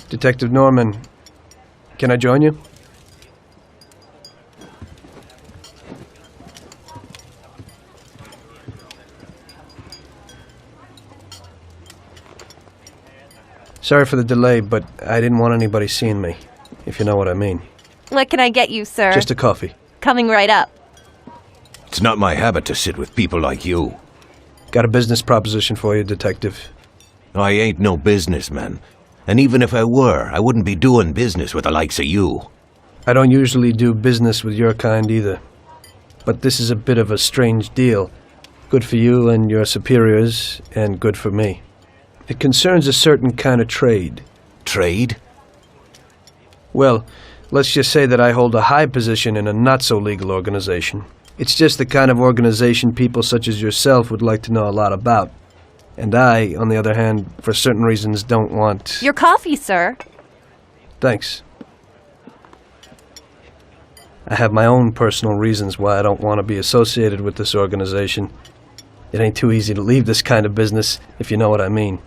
Detective Norman, can I join you? Sorry for the delay, but I didn't want anybody seeing me, if you know what I mean. What can I get you, sir? Just a coffee. Coming right up. It's not my habit to sit with people like you. Got a business proposition for you, Detective. I ain't no businessman. And even if I were, I wouldn't be doing business with the likes of you. I don't usually do business with your kind either. But this is a bit of a strange deal. Good for you and your superiors, and good for me. It concerns a certain kind of trade. Trade? Well, let's just say that I hold a high position in a not-so-legal organization. It's just the kind of organization people such as yourself would like to know a lot about. And I, on the other hand, for certain reasons, don't want... Your coffee, sir. Thanks. I have my own personal reasons why I don't want to be associated with this organization. It ain't too easy to leave this kind of business, if you know what I mean.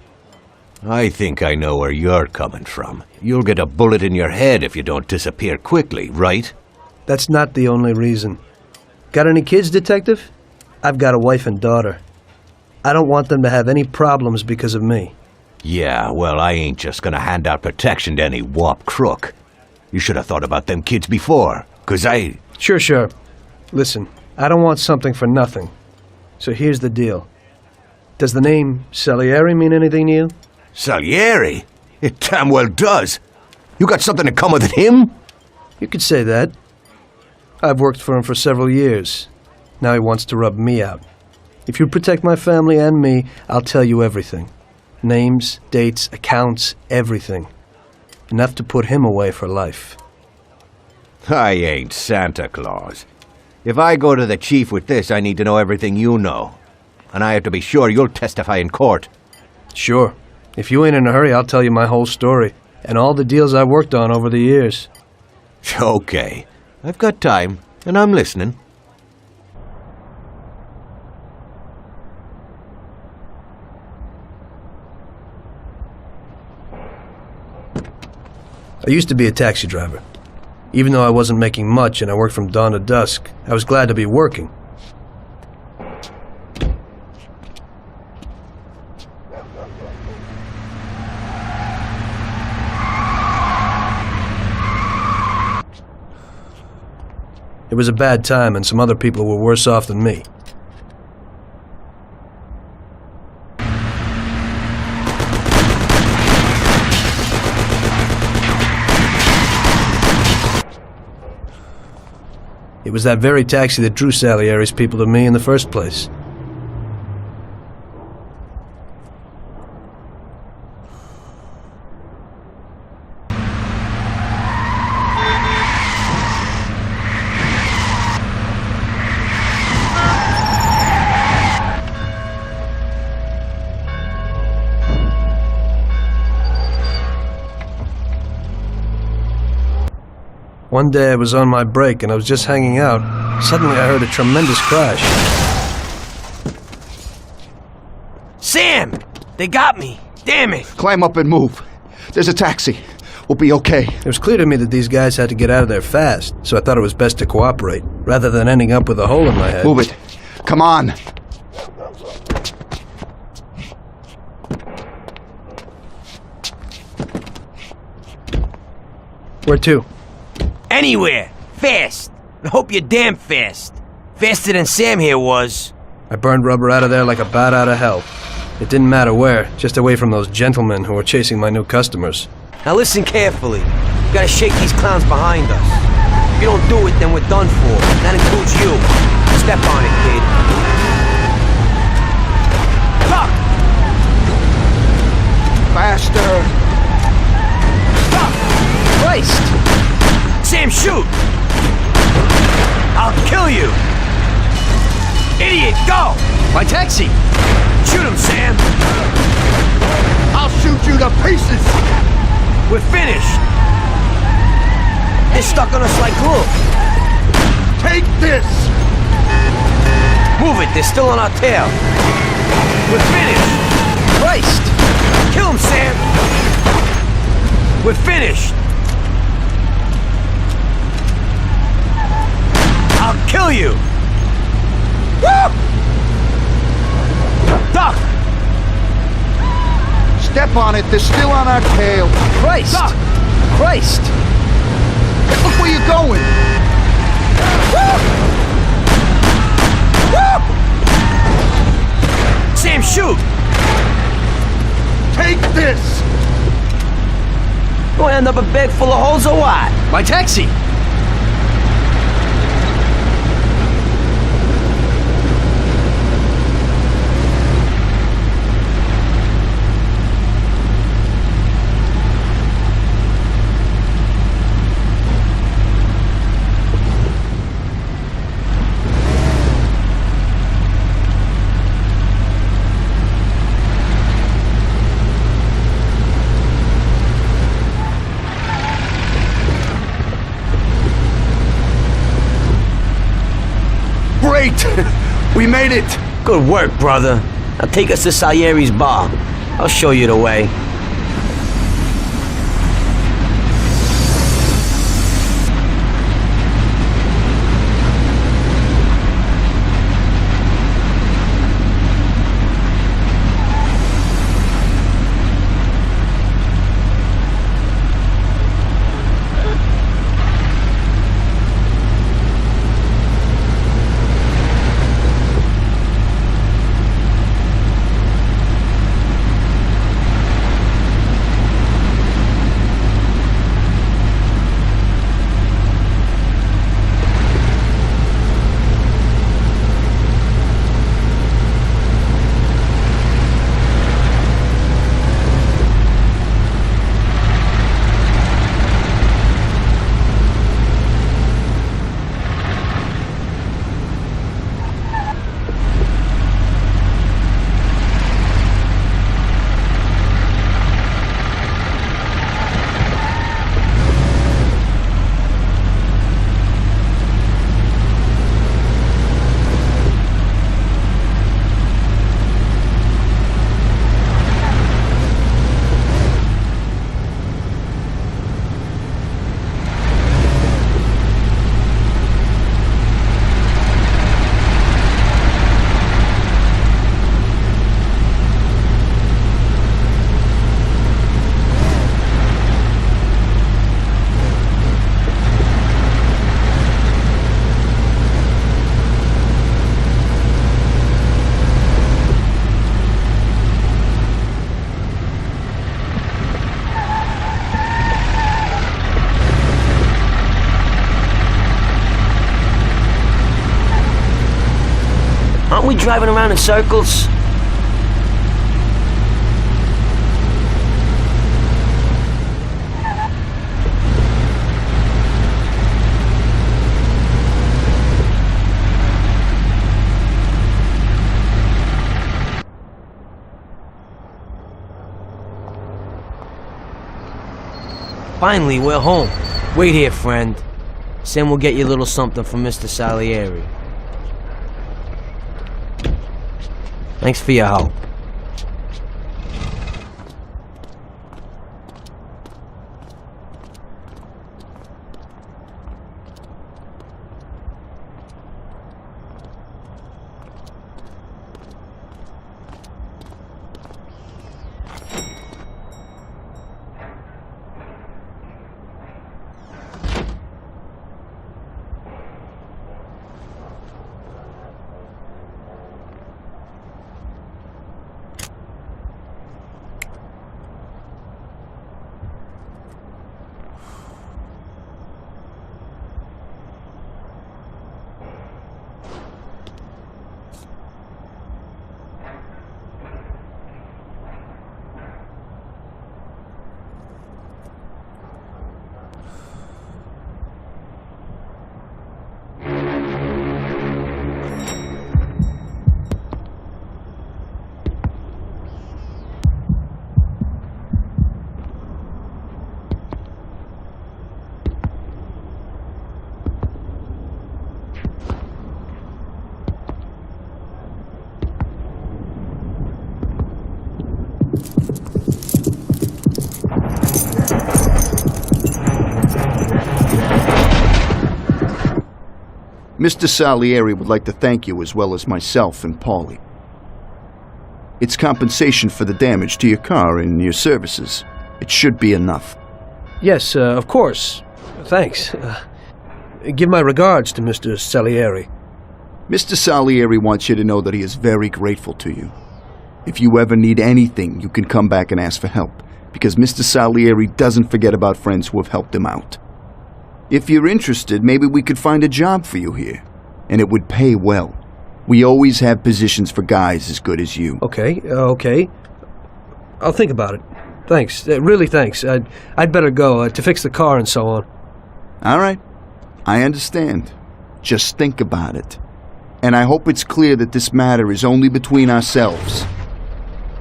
I think I know where you're coming from. You'll get a bullet in your head if you don't disappear quickly, right? That's not the only reason. Got any kids, Detective? I've got a wife and daughter. I don't want them to have any problems because of me. Yeah, well, I ain't just gonna hand out protection to any wop crook. You should have thought about them kids before, 'cause I... Sure. Listen, I don't want something for nothing. So here's the deal. Does the name Salieri mean anything to you? Salieri? It damn well does. You got something in common with him? You could say that. I've worked for him for several years. Now he wants to rub me out. If you protect my family and me, I'll tell you everything. Names, dates, accounts, everything. Enough to put him away for life. I ain't Santa Claus. If I go to the chief with this, I need to know everything you know. And I have to be sure you'll testify in court. Sure. If you ain't in a hurry, I'll tell you my whole story. And all the deals I worked on over the years. Okay. I've got time, and I'm listening. I used to be a taxi driver. Even though I wasn't making much and I worked from dawn to dusk, I was glad to be working. It was a bad time and some other people were worse off than me. It was that very taxi that drew Salieri's people to me in the first place. One day I was on my break and I was just hanging out. Suddenly I heard a tremendous crash. Sam! They got me! Damn it! Climb up and move. There's a taxi. We'll be okay. It was clear to me that these guys had to get out of there fast, so I thought it was best to cooperate, rather than ending up with a hole in my head. Move it. Come on. Where to? Anywhere! Fast! I hope you're damn fast. Faster than Sam here was. I burned rubber out of there like a bat out of hell. It didn't matter where, just away from those gentlemen who were chasing my new customers. Now listen carefully. We gotta shake these clowns behind us. If you don't do it, then we're done for. That includes you. Step on it, kid. Stop! Faster. Stop! Christ! Sam, shoot! I'll kill you! Idiot, go! My taxi! Shoot him, Sam! I'll shoot you to pieces. We're finished! They're stuck on us like glue. Take this. Move it, they're still on our tail. We're finished! We're finished! I'll kill you! Woo! Duck! Step on it, they're still on our tail. Christ! Duck! Christ! Look where you're going. Sam, shoot! Take this! Gonna end up a bag full of holes or what? My taxi! Great! We made it! Good work, brother. Now take us to Salieri's bar. I'll show you the way. Aren't we driving around in circles? Finally, we're home. Wait here, friend. Sam will get you a little something from Mr. Salieri. Thanks for your help. Mr. Salieri would like to thank you as well as myself and Paulie. It's compensation for the damage to your car and your services. It should be enough. Yes, of course. Thanks. Give my regards to Mr. Salieri. Mr. Salieri wants you to know that he is very grateful to you. If you ever need anything, you can come back and ask for help, because Mr. Salieri doesn't forget about friends who have helped him out. If you're interested, maybe we could find a job for you here, and it would pay well. We always have positions for guys as good as you. Okay. I'll think about it. Thanks. Really thanks. I'd better go to fix the car and so on. All right. I understand. Just think about it. And I hope it's clear that this matter is only between ourselves.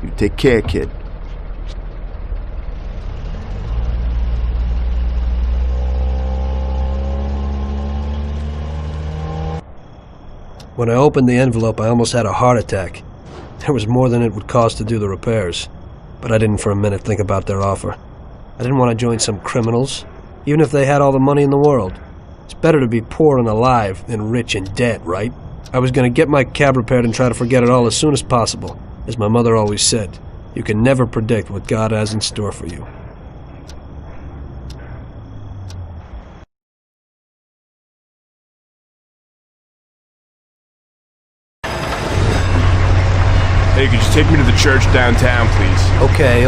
You take care, kid. When I opened the envelope, I almost had a heart attack. There was more than it would cost to do the repairs. But I didn't for a minute think about their offer. I didn't want to join some criminals, even if they had all the money in the world. It's better to be poor and alive than rich and dead, right? I was going to get my cab repaired and try to forget it all as soon as possible. As my mother always said, you can never predict what God has in store for you. Hey, could you take me to the church downtown, please? Okay.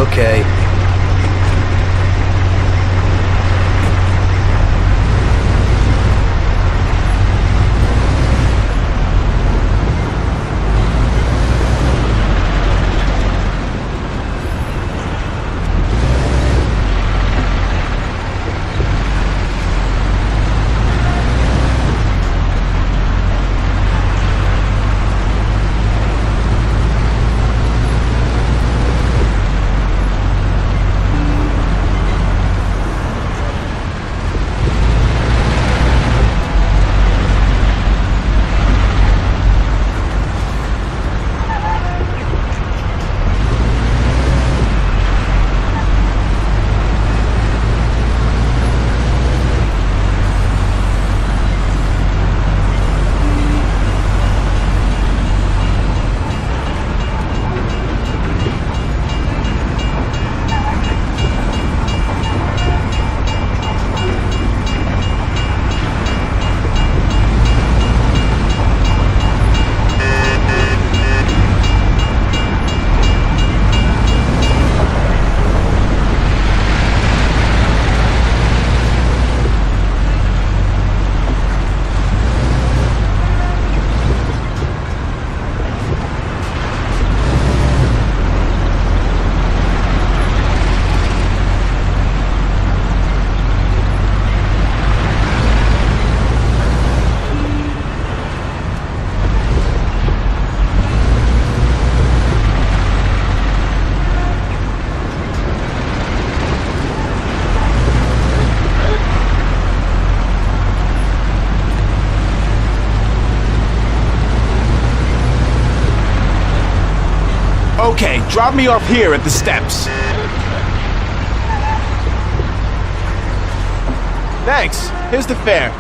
Okay, drop me off here at the steps. Thanks. Here's the fare.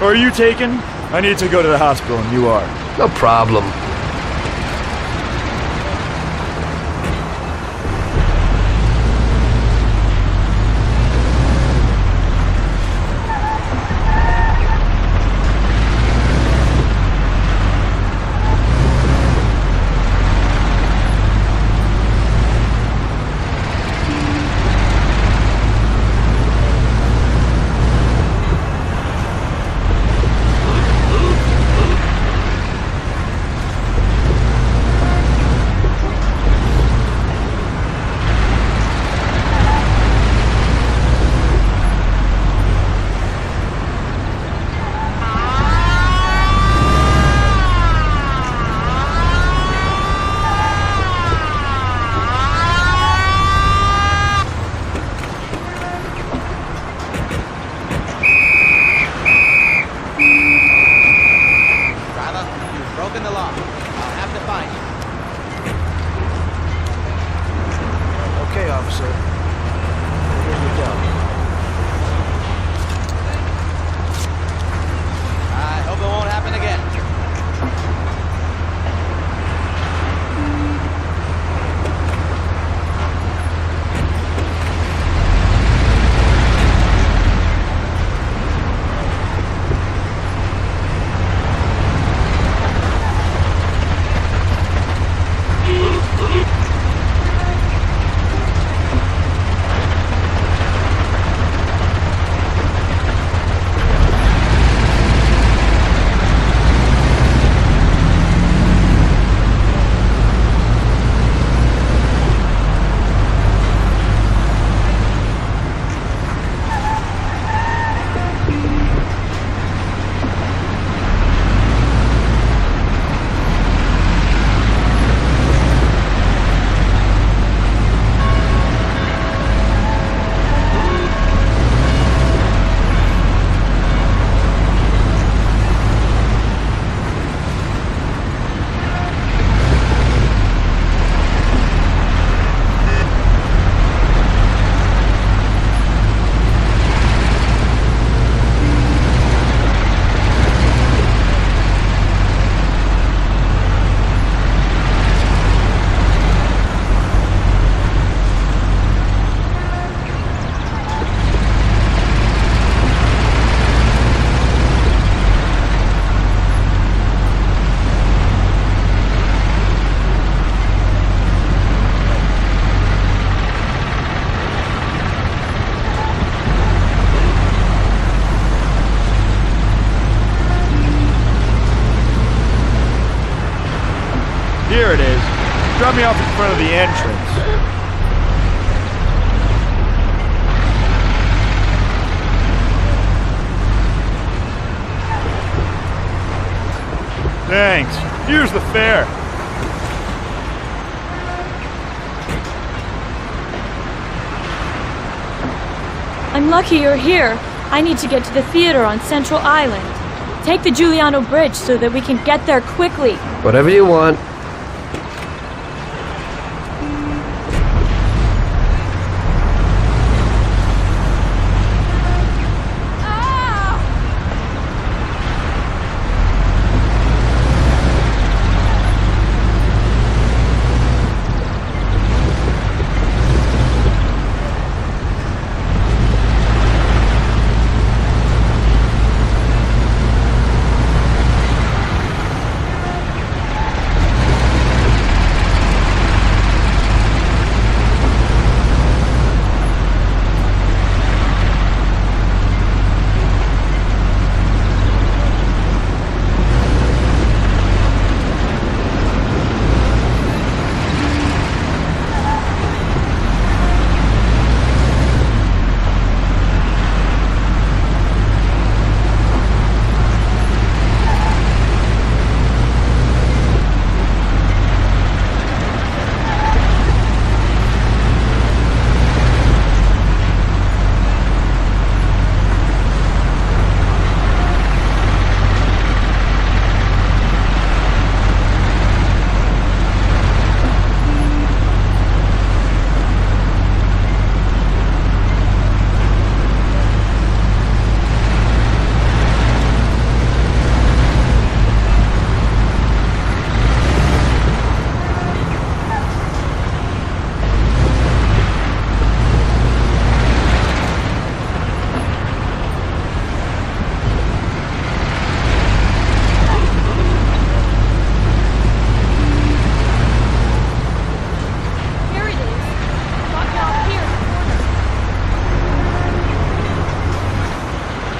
Are you taken? I need to go to the hospital and you are. No problem. Okay, officer. Here's your job. Here it is. Drop me off in front of the entrance. Thanks. Here's the fare. I'm lucky you're here. I need to get to the theater on Central Island. Take the Giuliano Bridge so that we can get there quickly. Whatever you want.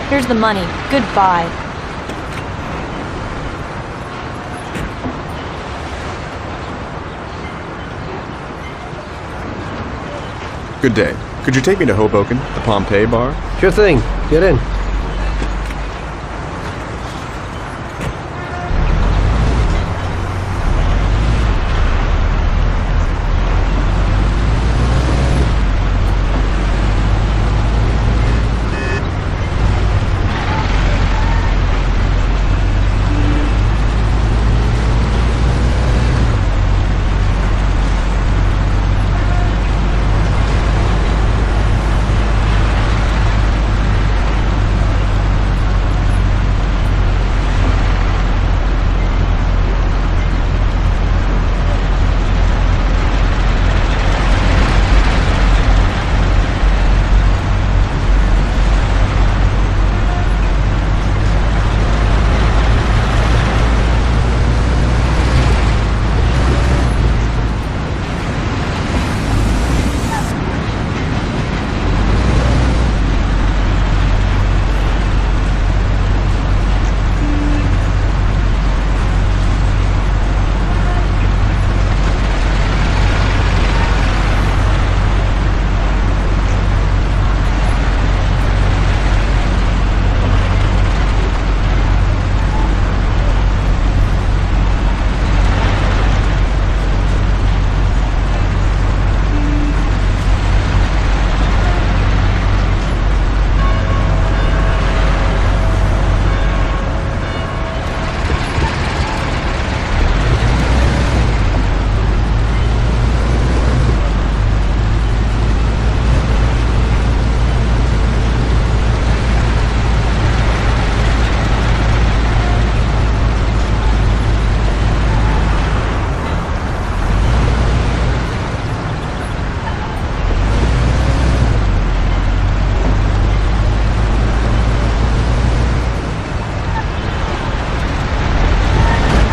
Here's the money. Goodbye. Good day. Could you take me to Hoboken, the Pompeii bar? Sure thing. Get in.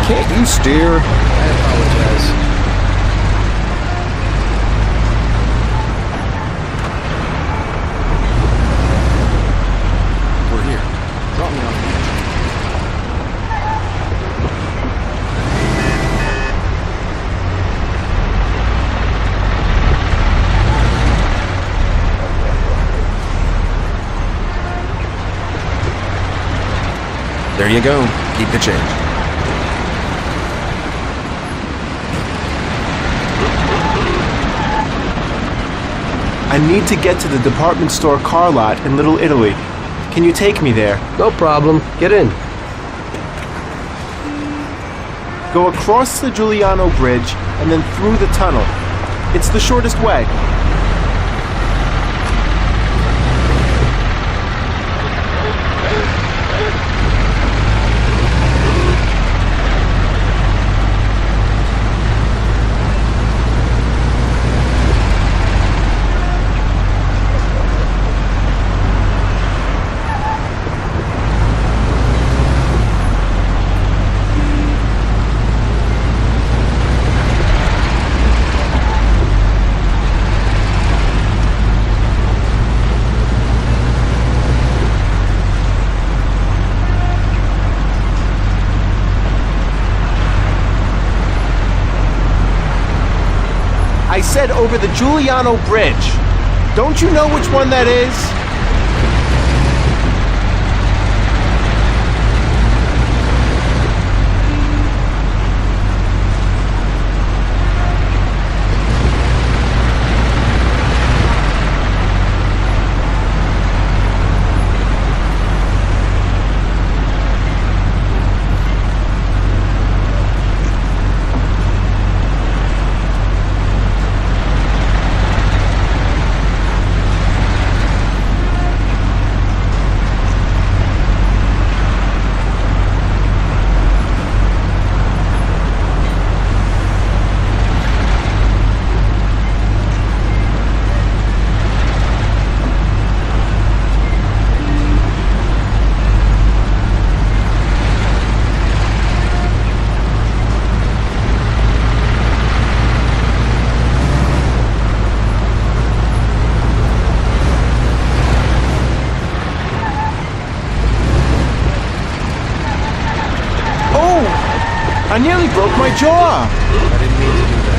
Can't you steer? I apologize. We're here. Drop me off. Here you go. Keep the change. I need to get to the department store car lot in Little Italy. Can you take me there? No problem. Get in. Go across the Giuliano Bridge and then through the tunnel. It's the shortest way. I said over the Giuliano Bridge. Don't you know which one that is? I nearly broke my jaw. I didn't mean to do that.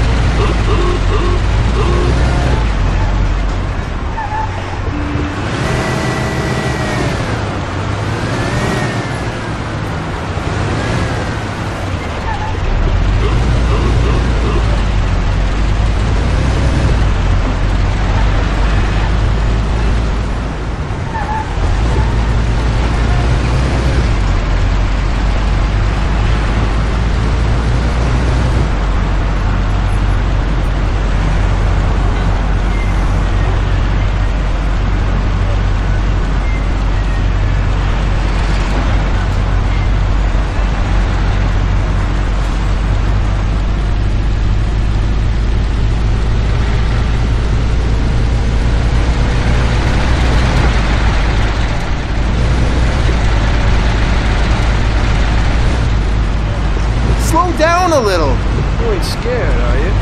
Slow down a little. You ain't scared, are you?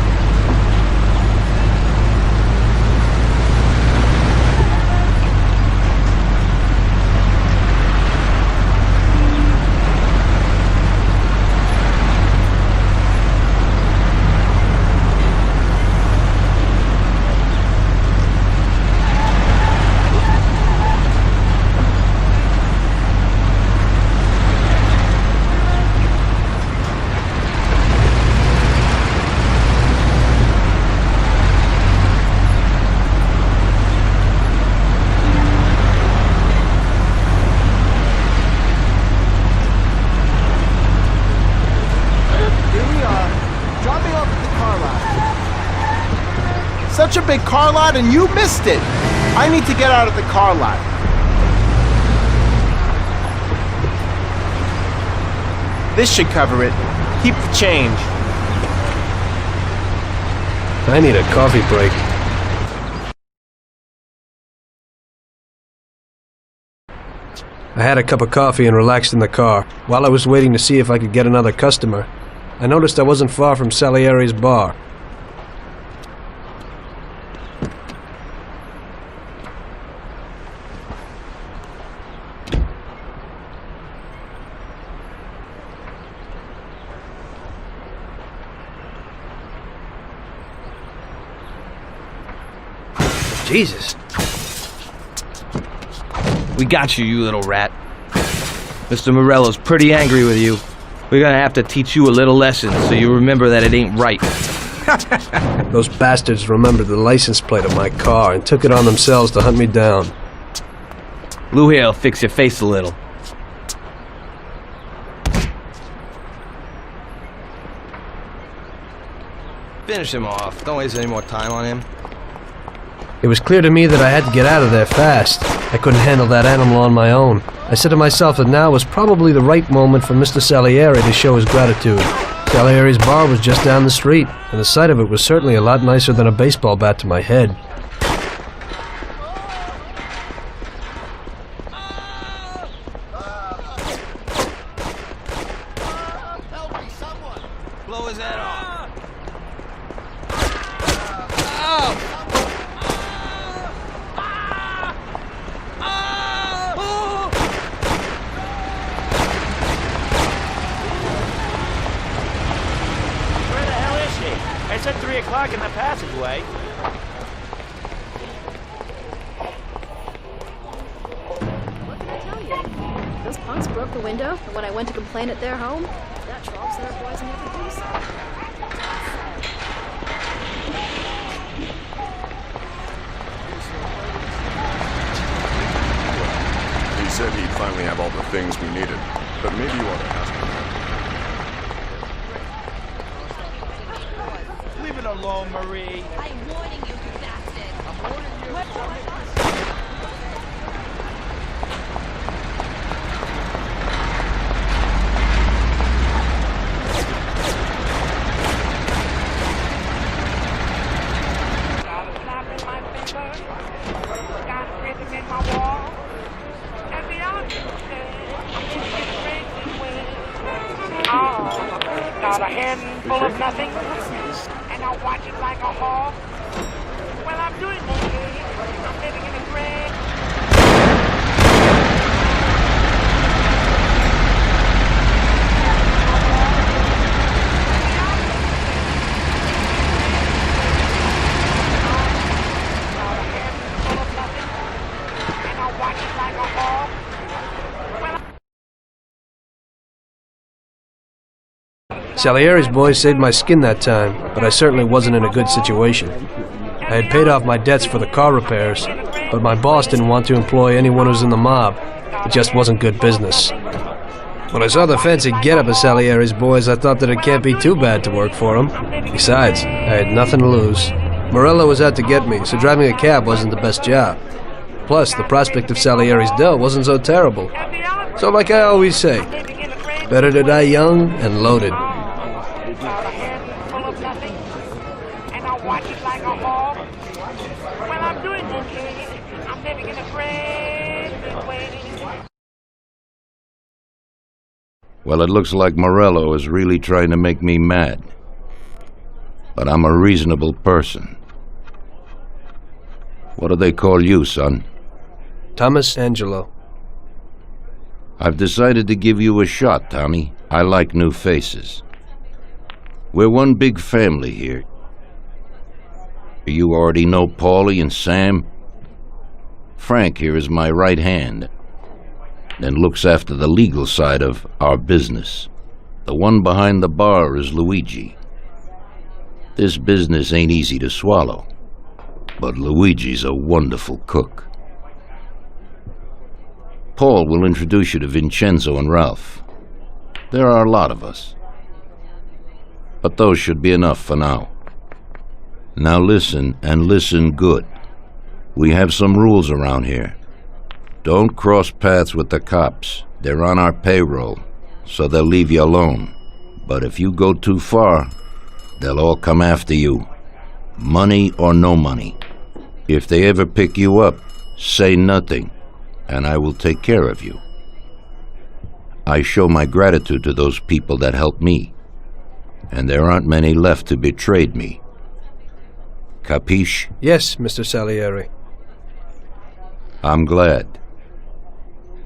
Such a big car lot and you missed it. I need to get out of the car lot. This should cover it. Keep the change. I need a coffee break. I had a cup of coffee and relaxed in the car. While I was waiting to see if I could get another customer, I noticed I wasn't far from Salieri's bar. Jesus. We got you, you little rat. Mr. Morello's pretty angry with you. We're gonna have to teach you a little lesson so you remember that it ain't right. Those bastards remembered the license plate of my car and took it on themselves to hunt me down. Lou here'll fix your face a little. Finish him off. Don't waste any more time on him. It was clear to me that I had to get out of there fast. I couldn't handle that animal on my own. I said to myself that now was probably the right moment for Mr. Salieri to show his gratitude. Salieri's bar was just down the street, and the sight of it was certainly a lot nicer than a baseball bat to my head. Blow his head off. Where the hell is she? I said 3 o'clock in the passageway. What did I tell you? Those punks broke the window, and when I went to complain at their home, that troll set up boys and everything. He said he'd finally have all the things we needed, but maybe you ought to ask him. Leave it alone, Marie. I'm warning you, you bastard. I'm warning you. Got a handful of nothing, and I watch it like a hawk. Well, I'm doing okay. I'm living in a great... Got a handful of nothing, and I watch it like a hawk. Salieri's boys saved my skin that time, but I certainly wasn't in a good situation. I had paid off my debts for the car repairs, but my boss didn't want to employ anyone who's in the mob. It just wasn't good business. When I saw the fancy getup of Salieri's boys, I thought that it can't be too bad to work for him. Besides, I had nothing to lose. Morello was out to get me, so driving a cab wasn't the best job. Plus, the prospect of Salieri's dough wasn't so terrible. So like I always say, better to die young and loaded. Got a handful of nothing, and I watch it like a hawk. Well, I'm doing okay. I'm living in a great big way. Well, it looks like Morello is really trying to make me mad. But I'm a reasonable person. What do they call you, son? Thomas Angelo. I've decided to give you a shot, Tommy. I like new faces. We're one big family here. You already know Paulie and Sam. Frank here is my right hand, and looks after the legal side of our business. The one behind the bar is Luigi. This business ain't easy to swallow, but Luigi's a wonderful cook. Paul will introduce you to Vincenzo and Ralph. There are a lot of us. But those should be enough for now. Now listen, and listen good. We have some rules around here. Don't cross paths with the cops. They're on our payroll, so they'll leave you alone. But if you go too far, they'll all come after you. Money or no money. If they ever pick you up, say nothing, and I will take care of you. I show my gratitude to those people that helped me, and there aren't many left who betrayed me. Capiche? Yes, Mr. Salieri. I'm glad.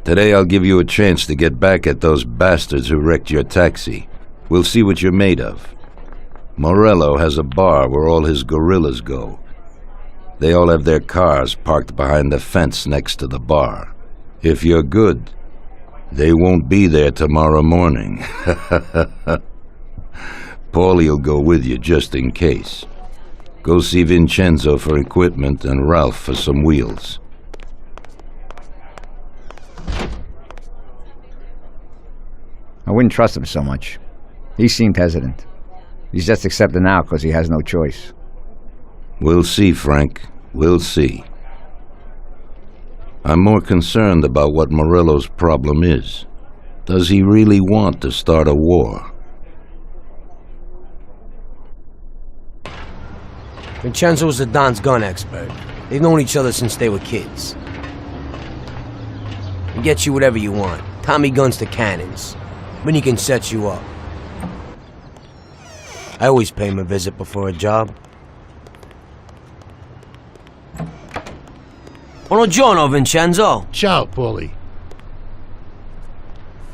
Today I'll give you a chance to get back at those bastards who wrecked your taxi. We'll see what you're made of. Morello has a bar where all his gorillas go. They all have their cars parked behind the fence next to the bar. If you're good, They won't be there tomorrow morning. Paulie'll go with you just in case. Go see Vincenzo for equipment and Ralph for some wheels. I wouldn't trust him so much. He seemed hesitant. He's just accepting now because he has no choice. We'll see, Frank. We'll see. I'm more concerned about what Morello's problem is. Does he really want to start a war? Vincenzo's the Don's gun expert. They've known each other since they were kids. He gets you whatever you want. Tommy guns to cannons. Then he can set you up. I always pay him a visit before a job. Buongiorno, Vincenzo. Ciao, Paulie.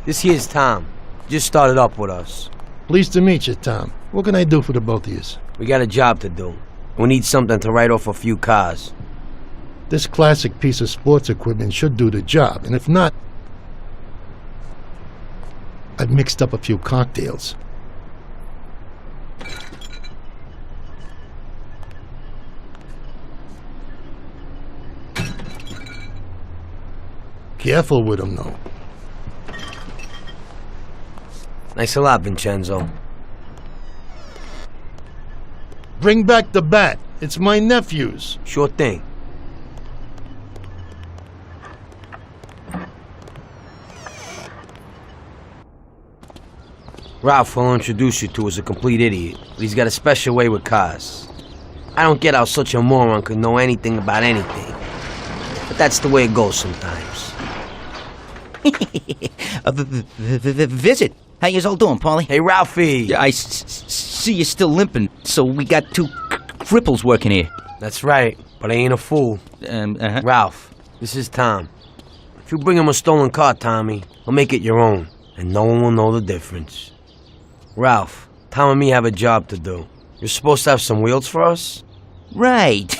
This here's Tom. Just started up with us. Pleased to meet you, Tom. What can I do for the both of you? We got a job to do. We need something to write off a few cars. This classic piece of sports equipment should do the job, and if not, I've mixed up a few cocktails. Careful with them, though. Thanks a lot, Vincenzo. Bring back the bat. It's my nephew's. Sure thing. Ralph will introduce you to is a complete idiot, but he's got a special way with cars. I don't get how such a moron could know anything about anything. But that's the way it goes sometimes. Visit. How you all doing, Paulie? Hey, Ralphie. Yeah, I see you're still limping, so we got two cripples working here. That's right, but I ain't a fool. Ralph, this is Tom. If you bring him a stolen car, Tommy, he'll make it your own, and no one will know the difference. Ralph, Tom and me have a job to do. You're supposed to have some wheels for us? Right.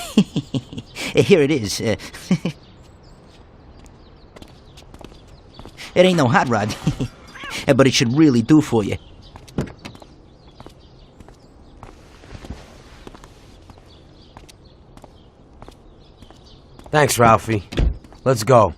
Here it is. It ain't no hot rod, but it should really do for you. Thanks, Ralphie. Let's go.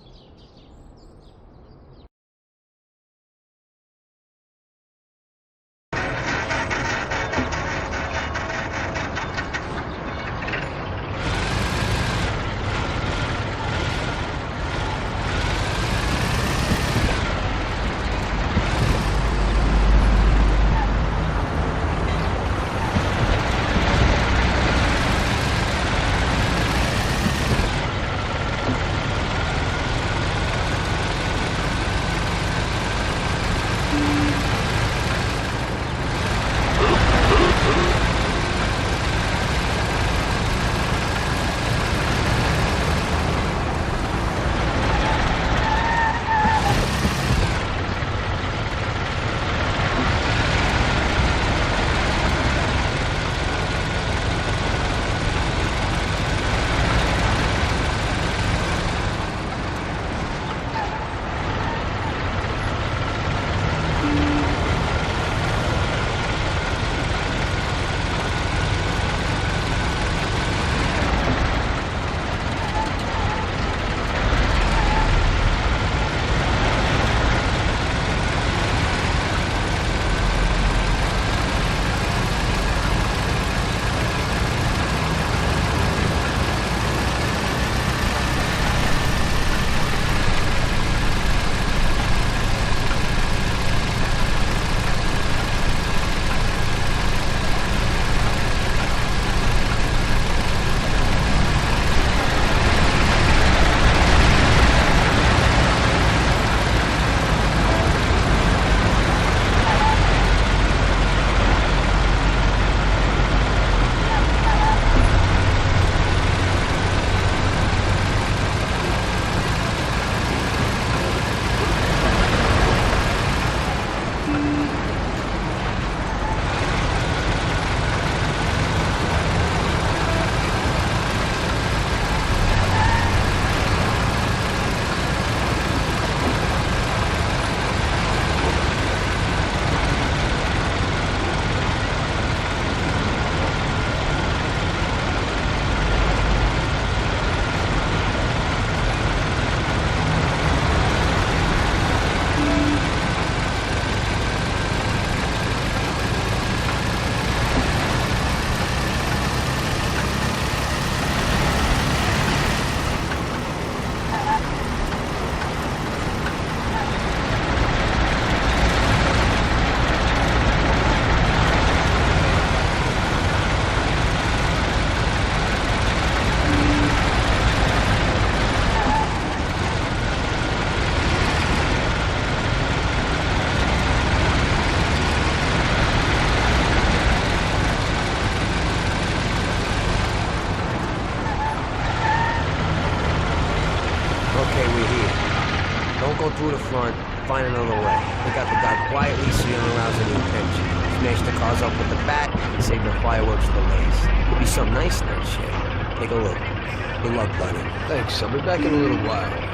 through the front, find another way. Take out the guy quietly so you don't arouse any attention. Smash the cars up with the bat and save the fireworks for last. Could be some nice in that shit. Take a look. Good luck, buddy. Thanks. I'll be back in a little while.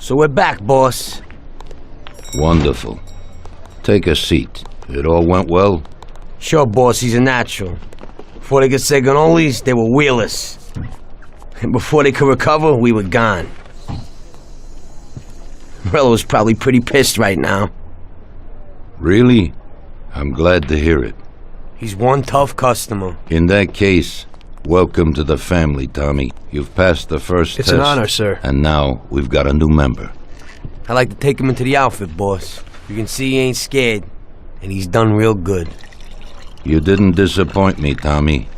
So we're back, boss. Wonderful. Take a seat. It all went well? Sure, boss, he's a natural. Before they could say cannolis, they were wheelers. And before they could recover, we were gone. Morello's probably pretty pissed right now. Really? I'm glad to hear it. He's one tough customer. In that case, welcome to the family, Tommy. You've passed the first test. It's an honor, sir. And now we've got a new member. I'd like to take him into the outfit, boss. You can see he ain't scared, and he's done real good. You didn't disappoint me, Tommy.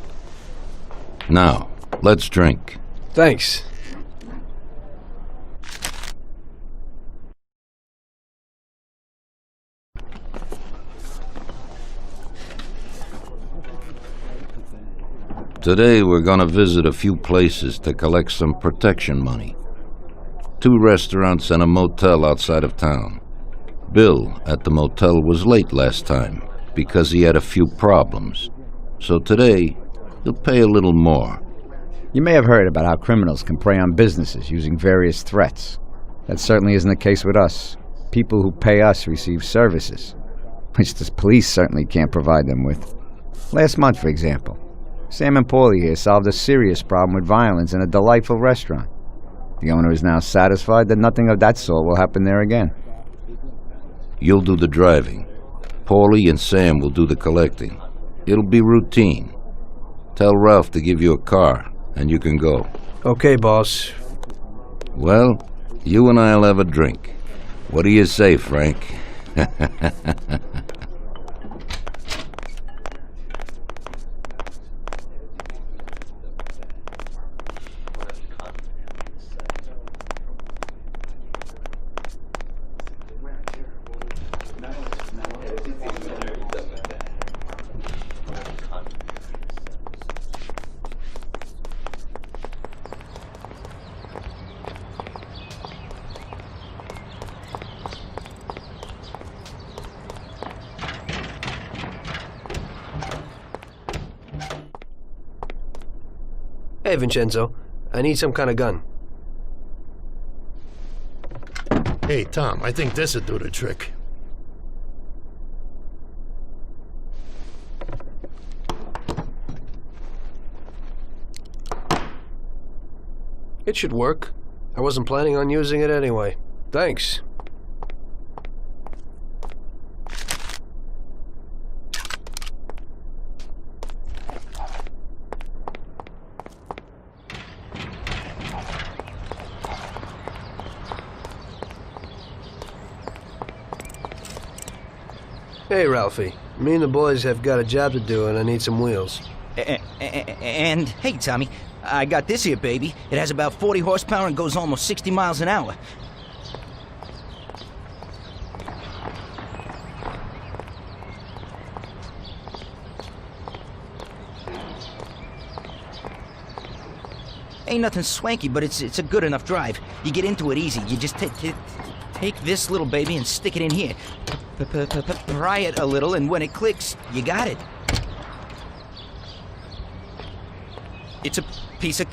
Now, let's drink. Thanks. Today we're gonna visit a few places to collect some protection money. 2 restaurants and a motel outside of town. Bill at the motel was late last time because he had a few problems. So today, he'll pay a little more. You may have heard about how criminals can prey on businesses using various threats. That certainly isn't the case with us. People who pay us receive services, which the police certainly can't provide them with. Last month, for example, Sam and Paulie here solved a serious problem with violence in a delightful restaurant. The owner is now satisfied that nothing of that sort will happen there again. You'll do the driving. Paulie and Sam will do the collecting. It'll be routine. Tell Ralph to give you a car, and you can go. Okay, boss. Well, you and I'll have a drink. What do you say, Frank? Hey, Vincenzo. I need some kind of gun. Hey, Tom, I think this'd do the trick. It should work. I wasn't planning on using it anyway. Thanks. Hey, Ralphie. Me and the boys have got a job to do, and I need some wheels. And, hey, Tommy, I got this here, baby. It has about 40 horsepower and goes almost 60 miles an hour. Ain't nothing swanky, but it's a good enough drive. You get into it easy. You just take this little baby and stick it in here. Pry it a little, and when it clicks, you got it. It's a piece of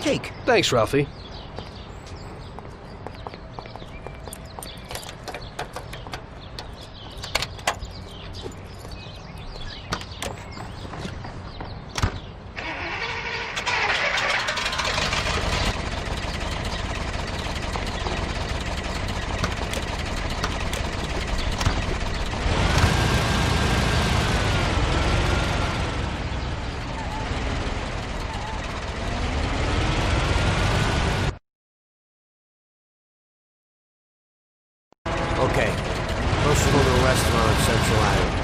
cake. Thanks, Ralphie. Okay, let's go to a restaurant on Central Island.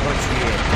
country air.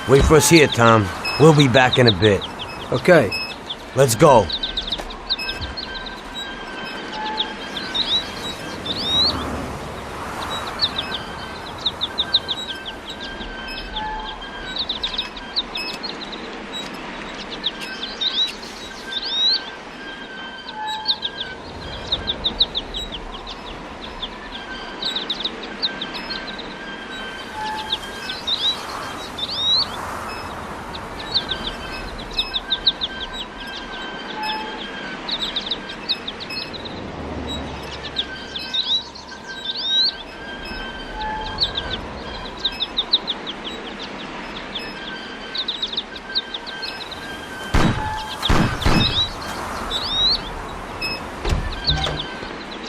Wait for us here, Tom. We'll be back in a bit. Okay. Let's go.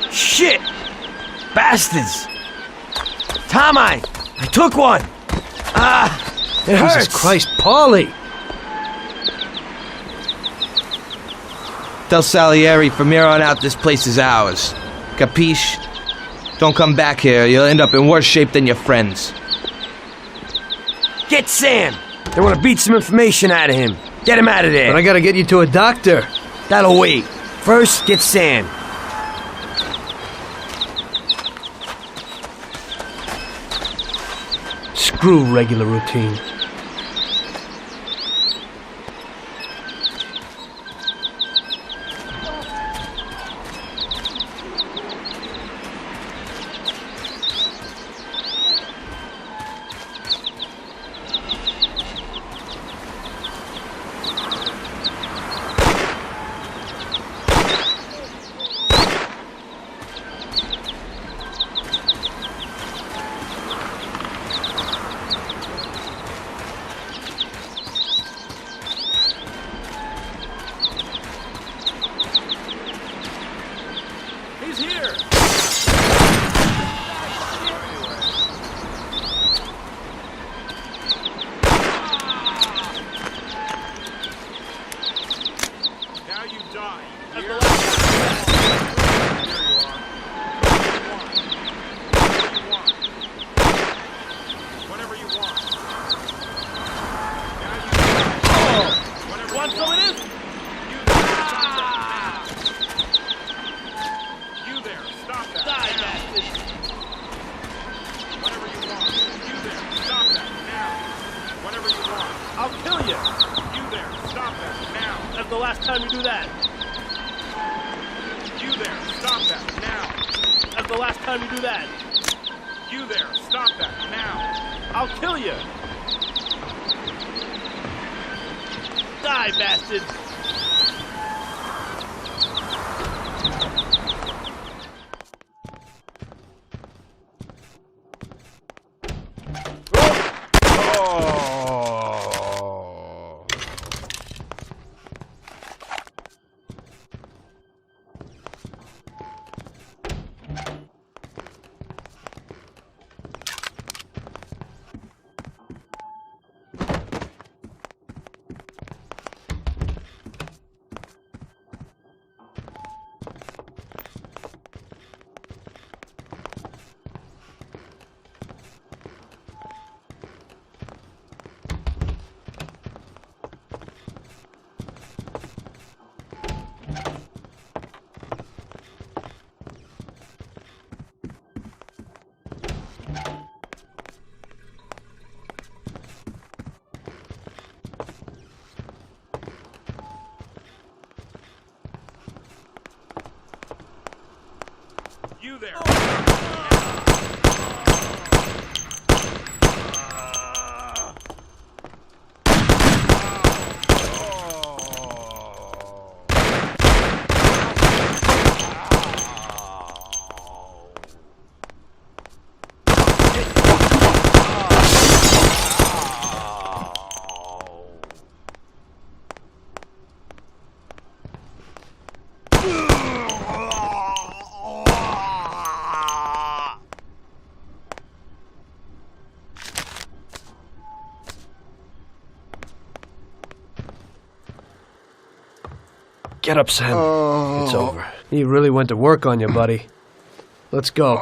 Shit! Bastards! Tom, I took one! It hurts! Jesus Christ, Paulie! Tell Salieri from here on out this place is ours. Capiche? Don't come back here, you'll end up in worse shape than your friends. Get Sam! They want to beat some information out of him. Get him out of there! But I gotta get you to a doctor. That'll wait. First, get Sam. Screw regular routine. last time you do that? You there, stop that, now! I'll kill you! Die, bastard! You there! Get up, Sam. It's over. He really went to work on you, buddy. Let's go.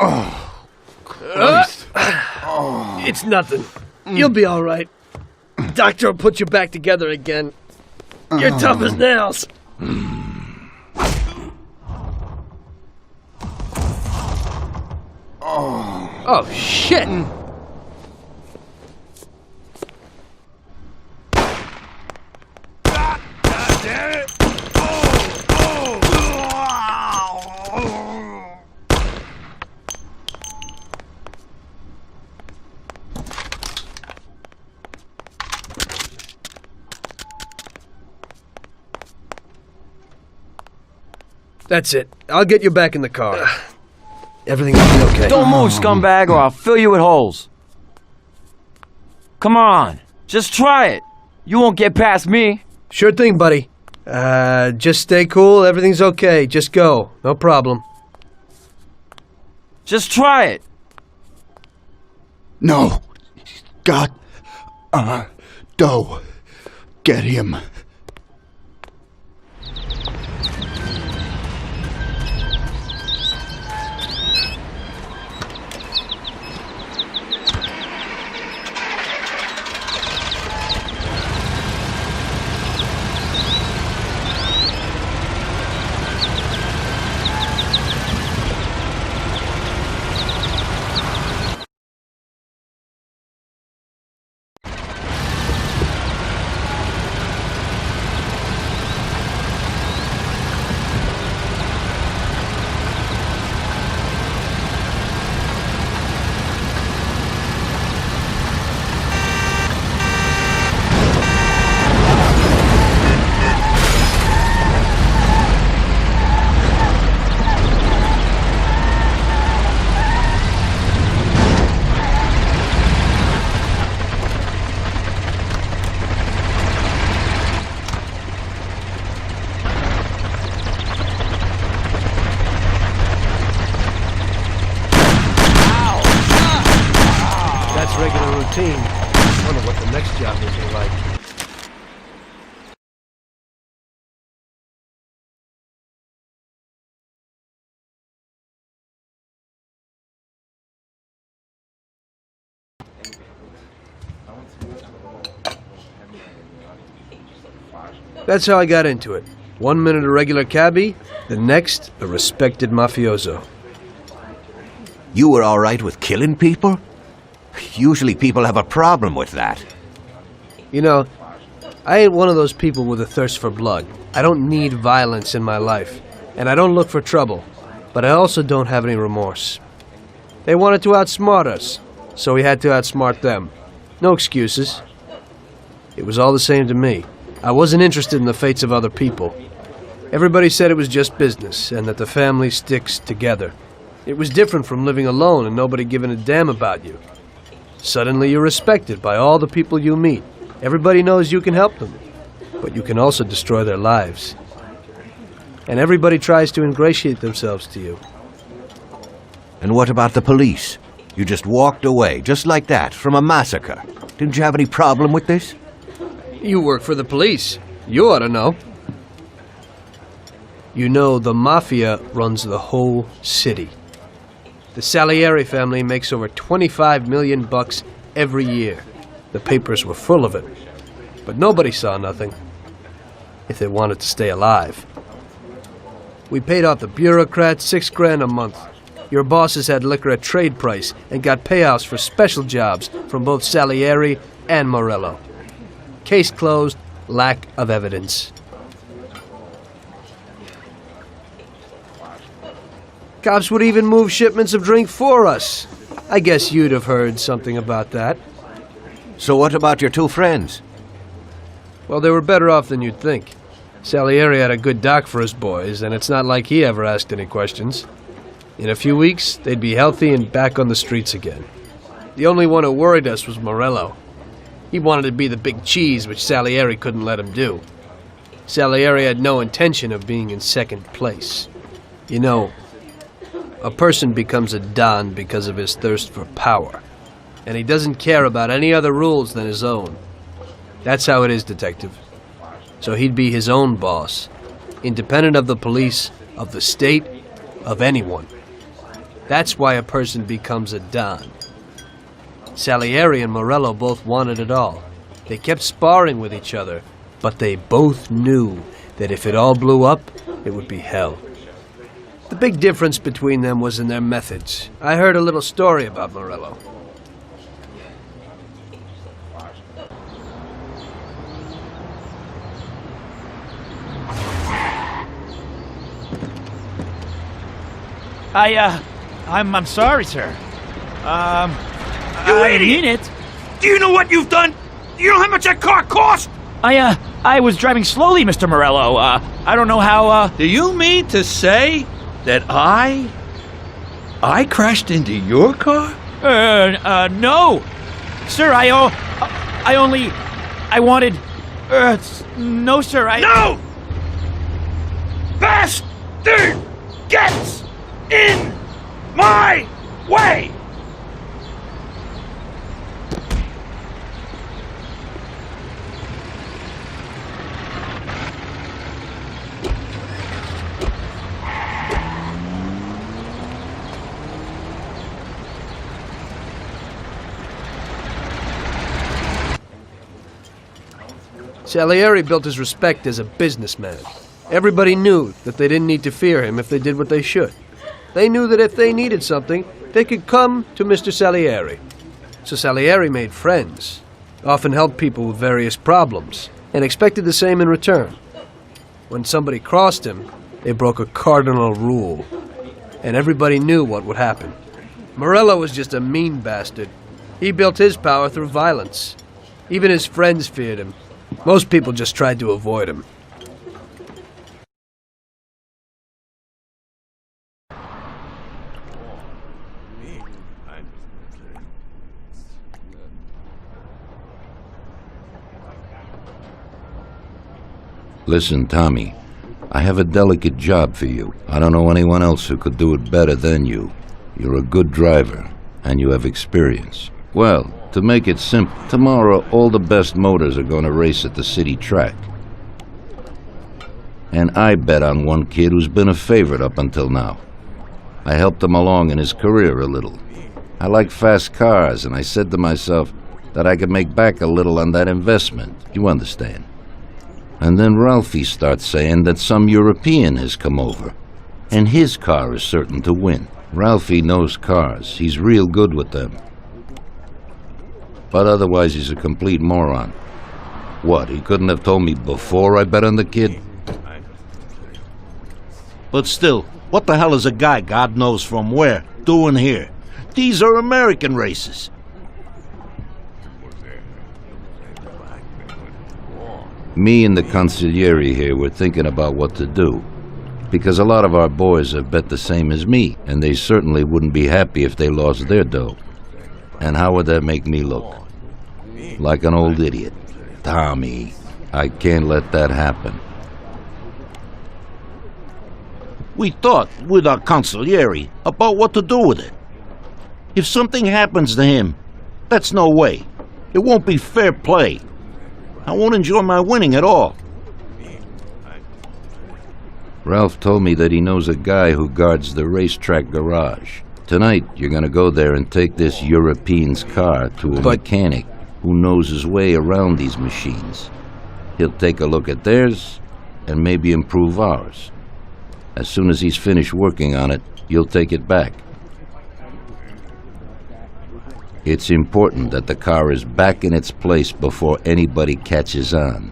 Christ. It's nothing. You'll be all right. Doctor will put you back together again. You're tough as nails. Oh, shit! That's it. I'll get you back in the car. Everything will be okay. Don't move, scumbag, or I'll fill you with holes. Come on, just try it. You won't get past me. Sure thing, buddy. Just stay cool. Everything's okay. Just go. No problem. Just try it. No. God. Doe. Get him. Regular routine. I wonder what the next job will be like. That's how I got into it. 1 minute a regular cabbie, the next a respected mafioso. You were all right with killing people? Usually people have a problem with that. You know, I ain't one of those people with a thirst for blood. I don't need violence in my life, and I don't look for trouble, but I also don't have any remorse. They wanted to outsmart us, so we had to outsmart them. No excuses. It was all the same to me. I wasn't interested in the fates of other people. Everybody said it was just business, and that the family sticks together. It was different from living alone and nobody giving a damn about you. Suddenly you're respected by all the people you meet. Everybody knows you can help them, but you can also destroy their lives. And everybody tries to ingratiate themselves to you. And what about the police? You just walked away, just like that, from a massacre. Didn't you have any problem with this? You work for the police. You ought to know. You know, the Mafia runs the whole city. The Salieri family makes over $25 million every year. The papers were full of it. But nobody saw nothing. If they wanted to stay alive. We paid off the bureaucrats $6 grand a month. Your bosses had liquor at trade price and got payouts for special jobs from both Salieri and Morello. Case closed, lack of evidence. Cops would even move shipments of drink for us. I guess you'd have heard something about that. So what about your two friends? Well, they were better off than you'd think. Salieri had a good doc for his boys, and it's not like he ever asked any questions. In a few weeks, they'd be healthy and back on the streets again. The only one who worried us was Morello. He wanted to be the big cheese, which Salieri couldn't let him do. Salieri had no intention of being in second place. You know, a person becomes a Don because of his thirst for power, and he doesn't care about any other rules than his own. That's how it is, Detective. So he'd be his own boss, independent of the police, of the state, of anyone. That's why a person becomes a Don. Salieri and Morello both wanted it all. They kept sparring with each other, but they both knew that if it all blew up, it would be hell. The big difference between them was in their methods. I heard a little story about Morello. I'm sorry, sir. You I idiot! mean it. Do you know what you've done? You know how much that car cost? I was driving slowly, Mr. Morello. I don't know how, Do you mean to say that I crashed into your car? No. Sir, I wanted, no, sir, No! Bastard gets in my way! Salieri built his respect as a businessman. Everybody knew that they didn't need to fear him if they did what they should. They knew that if they needed something, they could come to Mr. Salieri. So Salieri made friends, often helped people with various problems, and expected the same in return. When somebody crossed him, they broke a cardinal rule, and everybody knew what would happen. Morello was just a mean bastard. He built his power through violence. Even his friends feared him. Most people just tried to avoid him. Listen, Tommy, I have a delicate job for you. I don't know anyone else who could do it better than you. You're a good driver, and you have experience. Well, to make it simple, tomorrow all the best motors are going to race at the city track. And I bet on one kid who's been a favorite up until now. I helped him along in his career a little. I like fast cars, and I said to myself that I could make back a little on that investment. You understand? And then Ralphie starts saying that some European has come over, and his car is certain to win. Ralphie knows cars. He's real good with them. But otherwise he's a complete moron. What, he couldn't have told me before I bet on the kid? But still, what the hell is a guy, God knows from where, doing here? These are American races. Me and the consigliere here were thinking about what to do. Because a lot of our boys have bet the same as me, and they certainly wouldn't be happy if they lost their dough. And how would that make me look? Like an old idiot. Tommy, I can't let that happen. We thought with our consigliere about what to do with it. If something happens to him, that's no way. It won't be fair play. I won't enjoy my winning at all. Ralph told me that he knows a guy who guards the racetrack garage. Tonight, you're gonna go there and take this European's car to a mechanic who knows his way around these machines. He'll take a look at theirs and maybe improve ours. As soon as he's finished working on it, you'll take it back. It's important that the car is back in its place before anybody catches on.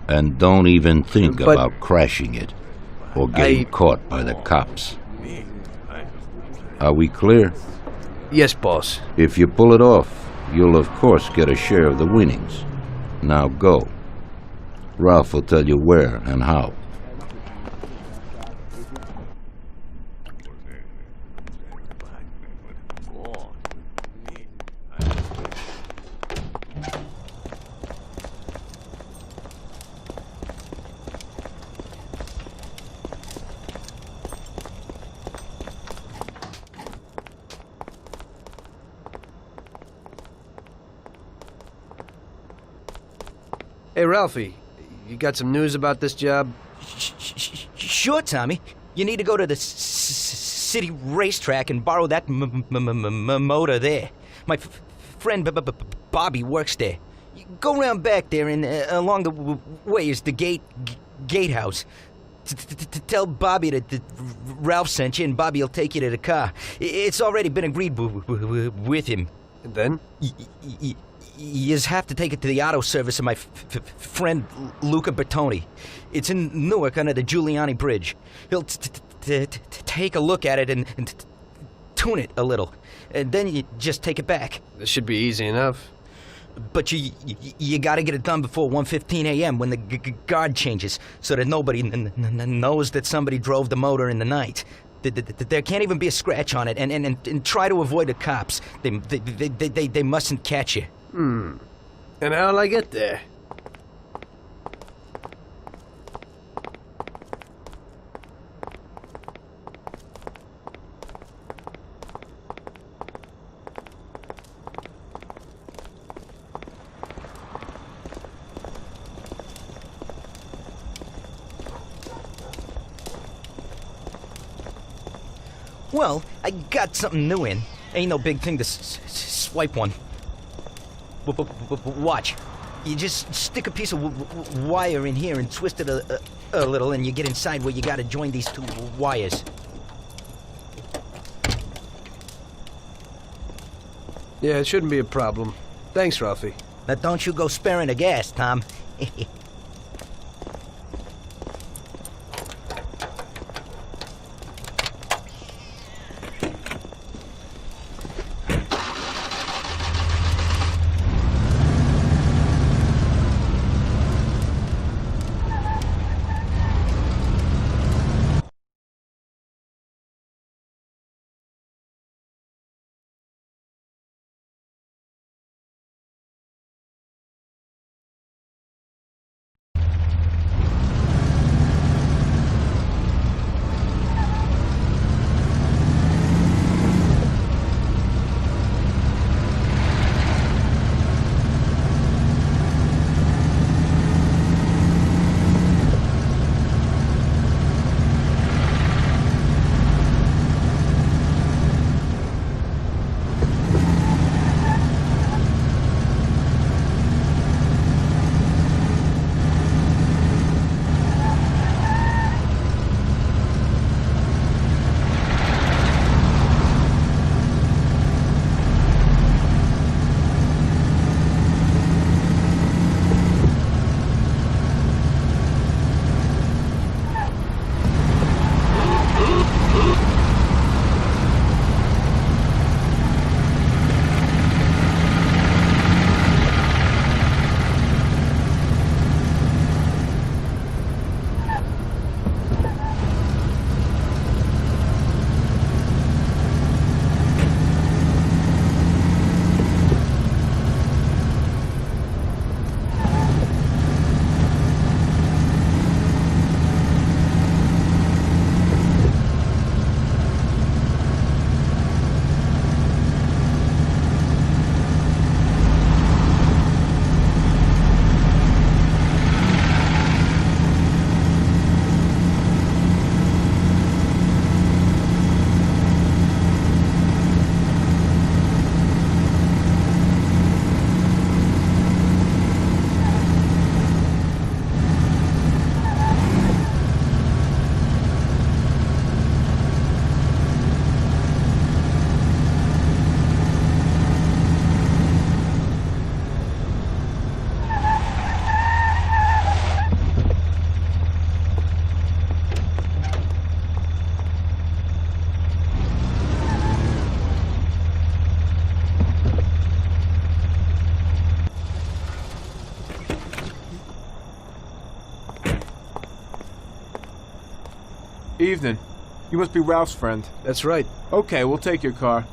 And don't even think about crashing it or getting caught by the cops. Are we clear? Yes, boss. If you pull it off, you'll of course get a share of the winnings. Now go. Ralph will tell you where and how. Hey, Ralphie, you got some news about this job? Sure, Tommy. You need to go to the city racetrack and borrow that motor there. My friend Bobby works there. You go around back there, and along the way is the gatehouse. Tell Bobby that Ralph sent you, and Bobby will take you to the car. It's already been agreed with him. And then? You just have to take it to the auto service of my friend Luca Bertoni. It's in Newark under the Giuliani Bridge. He'll take a look at it and tune it a little. And then you just take it back. This should be easy enough. But you gotta get it done before 1:15 a.m. when the guard changes, so that nobody knows that somebody drove the motor in the night. There can't even be a scratch on it, and try to avoid the cops. They mustn't catch you. And how'll I get there? Well, I got something new in. Ain't no big thing to swipe one. Watch. You just stick a piece of wire in here and twist it a little, and you get inside where you gotta join these two wires. Yeah, it shouldn't be a problem. Thanks, Ralphie. Now don't you go sparing the gas, Tom. Evening. You must be Ralph's friend. That's right. Okay, we'll take your car.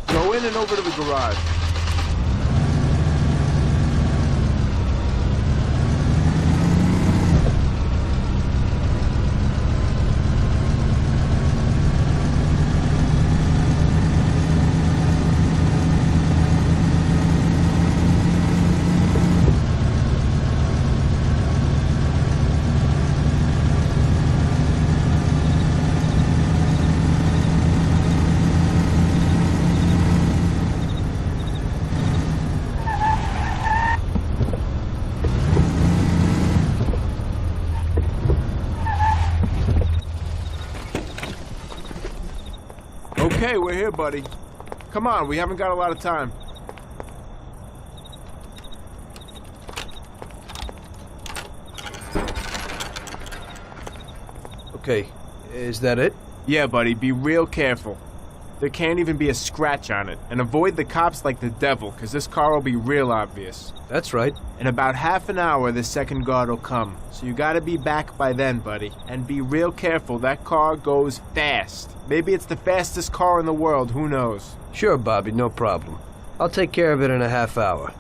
Go in and over to the garage. Okay, we're here, buddy. Come on, we haven't got a lot of time. Okay, is that it? Yeah, buddy, be real careful. There can't even be a scratch on it. And avoid the cops like the devil, because this car will be real obvious. That's right. In about half an hour, the second guard will come. So you gotta be back by then, buddy. And be real careful, that car goes fast. Maybe it's the fastest car in the world, who knows? Sure, Bobby, no problem. I'll take care of it in a half hour.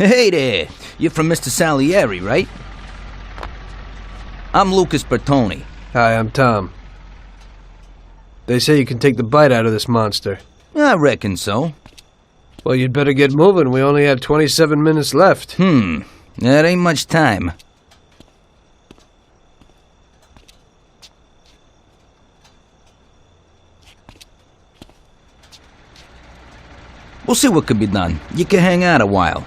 Hey there! You're from Mr. Salieri, right? I'm Lucas Bertoni. Hi, I'm Tom. They say you can take the bite out of this monster. I reckon so. Well, you'd better get moving. We only have 27 minutes left. That ain't much time. We'll see what can be done. You can hang out a while.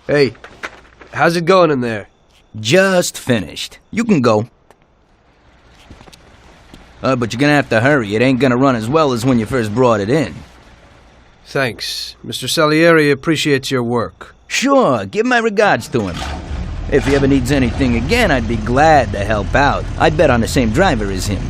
Hey, how's it going in there? Just finished. You can go. But you're gonna have to hurry. It ain't gonna run as well as when you first brought it in. Thanks. Mr. Salieri appreciates your work. Sure, give my regards to him. If he ever needs anything again, I'd be glad to help out. I'd bet on the same driver as him.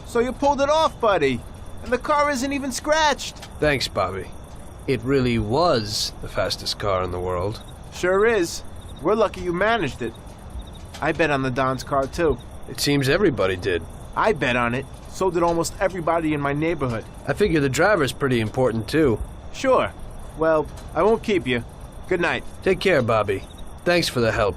So you pulled it off, buddy. And the car isn't even scratched. Thanks, Bobby. It really was the fastest car in the world. Sure is. We're lucky you managed it. I bet on the Don's car, too. It seems everybody did. I bet on it. So did almost everybody in my neighborhood. I figure the driver's pretty important, too. Sure. Well, I won't keep you. Good night. Take care, Bobby. Thanks for the help.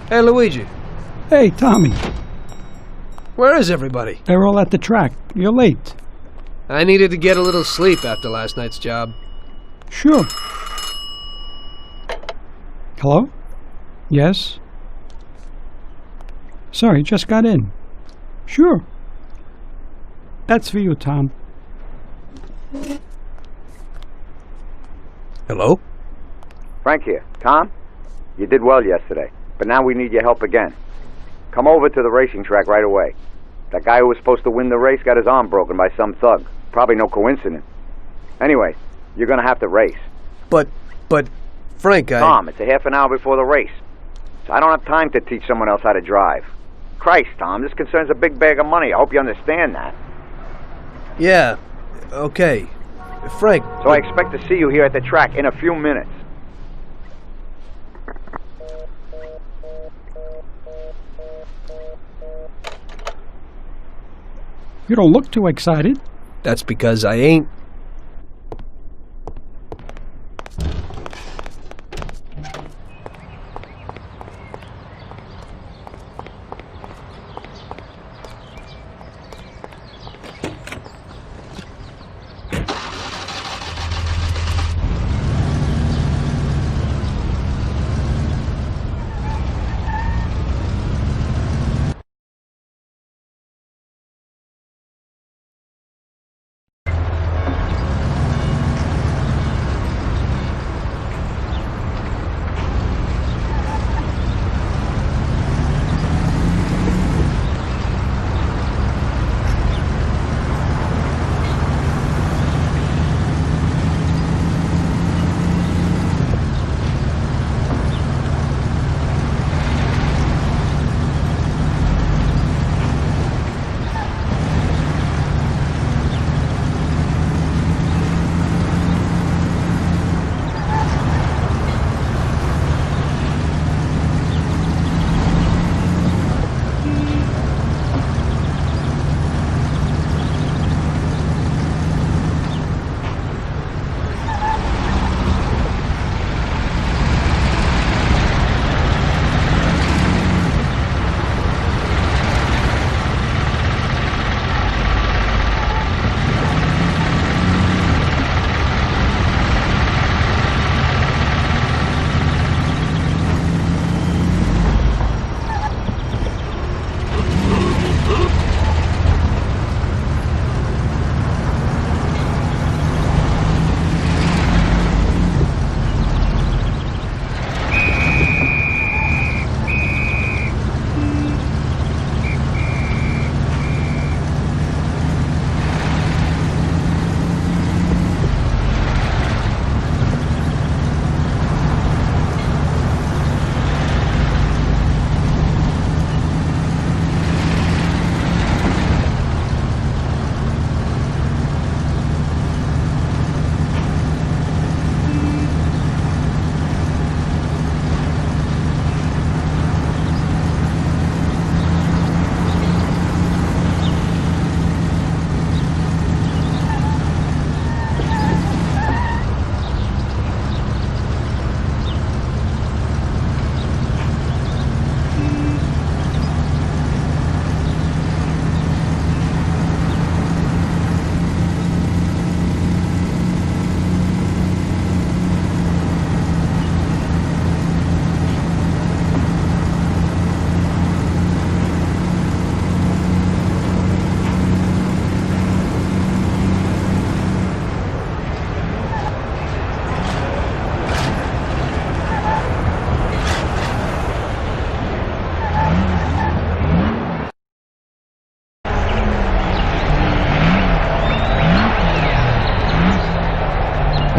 Hey, Luigi. Hey, Tommy. Where is everybody? They're all at the track. You're late. I needed to get a little sleep after last night's job. Sure. Hello? Yes? Sorry, just got in. Sure. That's for you, Tom. Hello? Frank here. Tom? You did well yesterday, but now we need your help again. Come over to the racing track right away. That guy who was supposed to win the race got his arm broken by some thug. Probably no coincidence. Anyway, you're gonna have to race. But, Frank, Tom, it's a half an hour before the race. So I don't have time to teach someone else how to drive. Christ, Tom, this concerns a big bag of money. I hope you understand that. Yeah, okay. Frank... So I expect to see you here at the track in a few minutes. You don't look too excited. That's because I ain't.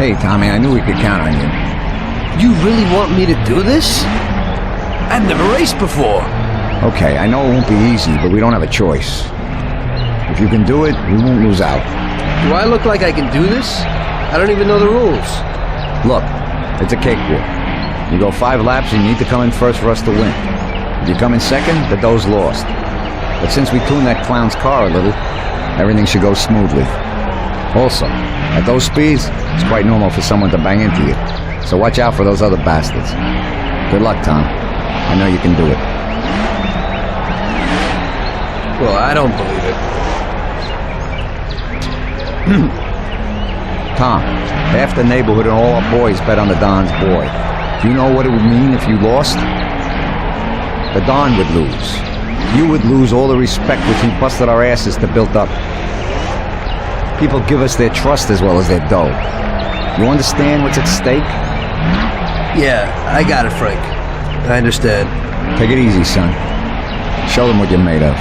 Hey, Tommy, I knew we could count on you. You really want me to do this? I've never raced before. Okay, I know it won't be easy, but we don't have a choice. If you can do it, we won't lose out. Do I look like I can do this? I don't even know the rules. Look, it's a cakewalk. You go 5 laps and you need to come in first for us to win. If you come in second, the dough's lost. But since we tuned that clown's car a little, everything should go smoothly. Also, at those speeds, it's quite normal for someone to bang into you. So watch out for those other bastards. Good luck, Tom. I know you can do it. Well, I don't believe it. Tom, half the neighborhood and all our boys bet on the Don's boy. Do you know what it would mean if you lost? The Don would lose. You would lose all the respect which we busted our asses to build up. People give us their trust as well as their dough. You understand what's at stake? Yeah, I got it, Frank. I understand. Take it easy, son. Show them what you're made of.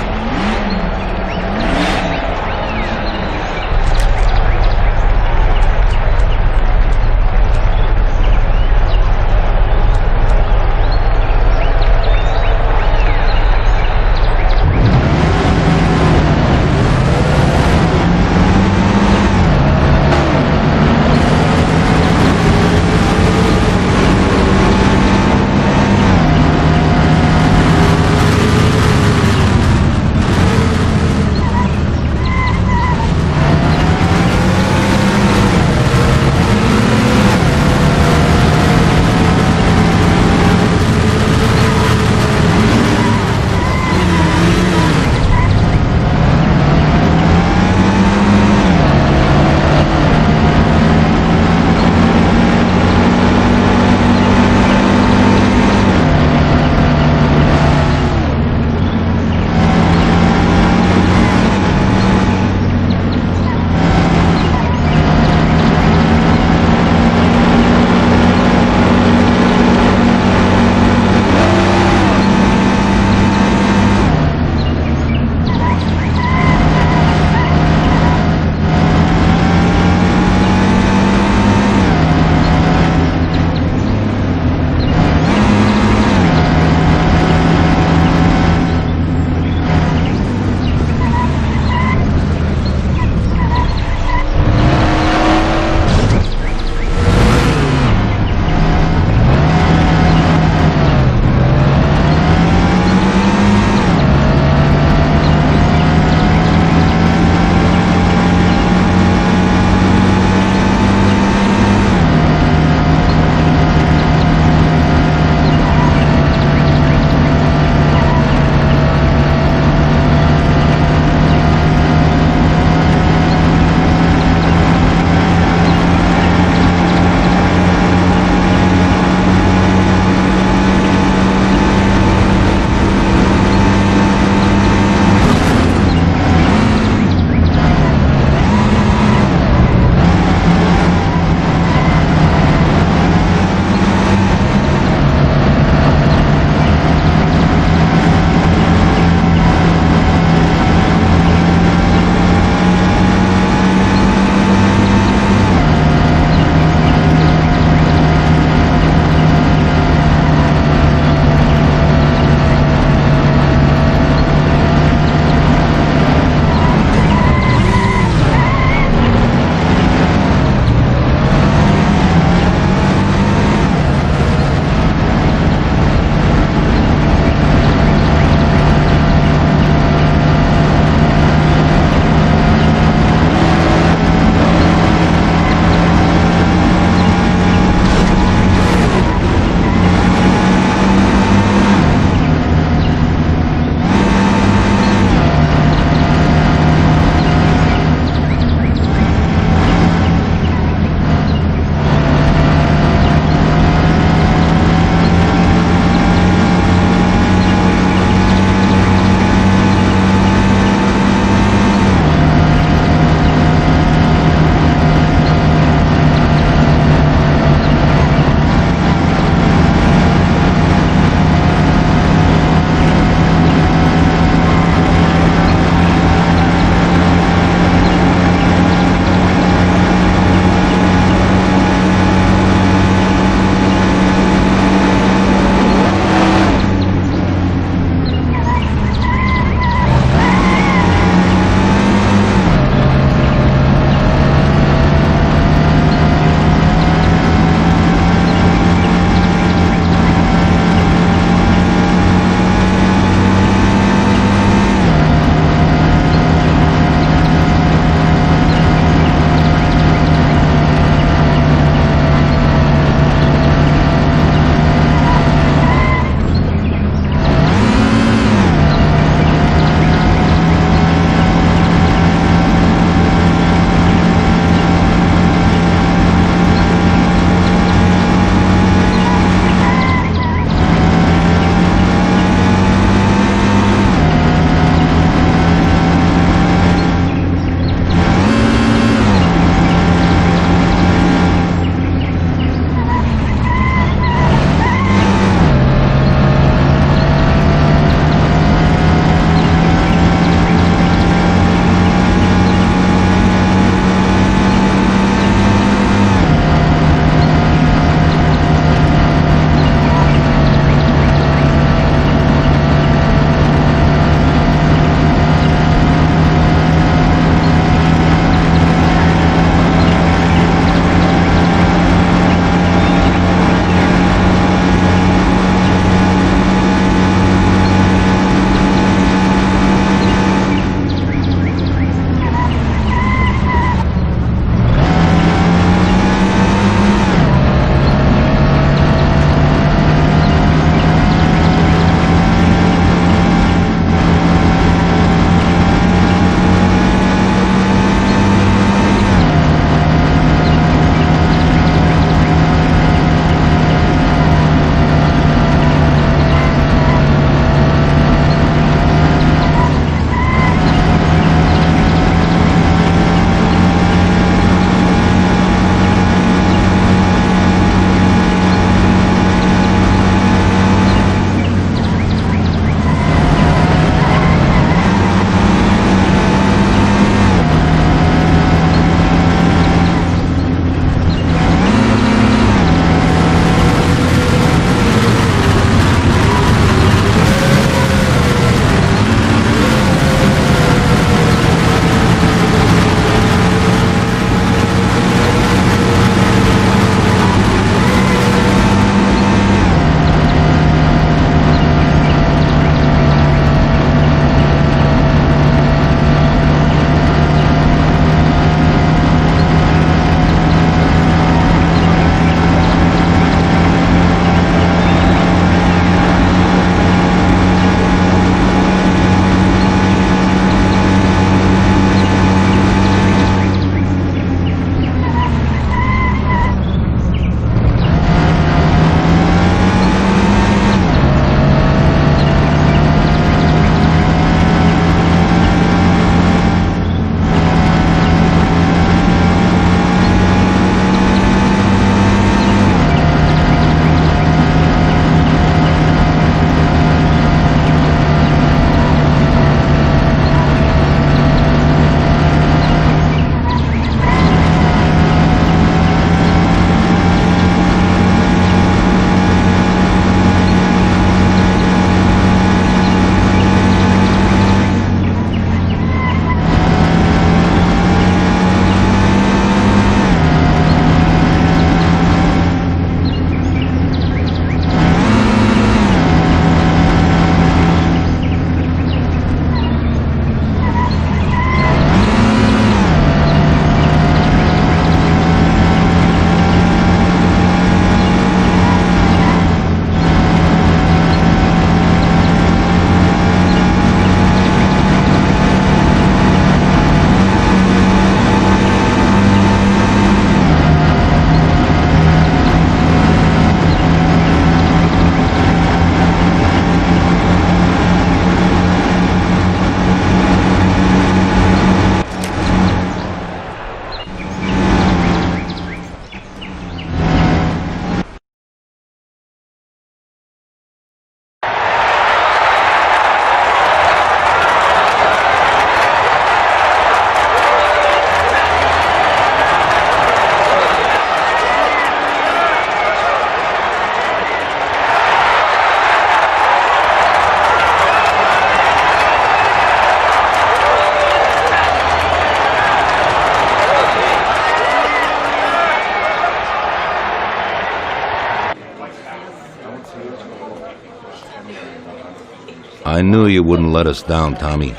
I knew you wouldn't let us down, Tommy.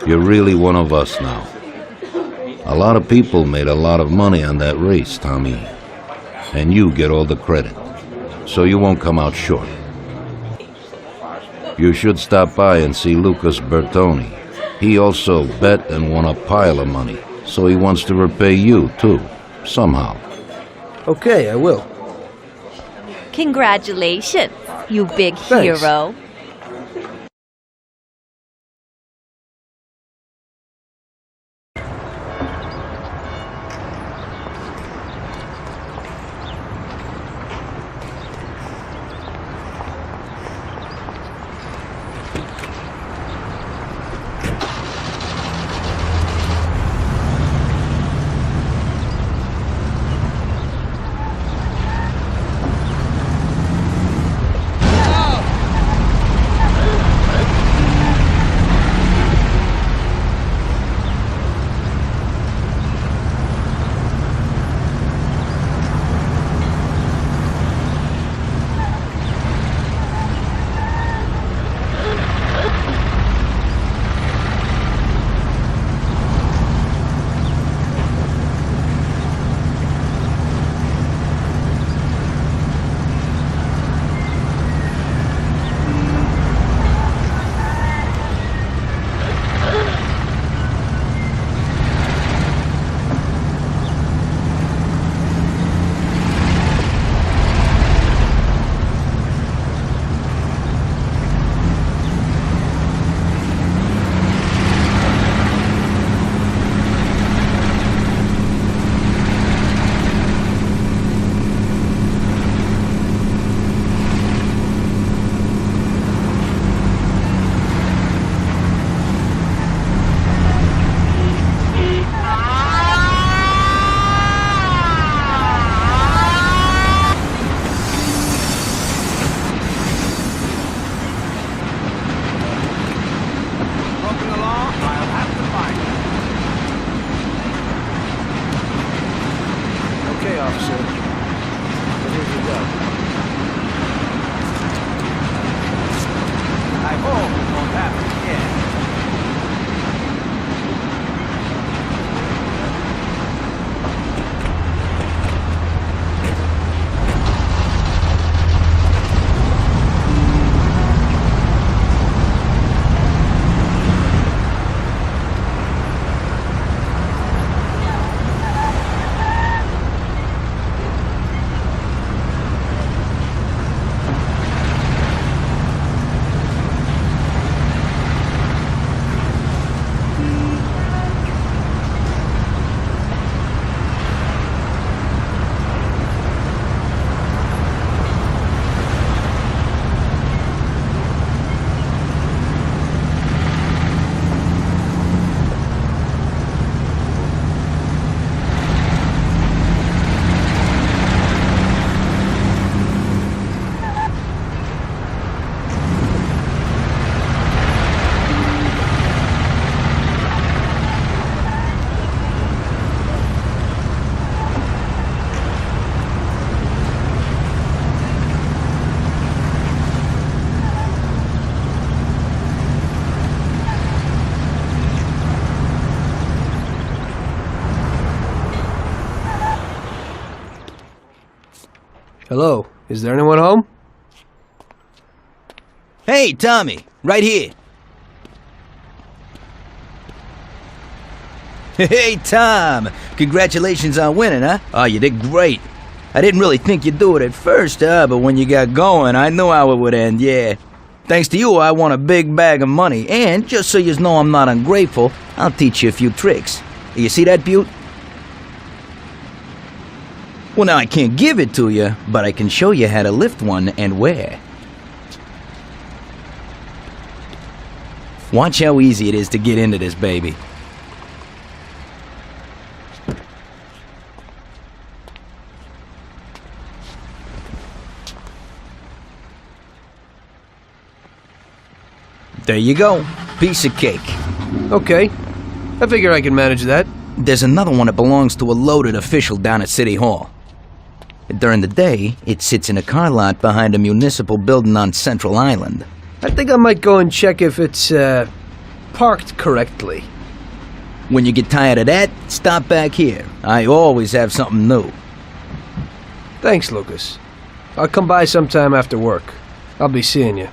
You're really one of us now. A lot of people made a lot of money on that race, Tommy. And you get all the credit. So you won't come out short. You should stop by and see Lucas Bertoni. He also bet and won a pile of money. So he wants to repay you, too. Somehow. Okay, I will. Congratulations, you big Thanks. hero. Hello, is there anyone home? Hey, Tommy, right here. Hey, Tom, congratulations on winning, huh? Oh, you did great. I didn't really think you'd do it at first, but when you got going, I knew how it would end, yeah. Thanks to you, I won a big bag of money, and just so you know I'm not ungrateful, I'll teach you a few tricks. You see that, Butte? Well, now I can't give it to you, but I can show you how to lift one and where. Watch how easy it is to get into this baby. There you go. Piece of cake. Okay. I figure I can manage that. There's another one that belongs to a loaded official down at City Hall. During the day, it sits in a car lot behind a municipal building on Central Island. I think I might go and check if it's, parked correctly. When you get tired of that, stop back here. I always have something new. Thanks, Lucas. I'll come by sometime after work. I'll be seeing you.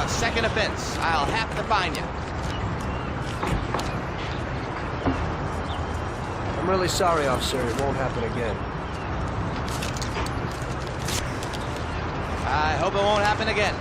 Second offense. I'll have to fine you. I'm really sorry, officer. It won't happen again. I hope it won't happen again.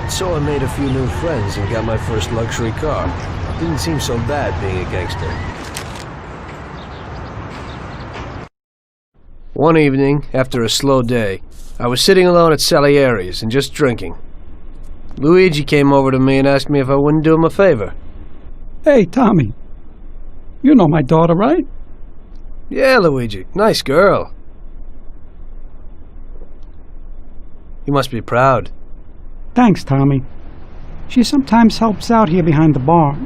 So I made a few new friends and got my first luxury car. Didn't seem so bad being a gangster. One evening, after a slow day, I was sitting alone at Salieri's and just drinking. Luigi came over to me and asked me if I wouldn't do him a favor. Hey, Tommy. You know my daughter, right? Yeah, Luigi. Nice girl. You must be proud. Thanks, Tommy. She sometimes helps out here behind the bar.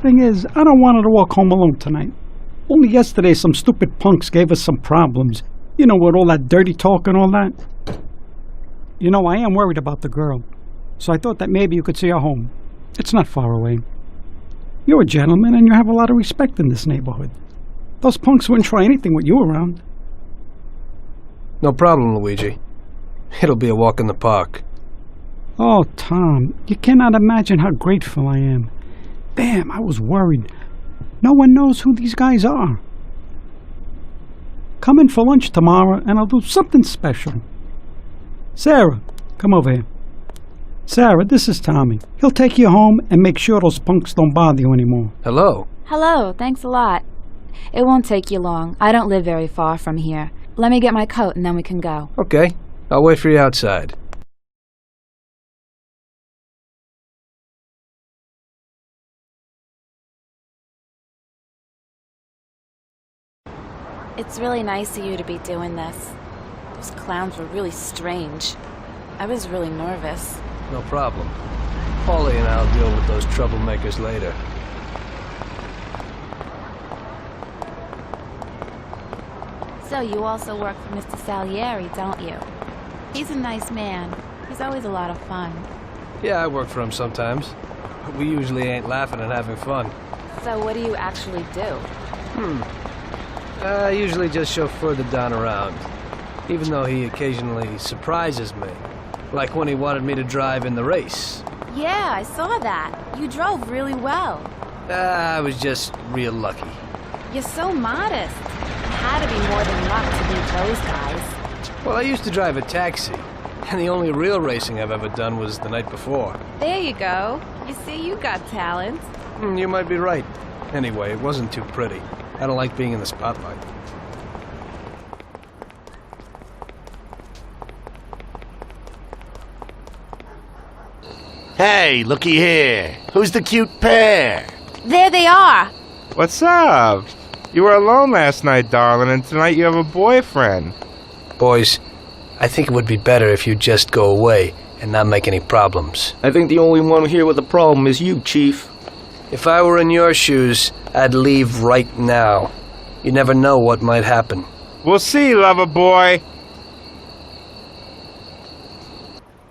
Thing is, I don't want her to walk home alone tonight. Only yesterday some stupid punks gave us some problems. You know, with all that dirty talk and all that. You know, I am worried about the girl. So I thought that maybe you could see her home. It's not far away. You're a gentleman and you have a lot of respect in this neighborhood. Those punks wouldn't try anything with you around. No problem, Luigi. It'll be a walk in the park. Oh, Tom, you cannot imagine how grateful I am. Damn, I was worried. No one knows who these guys are. Come in for lunch tomorrow and I'll do something special. Sarah, come over here. Sarah, this is Tommy. He'll take you home and make sure those punks don't bother you anymore. Hello. Hello, thanks a lot. It won't take you long. I don't live very far from here. Let me get my coat and then we can go. Okay, I'll wait for you outside. It's really nice of you to be doing this. Those clowns were really strange. I was really nervous. No problem. Paulie and I'll deal with those troublemakers later. So you also work for Mr. Salieri, don't you? He's a nice man. He's always a lot of fun. Yeah, I work for him sometimes. But we usually ain't laughing and having fun. So what do you actually do? I usually just chauffeur the Don around. Even though he occasionally surprises me. Like when he wanted me to drive in the race. Yeah, I saw that. You drove really well. I was just real lucky. You're so modest. It had to be more than luck to beat those guys. Well, I used to drive a taxi. And the only real racing I've ever done was the night before. There you go. You see, you got talent. You might be right. Anyway, it wasn't too pretty. I don't like being in the spotlight. Hey, looky here. Who's the cute pair? There they are. What's up? You were alone last night, darling, and tonight you have a boyfriend. Boys, I think it would be better if you just go away and not make any problems. I think the only one here with a problem is you, Chief. If I were in your shoes, I'd leave right now. You never know what might happen. We'll see, lover boy.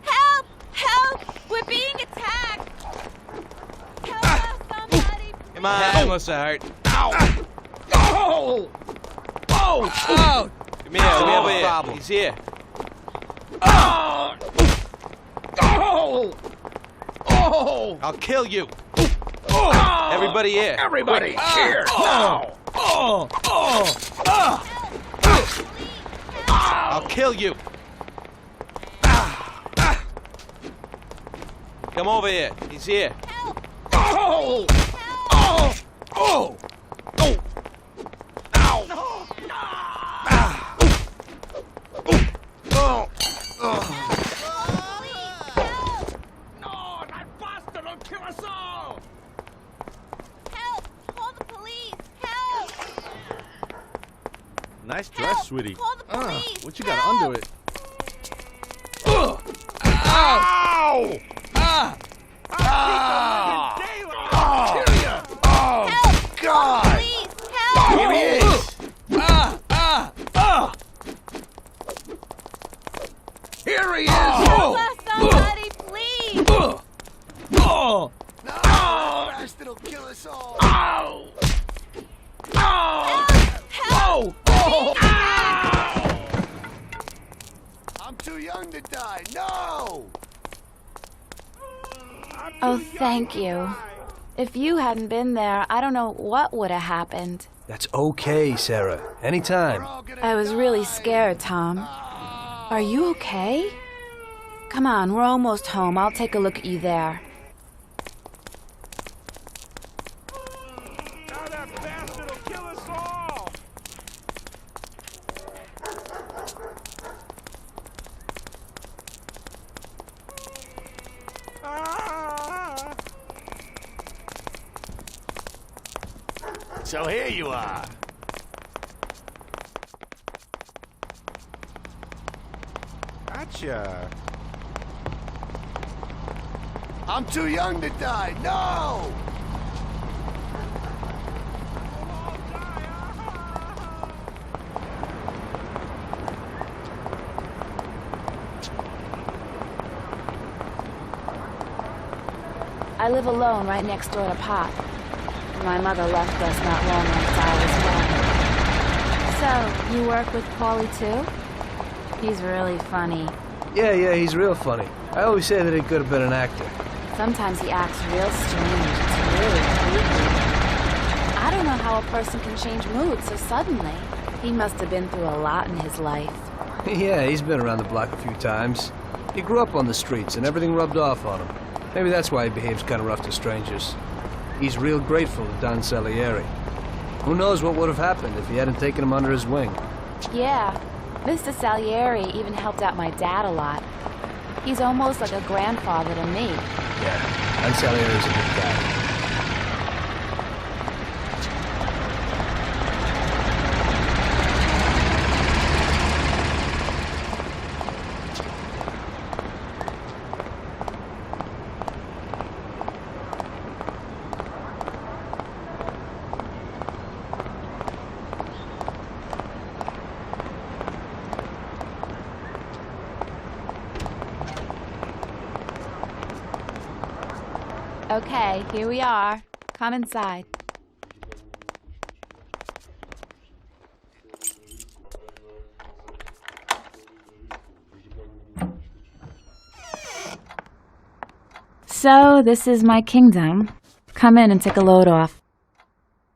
Help! Help! We're being attacked! Help us, somebody! Come on. That must have hurt. Ow! Oh! Oh! Oh! Come here, come here. Problem. He's here. Oh! Oh! Oh! I'll kill you. Oh! Everybody here. Everybody here now! Oh! Oh! I'll kill you. Come over here. He's here. Oh! Oh! Oh! Oh! Ow! Oh! Oh! No, that bastard will kill us all! Help! Call the police! Help! Nice dress, sweetie. Call the police! What you got under it? Ow! Ow! Ah! Ah! Oh! Oh! Help! God! Call the police! Help! Here he is! Ah! Ah! Ah! Here he is! Help us, somebody, please! Oh! No! Bastard will kill us all! Ow! Ow! Help! Oh! Ow! I'm too young to die. No! Oh, thank you. If you hadn't been there, I don't know what would have happened. That's okay, Sarah. Anytime. I was really scared, Tom. Are you okay? Come on, we're almost home. I'll take a look at you there. Now that bastard will kill us all! So here you are. Gotcha. I'm too young to die. No! I live alone right next door to Pop. My mother left us not long after I was born. So, you work with Paulie too? He's really funny. Yeah, he's real funny. I always say that he could have been an actor. Sometimes he acts real strange. It's really creepy. I don't know how a person can change mood so suddenly. He must have been through a lot in his life. Yeah, he's been around the block a few times. He grew up on the streets and everything rubbed off on him. Maybe that's why he behaves kind of rough to strangers. He's real grateful to Don Salieri. Who knows what would have happened if he hadn't taken him under his wing. Yeah, Mr. Salieri even helped out my dad a lot. He's almost like a grandfather to me. Yeah, Don Salieri's a good guy. Okay, here we are. Come inside. So, this is my kingdom. Come in and take a load off.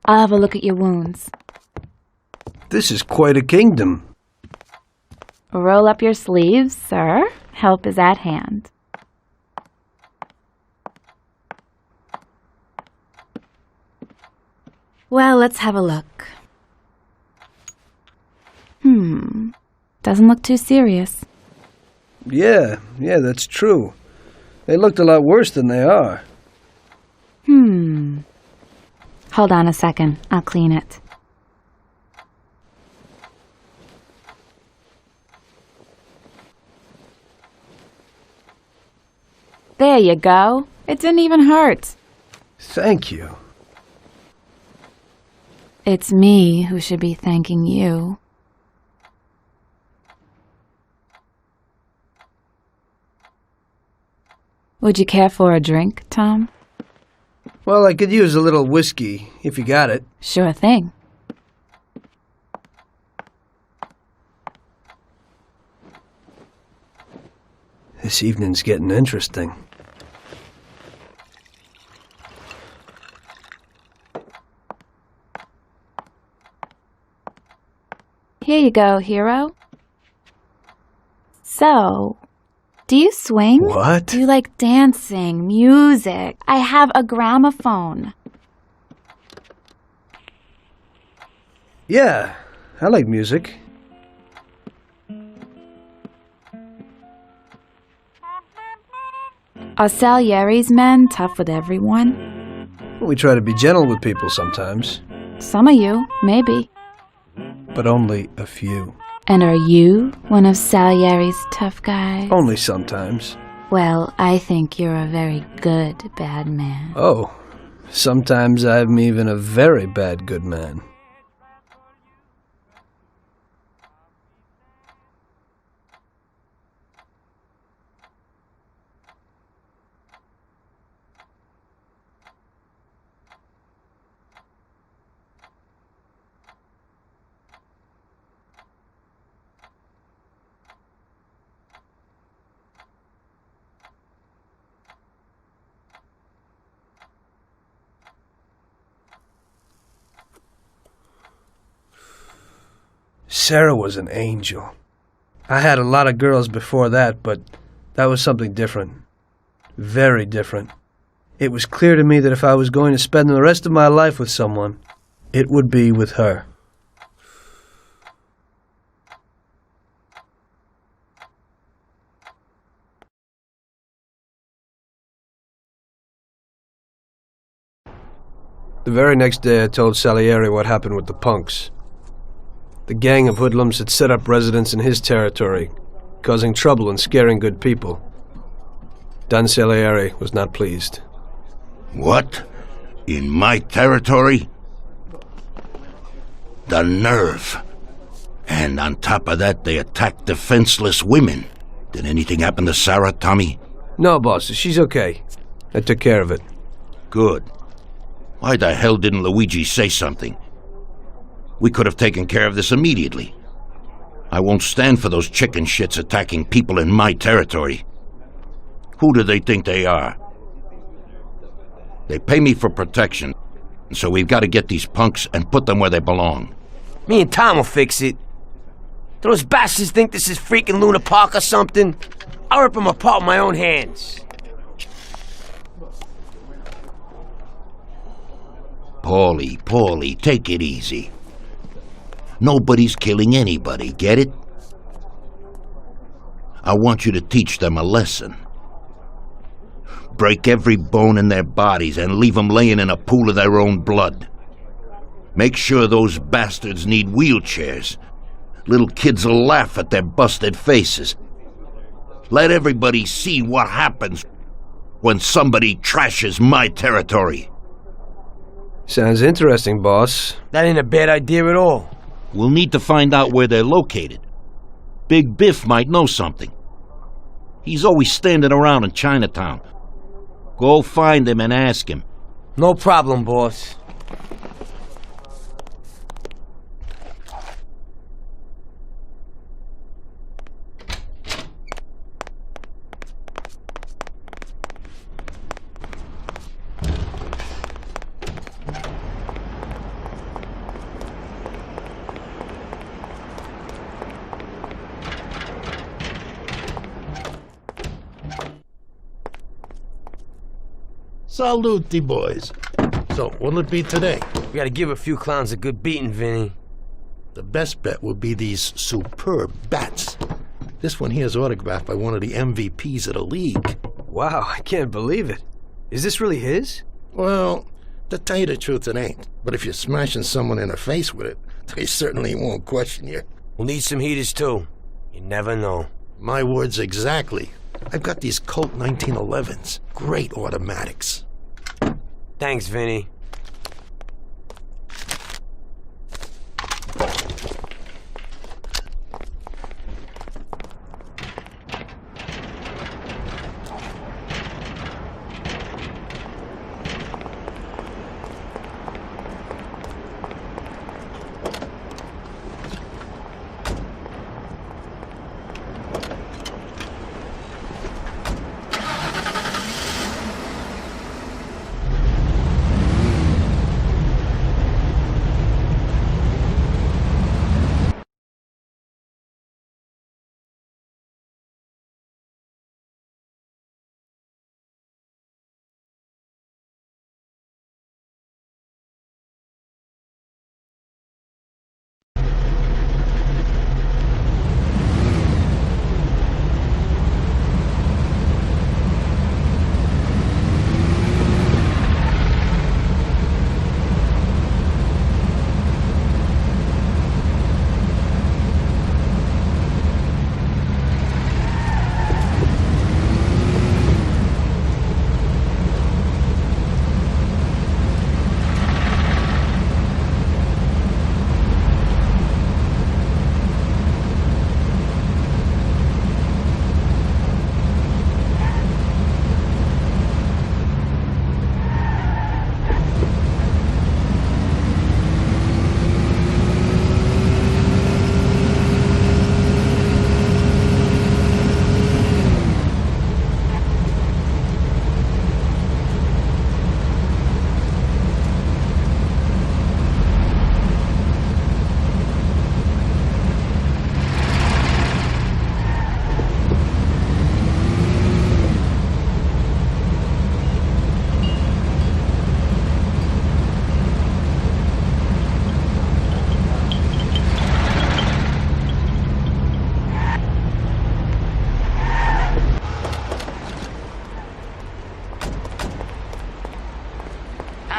I'll have a look at your wounds. This is quite a kingdom. Roll up your sleeves, sir. Help is at hand. Well, let's have a look. Doesn't look too serious. Yeah, that's true. They looked a lot worse than they are. Hold on a second. I'll clean it. There you go. It didn't even hurt. Thank you. It's me who should be thanking you. Would you care for a drink, Tom? Well, I could use a little whiskey, if you got it. Sure thing. This evening's getting interesting. Here you go, hero. So, do you swing? What? Do you like dancing, music? I have a gramophone. Yeah, I like music. Are Salieri's men tough with everyone? We try to be gentle with people sometimes. Some of you, maybe. But only a few. And are you one of Salieri's tough guys? Only sometimes. Well, I think you're a very good bad man. Oh, sometimes I'm even a very bad good man. Sarah was an angel. I had a lot of girls before that, but That was something different. Very different. It was clear to me that if I was going to spend the rest of my life with someone, it would be with her. The very next day I told Salieri what happened with the punks. The gang of hoodlums had set up residence in his territory, causing trouble and scaring good people. Don Salieri was not pleased. What? In my territory? The nerve. And on top of that, they attacked defenseless women. Did anything happen to Sarah, Tommy? No, boss. She's okay. I took care of it. Good. Why the hell didn't Luigi say something? We could have taken care of this immediately. I won't stand for those chicken shits attacking people in my territory. Who do they think they are? They pay me for protection, so we've got to get these punks and put them where they belong. Me and Tom will fix it. Do those bastards think this is freaking Luna Park or something? I'll rip them apart with my own hands. Paulie, take it easy. Nobody's killing anybody, get it? I want you to teach them a lesson. Break every bone in their bodies and leave them laying in a pool of their own blood. Make sure those bastards need wheelchairs. Little kids will laugh at their busted faces. Let everybody see what happens when somebody trashes my territory. Sounds interesting, boss. That ain't a bad idea at all. We'll need to find out where they're located. Big Biff might know something. He's always standing around in Chinatown. Go find him and ask him. No problem, boss. Salute, boys. So, what'll it be today? We gotta give a few clowns a good beating, Vinny. The best bet would be these superb bats. This one here is autographed by one of the MVPs of the league. Wow, I can't believe it. Is this really his? Well, to tell you the truth, it ain't. But if you're smashing someone in the face with it, they certainly won't question you. We'll need some heaters, too. You never know. My words exactly. I've got these Colt 1911s. Great automatics. Thanks, Vinny.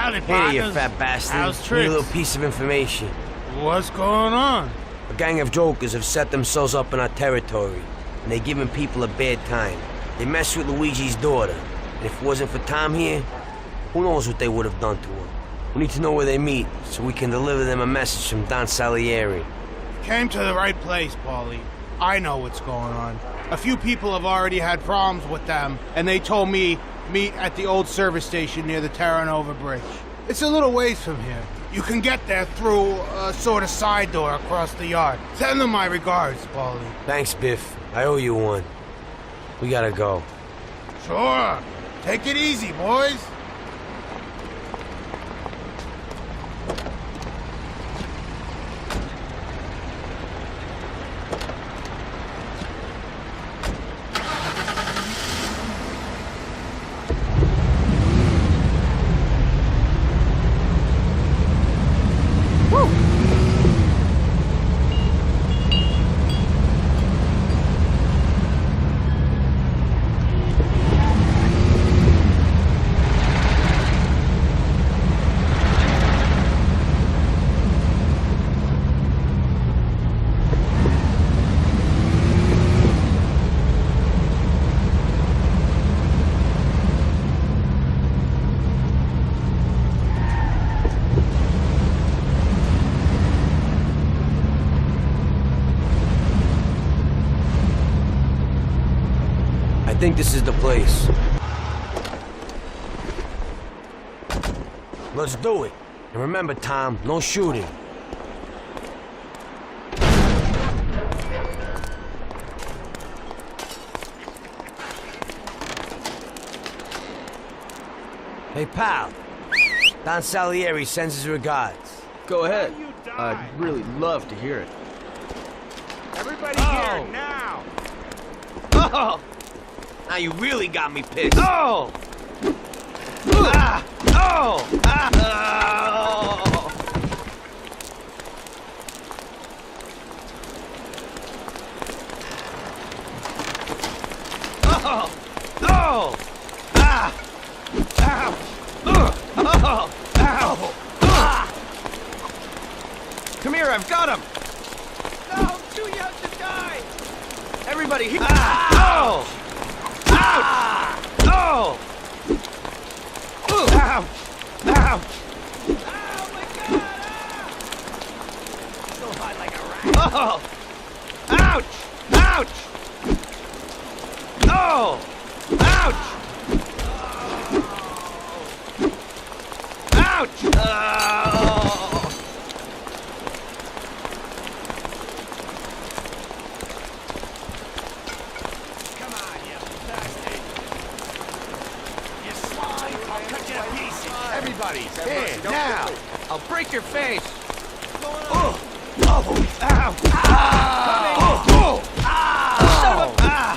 Hey there, you fat bastard. How's Need a tricks? little piece of information. What's going on? A gang of jokers have set themselves up in our territory, and they're giving people a bad time. They messed with Luigi's daughter, and if it wasn't for Tom here, who knows what they would have done to her. We need to know where they meet, so we can deliver them a message from Don Salieri. Came to the right place, Paulie. I know what's going on. A few people have already had problems with them, and they told me meet at the old service station near the Terranova Bridge. It's a little ways from here. You can get there through a sort of side door across the yard. Send them my regards, Paulie. Thanks, Biff. I owe you one. We gotta go. Sure. Take it easy, boys. I think this is the place. Let's do it. And remember, Tom, no shooting. Hey, pal. Don Salieri sends his regards. Go ahead. I'd really love to hear it. Everybody here now! Oh! Now you really got me pissed. Oh! Ah! Oh! Ah! Oh! Oh! Ah! Ow! Oh! Ow! Ah! Come here, I've got him! No, I'm too young to die! Everybody here! Ah! Oh! Ouch! Oh! Ouch! Ouch! Oh my god! Ah! So hot like a rat. Oh! Ouch! Ouch! Oh! Ouch! Ouch! Oh! Come on, you bastard! You swine! I'll cut you to pieces! Everybody, here, now! I'll break your face! Oh! Oh! Ow! Ah! Oh! Oh! Ah! Son of a... Ah!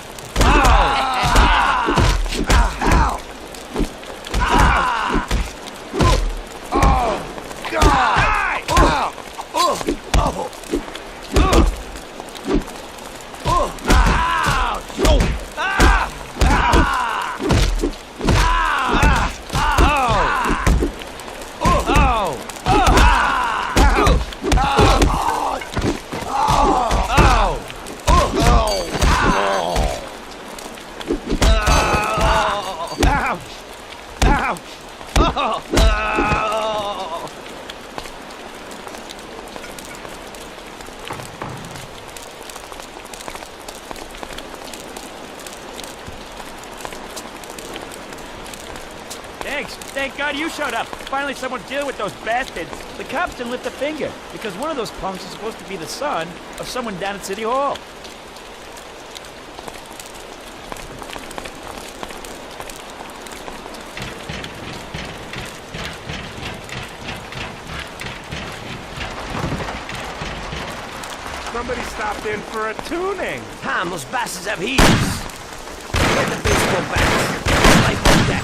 Thanks. Thank God you showed up. Finally someone dealing with those bastards. The cops didn't lift a finger, because one of those punks is supposed to be the son of someone down at City Hall. Somebody stopped in for a tuning! Tom, those bastards have heaters. Get the baseball bats. Life on deck.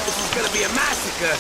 This is gonna be a massacre.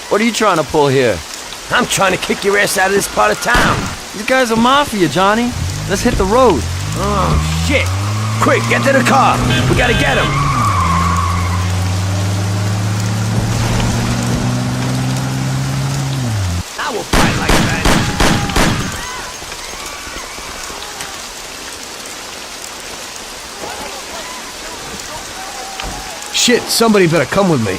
What are you trying to pull here? I'm trying to kick your ass out of this part of town. These guys are Mafia, Johnny. Let's hit the road. Oh, shit. Quick, get to the car. We gotta get him. I will fight like that. Shit, somebody better come with me.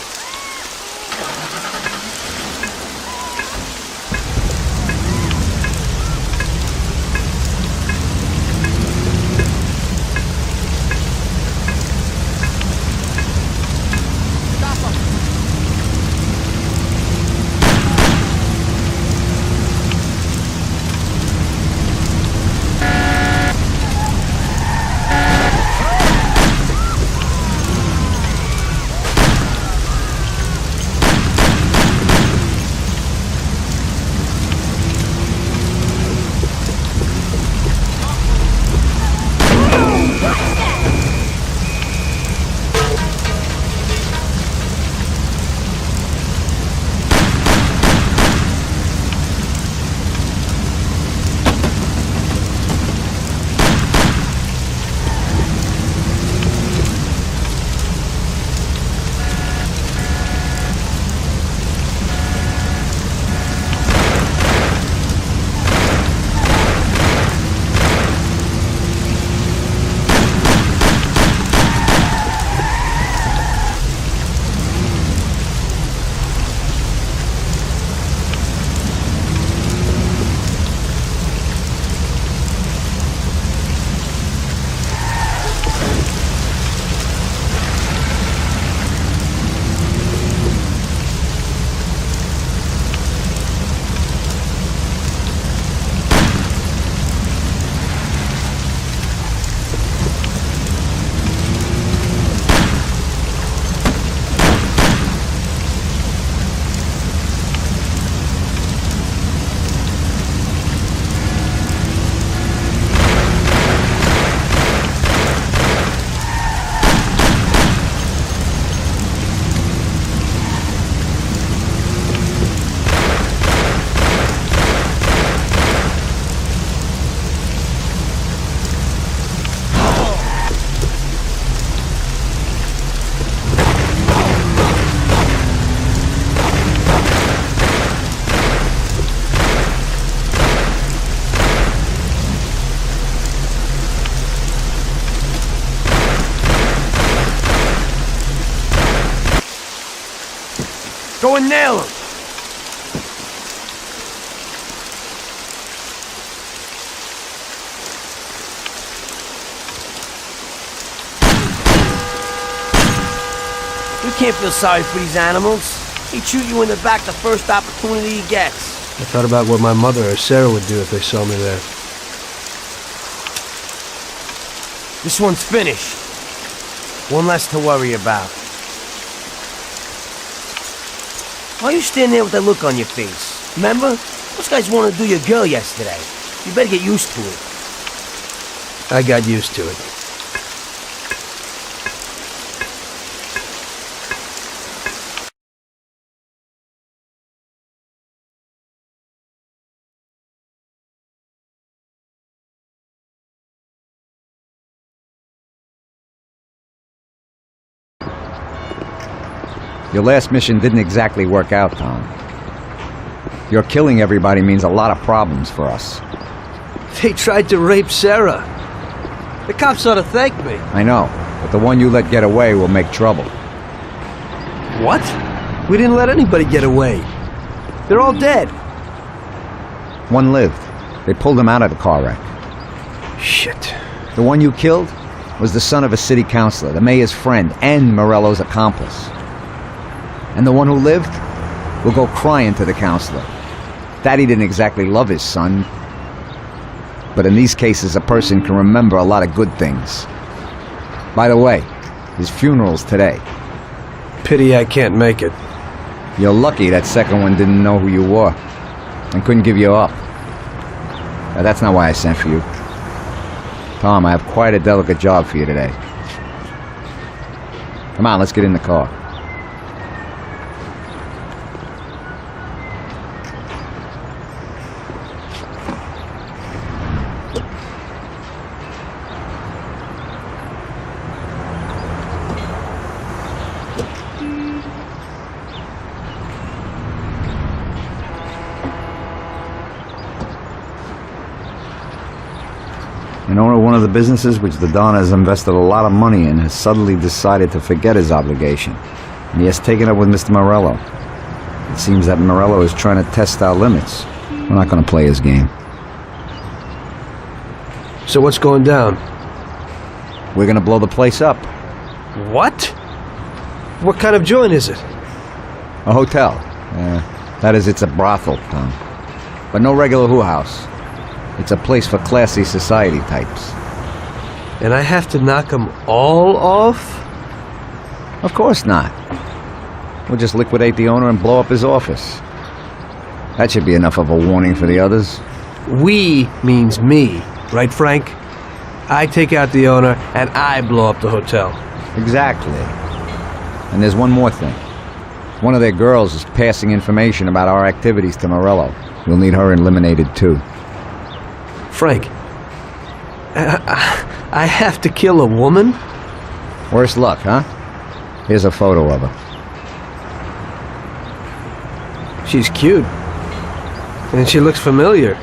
Go and nail him. You can't feel sorry for these animals. He'd shoot you in the back the first opportunity he gets. I thought about what my mother or Sarah would do if they saw me there. This one's finished. One less to worry about. Why are you standing there with that look on your face? Remember? Those guys wanted to do your girl yesterday. You better get used to it. I got used to it. Your last mission didn't exactly work out, Tom. Your killing everybody means a lot of problems for us. They tried to rape Sarah. The cops ought to thank me. I know, but the one you let get away will make trouble. What? We didn't let anybody get away. They're all dead. One lived. They pulled him out of the car wreck. Shit. The one you killed was the son of a city councilor, the mayor's friend, and Morello's accomplice. And the one who lived will go crying to the counselor. Daddy didn't exactly love his son. But in these cases, a person can remember a lot of good things. By the way, his funeral's today. Pity I can't make it. You're lucky that second one didn't know who you were and couldn't give you up. That's not why I sent for you. Tom, I have quite a delicate job for you today. Come on, let's get in the car. one of the businesses which the Don has invested a lot of money in has suddenly decided to forget his obligation, and he has taken up with Mr. Morello. It seems that Morello is trying to test our limits. We're not going to play his game. So what's going down? We're going to blow the place up. What? What kind of joint is it? A hotel. That is, it's a brothel, Tom. But no regular who house. It's a place for classy society types. And I have to knock them all off? Of course not. We'll just liquidate the owner and blow up his office. That should be enough of a warning for the others. We means me, right, Frank? I take out the owner and I blow up the hotel. Exactly. And there's one more thing. One of their girls is passing information about our activities to Morello. We'll need her eliminated too. Frank, I have to kill a woman? Worse luck, huh? Here's a photo of her. She's cute. And she looks familiar.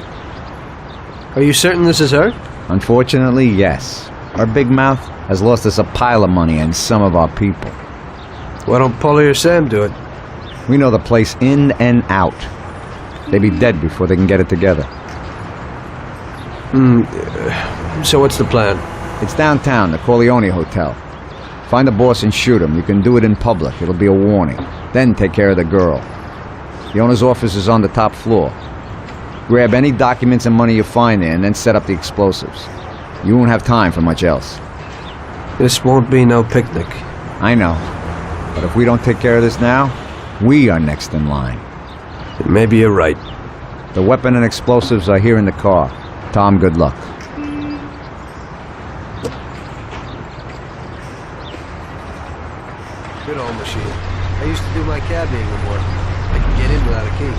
Are you certain this is her? Unfortunately, yes. Our big mouth has lost us a pile of money and some of our people. Why don't Paulie or Sam do it? We know the place in and out. They'd be dead before they can get it together. So what's the plan? It's downtown, the Corleone Hotel. Find the boss and shoot him. You can do it in public. It'll be a warning. Then take care of the girl. The owner's office is on the top floor. Grab any documents and money you find there and then set up the explosives. You won't have time for much else. This won't be no picnic. I know. But if we don't take care of this now, we are next in line. Maybe you're right. The weapon and explosives are here in the car. Tom, good luck. Good old machine. I used to do my cabbing work. I can get in without a key.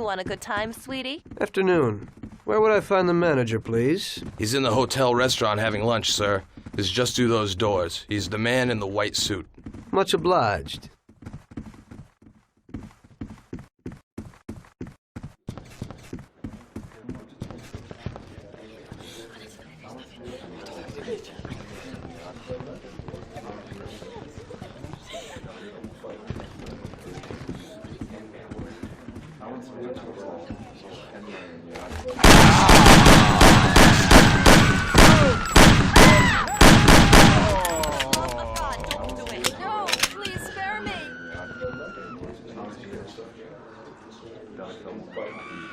You want a good time, sweetie? Afternoon. Where would I find the manager, please? He's in the hotel restaurant having lunch, sir. It's just through those doors. He's the man in the white suit. Much obliged.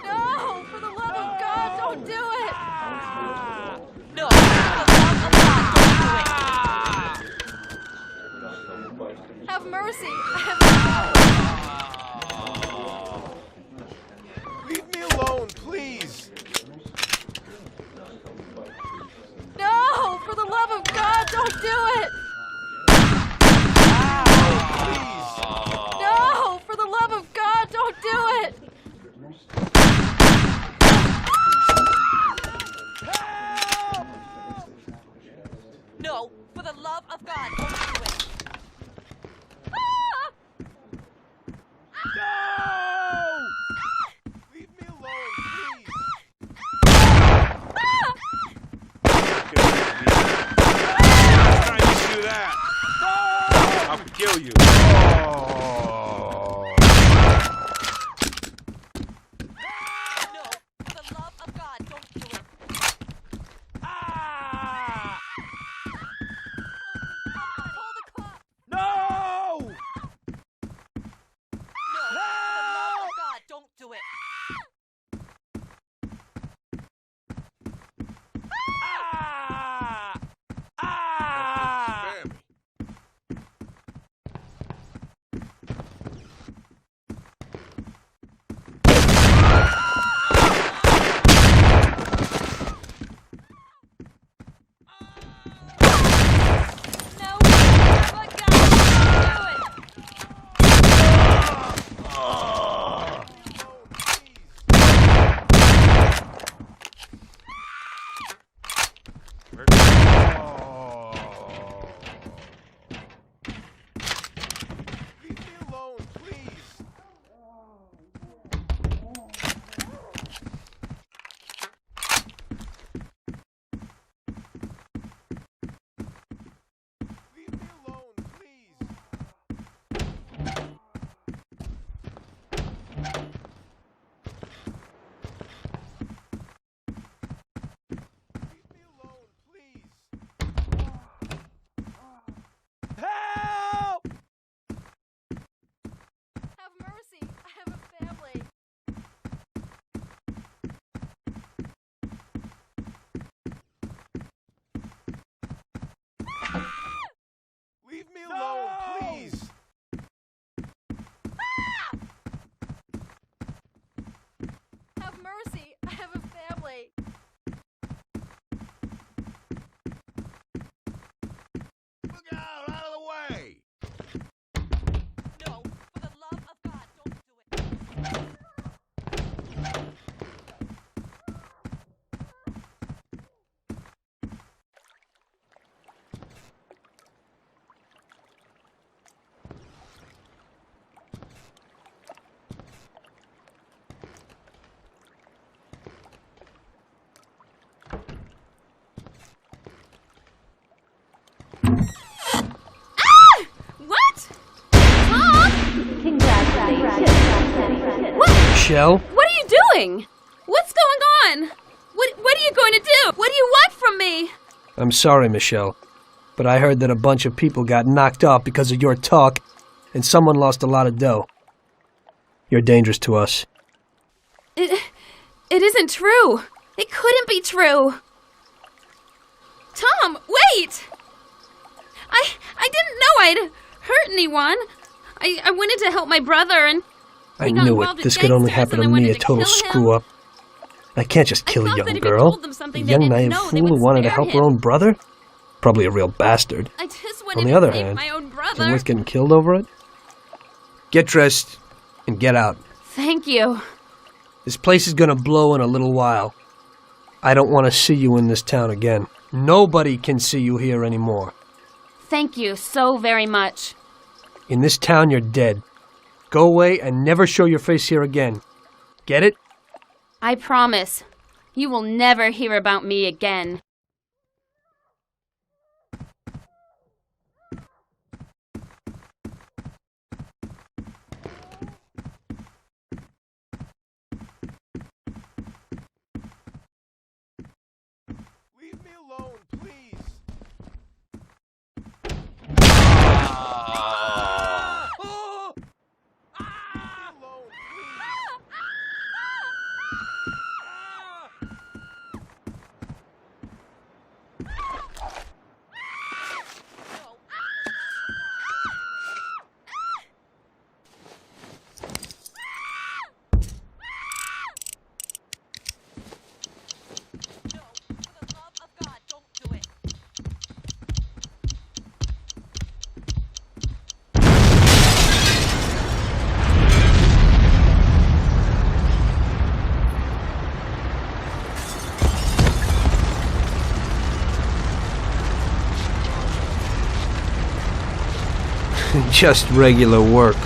No, for the love of God, don't do it! No, for the love of God, don't do it! Have mercy! Leave me alone, please! No, for the love of God, don't do it! No, for the love of God, don't do it! No, for the love of God, don't do it! No! Leave me alone, please! Trying to do that. I'll kill you. No, for the love of God, don't do it! No! God, don't do it! Spare me. Leave me alone, please! Leave me alone, please! Leave me alone, please! Help! Have mercy, I have a family. Leave me alone, please! Have mercy, I have a family. Look out of the way! No, for the love of God, don't do it! What? Mom? Congratulations. Michelle? What are you doing? What's going on? What are you going to do? What do you want from me? I'm sorry, Michelle, but I heard that a bunch of people got knocked off because of your talk, and someone lost a lot of dough. You're dangerous to us. It isn't true. It couldn't be true. Tom, wait! I didn't know I'd hurt anyone. I wanted to help my brother and I knew it. This could only happen to me, a total screw-up. I can't just kill a young girl. A young naive fool who wanted to help her own brother? Probably a real bastard. I just On wanted the to other save hand, my own is it brother. worth getting killed over it? Get dressed and get out. Thank you. This place is gonna blow in a little while. I don't want to see you in this town again. Nobody can see you here anymore. Thank you so very much. In this town, you're dead. Go away and never show your face here again. Get it? I promise. You will never hear about me again. Leave me alone, please. Just regular work.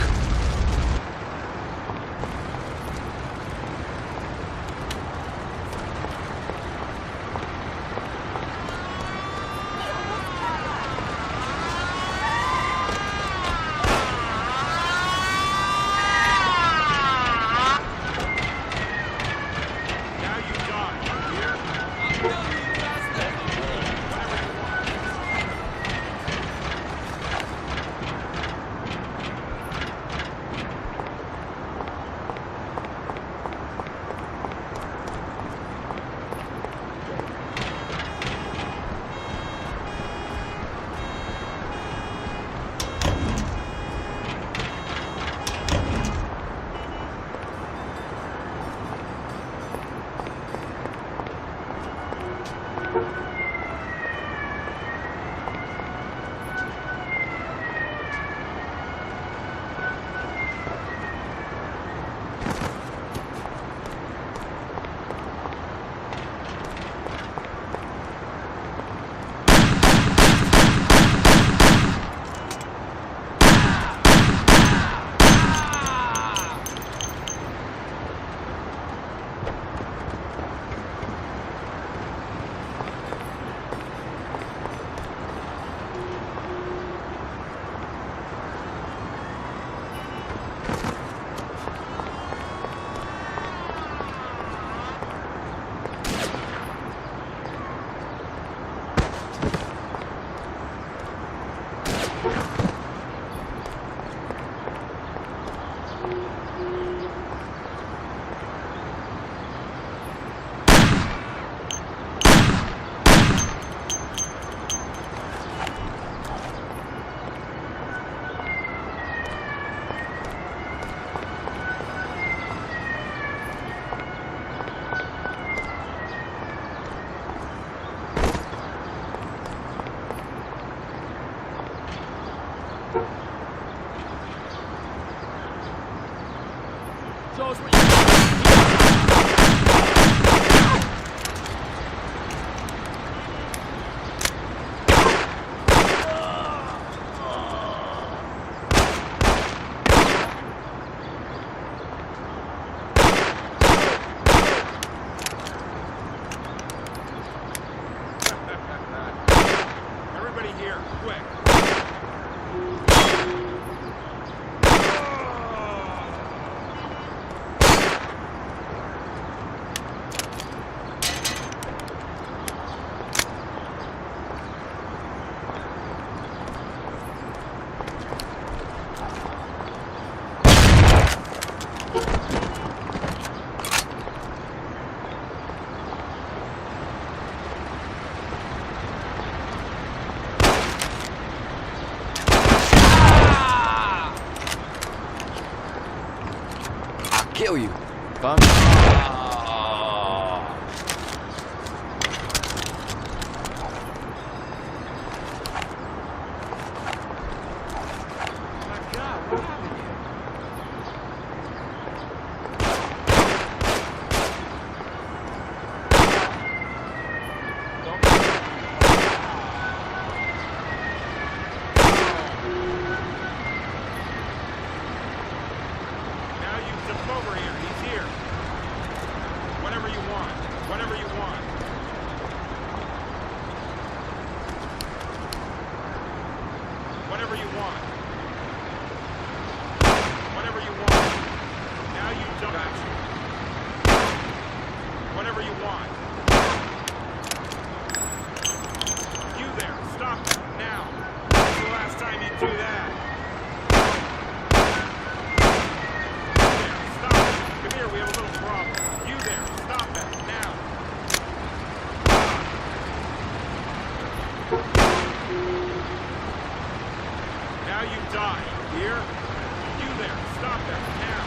Kill you. Fun. Whatever you want. Whatever you want. Whatever you want. Now you don't. Whatever you want. You there, stop it, now. That's the last time you do that. You there, stop it. Come here, we have a little problem. You there, stop that, now. Now you die, you hear? You there, stop that, now.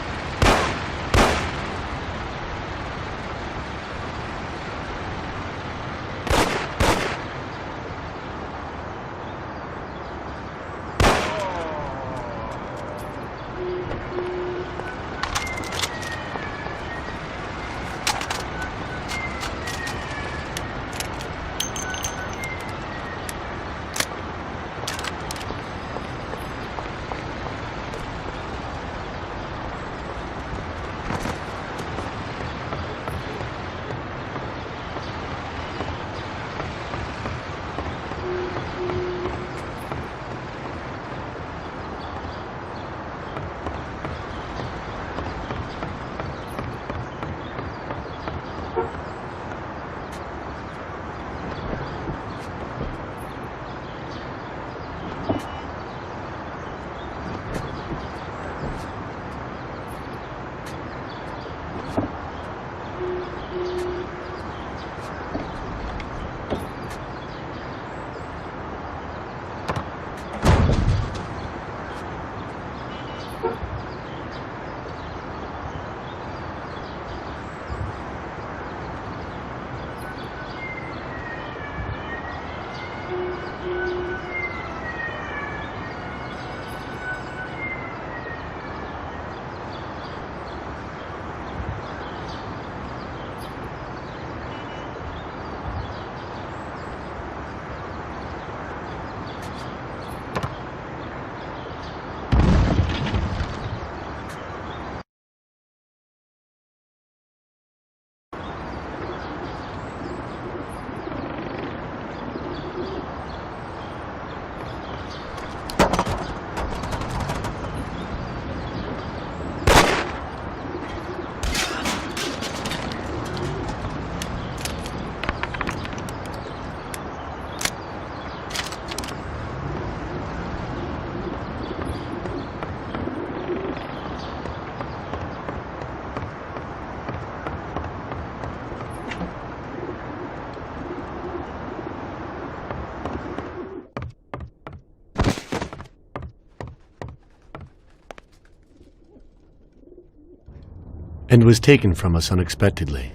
And was taken from us unexpectedly.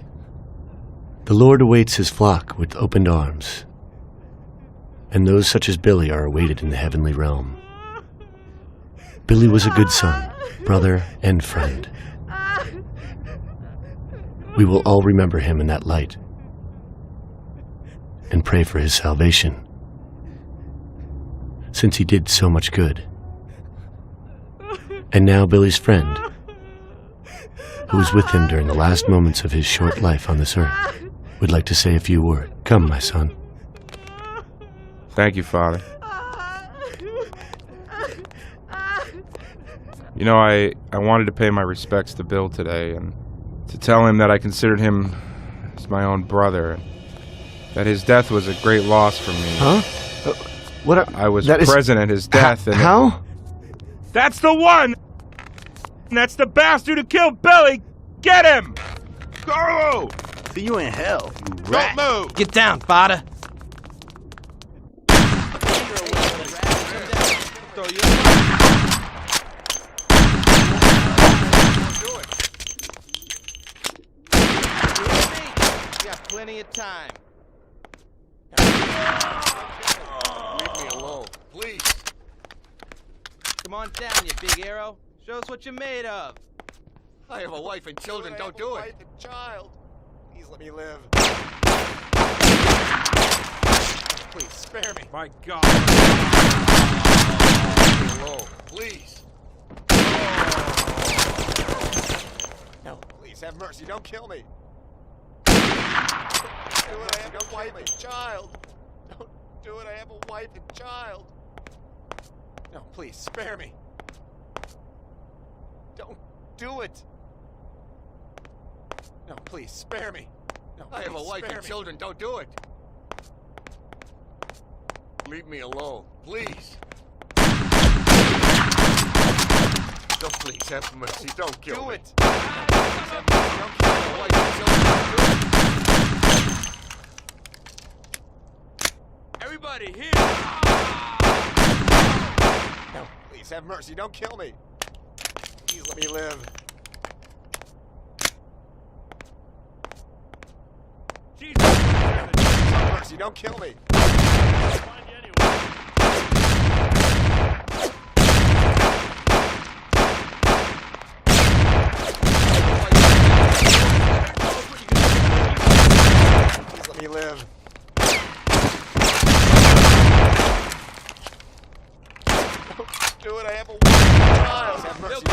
The Lord awaits his flock with opened arms, and those such as Billy are awaited in the heavenly realm. Billy was a good son, brother, and friend. We will all remember him in that light and pray for his salvation, since he did so much good. And now Billy's friend, who was with him during the last moments of his short life on this earth, would like to say a few words. Come, my son. Thank you, Father. You know, I wanted to pay my respects to Bill today and to tell him that I considered him as my own brother, that his death was a great loss for me. Huh? I was present at his death. And how? That's the one! That's the bastard who killed Billy! Get him! Carlo! See you in hell, you rat. Don't move! Get down, Fada! You got plenty of time. Leave me alone, please. Come on down, you big arrow. Show us what you're made of. I have a wife and children. Don't do it. Child. Please let me live. Please spare me. My God. Leave me alone, please. No, please have mercy. Don't kill me. wife and child. Don't do it. I have a wife and child. No, please, spare me. Don't do it. No, please, spare me. No, I have a wife and children. Don't do it. Leave me alone, please. No, please, have mercy. Don't kill me. Do it. Don't kill my wife and children. Everybody here! No, please, have mercy. Don't kill me. Please let me live. Jesus! Have mercy. Don't kill me. Please let me live. Don't do it. I have a wife and child. Have mercy.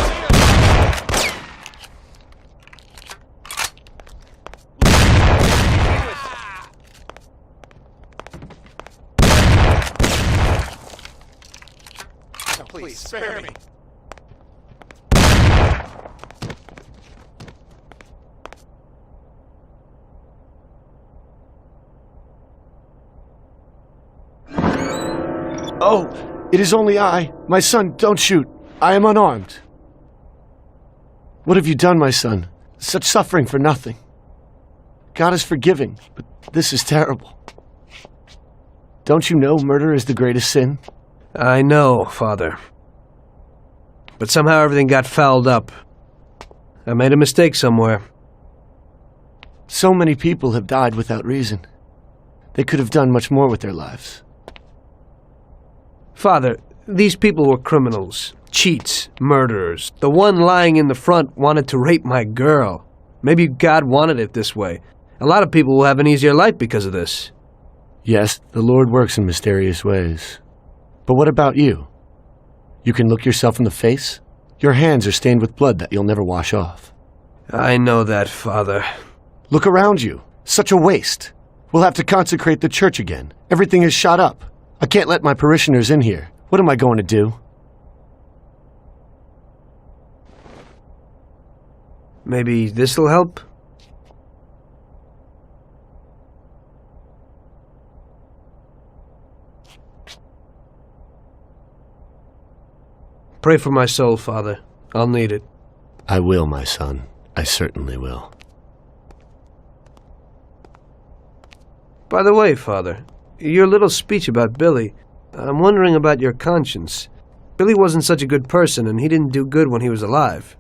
No, please, spare me. Oh, it is only I. My son, don't shoot. I am unarmed. What have you done, my son? Such suffering for nothing. God is forgiving, but this is terrible. Don't you know murder is the greatest sin? I know, Father. But somehow everything got fouled up. I made a mistake somewhere. So many people have died without reason. They could have done much more with their lives. Father, these people were criminals, cheats, murderers. The one lying in the front wanted to rape my girl. Maybe God wanted it this way. A lot of people will have an easier life because of this. Yes, the Lord works in mysterious ways. But what about you? You can look yourself in the face? Your hands are stained with blood that you'll never wash off. I know that, Father. Look around you. Such a waste. We'll have to consecrate the church again. Everything is shot up. I can't let my parishioners in here. What am I going to do? Maybe this'll help? Pray for my soul, Father. I'll need it. I will, my son. I certainly will. By the way, Father, your little speech about Billy, I'm wondering about your conscience. Billy wasn't such a good person, and he didn't do good when he was alive.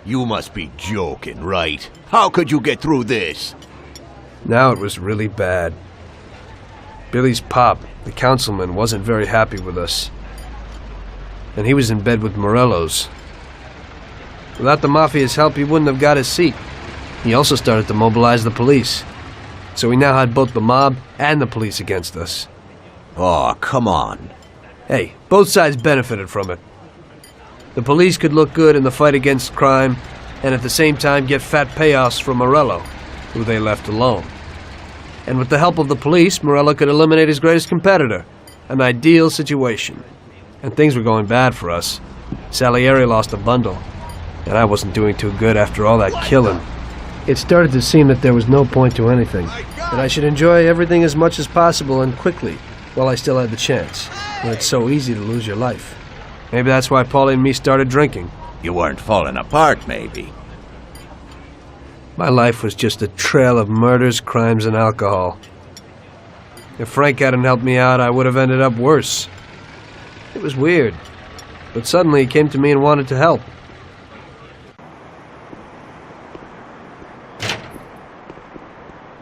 You must be joking, right? How could you get through this? Now it was really bad. Billy's pop, the councilman, wasn't very happy with us. And he was in bed with Morello's. Without the Mafia's help, he wouldn't have got his seat. He also started to mobilize the police. So we now had both the mob and the police against us. Oh, come on. Hey, both sides benefited from it. The police could look good in the fight against crime, and at the same time get fat payoffs from Morello, who they left alone. And with the help of the police, Morello could eliminate his greatest competitor. An ideal situation. And things were going bad for us. Salieri lost a bundle, and I wasn't doing too good after all that killing. It started to seem that there was no point to anything, that I should enjoy everything as much as possible and quickly, while I still had the chance, when it's so easy to lose your life. Maybe that's why Paulie and me started drinking. You weren't falling apart, maybe. My life was just a trail of murders, crimes, and alcohol. If Frank hadn't helped me out, I would have ended up worse. It was weird, but suddenly he came to me and wanted to help.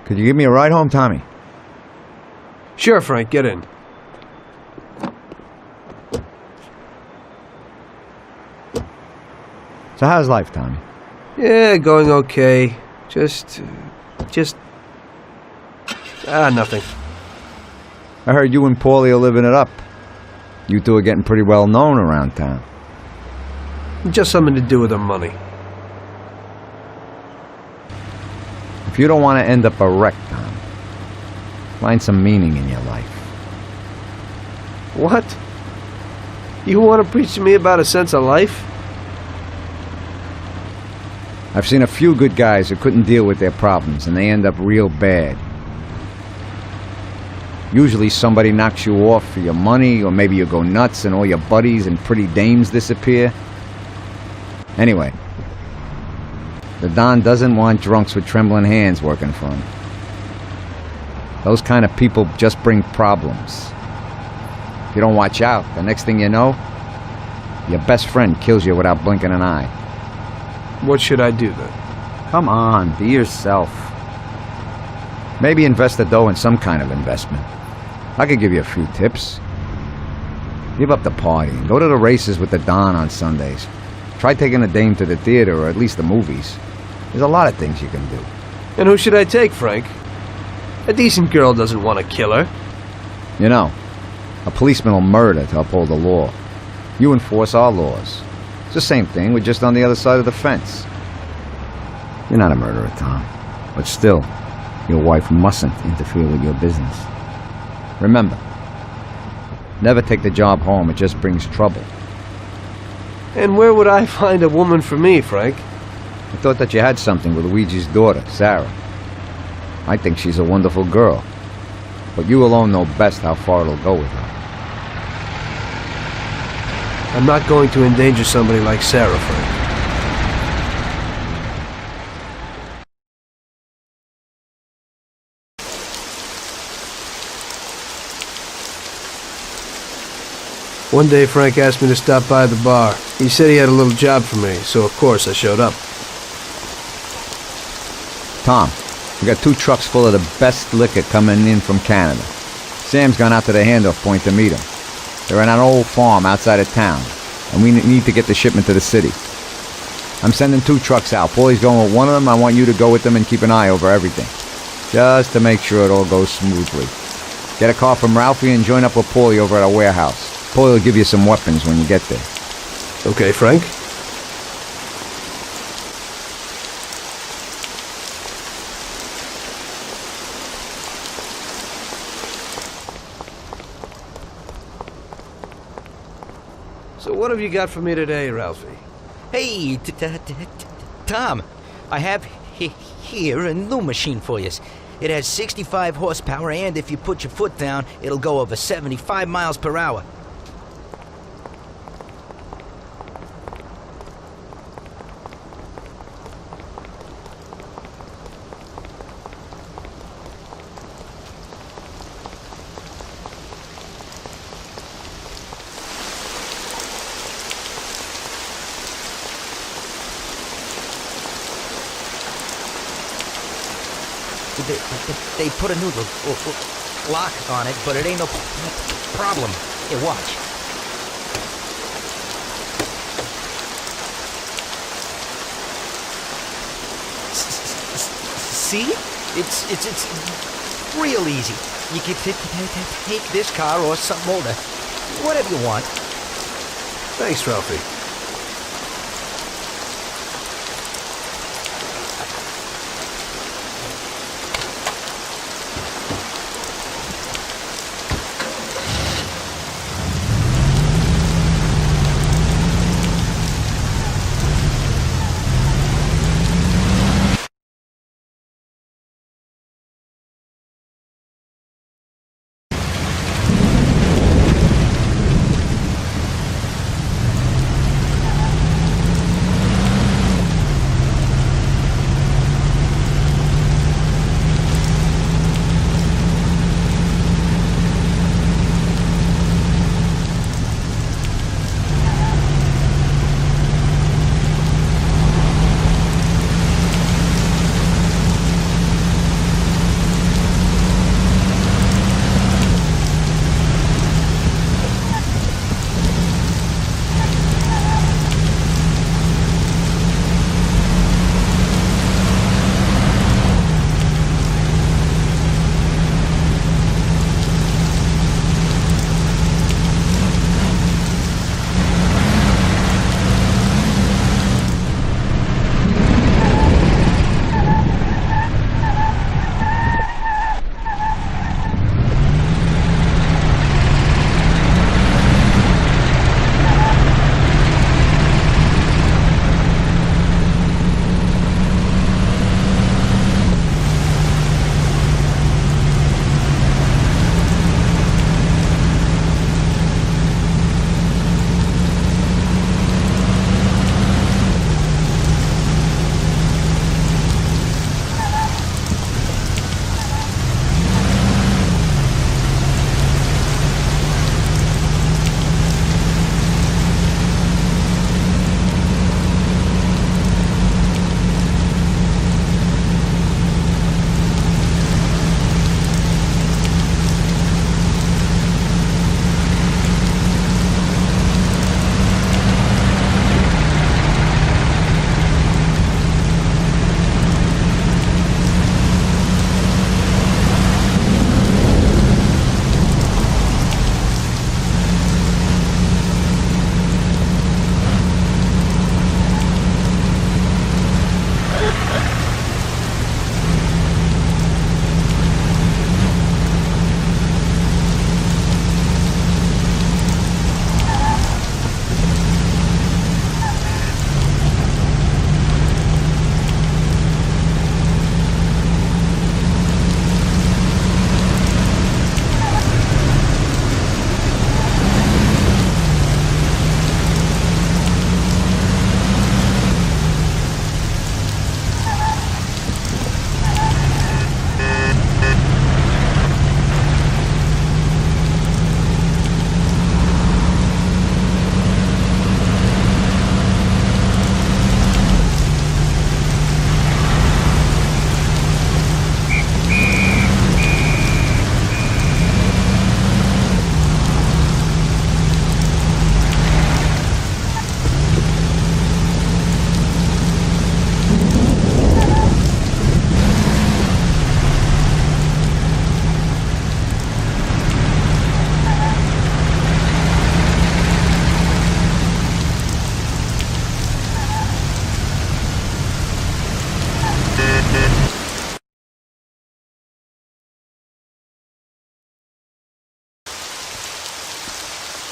Could you give me a ride home, Tommy? Sure, Frank, get in. So how's life, Tommy? Yeah, going okay. Nothing. I heard you and Paulie are living it up. You two are getting pretty well known around town. Just something to do with our money. If you don't want to end up a wreck, Tom, find some meaning in your life. What? You want to preach to me about a sense of life? I've seen a few good guys who couldn't deal with their problems, and they end up real bad. Usually somebody knocks you off for your money, or maybe you go nuts and all your buddies and pretty dames disappear. Anyway, the Don doesn't want drunks with trembling hands working for him. Those kind of people just bring problems. If you don't watch out, the next thing you know, your best friend kills you without blinking an eye. What should I do then? Come on, be yourself. Maybe invest the dough in some kind of investment. I could give you a few tips. Give up the party and go to the races with the Don on Sundays. Try taking a dame to the theater or at least the movies. There's a lot of things you can do. And who should I take, Frank? A decent girl doesn't want to kill her. You know, a policeman will murder to uphold the law. You enforce our laws. It's the same thing, we're just on the other side of the fence. You're not a murderer, Tom. But still, your wife mustn't interfere with your business. Remember, never take the job home, it just brings trouble. And where would I find a woman for me, Frank? I thought that you had something with Luigi's daughter, Sarah. I think she's a wonderful girl. But you alone know best how far it'll go with her. I'm not going to endanger somebody like Sarah, Frank. One day, Frank asked me to stop by the bar. He said he had a little job for me, so of course I showed up. Tom, we got 2 trucks full of the best liquor coming in from Canada. Sam's gone out to the handoff point to meet them. They're in an old farm outside of town, and we need to get the shipment to the city. I'm sending 2 trucks out. Paulie's going with one of them. I want you to go with them and keep an eye over everything, just to make sure it all goes smoothly. Get a car from Ralphie and join up with Paulie over at our warehouse. Paulie will give you some weapons when you get there. Okay, Frank. So what have you got for me today, Ralphie? Hey, Tom, I have here a new machine for you. It has 65 horsepower, and if you put your foot down, it'll go over 75 miles per hour. They put a new lock on it, but it ain't no problem. Here, watch. See? It's real easy. You can take this car or something older. Whatever you want. Thanks, Ralphie.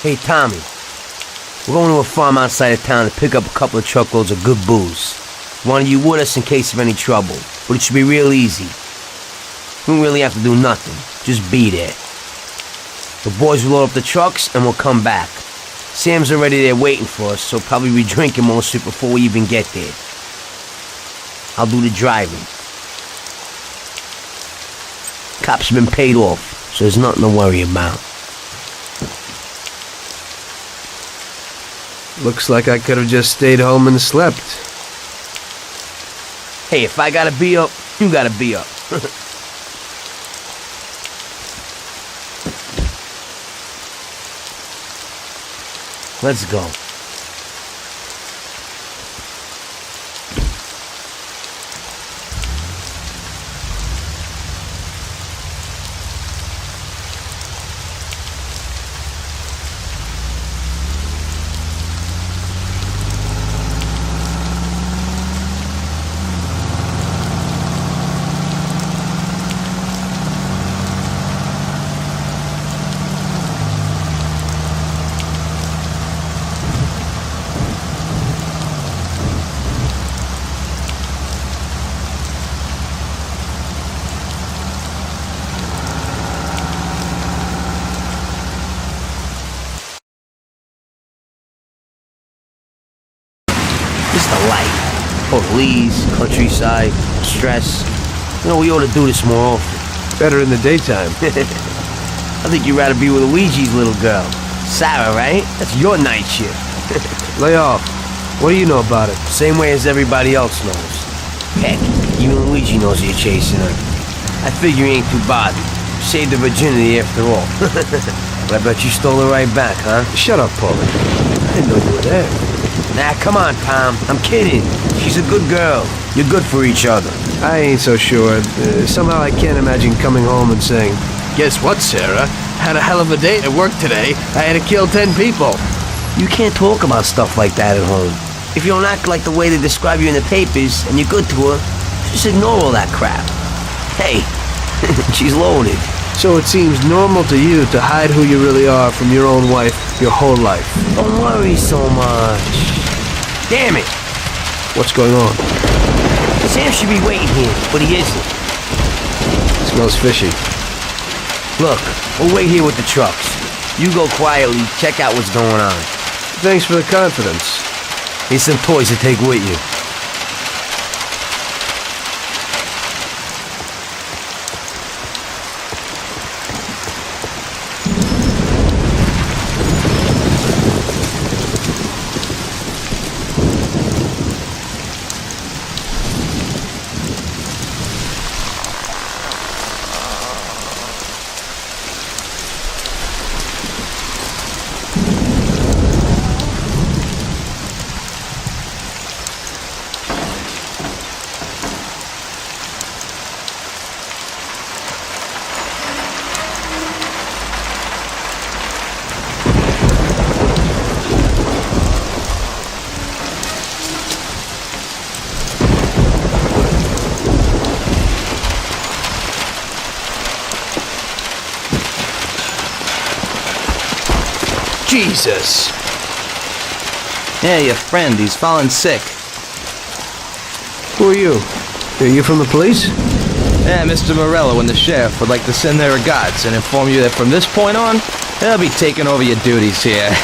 Hey, Tommy. We're going to a farm outside of town to pick up a couple of truckloads of good booze. Wanted you with us in case of any trouble, but it should be real easy. We don't really have to do nothing, just be there. The boys will load up the trucks and we'll come back. Sam's already there waiting for us, so probably be drinking most of it before we even get there. I'll do the driving. Cops have been paid off, so there's nothing to worry about. Looks like I could have just stayed home and slept. Hey, if I gotta be up, you gotta be up. Let's go. Just the life. Police, countryside, stress. You know, we ought to do this more often. Better in the daytime. I think you'd rather be with Luigi's little girl. Sarah, right? That's your night shift. Lay off. What do you know about it? Same way as everybody else knows. Heck, even Luigi knows you're chasing her. I figure you ain't too bothered. Saved the virginity after all. But I bet you stole her right back, huh? Shut up, Paulie. I didn't know you were there. Nah, come on, Tom. I'm kidding. She's a good girl. You're good for each other. I ain't so sure. Somehow I can't imagine coming home and saying, "Guess what, Sarah? Had a hell of a day at work today. I had to kill 10 people." You can't talk about stuff like that at home. If you don't act like the way they describe you in the papers and you're good to her, just ignore all that crap. Hey, she's loaded. So it seems normal to you to hide who you really are from your own wife your whole life. Don't worry so much. Damn it! What's going on? Sam should be waiting here, but he isn't. Smells fishy. Look, we'll wait here with the trucks. You go quietly, check out what's going on. Thanks for the confidence. Here's some toys to take with you. Jesus! Yeah, your friend, he's fallen sick. Who are you? Are you from the police? Yeah, Mr. Morello and the sheriff would like to send their regards and inform you that from this point on, they'll be taking over your duties here.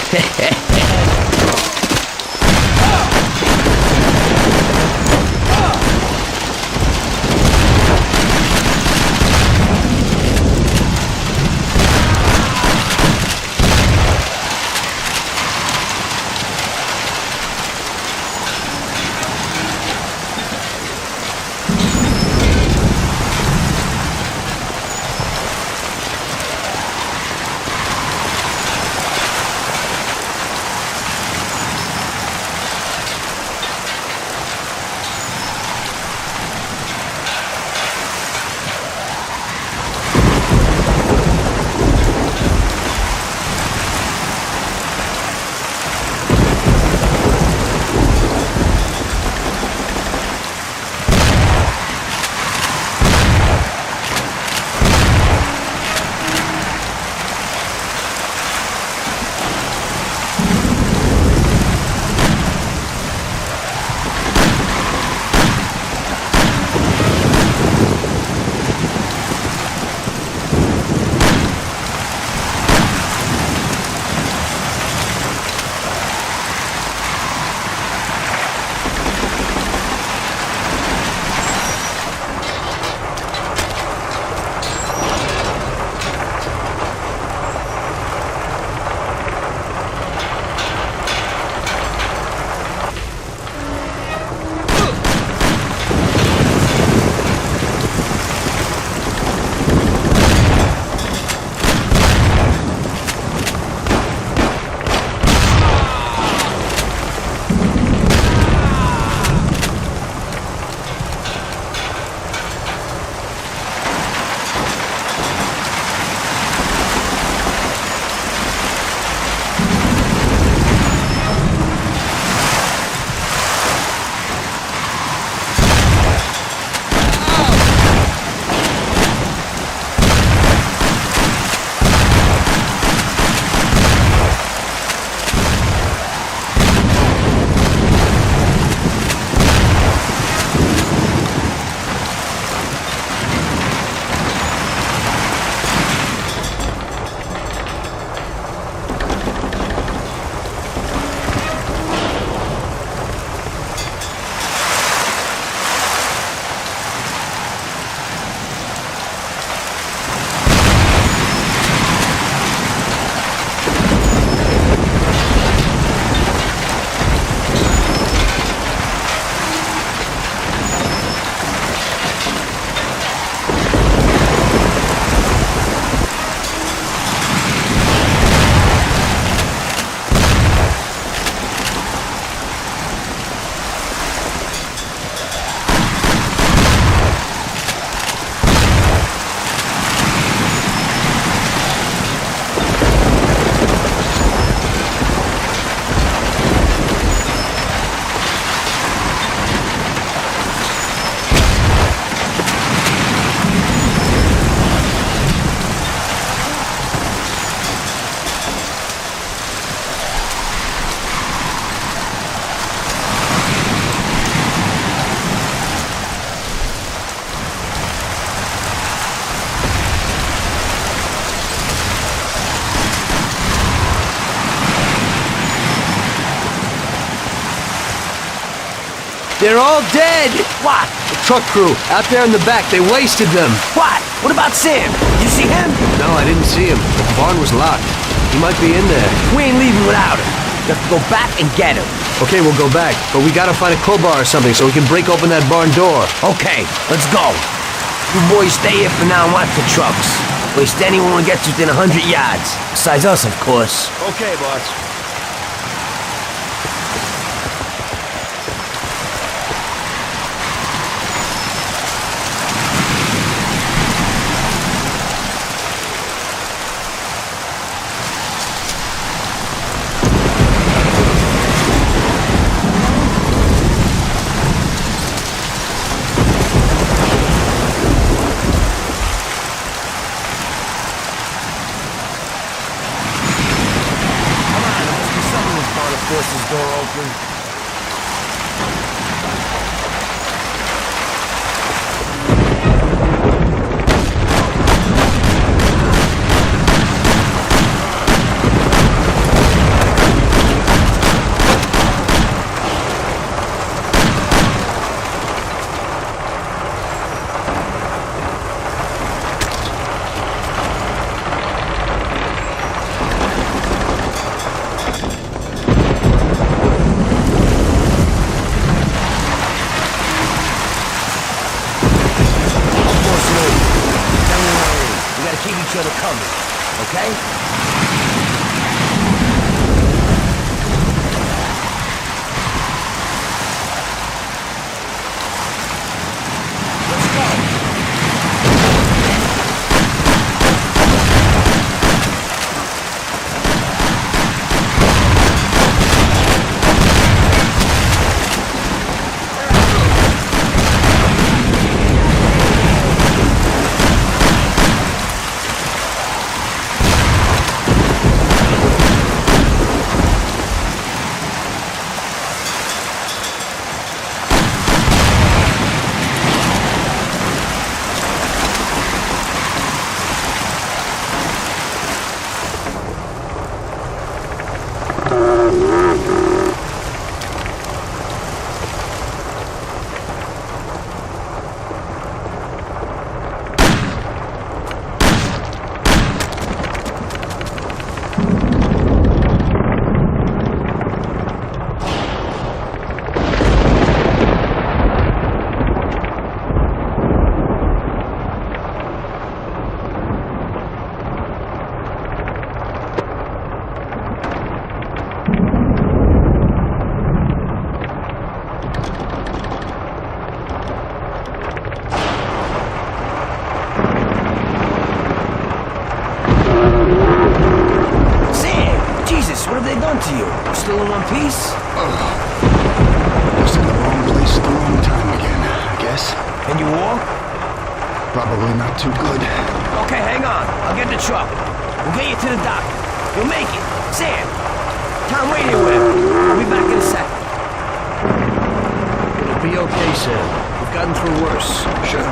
They're all dead! What? The truck crew, out there in the back, they wasted them. What? What about Sam? You see him? No, I didn't see him. The barn was locked. He might be in there. We ain't leaving without him. We have to go back and get him. Okay, we'll go back, but we gotta find a crowbar or something so we can break open that barn door. Okay, let's go. You boys stay here for now and watch the trucks. Waste anyone who gets within 100 yards. Besides us, of course. Okay, boss. Force this door open. Keep each other coming, okay? Let's go. What have they done to you? Still in one piece? Just in the wrong place at the wrong time again, I guess. And you walk? Probably not too good. Okay, hang on. I'll get the truck. We'll get you to the doctor. You'll make it. Sam! Tom, wait here with him. I'll be back in a second. It'll be okay, Sam. We've gotten through worse. Sure.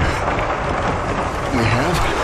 We have?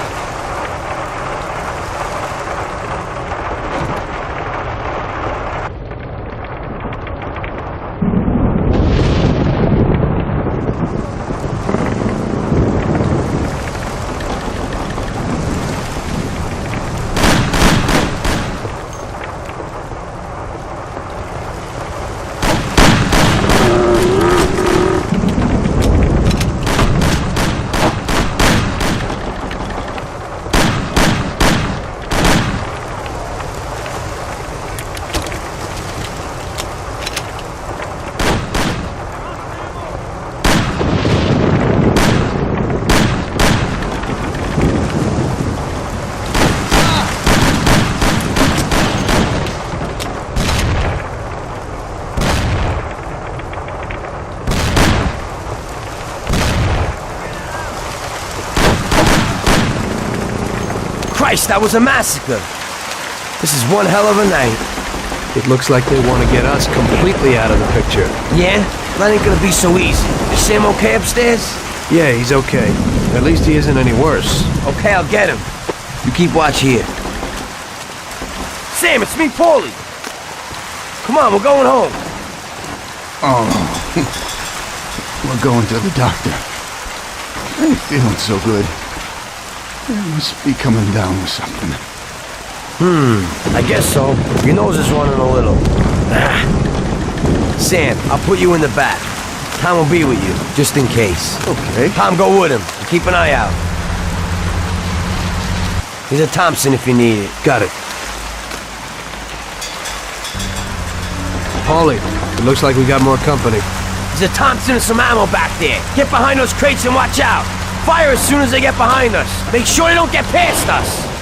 Christ, that was a massacre. This is one hell of a night. It looks like they want to get us completely out of the picture. Yeah? That ain't gonna be so easy. Is Sam okay upstairs? Yeah, he's okay. At least he isn't any worse. Okay, I'll get him. You keep watch here. Sam, it's me, Paulie. Come on, we're going home. Oh. We're going to the doctor. I ain't feeling so good. I must be coming down with something. I guess so. Your nose is running a little. Sam, I'll put you in the back. Tom will be with you, just in case. Okay. Tom, go with him. Keep an eye out. He's a Thompson if you need it. Got it. Paulie, it looks like we got more company. There's a Thompson and some ammo back there. Get behind those crates and watch out. Fire as soon as they get behind us. Make sure they don't get past us.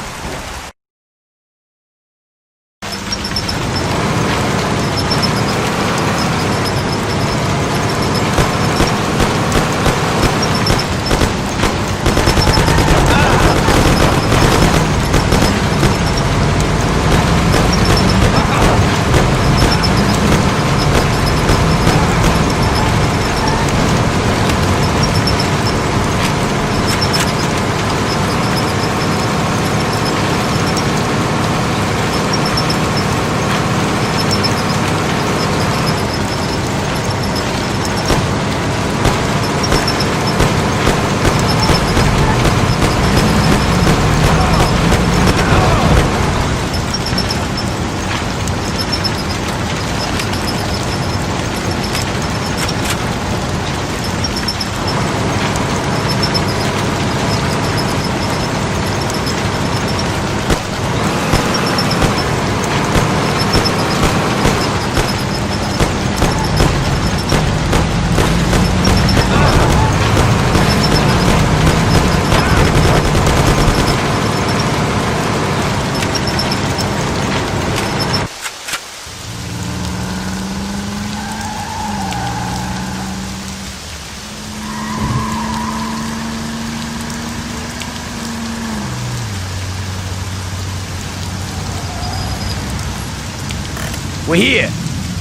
We're here.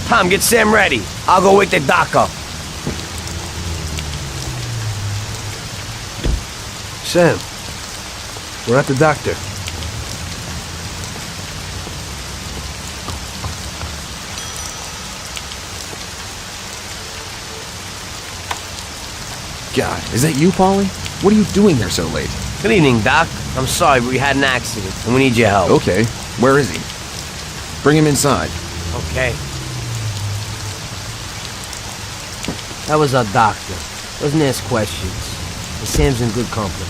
Tom, get Sam ready. I'll go wake the doc up. Sam, we're at the doctor. God, is that you, Paulie? What are you doing here so late? Good evening, Doc. I'm sorry, but we had an accident, and we need your help. Okay, where is he? Bring him inside. Okay. That was our doctor. Doesn't ask questions. And Sam's in good company.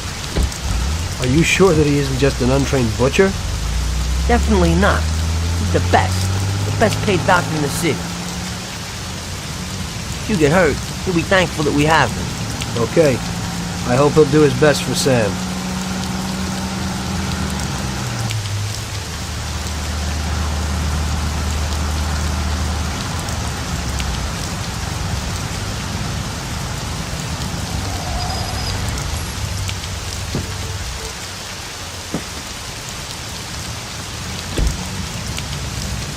Are you sure that he isn't just an untrained butcher? Definitely not. He's the best. The best paid doctor in the city. If you get hurt, he'll be thankful that we have him. Okay. I hope he'll do his best for Sam.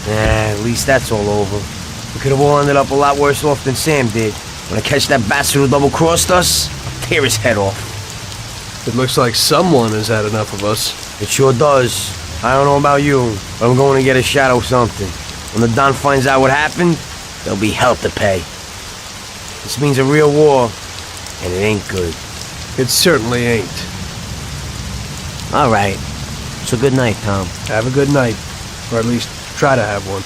At least that's all over. We could have all ended up a lot worse off than Sam did. When I catch that bastard who double-crossed us, I'll tear his head off. It looks like someone has had enough of us. It sure does. I don't know about you, but I'm going to get a shot of something. When the Don finds out what happened, there'll be hell to pay. This means a real war, and it ain't good. It certainly ain't. All right. So good night, Tom. Have a good night. Or at least try to have one.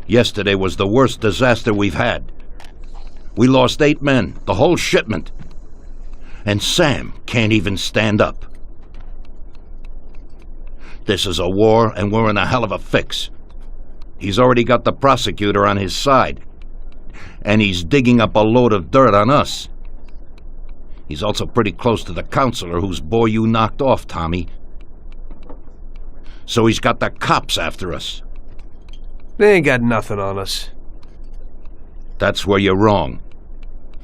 Yesterday was the worst disaster we've had. We lost 8 men, the whole shipment. And Sam can't even stand up. This is a war, and we're in a hell of a fix. He's already got the prosecutor on his side, and he's digging up a load of dirt on us. He's also pretty close to the counselor whose boy you knocked off, Tommy. So he's got the cops after us. They ain't got nothing on us. That's where you're wrong.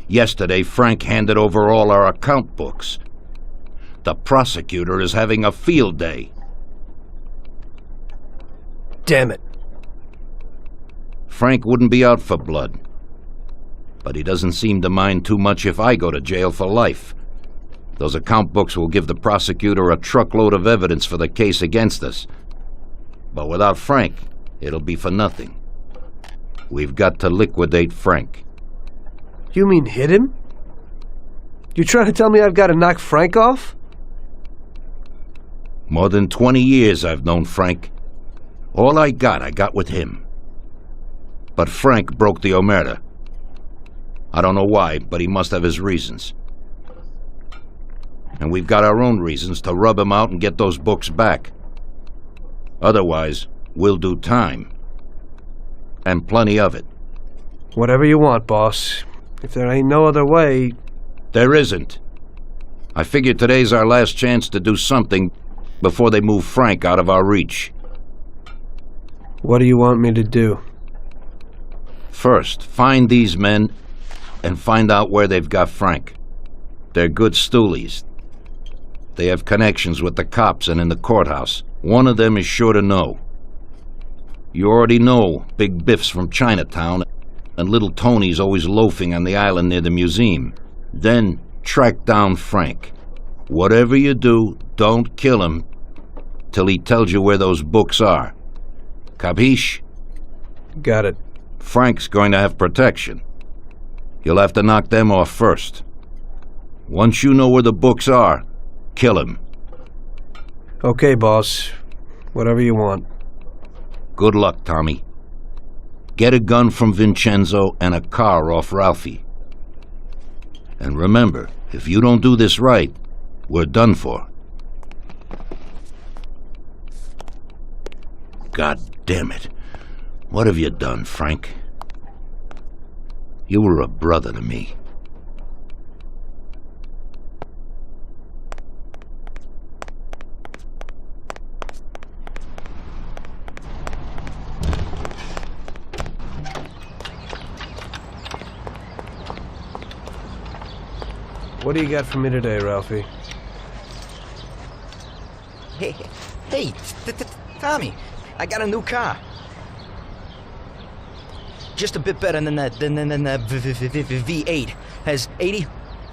Yesterday, Frank handed over all our account books. The prosecutor is having a field day. Damn it. Frank wouldn't be out for blood. But he doesn't seem to mind too much if I go to jail for life. Those account books will give the prosecutor a truckload of evidence for the case against us. But without Frank, it'll be for nothing. We've got to liquidate Frank. You mean hit him? You trying to tell me I've got to knock Frank off? More than 20 years I've known Frank. All I got with him. But Frank broke the omerta. I don't know why, but he must have his reasons. And we've got our own reasons to rub him out and get those books back. Otherwise, we'll do time. And plenty of it. Whatever you want, boss. If there ain't no other way... There isn't. I figure today's our last chance to do something before they move Frank out of our reach. What do you want me to do? First, find these men and find out where they've got Frank. They're good stoolies. They have connections with the cops and in the courthouse. One of them is sure to know. You already know Big Biff's from Chinatown, and Little Tony's always loafing on the island near the museum. Then track down Frank. Whatever you do, don't kill him till he tells you where those books are. Capiche? Got it. Frank's going to have protection. You'll have to knock them off first. Once you know where the books are, kill him. Okay, boss. Whatever you want. Good luck, Tommy. Get a gun from Vincenzo and a car off Ralphie. And remember, if you don't do this right, we're done for. God damn it. What have you done, Frank? You were a brother to me. What do you got for me today, Ralphie? Hey, Tommy, I got a new car. Just a bit better than the V8. Has 80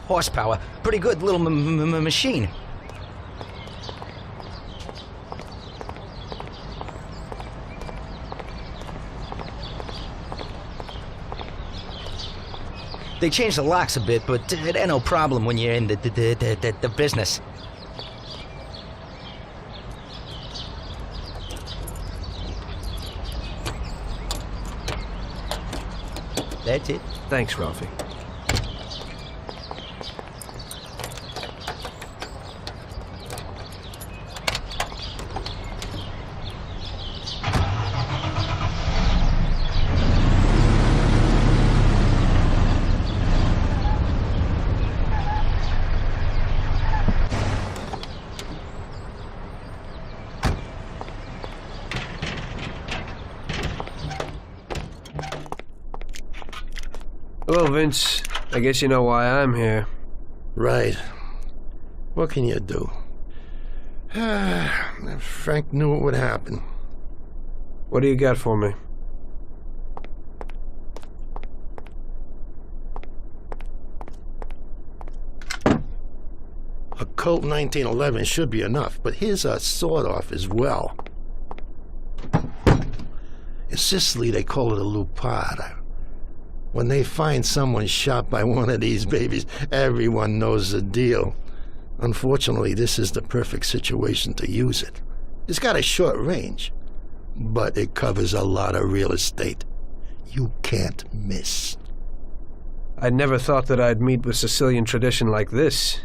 horsepower. Pretty good little machine. They changed the locks a bit, but it ain't no problem when you're in the business. That's it. Thanks, Ralphie. Hello, Vince. I guess you know why I'm here. Right. What can you do? Frank knew it would happen. What do you got for me? A Colt 1911 should be enough, but here's a sawed-off as well. In Sicily, they call it a lupara. When they find someone shot by one of these babies, everyone knows the deal. Unfortunately, this is the perfect situation to use it. It's got a short range, but it covers a lot of real estate. you can't miss. I never thought that I'd meet with Sicilian tradition like this.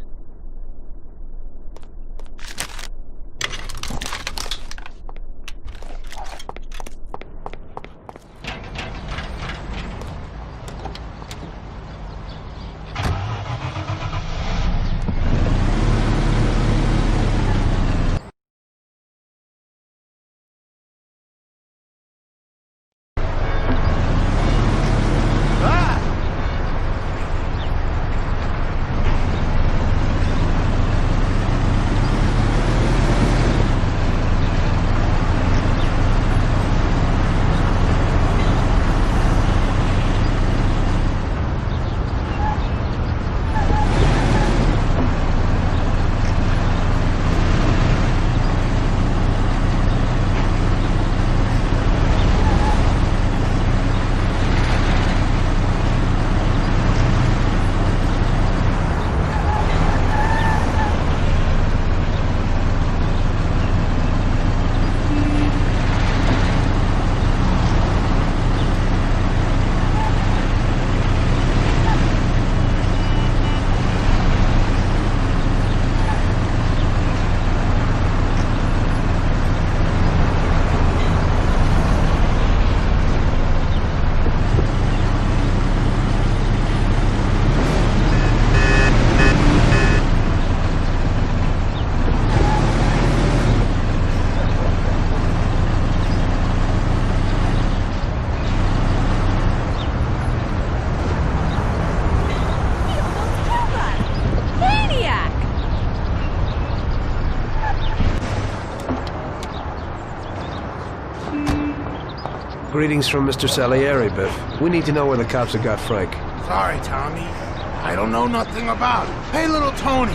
Greetings from Mr. Salieri, Biff. We need to know where the cops have got Frank. Sorry, Tommy. I don't know nothing about it. Hey, little Tony.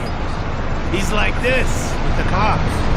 He's like this with the cops.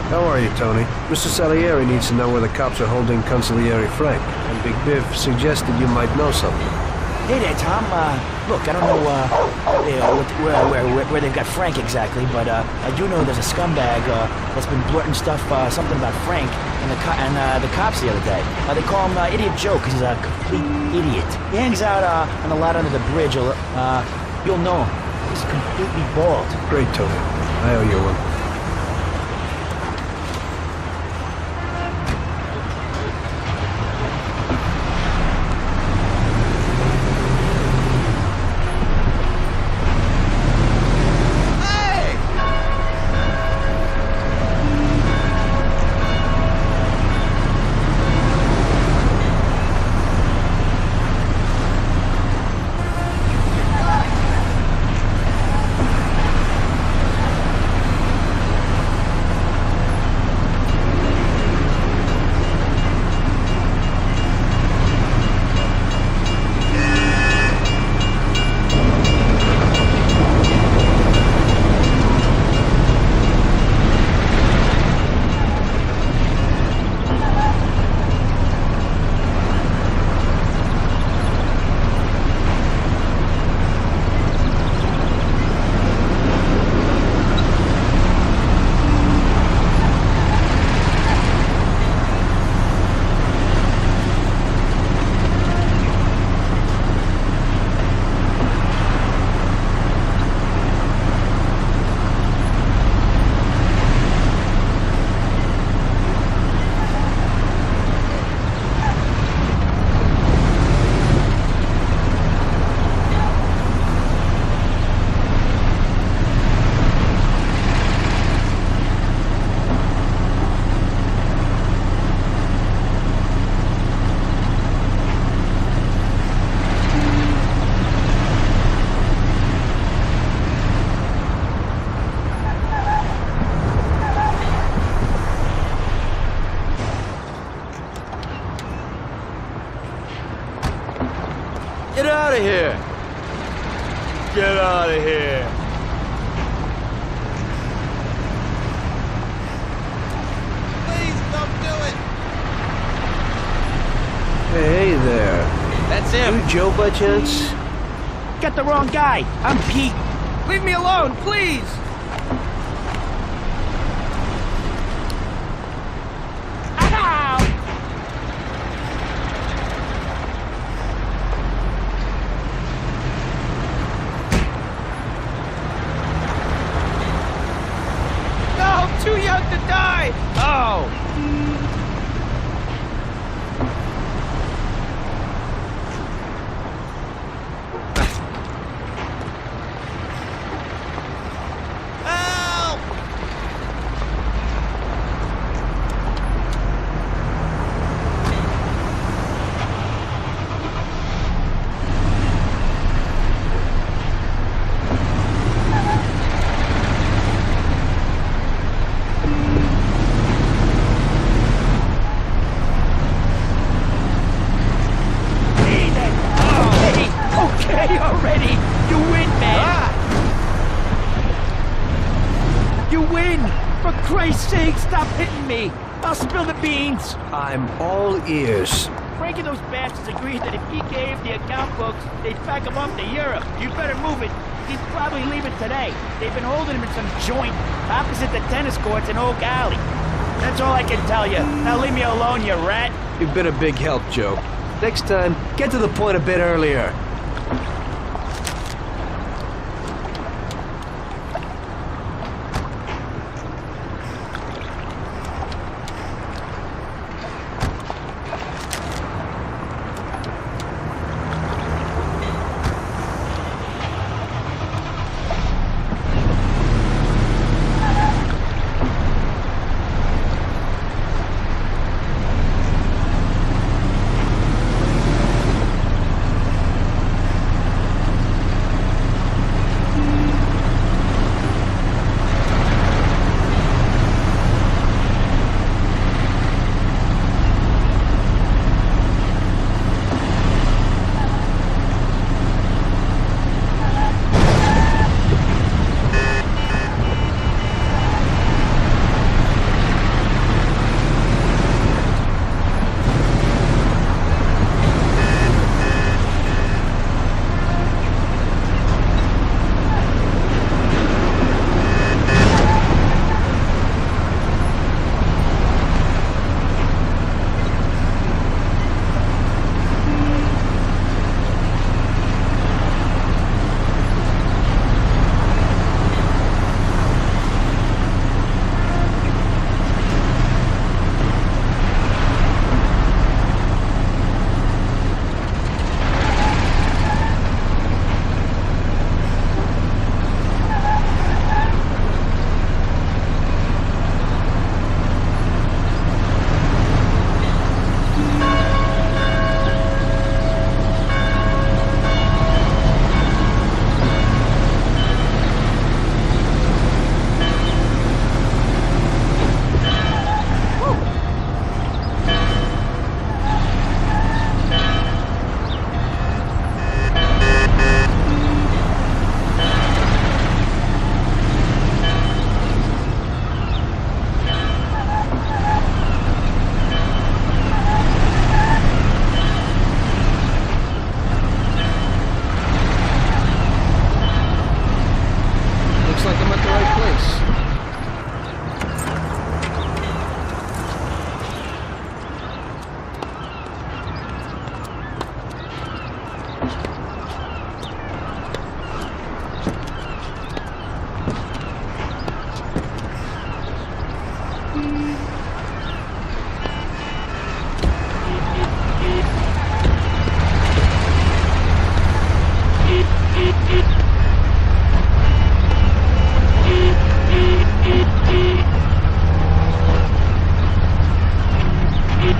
How are you, Tony? Mr. Salieri needs to know where the cops are holding Consigliere Frank, and Big Biff suggested you might know something. Hey there, Tom. Look, I don't know where they've got Frank exactly, but I do know there's a scumbag that's been blurting stuff, something about Frank and the cops the other day. They call him Idiot Joe because he's a complete idiot. He hangs out on the lot under the bridge. You'll know him. He's completely bald. Great, Tony. I owe you one. Get out of here! Get out of here! Please don't do it! Hey there. That's him. You Joe by chance? Got the wrong guy. I'm Pete. Leave me alone, please! Too young to die! Oh! Help! Okay, already! You win, man! You win! For Christ's sake, stop hitting me! I'll spill the beans! I'm all ears. Frank and those bastards agreed that if he gave the account books, they'd pack him up to Europe. You better move it. He's probably leaving today. They've been holding him in some joint opposite the tennis courts in Oak Alley. That's all I can tell you. Now leave me alone, you rat. You've been a big help, Joe. Next time, get to the point a bit earlier.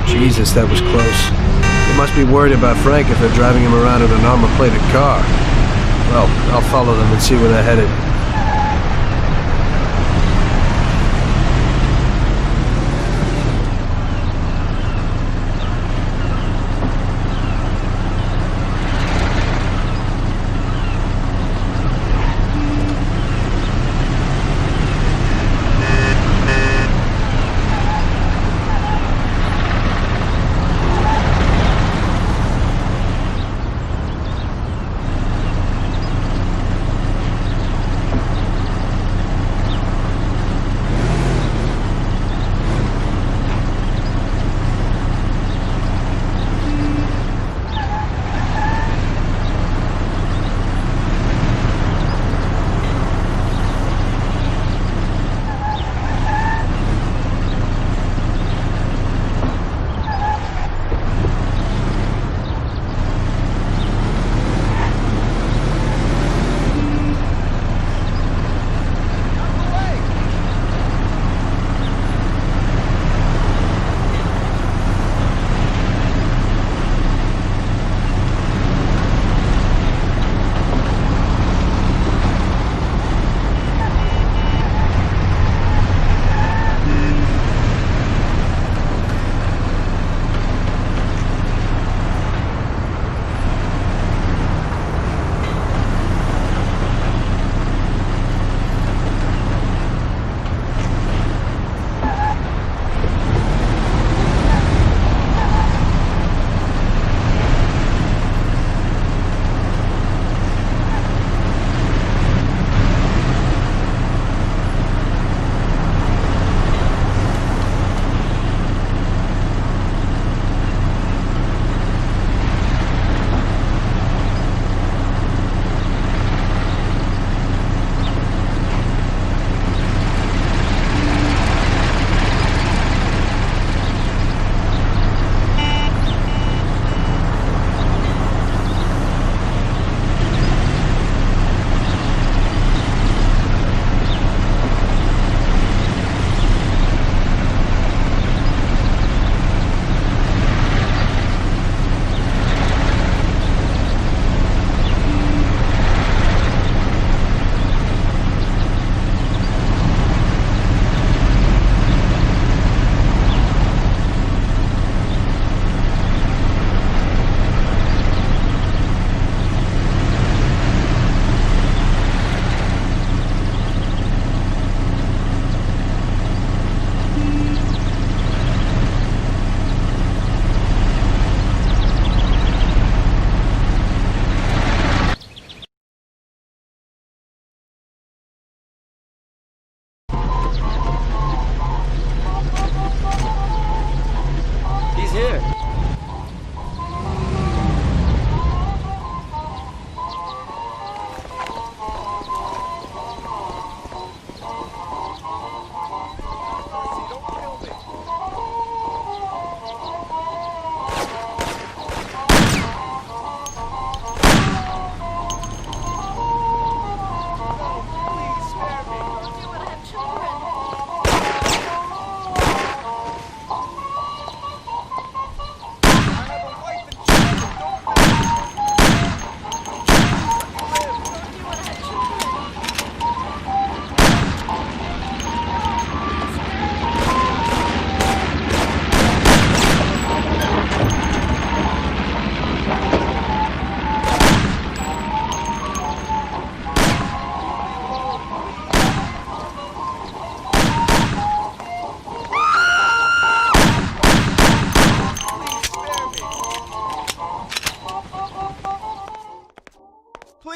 Jesus, that was close. They must be worried about Frank if they're driving him around in an armor-plated car. Well, I'll follow them and see where they're headed.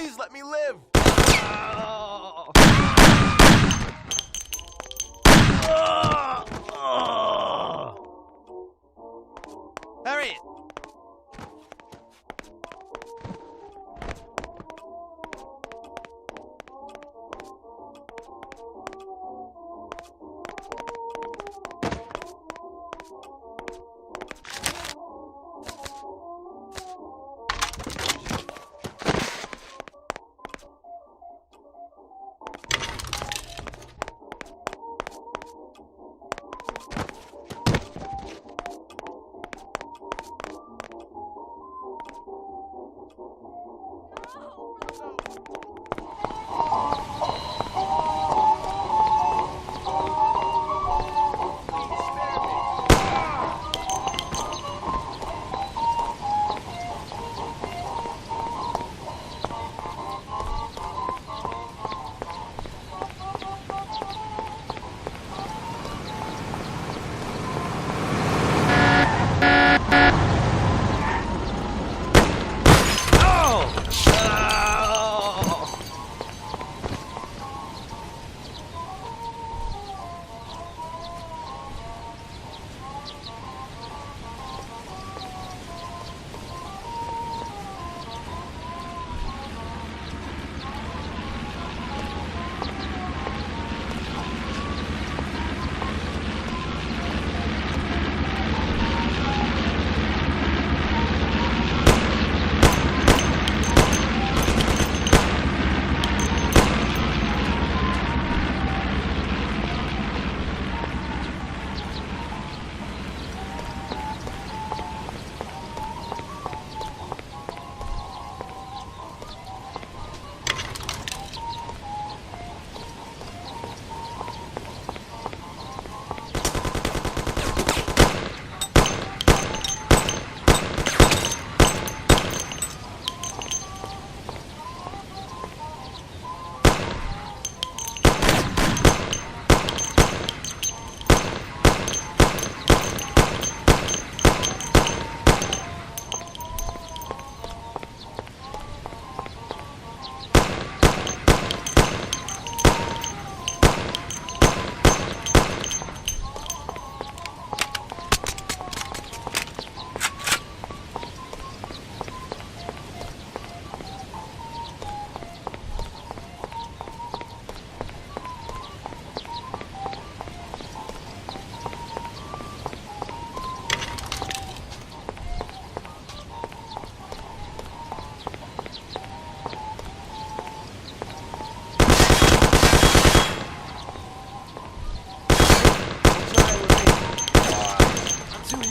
Please let me live! Harriet!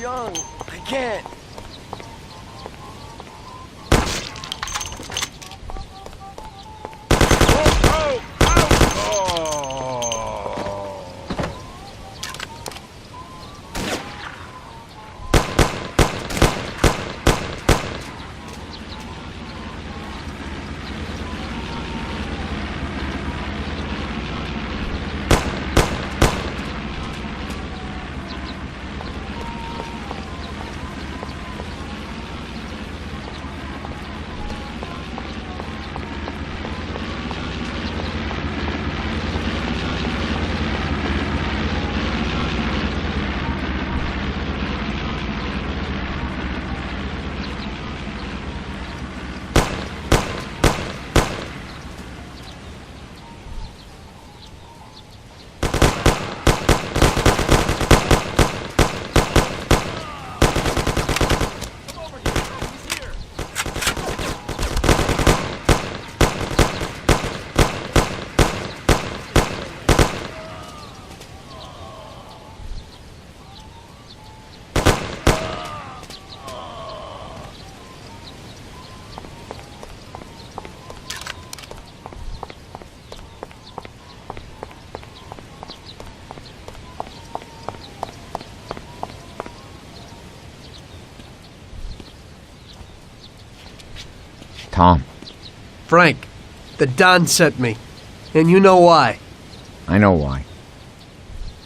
young. I can't. Tom. Frank, the Don sent me. And you know why. I know why.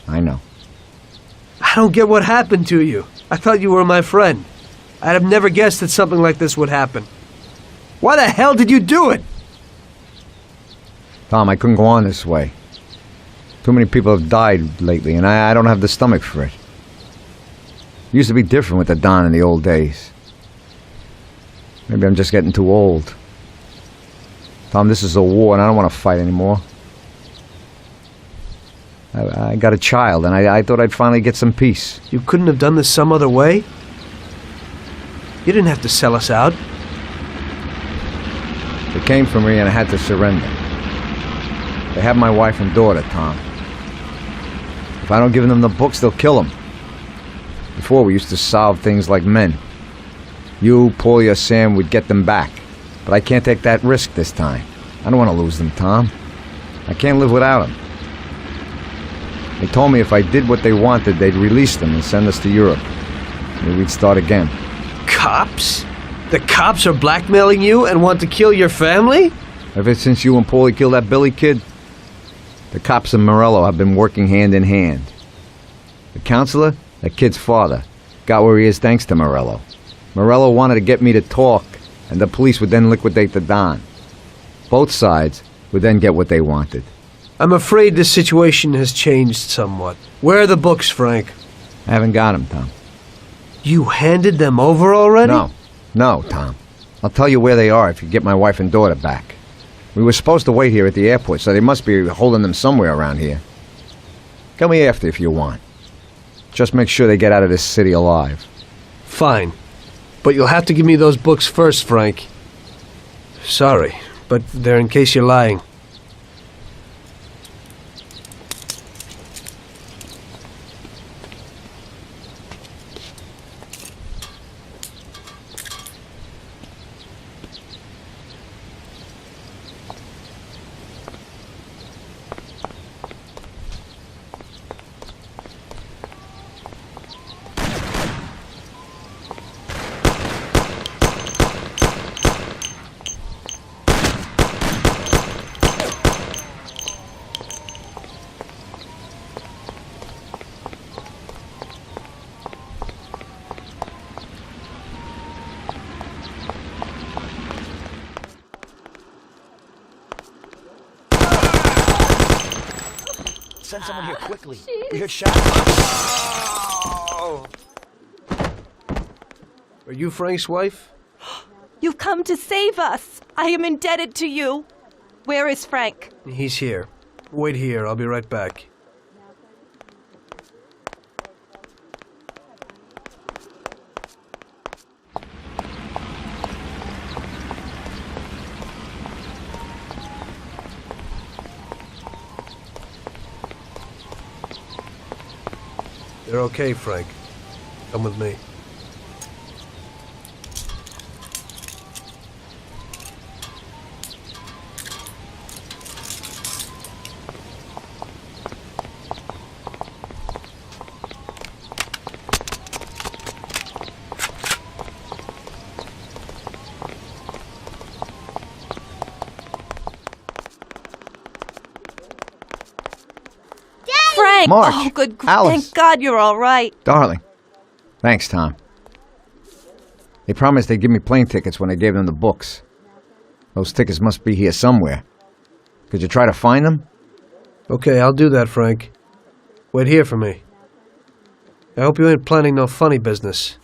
I know. I don't get what happened to you. I thought you were my friend. I'd have never guessed that something like this would happen. Why the hell did you do it? Tom, I couldn't go on this way. Too many people have died lately, and I don't have the stomach for it. It used to be different with the Don in the old days. Maybe I'm just getting too old. Tom, this is a war, and I don't want to fight anymore. I got a child, and I thought I'd finally get some peace. You couldn't have done this some other way? You didn't have to sell us out. They came for me, and I had to surrender. They have my wife and daughter, Tom. If I don't give them the books, they'll kill them. Before, we used to solve things like men. You, Paulie, or Sam would get them back. But I can't take that risk this time. I don't want to lose them, Tom. I can't live without them. They told me if I did what they wanted, they'd release them and send us to Europe. Maybe we'd start again. Cops? The cops are blackmailing you and want to kill your family? Ever since you and Paulie killed that Billy kid, the cops and Morello have been working hand in hand. The counselor, that kid's father, got where he is thanks to Morello. Morello wanted to get me to talk, and the police would then liquidate the Don. Both sides would then get what they wanted. I'm afraid this situation has changed somewhat. Where are the books, Frank? I haven't got them, Tom. You handed them over already? No, Tom. I'll tell you where they are if you get my wife and daughter back. We were supposed to wait here at the airport, so they must be holding them somewhere around here. Come me after if you want. Just make sure they get out of this city alive. Fine. But you'll have to give me those books first, Frank. Sorry, but they're in case you're lying. Send someone here quickly. We heard shots. Are you Frank's wife? You've come to save us. I am indebted to you. Where is Frank? He's here. Wait here. I'll be right back. They're okay, Frank. Come with me. Frank! March, Oh, good. Alice. Thank God you're all right. Darling. Thanks, Tom. They promised they'd give me plane tickets when I gave them the books. Those tickets must be here somewhere. Could you try to find them? Okay, I'll do that, Frank. Wait here for me. I hope you ain't planning no funny business.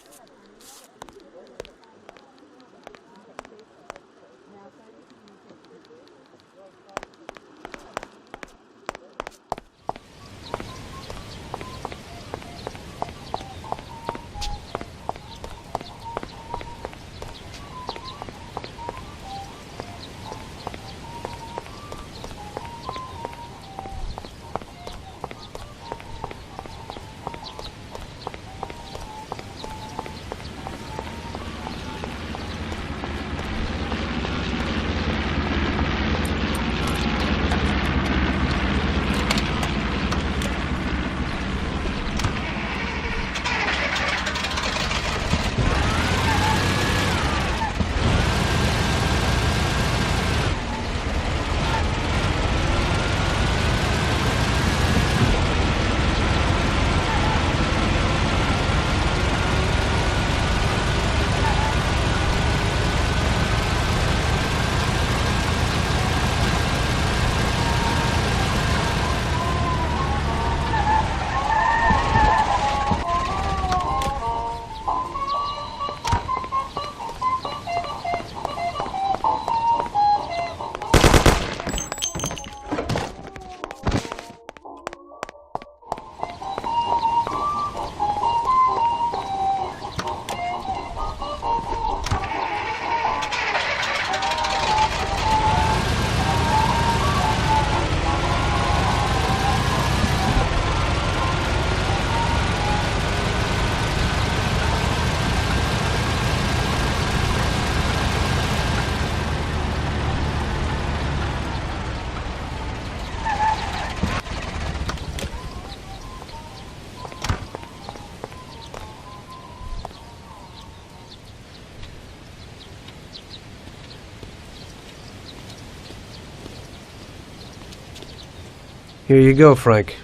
Here you go, Frank.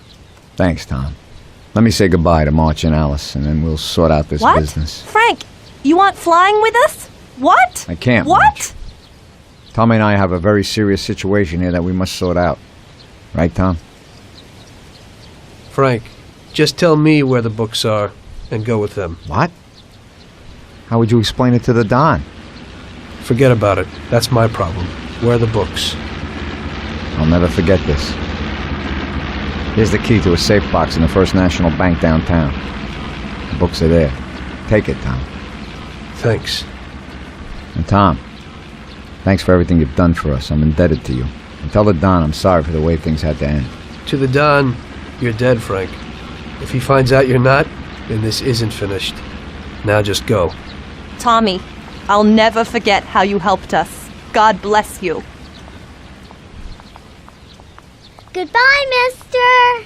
Thanks, Tom. Let me say goodbye to March and Alice, and then we'll sort out this What? business. Frank, you aren't flying with us? What? I can't. What? March. Tom and I have a very serious situation here that we must sort out. Right, Tom? Frank, just tell me where the books are and go with them. What? How would you explain it to the Don? Forget about it. That's my problem. Where are the books? I'll never forget this. Here's the key to a safe box in the First National Bank downtown. The books are there. Take it, Tom. Thanks. And Tom, thanks for everything you've done for us. I'm indebted to you. And tell the Don I'm sorry for the way things had to end. To the Don, you're dead, Frank. If he finds out you're not, then this isn't finished. Now just go. Tommy, I'll never forget how you helped us. God bless you. Goodbye, mister!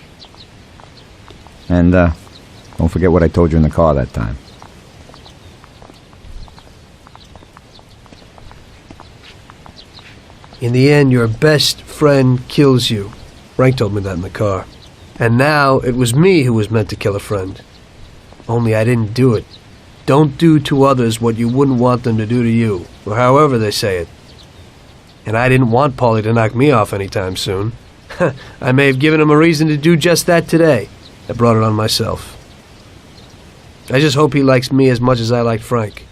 And, don't forget what I told you in the car that time. In the end, your best friend kills you. Frank told me that in the car. And now, it was me who was meant to kill a friend. Only I didn't do it. Don't do to others what you wouldn't want them to do to you, or however they say it. And I didn't want Paulie to knock me off anytime soon. I may have given him a reason to do just that today. I brought it on myself. I just hope he likes me as much as I liked Frank.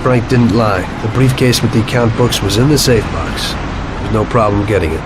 Frank didn't lie. The briefcase with the account books was in the safe box. There was no problem getting it.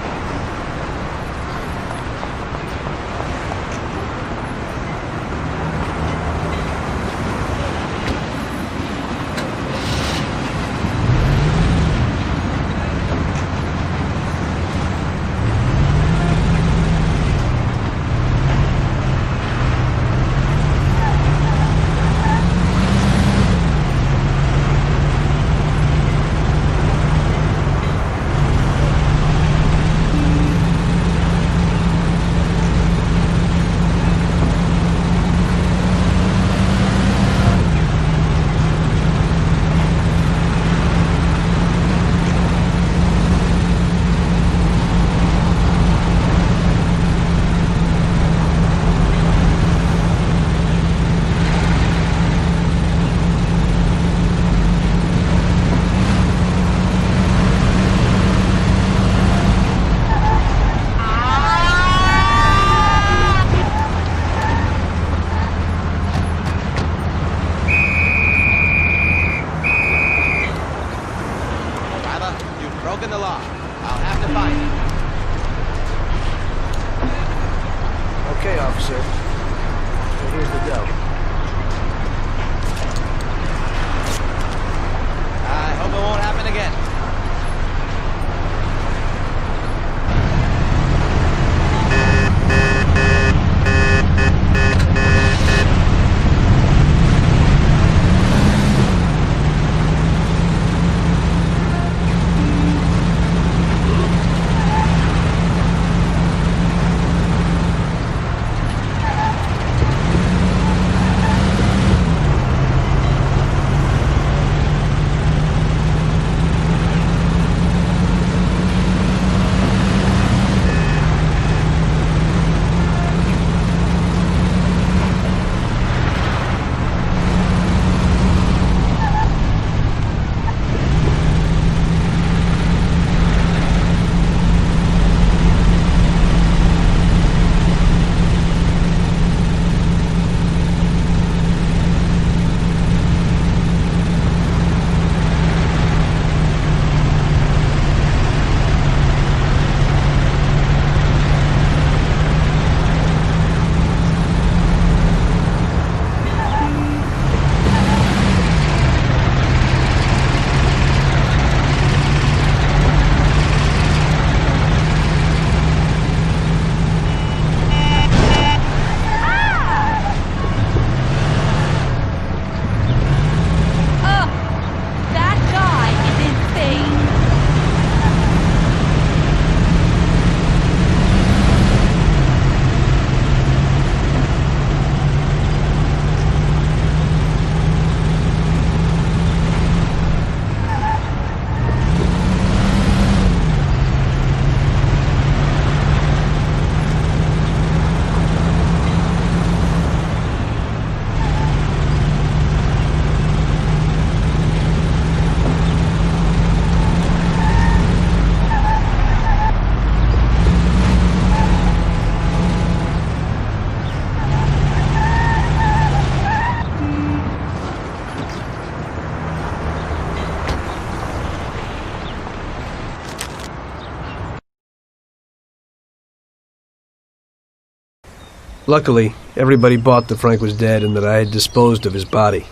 Luckily, everybody bought that Frank was dead and that I had disposed of his body.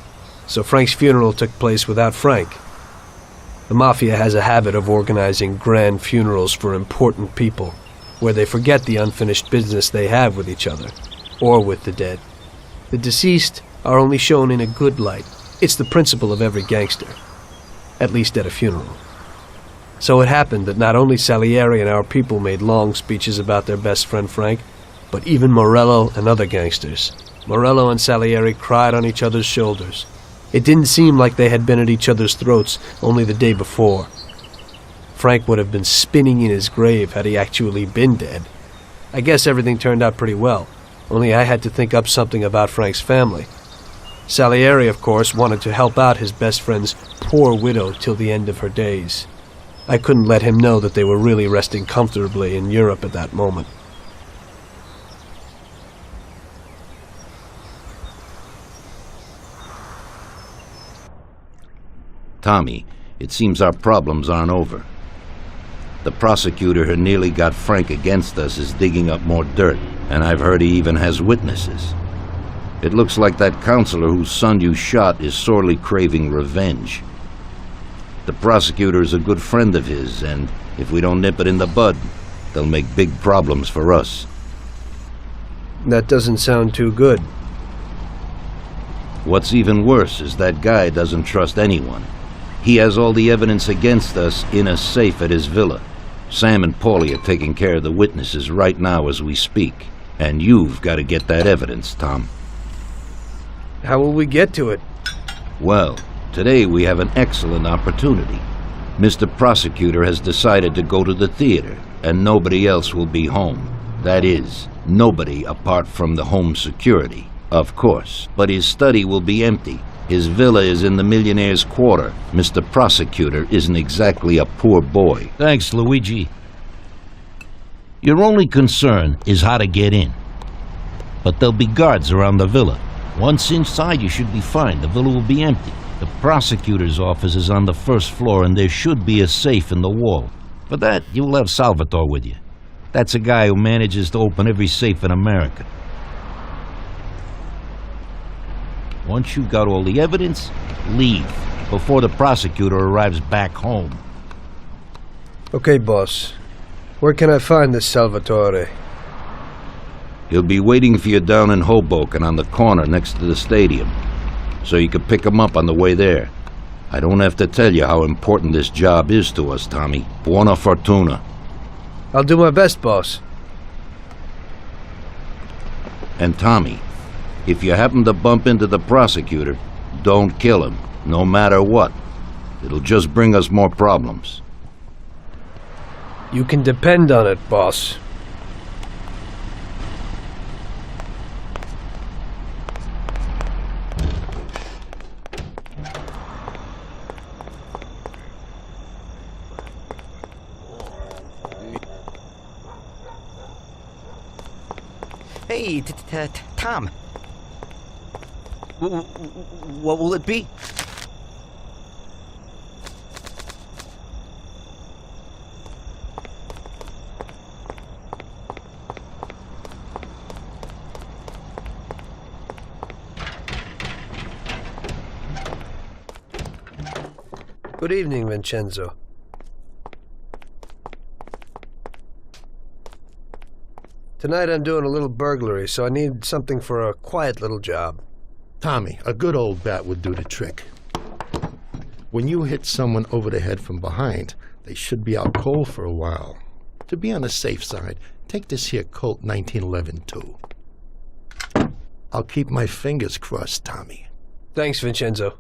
So Frank's funeral took place without Frank. The Mafia has a habit of organizing grand funerals for important people, where they forget the unfinished business they have with each other, or with the dead. The deceased are only shown in a good light. It's the principle of every gangster, at least at a funeral. So it happened that not only Salieri and our people made long speeches about their best friend Frank, but even Morello and other gangsters. Morello and Salieri cried on each other's shoulders. It didn't seem like they had been at each other's throats only the day before. Frank would have been spinning in his grave had he actually been dead. I guess everything turned out pretty well, only I had to think up something about Frank's family. Salieri, of course, wanted to help out his best friend's poor widow till the end of her days. I couldn't let him know that they were really resting comfortably in Europe at that moment. Tommy, it seems our problems aren't over. The prosecutor who nearly got Frank against us is digging up more dirt, and I've heard he even has witnesses. It looks like that counselor whose son you shot is sorely craving revenge. The prosecutor is a good friend of his, and if we don't nip it in the bud, they'll make big problems for us. That doesn't sound too good. What's even worse is that guy doesn't trust anyone. He has all the evidence against us in a safe at his villa. Sam and Paulie are taking care of the witnesses right now as we speak. And you've got to get that evidence, Tom. How will we get to it? Well, today we have an excellent opportunity. Mr. Prosecutor has decided to go to the theater, and nobody else will be home. That is, nobody apart from the home security, of course. But his study will be empty. His villa is in the Millionaire's Quarter. Mr. Prosecutor isn't exactly a poor boy. Thanks, Luigi. Your only concern is how to get in. But there'll be guards around the villa. Once inside, you should be fine. The villa will be empty. The prosecutor's office is on the first floor, and there should be a safe in the wall. For that, you will have Salvatore with you. That's a guy who manages to open every safe in America. Once you've got all the evidence, leave before the prosecutor arrives back home. Okay, boss. Where can I find this Salvatore? He'll be waiting for you down in Hoboken on the corner next to the stadium, so you can pick him up on the way there. I don't have to tell you how important this job is to us, Tommy. Buona fortuna. I'll do my best, boss. And Tommy, if you happen to bump into the prosecutor, don't kill him, no matter what. It'll just bring us more problems. You can depend on it, boss. Hey, Tom. What will it be? Good evening, Vincenzo. Tonight I'm doing a little burglary, so I need something for a quiet little job. Tommy, a good old bat would do the trick. When you hit someone over the head from behind, they should be out cold for a while. To be on the safe side, take this here Colt 1911 too. I'll keep my fingers crossed, Tommy. Thanks, Vincenzo.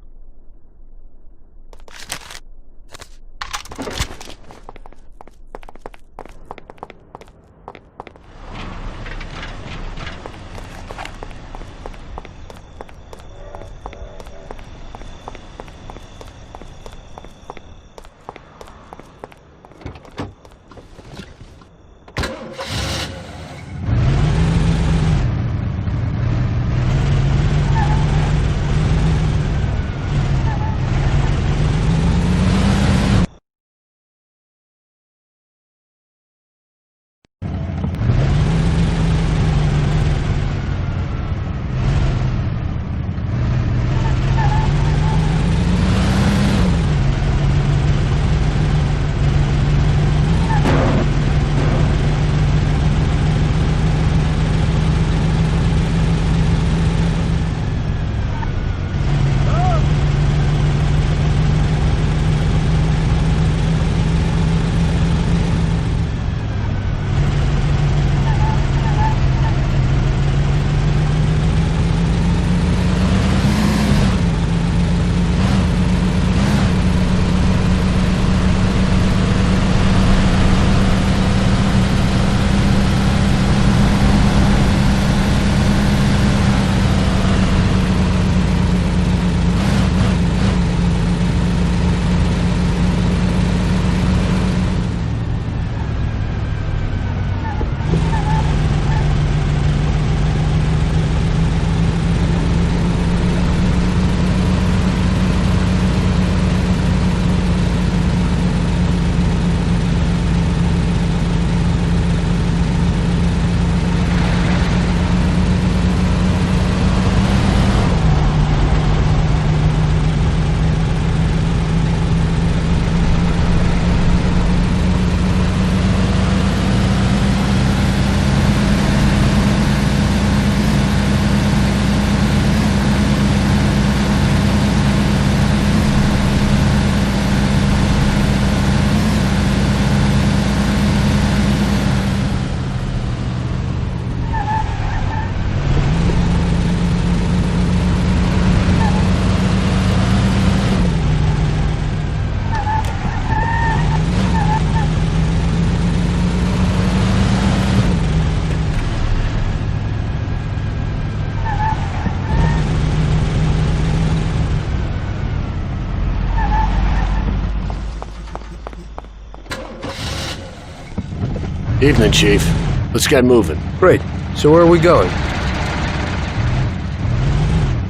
Evening, Chief. Let's get moving. Great. So where are we going?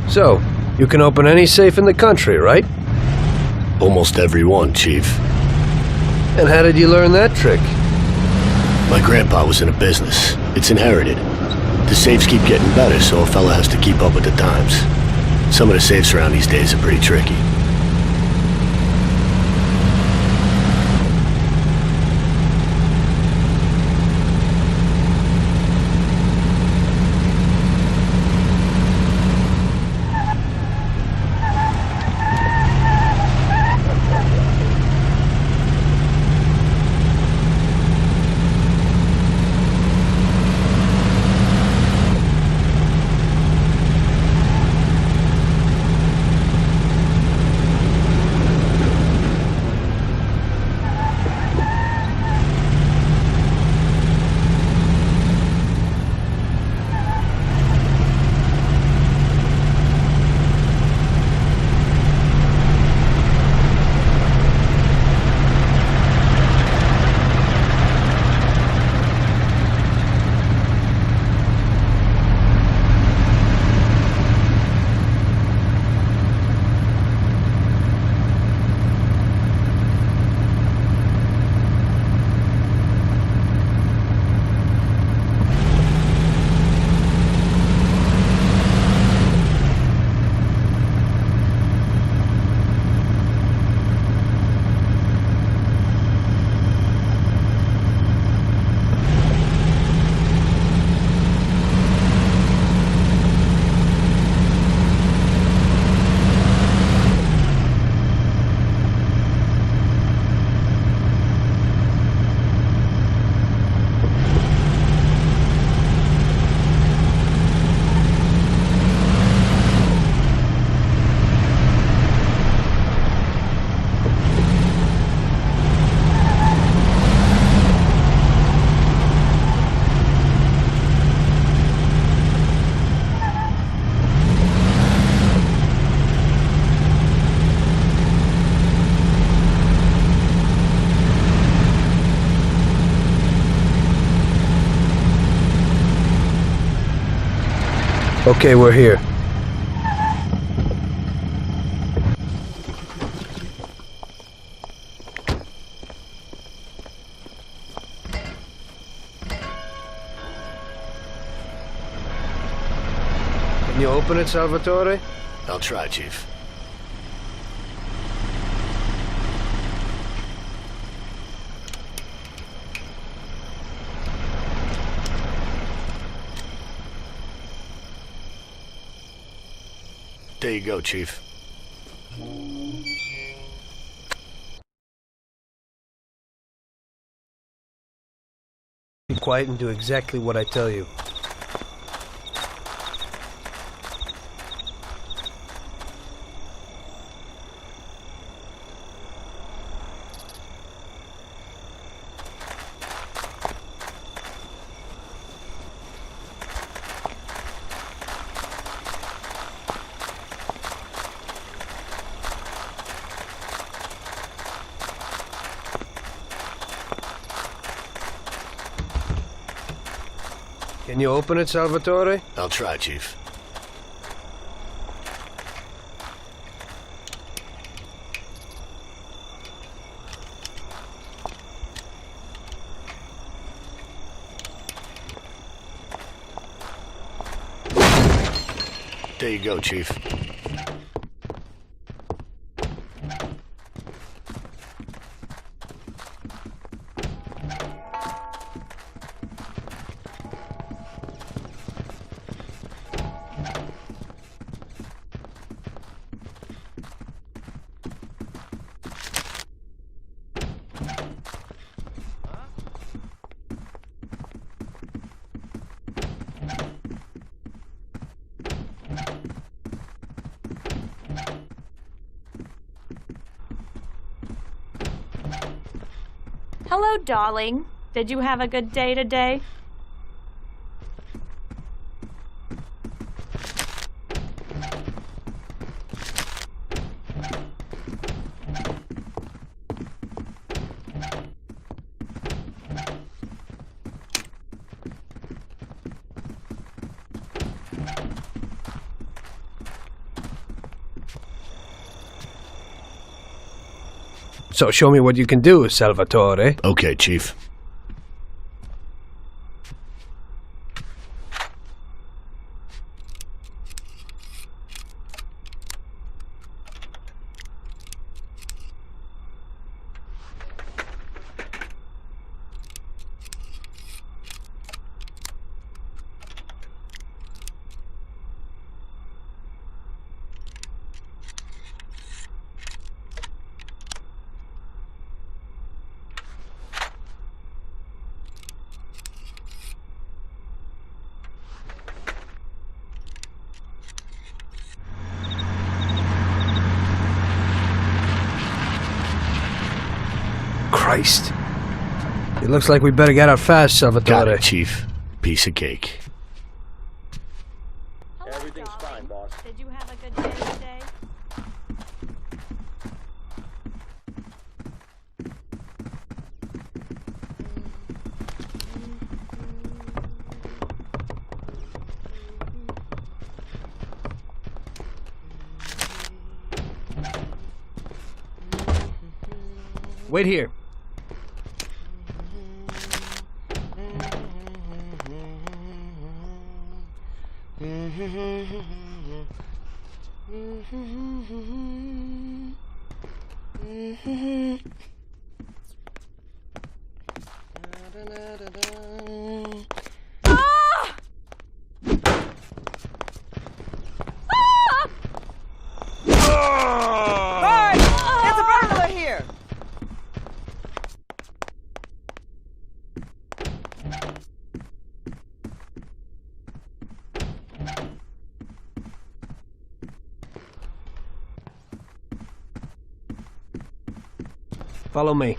So, you can open any safe in the country, right? Almost every one, Chief. And how did you learn that trick? My grandpa was in a business. It's inherited. The safes keep getting better, so a fella has to keep up with the times. Some of the safes around these days are pretty tricky. Okay, we're here. Can you open it, Salvatore? I'll try, Chief. There you go, Chief. Be quiet and do exactly what I tell you. Can you open it, Salvatore? I'll try, Chief. There you go, Chief. Hello, darling. Did you have a good day today? So show me what you can do, Salvatore. Okay, Chief. Christ. It looks like we better get out fast, Salvatore. Got it, Chief. Piece of cake. Everything's fine, boss. Did you have a good day today? Wait here. Guard! There's a burglar here! Follow me.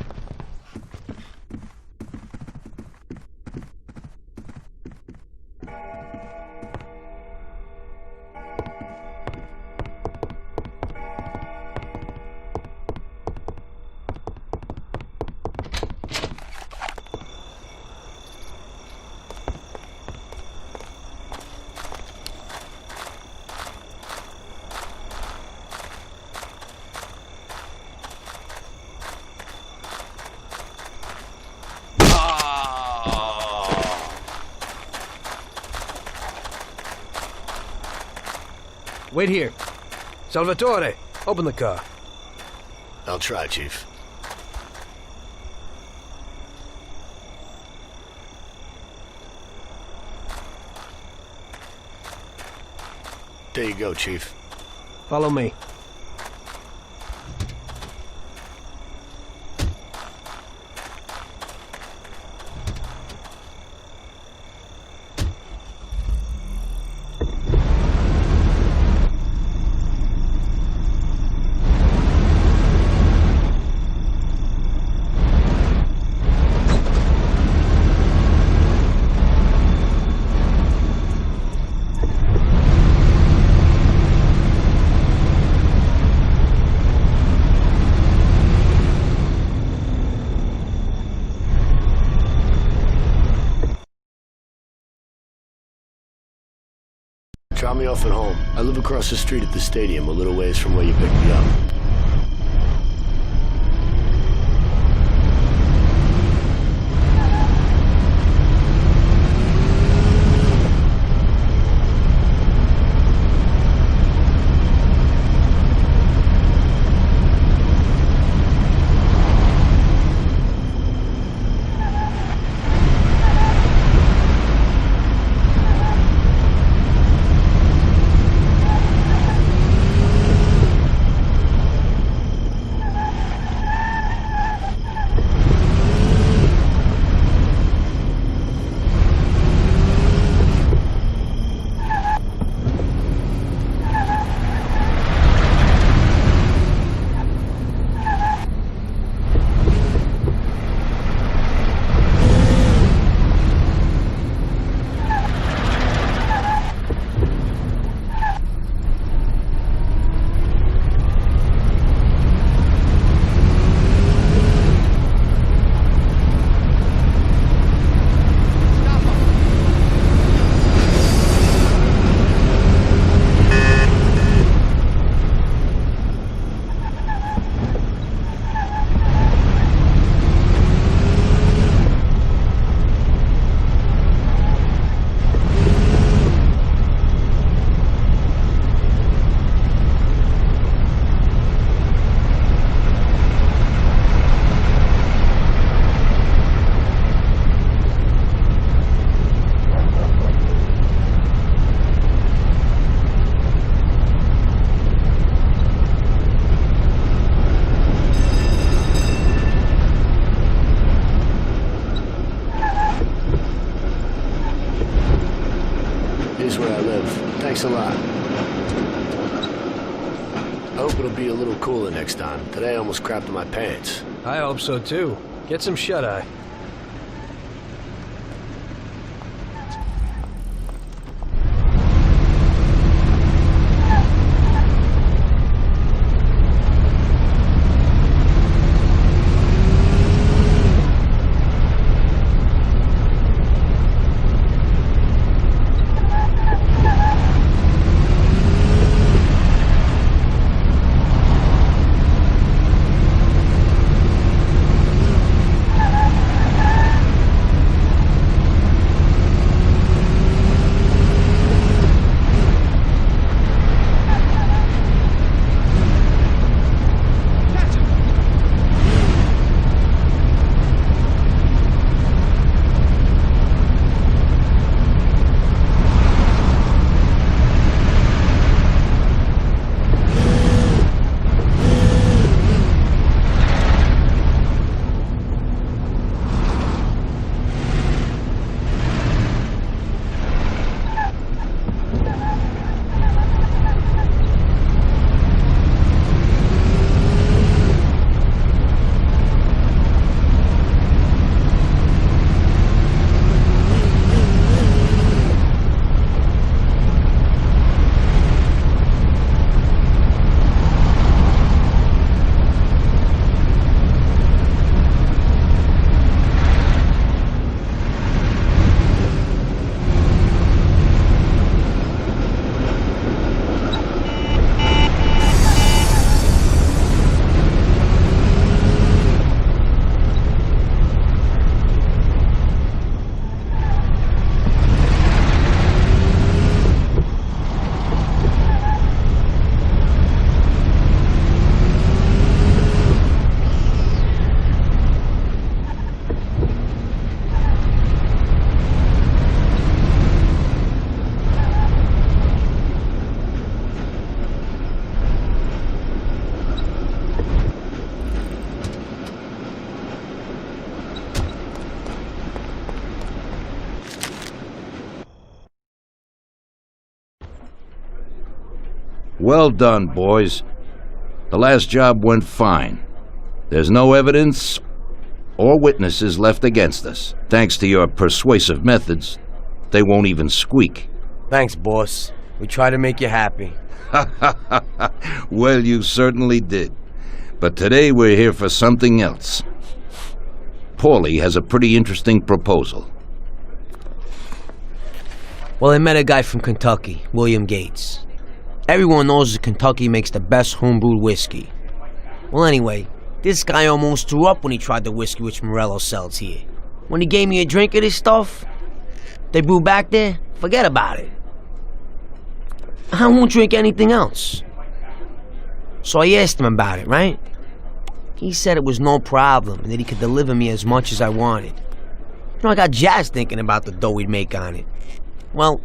Wait here. Salvatore, open the car. I'll try, Chief. There you go, Chief. Follow me. Drop me off at home. I live across the street at the stadium, a little ways from where you picked me up. Thanks a lot. I hope it'll be a little cooler next time. Today I almost crapped in my pants. I hope so too. Get some shut-eye. Well done, boys. The last job went fine. There's no evidence or witnesses left against us. Thanks to your persuasive methods, they won't even squeak. Thanks, boss. We try to make you happy. Well, you certainly did. But today we're here for something else. Paulie has a pretty interesting proposal. Well, I met a guy from Kentucky, William Gates. Everyone knows that Kentucky makes the best homebrewed whiskey. Well, anyway, this guy almost threw up when he tried the whiskey which Morello sells here. When he gave me a drink of this stuff they brew back there, forget about it. I won't drink anything else. So I asked him about it, right? He said it was no problem and that he could deliver me as much as I wanted. You know, I got jazzed thinking about the dough we'd make on it. Well,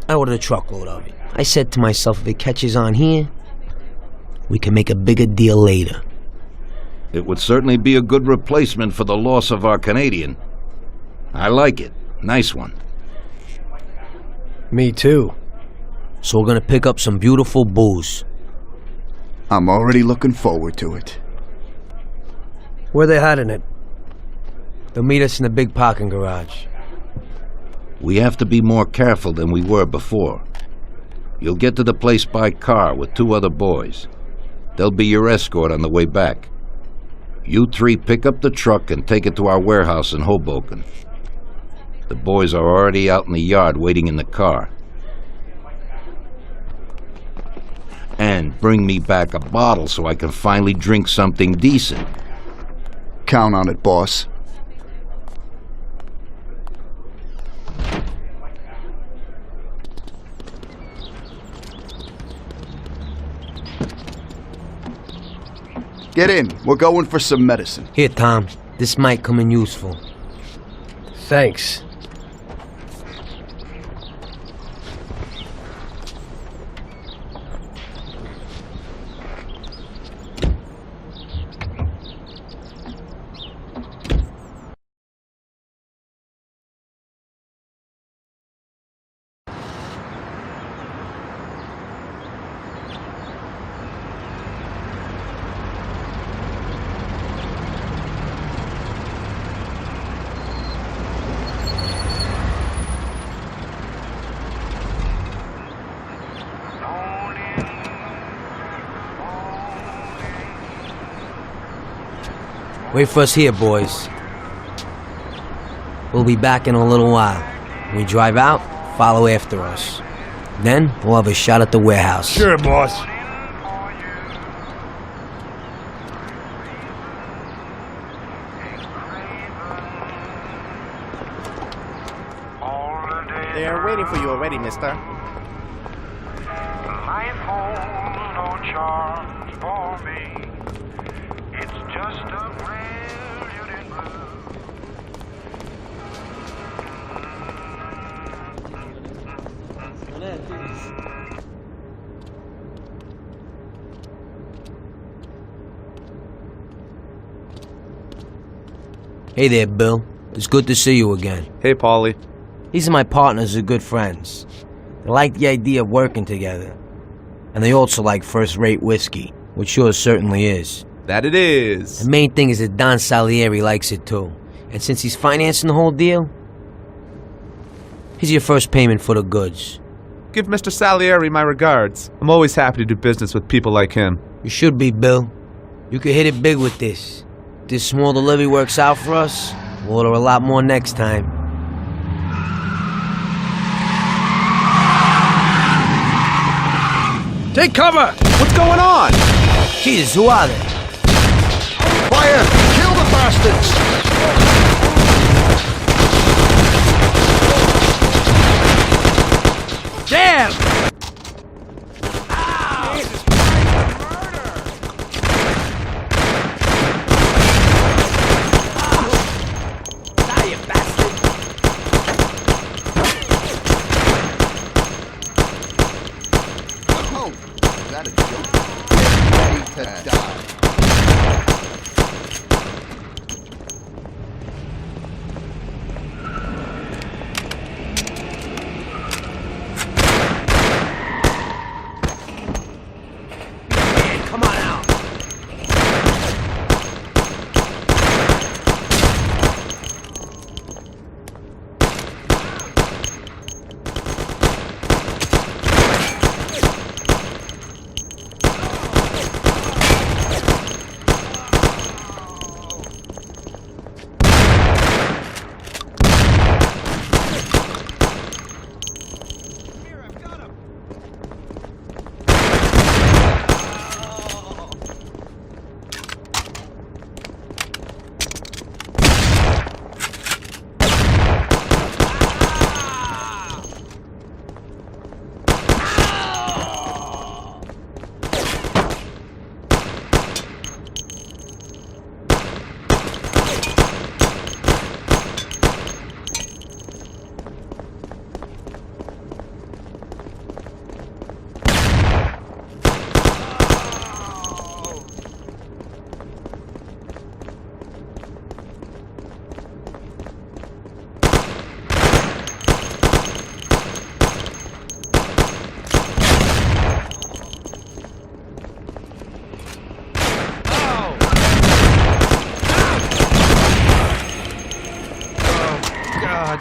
I ordered a truckload of it. I said to myself, if it catches on here, we can make a bigger deal later. It would certainly be a good replacement for the loss of our Canadian. I like it. Nice one. Me too. So we're gonna pick up some beautiful booze. I'm already looking forward to it. Where they hiding it? They'll meet us in the big parking garage. We have to be more careful than we were before. You'll get to the place by car with 2 other boys. They'll be your escort on the way back. You 3 pick up the truck and take it to our warehouse in Hoboken. The boys are already out in the yard waiting in the car. And bring me back a bottle so I can finally drink something decent. Count on it, boss. Get in. We're going for some medicine. Here, Tom. This might come in useful. Thanks. Wait for us here, boys. We'll be back in a little while. When we drive out, follow after us. Then, we'll have a shot at the warehouse. Sure, boss. They are waiting for you already, mister. Life holds no charms for me. It's just a brilliant blue. Hey there, Bill. It's good to see you again. Hey, Paulie. These are my partners who are good friends. They like the idea of working together. And they also like first-rate whiskey, which yours certainly is. That it is. The main thing is that Don Salieri likes it too. And since he's financing the whole deal, here's your first payment for the goods. Give Mr. Salieri my regards. I'm always happy to do business with people like him. You should be, Bill. You could hit it big with this. If this small delivery works out for us, we'll order a lot more next time. Take cover! What's going on? Jesus, who are they? Fire! Kill the bastards! Damn!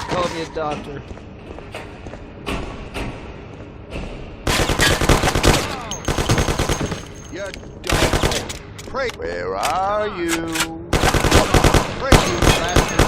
Call me a doctor. You don't. Pray. Where are you? Pray, you bastard.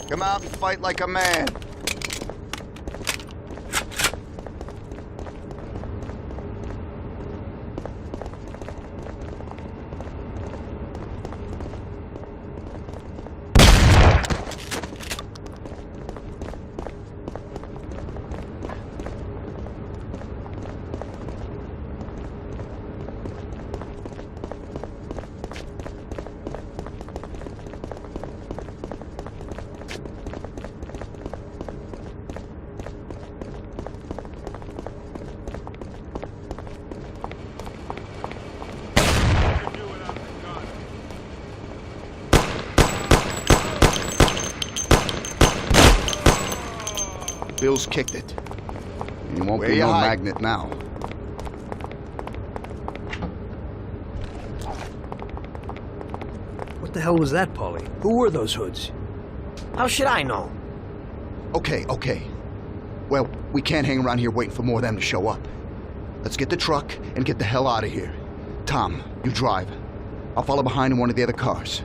Come out and fight like a man. Bill's kicked it. He won't be no magnet now. What the hell was that, Paulie? Who were those hoods? How should I know? Okay. Well, we can't hang around here waiting for more of them to show up. Let's get the truck and get the hell out of here. Tom, you drive. I'll follow behind in one of the other cars.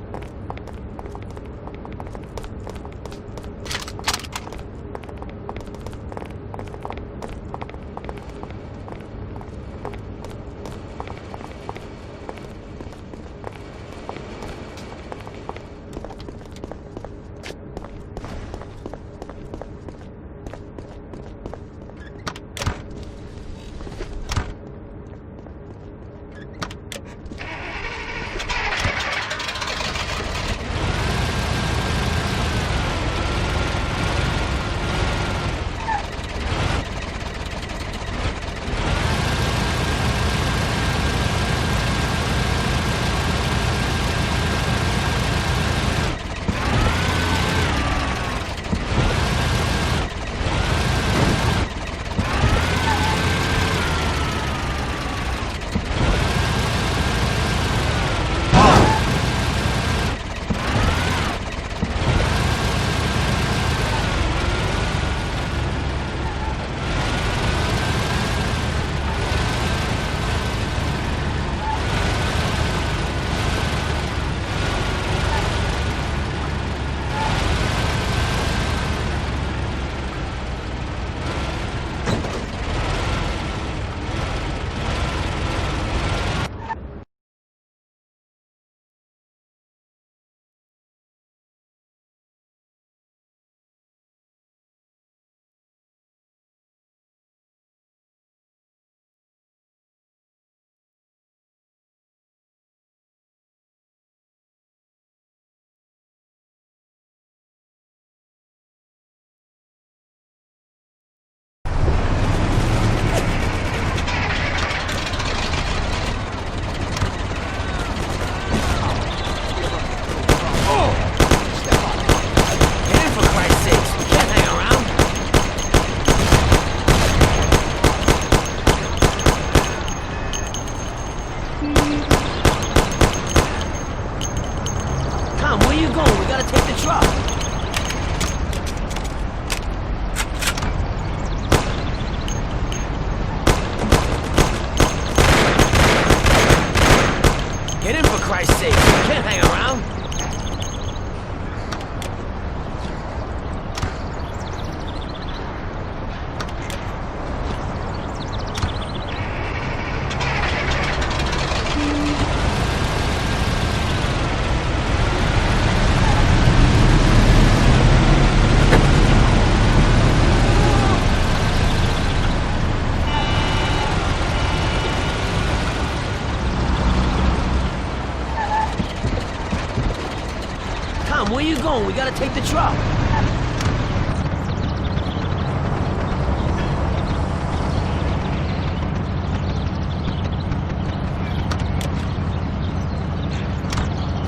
Where you going? We gotta take the truck.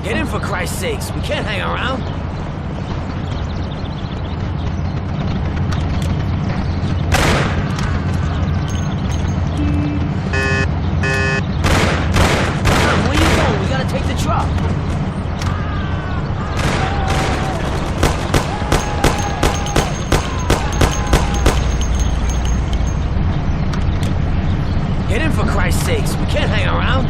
Get in, for Christ's sakes. We can't hang around. Tom, where you going? We gotta take the truck. Get in, for Christ's sakes. We can't hang around.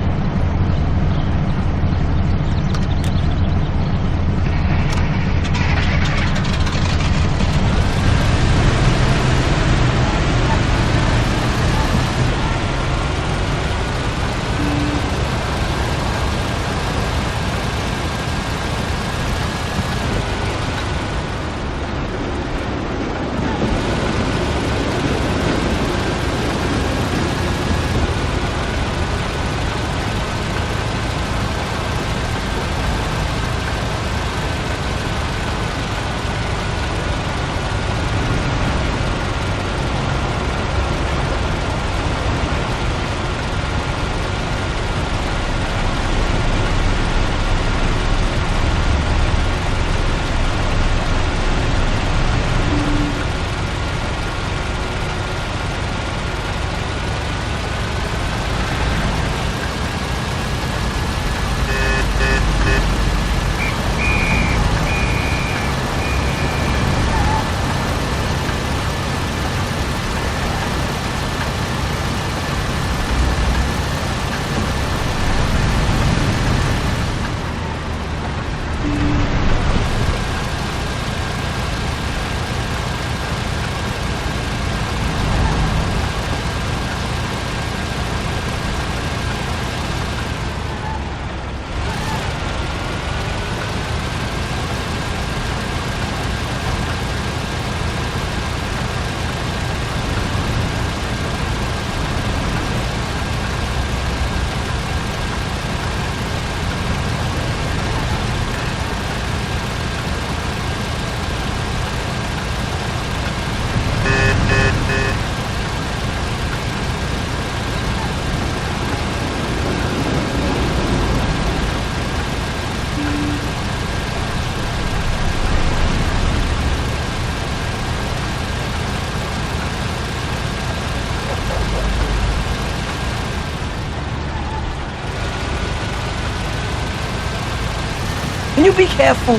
be careful.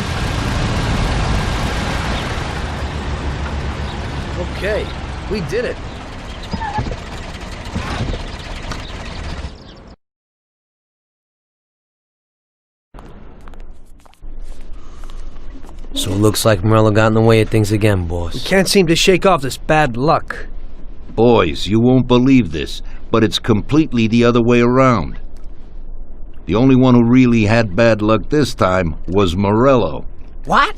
Okay, we did it. So it looks like Morello got in the way of things again, boss. We can't seem to shake off this bad luck. Boys, you won't believe this, but it's completely the other way around. The only one who really had bad luck this time was Morello. What?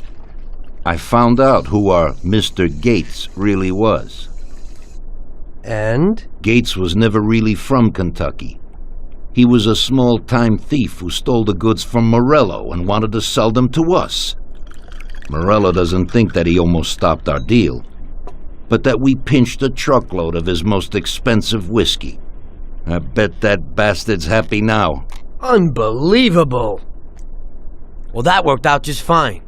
I found out who our Mr. Gates really was. And? Gates was never really from Kentucky. He was a small-time thief who stole the goods from Morello and wanted to sell them to us. Morello doesn't think that he almost stopped our deal, but that we pinched a truckload of his most expensive whiskey. I bet that bastard's happy now. Unbelievable! Well, that worked out just fine.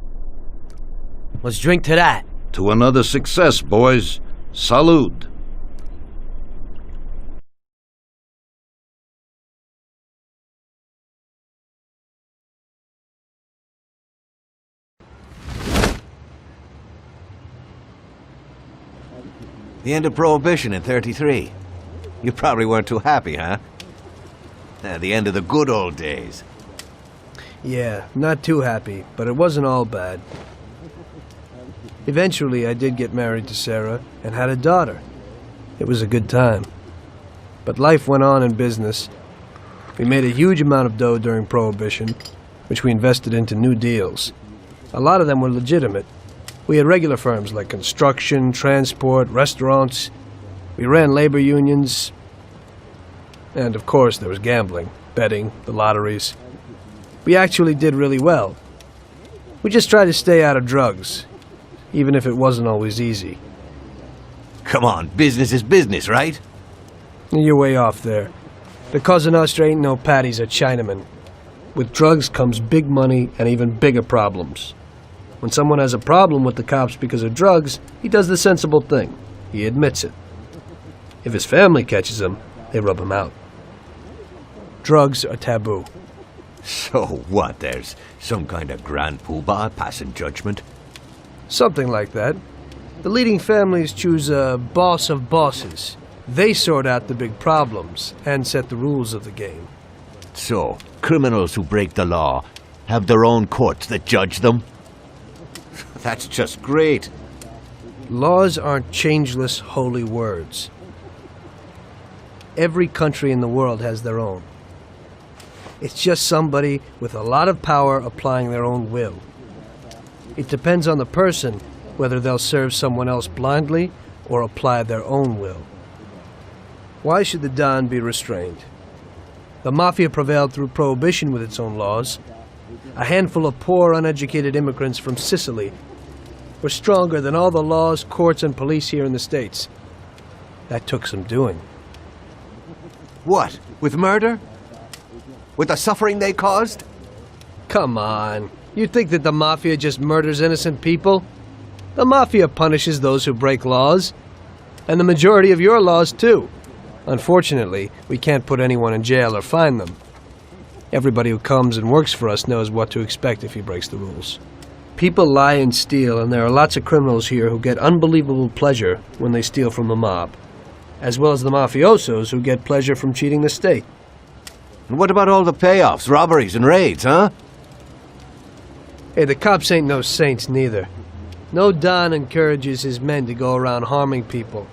Let's drink to that. To another success, boys. Salud. The end of Prohibition in '33. You probably weren't too happy, huh? The end of the good old days. Yeah, not too happy, but it wasn't all bad. Eventually, I did get married to Sarah and had a daughter. It was a good time. But life went on in business. We made a huge amount of dough during Prohibition, which we invested into new deals. A lot of them were legitimate. We had regular firms like construction, transport, restaurants. We ran labor unions. And of course, there was gambling, betting, the lotteries. We actually did really well. We just tried to stay out of drugs, even if it wasn't always easy. Come on, business is business, right? You're way off there. The Cosa Nostra ain't no patties or Chinamen. With drugs comes big money and even bigger problems. When someone has a problem with the cops because of drugs, he does the sensible thing. He admits it. If his family catches him, they rub him out. Drugs are taboo. So what, there's some kind of grand poobah passing judgment? Something like that. The leading families choose a boss of bosses. They sort out the big problems and set the rules of the game. So, criminals who break the law have their own courts that judge them? That's just great. Laws aren't changeless holy words. Every country in the world has their own. It's just somebody with a lot of power applying their own will. It depends on the person whether they'll serve someone else blindly or apply their own will. Why should the Don be restrained? The Mafia prevailed through Prohibition with its own laws. A handful of poor, uneducated immigrants from Sicily were stronger than all the laws, courts, and police here in the States. That took some doing. What? With murder? With the suffering they caused? Come on. You think that the Mafia just murders innocent people? The Mafia punishes those who break laws. And the majority of your laws, too. Unfortunately, we can't put anyone in jail or fine them. Everybody who comes and works for us knows what to expect if he breaks the rules. People lie and steal, and there are lots of criminals here who get unbelievable pleasure when they steal from the mob, as well as the mafiosos who get pleasure from cheating the state. And what about all the payoffs, robberies, and raids, huh? Hey, the cops ain't no saints neither. No Don encourages his men to go around harming people.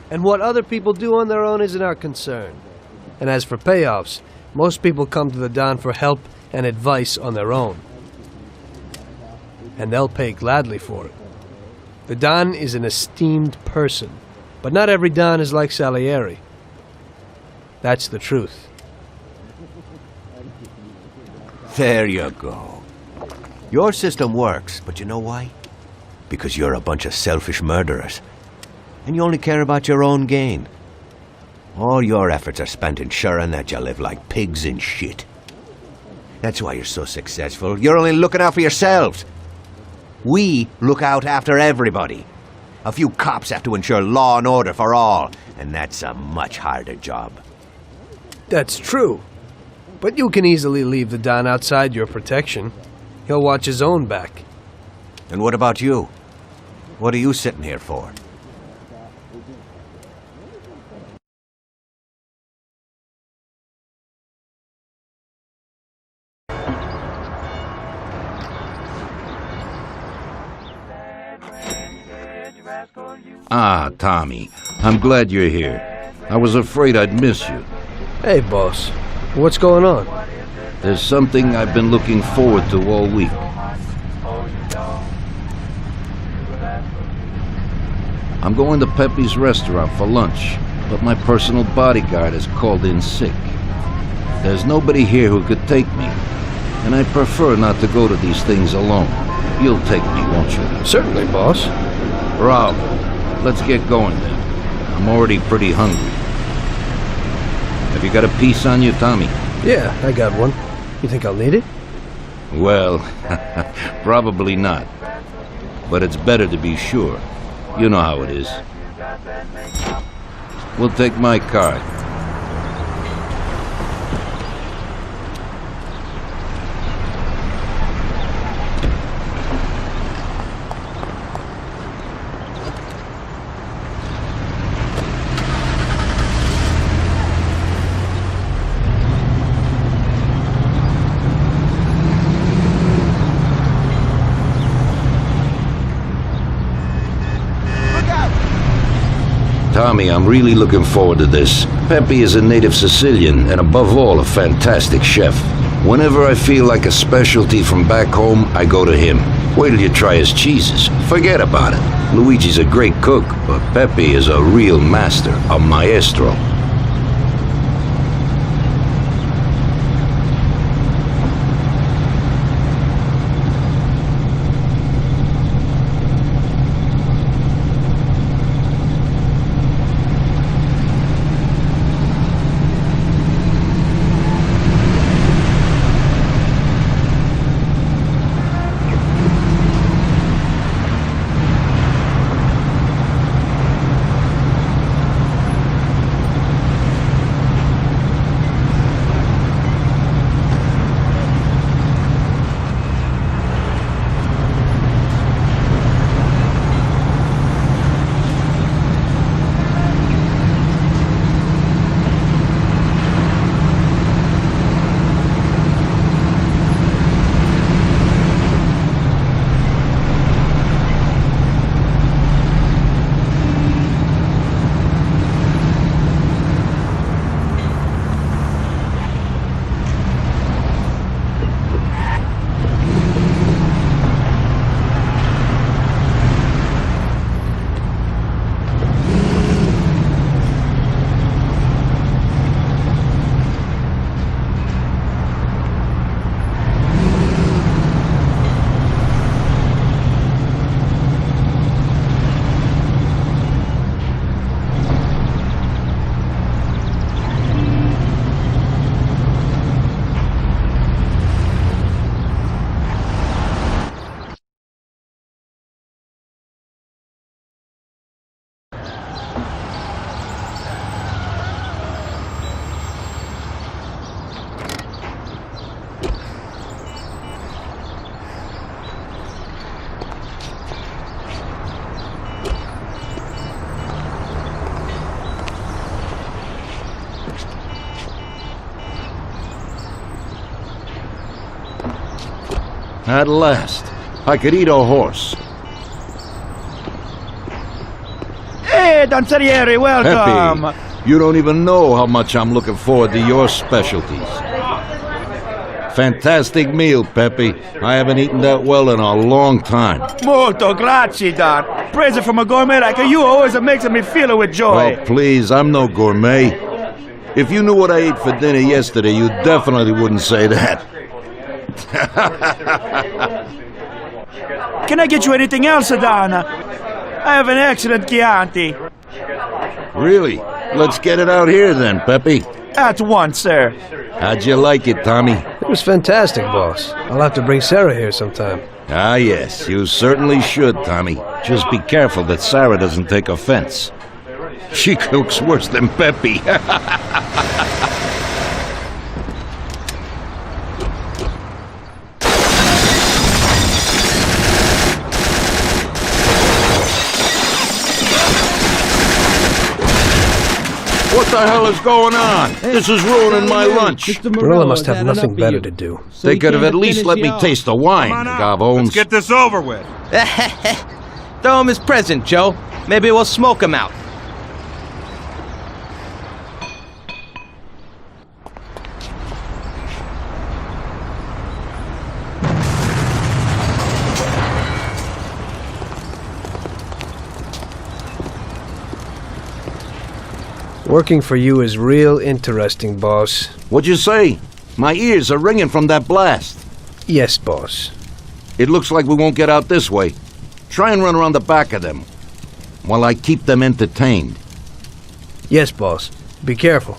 And what other people do on their own isn't our concern. And as for payoffs, most people come to the Don for help and advice on their own. And they'll pay gladly for it. The Don is an esteemed person, but not every Don is like Salieri. That's the truth. There you go. Your system works, but you know why? Because you're a bunch of selfish murderers. And you only care about your own gain. All your efforts are spent ensuring that you live like pigs in shit. That's why you're so successful. You're only looking out for yourselves. We look out after everybody. A few cops have to ensure law and order for all, and that's a much harder job. That's true. But you can easily leave the Don outside your protection. He'll watch his own back. And what about you? What are you sitting here for? Ah, Tommy. I'm glad you're here. I was afraid I'd miss you. Hey, boss. What's going on? There's something I've been looking forward to all week. I'm going to Pepe's restaurant for lunch, but my personal bodyguard has called in sick. There's nobody here who could take me, and I prefer not to go to these things alone. You'll take me, won't you? Certainly, boss. Ralph, let's get going then. I'm already pretty hungry. Have you got a piece on you, Tommy? Yeah, I got one. You think I'll need it? Well, probably not. But it's better to be sure. You know how it is. We'll take my card. Tommy, I'm really looking forward to this. Pepe is a native Sicilian, and above all, a fantastic chef. Whenever I feel like a specialty from back home, I go to him. Wait till you try his cheeses. Forget about it. Luigi's a great cook, but Pepe is a real master, a maestro. At last, I could eat a horse. Hey, Danzarieri, welcome! Pepe, you don't even know how much I'm looking forward to your specialties. Fantastic meal, Pepe. I haven't eaten that well in a long time. Molto grazie, Don. Praise from a gourmet like you always makes me feel with joy. Oh, please, I'm no gourmet. If you knew what I ate for dinner yesterday, you definitely wouldn't say that. Can I get you anything else, Don? I have an excellent Chianti. Really? Let's get it out here then, Pepe. At once, sir. How'd you like it, Tommy? It was fantastic, boss. I'll have to bring Sarah here sometime. Ah, yes, you certainly should, Tommy. Just be careful that Sarah doesn't take offense. She cooks worse than Pepe. What the hell is going on? This is ruining my lunch. Morello must have nothing better to do. They could have at least let me taste the wine, Gavones. Let's get this over with. Throw him his present, Joe. Maybe we'll smoke him out. Working for you is real interesting, boss. What'd you say? My ears are ringing from that blast. Yes, boss. It looks like we won't get out this way. Try and run around the back of them while I keep them entertained. Yes, boss. Be careful.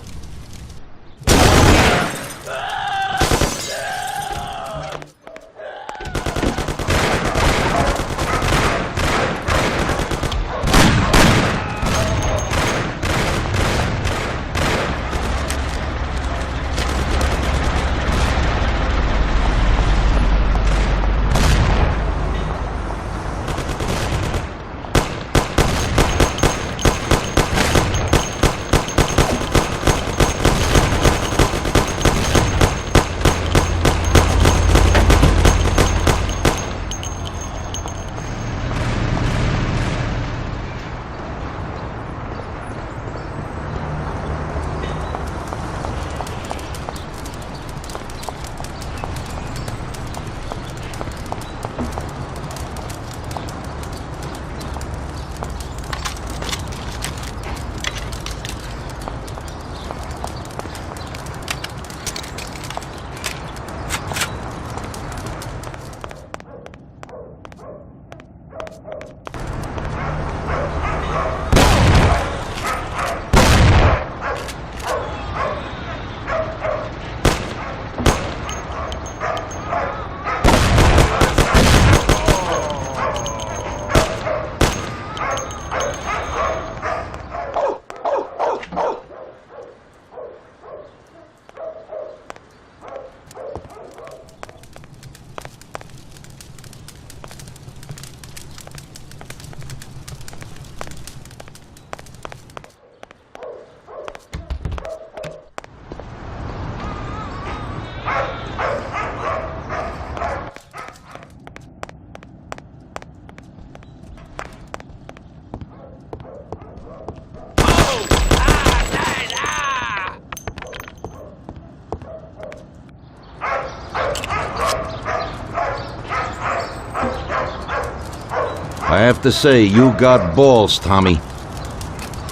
I have to say, you got balls, Tommy.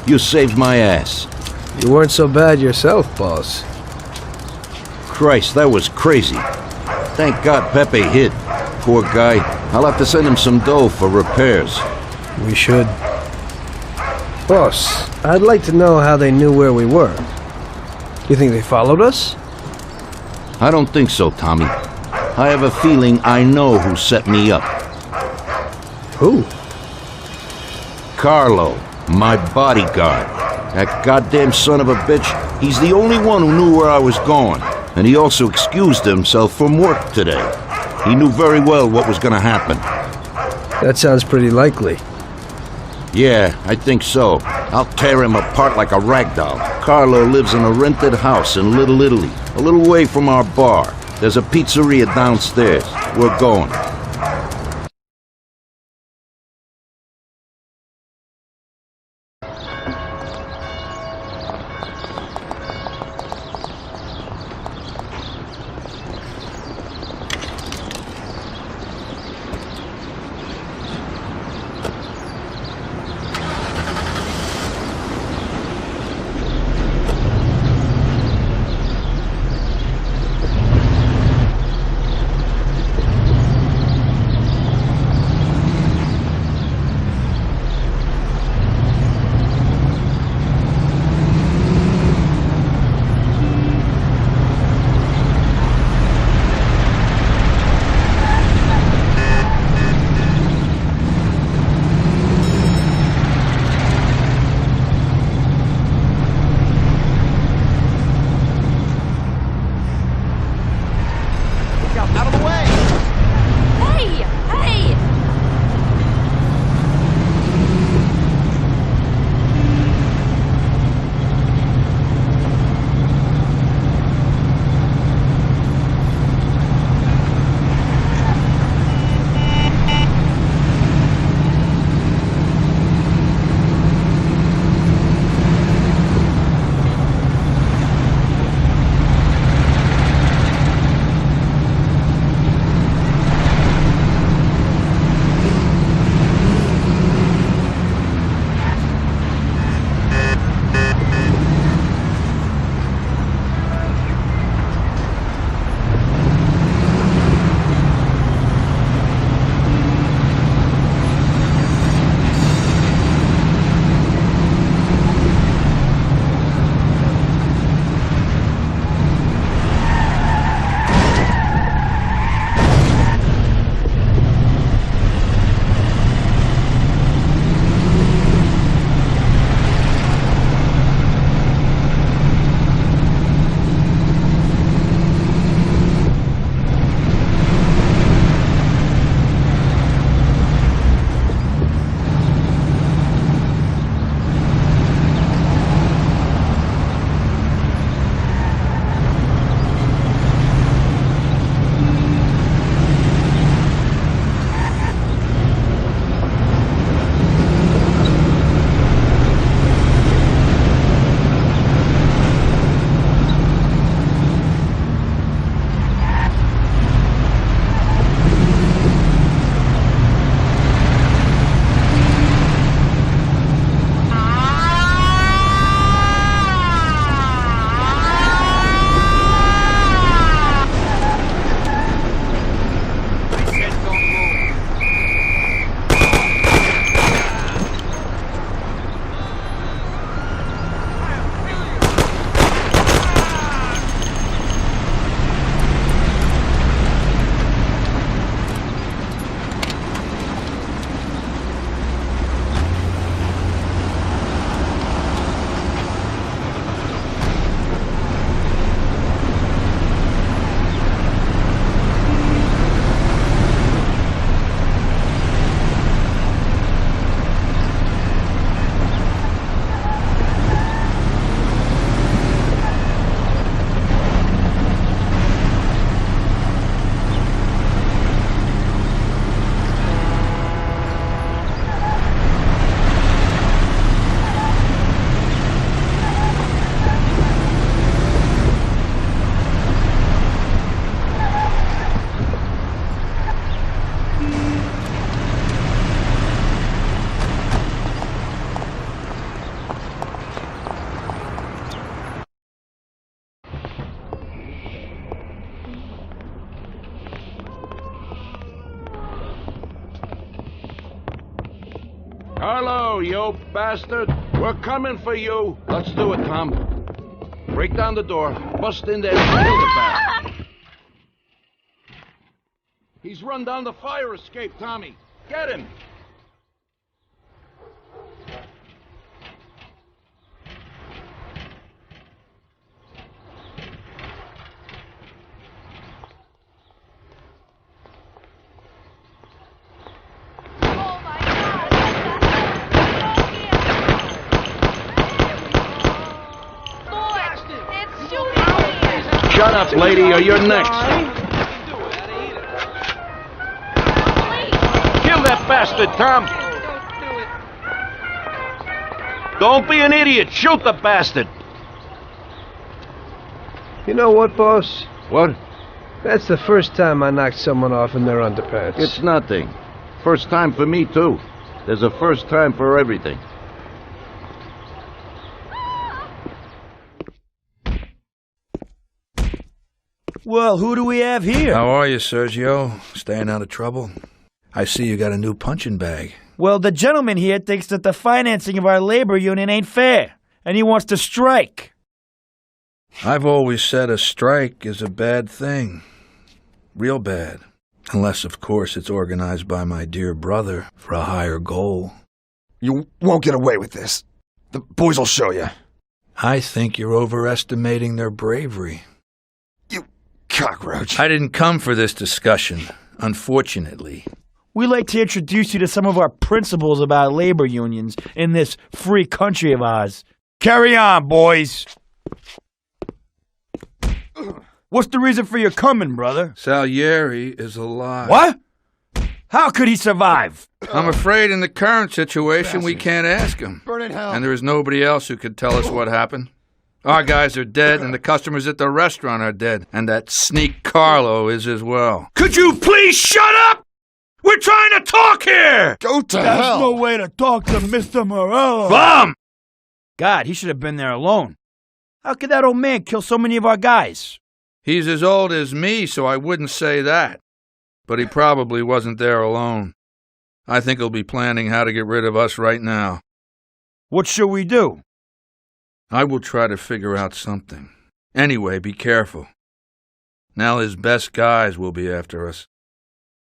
You saved my ass. You weren't so bad yourself, boss. Christ, that was crazy. Thank God Pepe hit. Poor guy. I'll have to send him some dough for repairs. We should. Boss, I'd like to know how they knew where we were. You think they followed us? I don't think so, Tommy. I have a feeling I know who set me up. Who? Carlo, my bodyguard. That goddamn son of a bitch, he's the only one who knew where I was going. And he also excused himself from work today. He knew very well what was gonna happen. That sounds pretty likely. Yeah, I think so. I'll tear him apart like a rag doll. Carlo lives in a rented house in Little Italy, a little way from our bar. There's a pizzeria downstairs. We're going. Hello, you bastard. We're coming for you. Let's do it, Tom. Break down the door, bust in there, and kill the bastard. He's run down the fire escape, Tommy. Get him. Shut up, lady, or you're next. Kill that bastard, Tom. Don't be an idiot. Shoot the bastard. You know what, boss? What? That's the first time I knocked someone off in their underpants. It's nothing. First time for me, too. There's a first time for everything. Well, who do we have here? How are you, Sergio? Staying out of trouble? I see you got a new punching bag. Well, the gentleman here thinks that the financing of our labor union ain't fair, and he wants to strike. I've always said a strike is a bad thing. Real bad. Unless, of course, it's organized by my dear brother for a higher goal. You won't get away with this. The boys will show you. I think you're overestimating their bravery. Cockroach. I didn't come for this discussion, unfortunately. We'd like to introduce you to some of our principles about labor unions in this free country of ours. Carry on, boys. What's the reason for your coming, brother? Salieri is alive. What? How could he survive? I'm afraid in the current situation we can't ask him. Burn in hell. And there is nobody else who could tell us what happened. Our guys are dead, and the customers at the restaurant are dead. And that sneak Carlo is as well. Could you please shut up? We're trying to talk here! Go to hell! That's no way to talk to Mr. Morello. Bum! God, he should have been there alone. How could that old man kill so many of our guys? He's as old as me, so I wouldn't say that. But he probably wasn't there alone. I think he'll be planning how to get rid of us right now. What should we do? I will try to figure out something. Anyway, be careful. Now his best guys will be after us.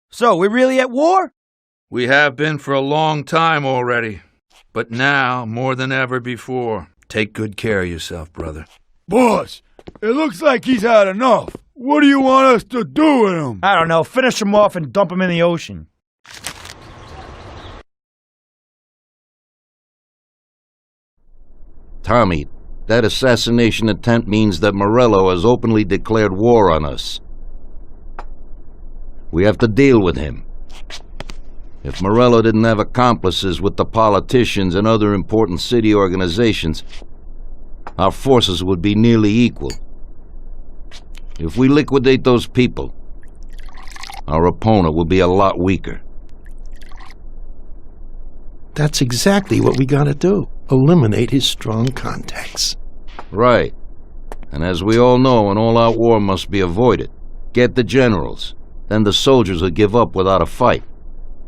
So, we're really at war? We have been for a long time already. But now, more than ever before, take good care of yourself, brother. Boss, it looks like he's had enough. What do you want us to do with him? I don't know. Finish him off and dump him in the ocean. Tommy, that assassination attempt means that Morello has openly declared war on us. We have to deal with him. If Morello didn't have accomplices with the politicians and other important city organizations, our forces would be nearly equal. If we liquidate those people, our opponent will be a lot weaker. That's exactly what we gotta do. Eliminate his strong contacts. Right. And as we all know, an all-out war must be avoided. Get the generals. Then the soldiers will give up without a fight.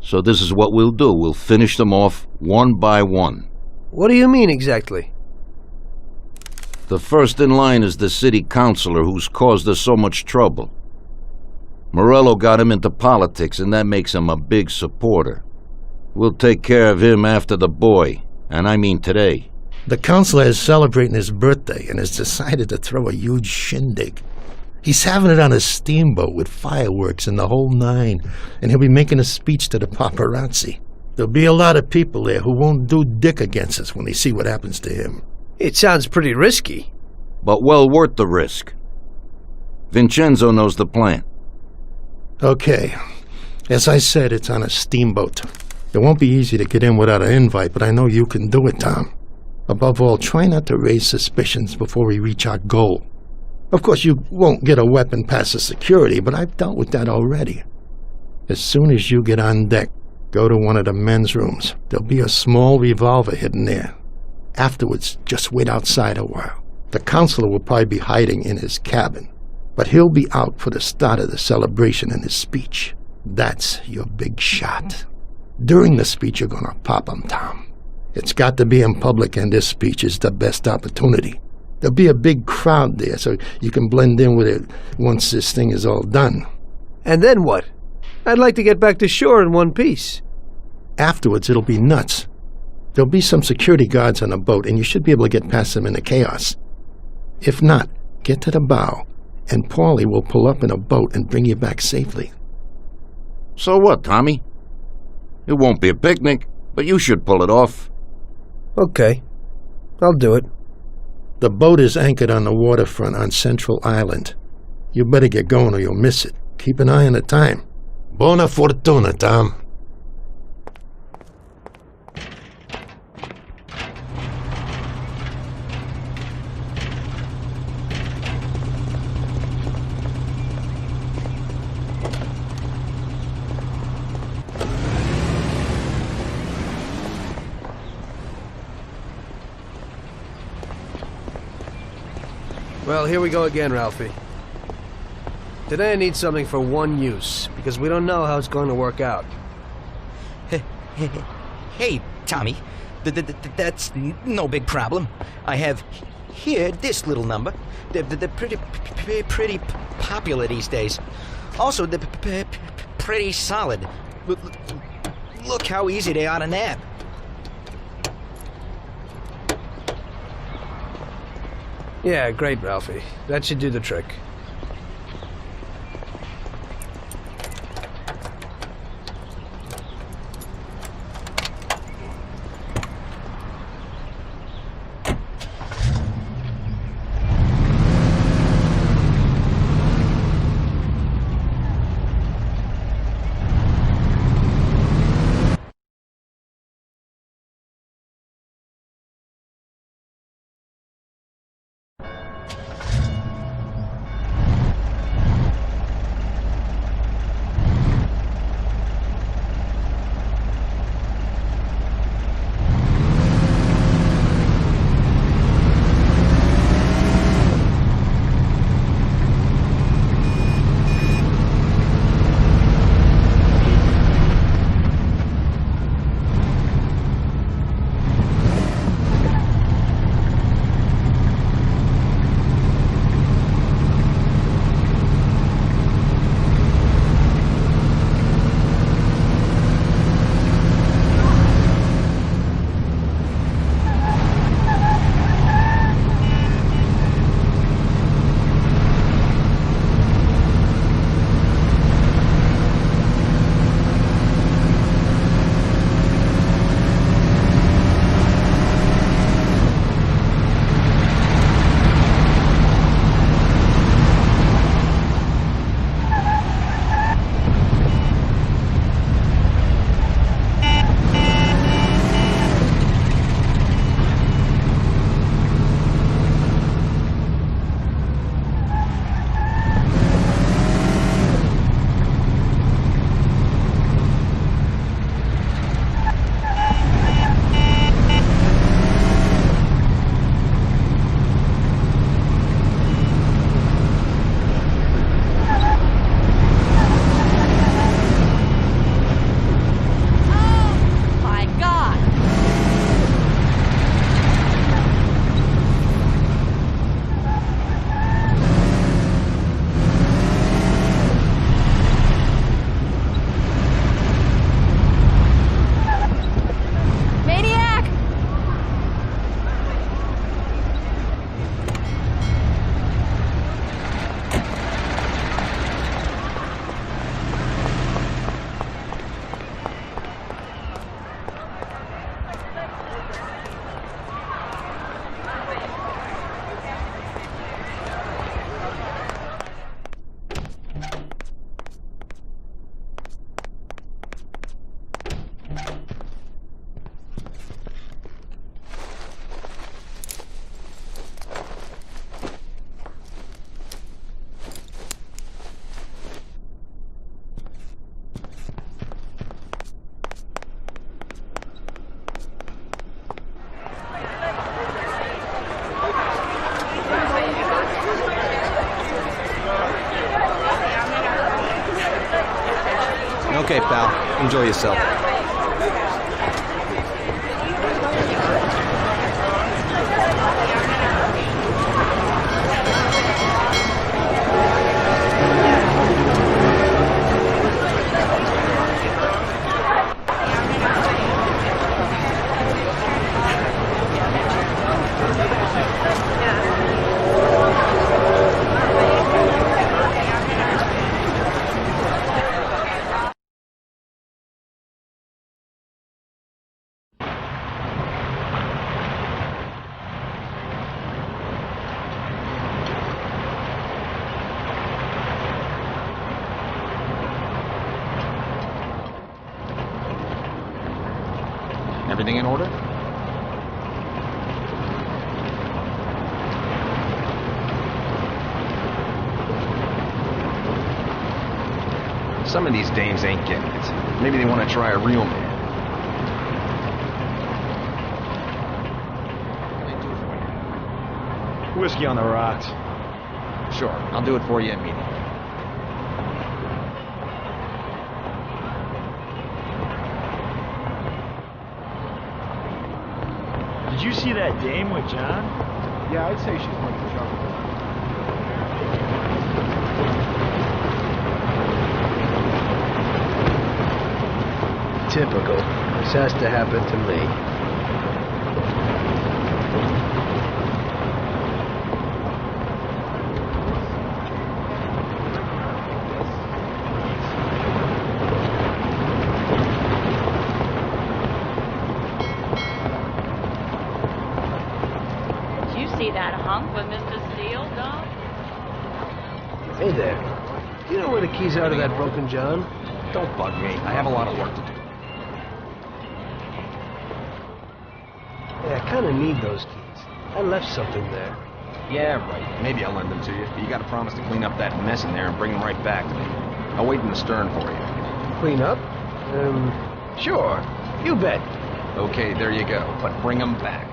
So this is what we'll do. We'll finish them off one by one. What do you mean exactly? The first in line is the city councilor who's caused us so much trouble. Morello got him into politics, and that makes him a big supporter. We'll take care of him after the boy, and I mean today. The councilor is celebrating his birthday and has decided to throw a huge shindig. He's having it on a steamboat with fireworks and the whole nine, and he'll be making a speech to the paparazzi. There'll be a lot of people there who won't do dick against us when they see what happens to him. It sounds pretty risky. But well worth the risk. Vincenzo knows the plan. Okay. As I said, it's on a steamboat. It won't be easy to get in without an invite, but I know you can do it, Tom. Above all, try not to raise suspicions before we reach our goal. Of course, you won't get a weapon past the security, but I've dealt with that already. As soon as you get on deck, go to one of the men's rooms. There'll be a small revolver hidden there. Afterwards, just wait outside a while. The counselor will probably be hiding in his cabin, but he'll be out for the start of the celebration and his speech. That's your big shot. During the speech, you're gonna pop 'em, Tom. It's got to be in public, and this speech is the best opportunity. There'll be a big crowd there, so you can blend in with it once this thing is all done. And then what? I'd like to get back to shore in one piece. Afterwards, it'll be nuts. There'll be some security guards on the boat, and you should be able to get past them in the chaos. If not, get to the bow, and Paulie will pull up in a boat and bring you back safely. So what, Tommy? It won't be a picnic, but you should pull it off. Okay. I'll do it. The boat is anchored on the waterfront on Central Island. You better get going or you'll miss it. Keep an eye on the time. Buona fortuna, Tom. Well, here we go again, Ralphie. Today I need something for one use, because we don't know how it's going to work out. Hey, Tommy. That's no big problem. I have here this little number. They're pretty popular these days. Also, they're pretty solid. Look how easy they are to nab. Yeah, great, Ralphie. That should do the trick. Okay, pal. Enjoy yourself. Everything in order? Some of these dames ain't getting it. Maybe they want to try a real man. Whiskey on the rocks. Sure, I'll do it for you immediately. Did you see that dame with John? Yeah, I'd say she's worth the trouble. Typical. This has to happen to me. Did you see that hunk with Mr. Steele, Doc? Hey there. Do you know where the keys are to that broken John? Don't bug me. I have a lot of work to do. Yeah, I kind of need those keys. I left something there. Yeah, right. Maybe I'll lend them to you, but you gotta promise to clean up that mess in there and bring them right back to me. I'll wait in the stern for you. Clean up? Sure. You bet. Okay, there you go. But bring them back.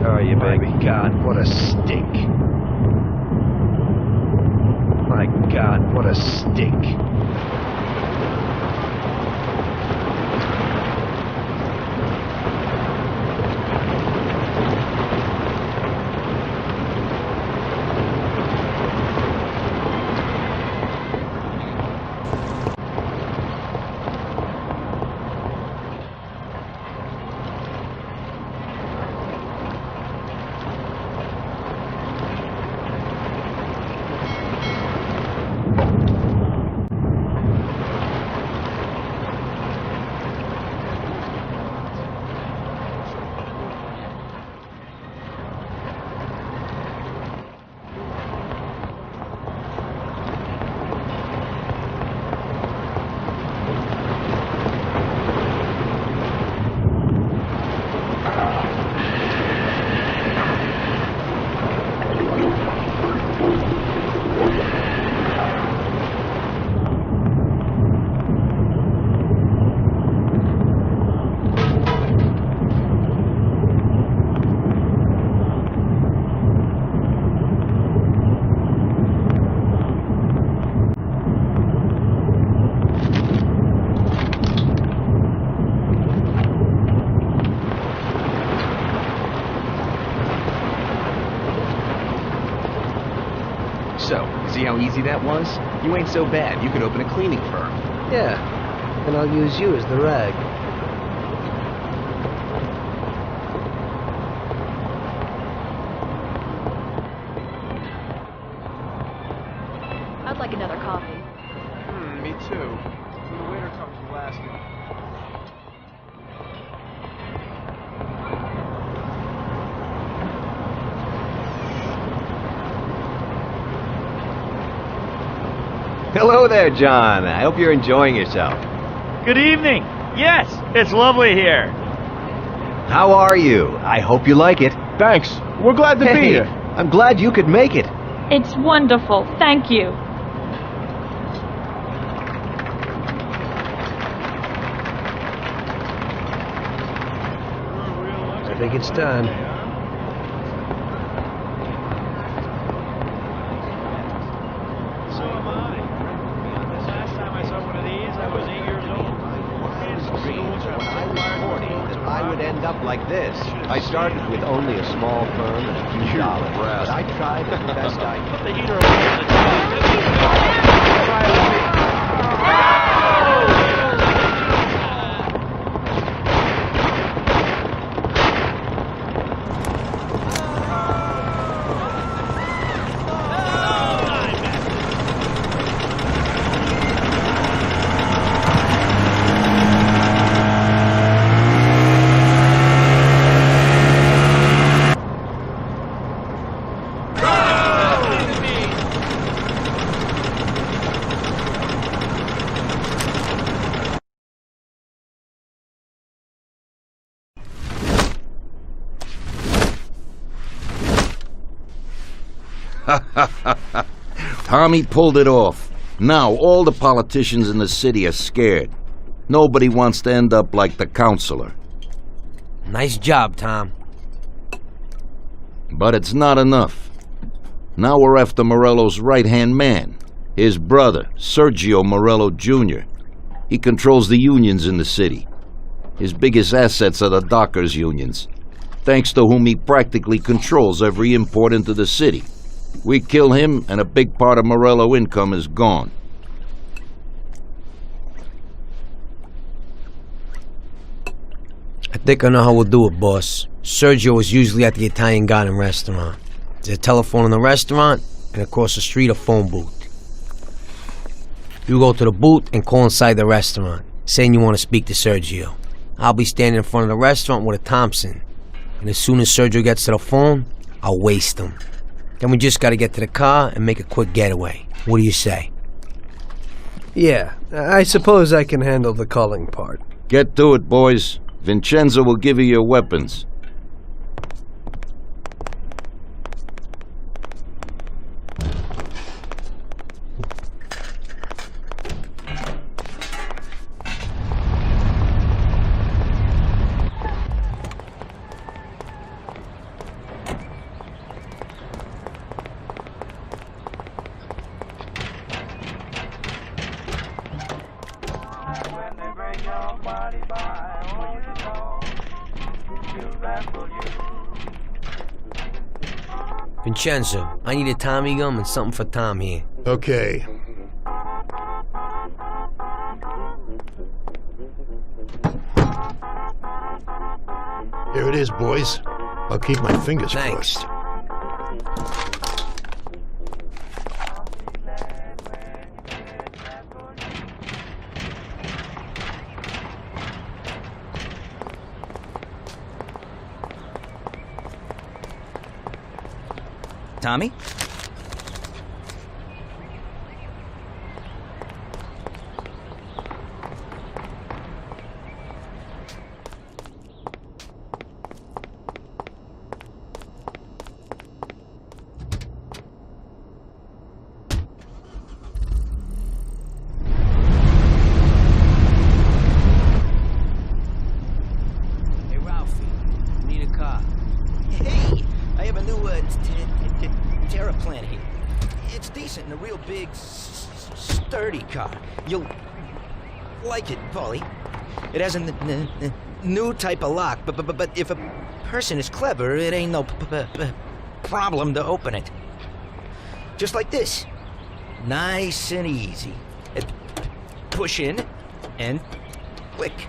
Oh, you baby. My God, what a stink. My God, what a stink. So, see how easy that was? You ain't so bad. You could open a cleaning firm. Yeah, and I'll use you as the rag. I'd like another coffee. Me too. When the waiter comes, you ask him. Hello there, John. I hope you're enjoying yourself. Good evening. Yes, it's lovely here. How are you? I hope you like it. Thanks. We're glad to be here. I'm glad you could make it. It's wonderful. Thank you. I think it's time. So am I. This last time I saw one of these, I was 8 years old. I would end up like this. I started with only a small firm and a few dollars, but I tried the best I could. Put the heater on. Tommy pulled it off. Now all the politicians in the city are scared. Nobody wants to end up like the counselor. Nice job, Tom. But it's not enough. Now we're after Morello's right-hand man, his brother, Sergio Morello Jr. He controls the unions in the city. His biggest assets are the dockers' unions, thanks to whom he practically controls every import into the city. We kill him, and a big part of Morello income is gone. I think I know how we'll do it, boss. Sergio is usually at the Italian Garden restaurant. There's a telephone in the restaurant, and across the street a phone booth. You go to the booth and call inside the restaurant, saying you want to speak to Sergio. I'll be standing in front of the restaurant with a Thompson, and as soon as Sergio gets to the phone, I'll waste him. Then we just gotta get to the car and make a quick getaway. What do you say? Yeah, I suppose I can handle the calling part. Get to it, boys. Vincenzo will give you your weapons. Vincenzo, I need a Tommy gun and something for Tom here. Okay. Here it is, boys. I'll keep my fingers crossed. Tommy? Hey, Ralphie, need a car. Hey, I have a new Terraplan here. It's decent and a real big, sturdy car. You'll like it, Paulie. It has a new type of lock, but if a person is clever, it ain't no problem to open it. Just like this. Nice and easy. Push in and click.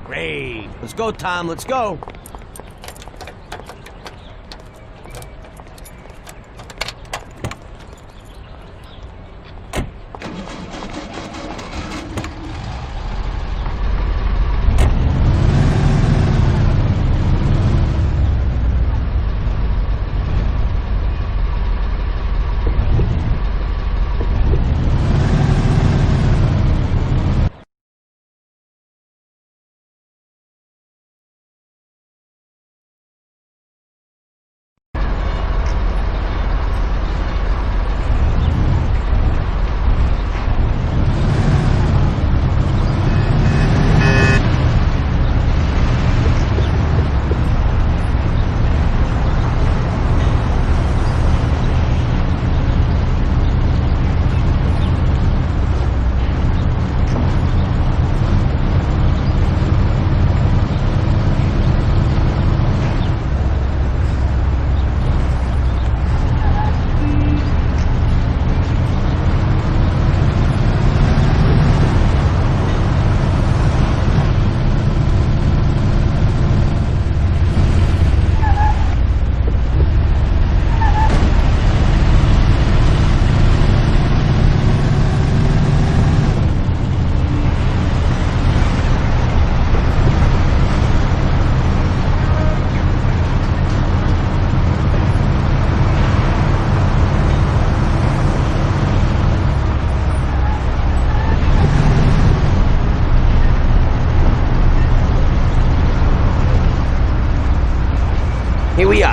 Great. Let's go, Tom. Let's go.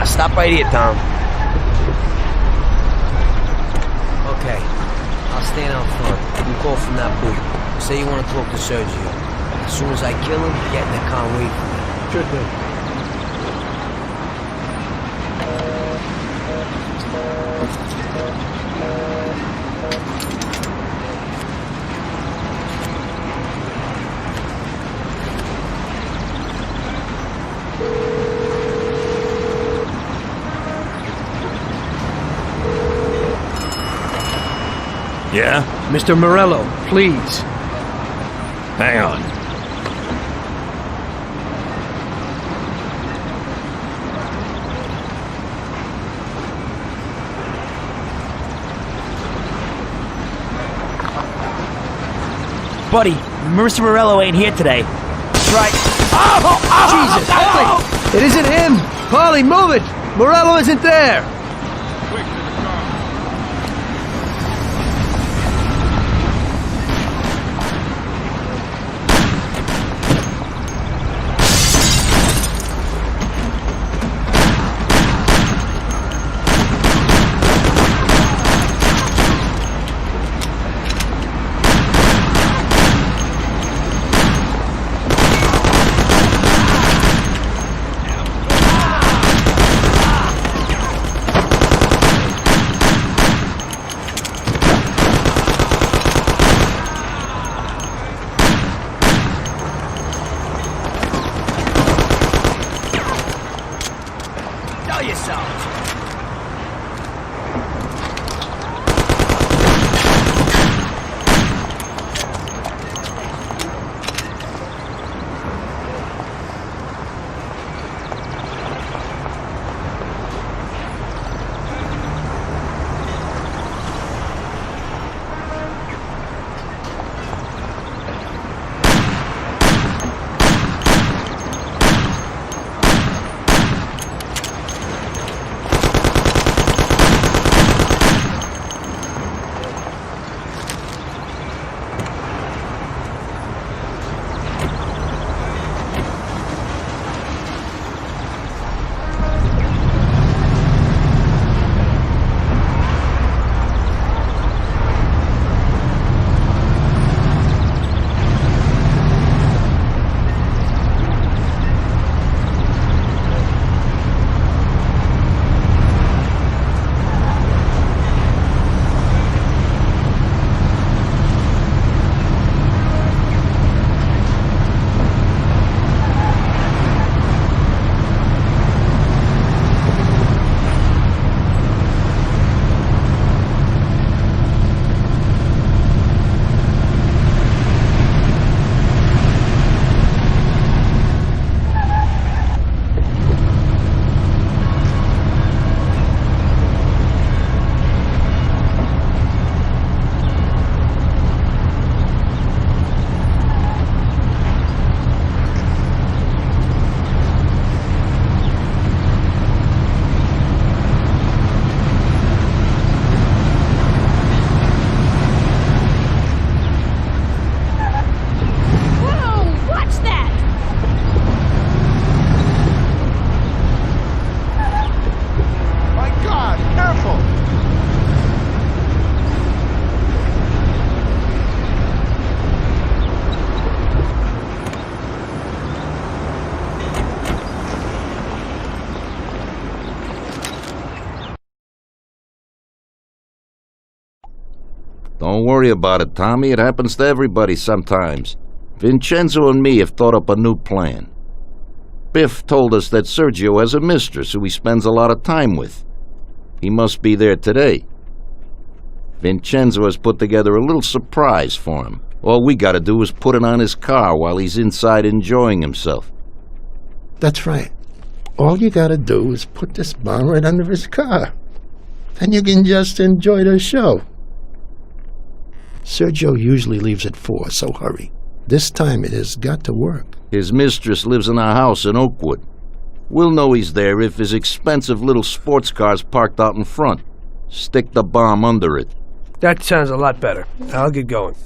Stop right here, Tom. Okay. I'll stand out front. You call from that booth. Say you want to talk to Sergio. As soon as I kill him, get in the car and wait for me. Sure thing. Yeah? Mr. Morello, please. Hang on. Buddy, Mr. Morello ain't here today. That's right. Jesus! Wait, it isn't him! Polly, move it! Morello isn't there! Don't worry about it, Tommy. It happens to everybody sometimes. Vincenzo and me have thought up a new plan. Biff told us that Sergio has a mistress who he spends a lot of time with. He must be there today. Vincenzo has put together a little surprise for him. All we gotta do is put it on his car while he's inside enjoying himself. That's right. All you gotta do is put this bomb right under his car. Then you can just enjoy the show. Sergio usually leaves at 4, so hurry. This time it has got to work. His mistress lives in a house in Oakwood. We'll know he's there if his expensive little sports car's parked out in front. Stick the bomb under it. That sounds a lot better. I'll get going.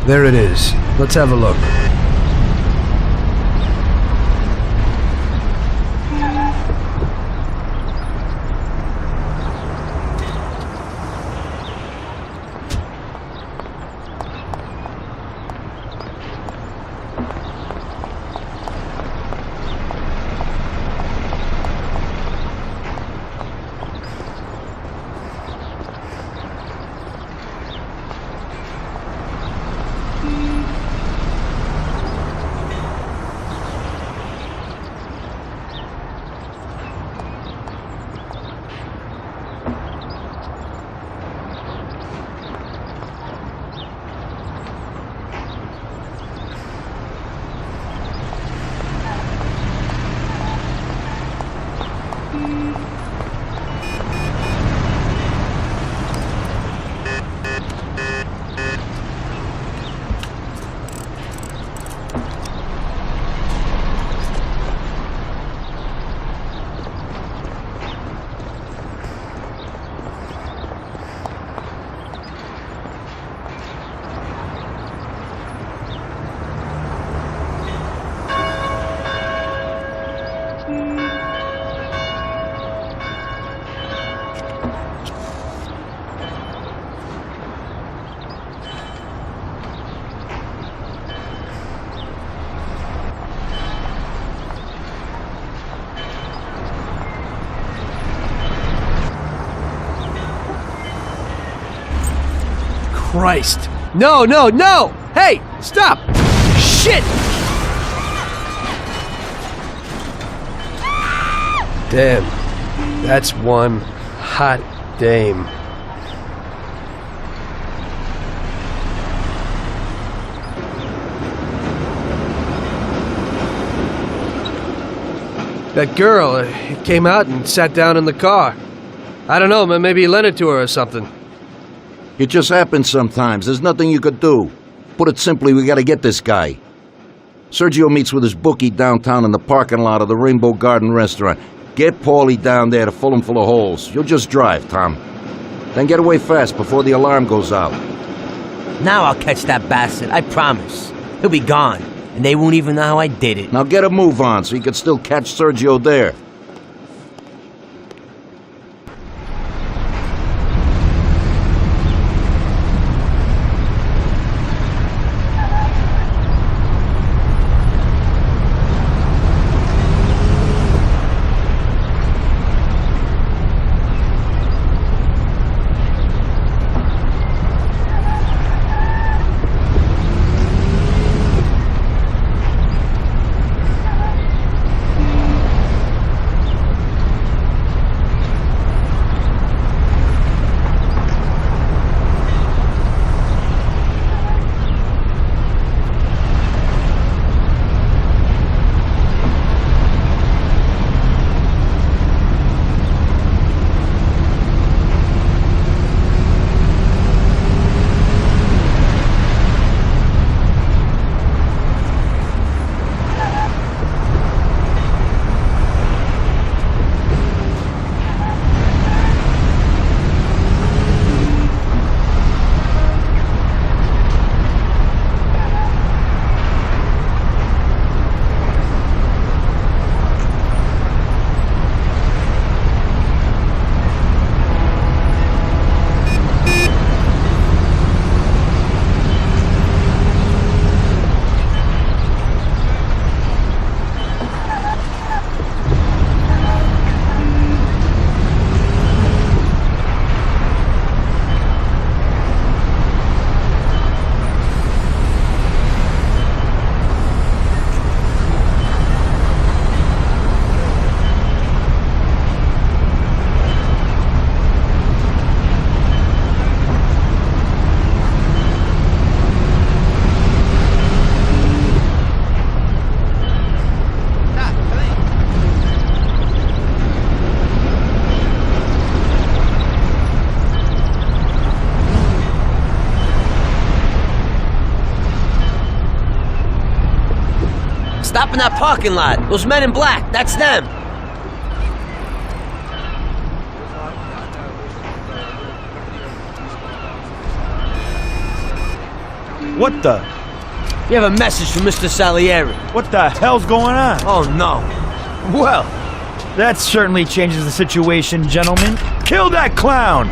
There it is. Let's have a look. Christ. No, no, no! Hey, stop! Shit! Damn. That's one hot dame. That girl came out and sat down in the car. I don't know, maybe you lent it to her or something. It just happens sometimes. There's nothing you could do. Put it simply, we gotta get this guy. Sergio meets with his bookie downtown in the parking lot of the Rainbow Garden restaurant. Get Paulie down there to fill him full of holes. You'll just drive, Tom. Then get away fast before the alarm goes out. Now I'll catch that bastard, I promise. He'll be gone, and they won't even know how I did it. Now get a move on so you can still catch Sergio there. Stop in that parking lot. Those men in black, that's them. What the? You have a message from Mr. Salieri. What the hell's going on? Oh, no. Well, that certainly changes the situation, gentlemen. Kill that clown!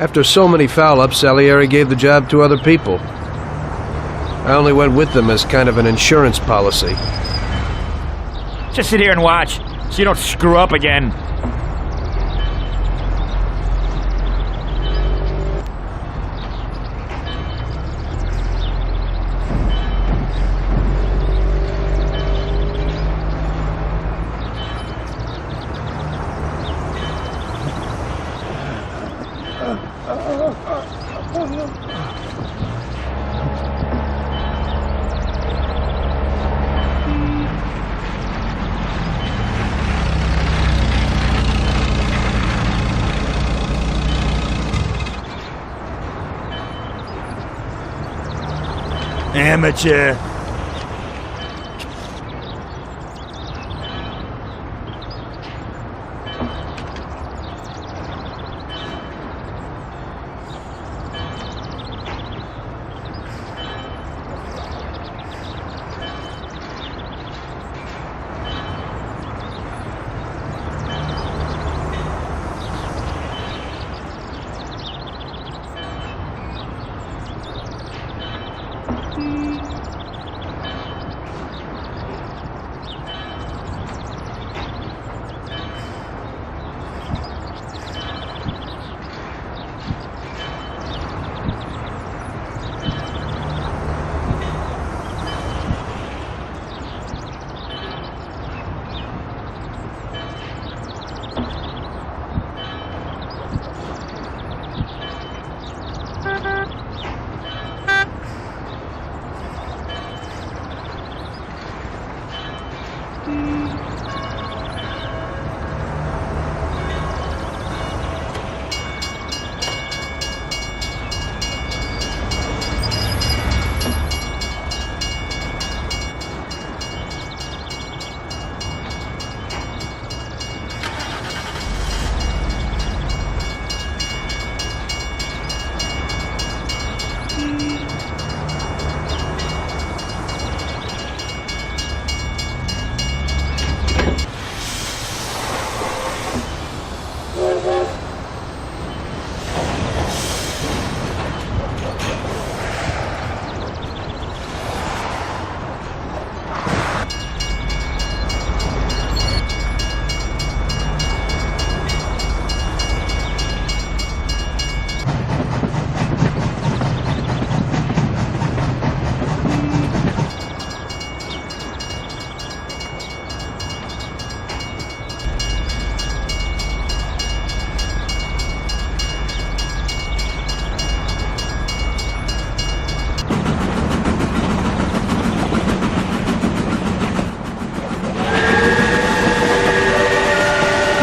After so many foul-ups, Salieri gave the job to other people. I only went with them as kind of an insurance policy. Just sit here and watch, so you don't screw up again. Amateur.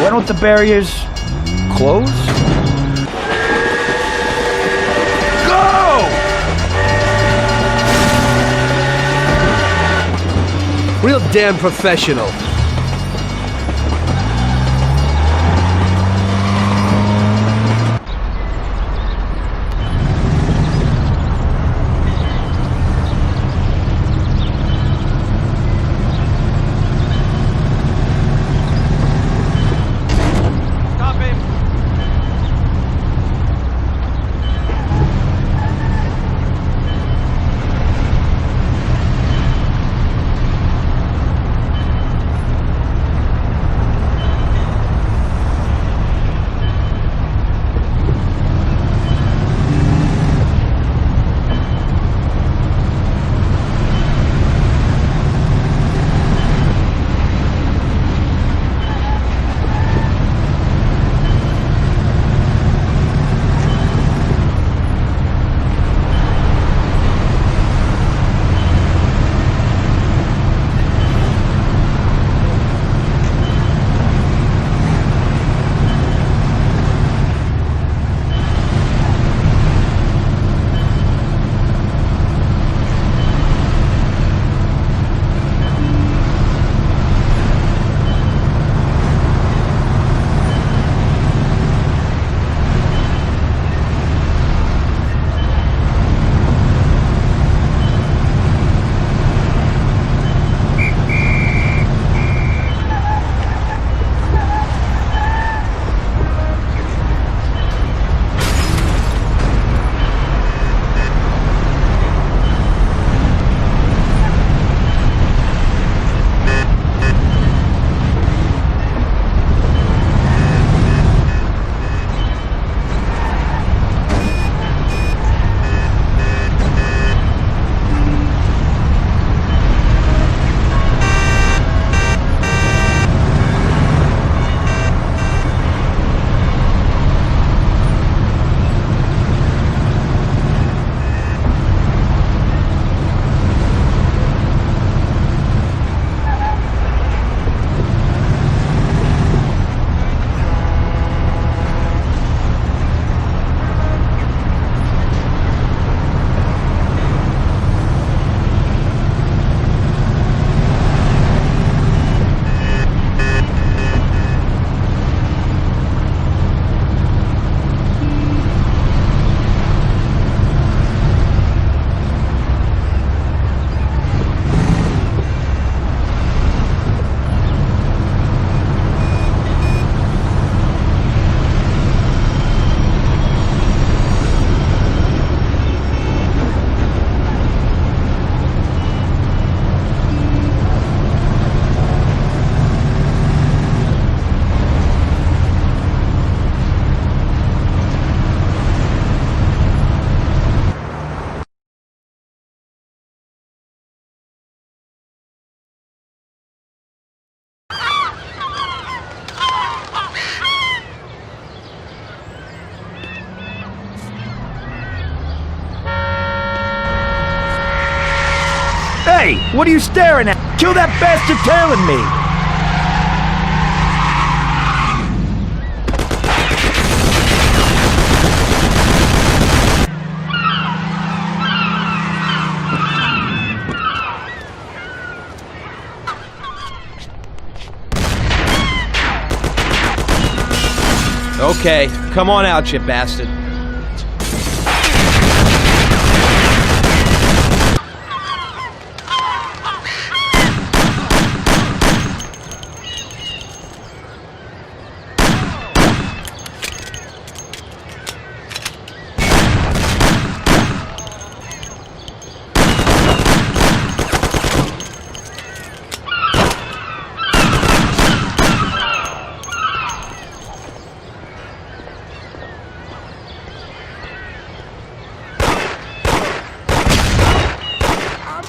Why don't the barriers close? Go! Real damn professional. What are you staring at? Kill that bastard tailing me! Okay, come on out, you bastard.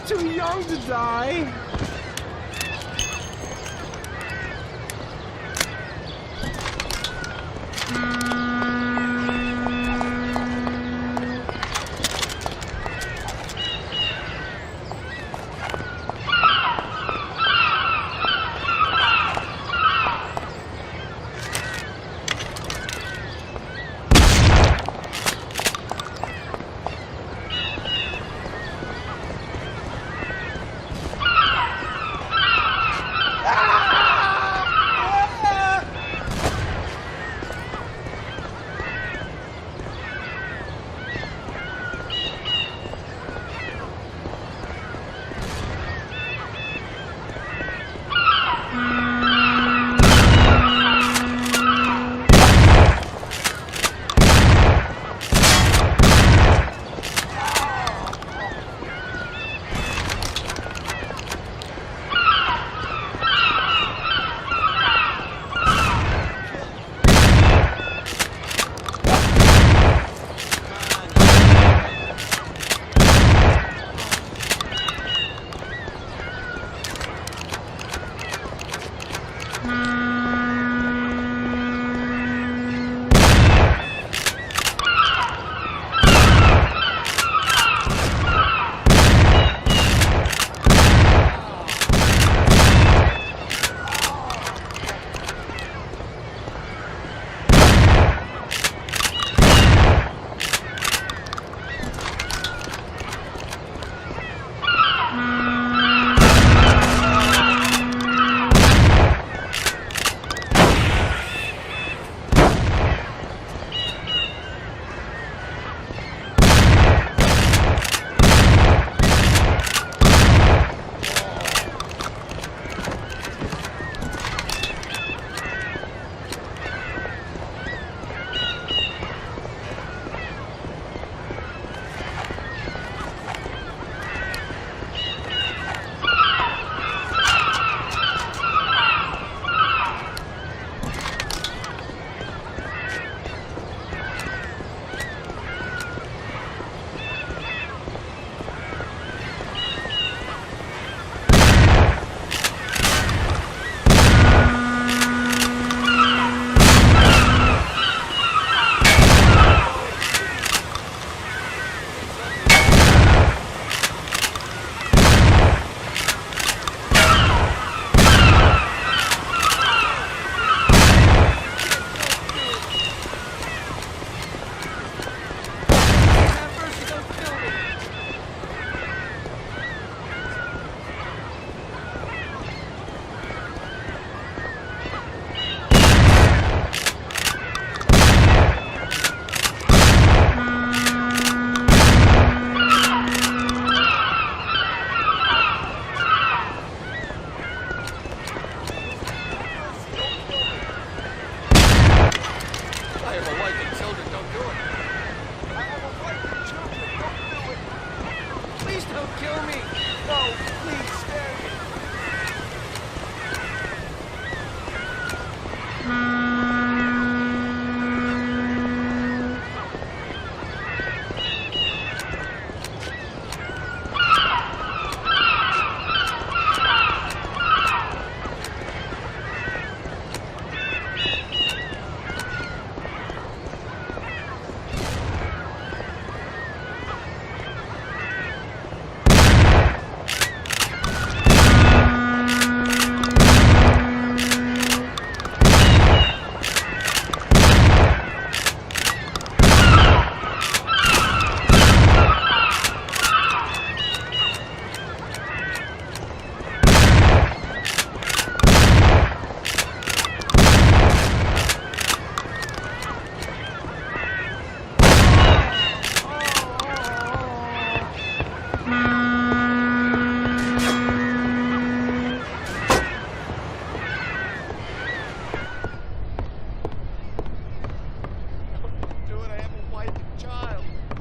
Too young to die.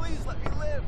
Please let me live.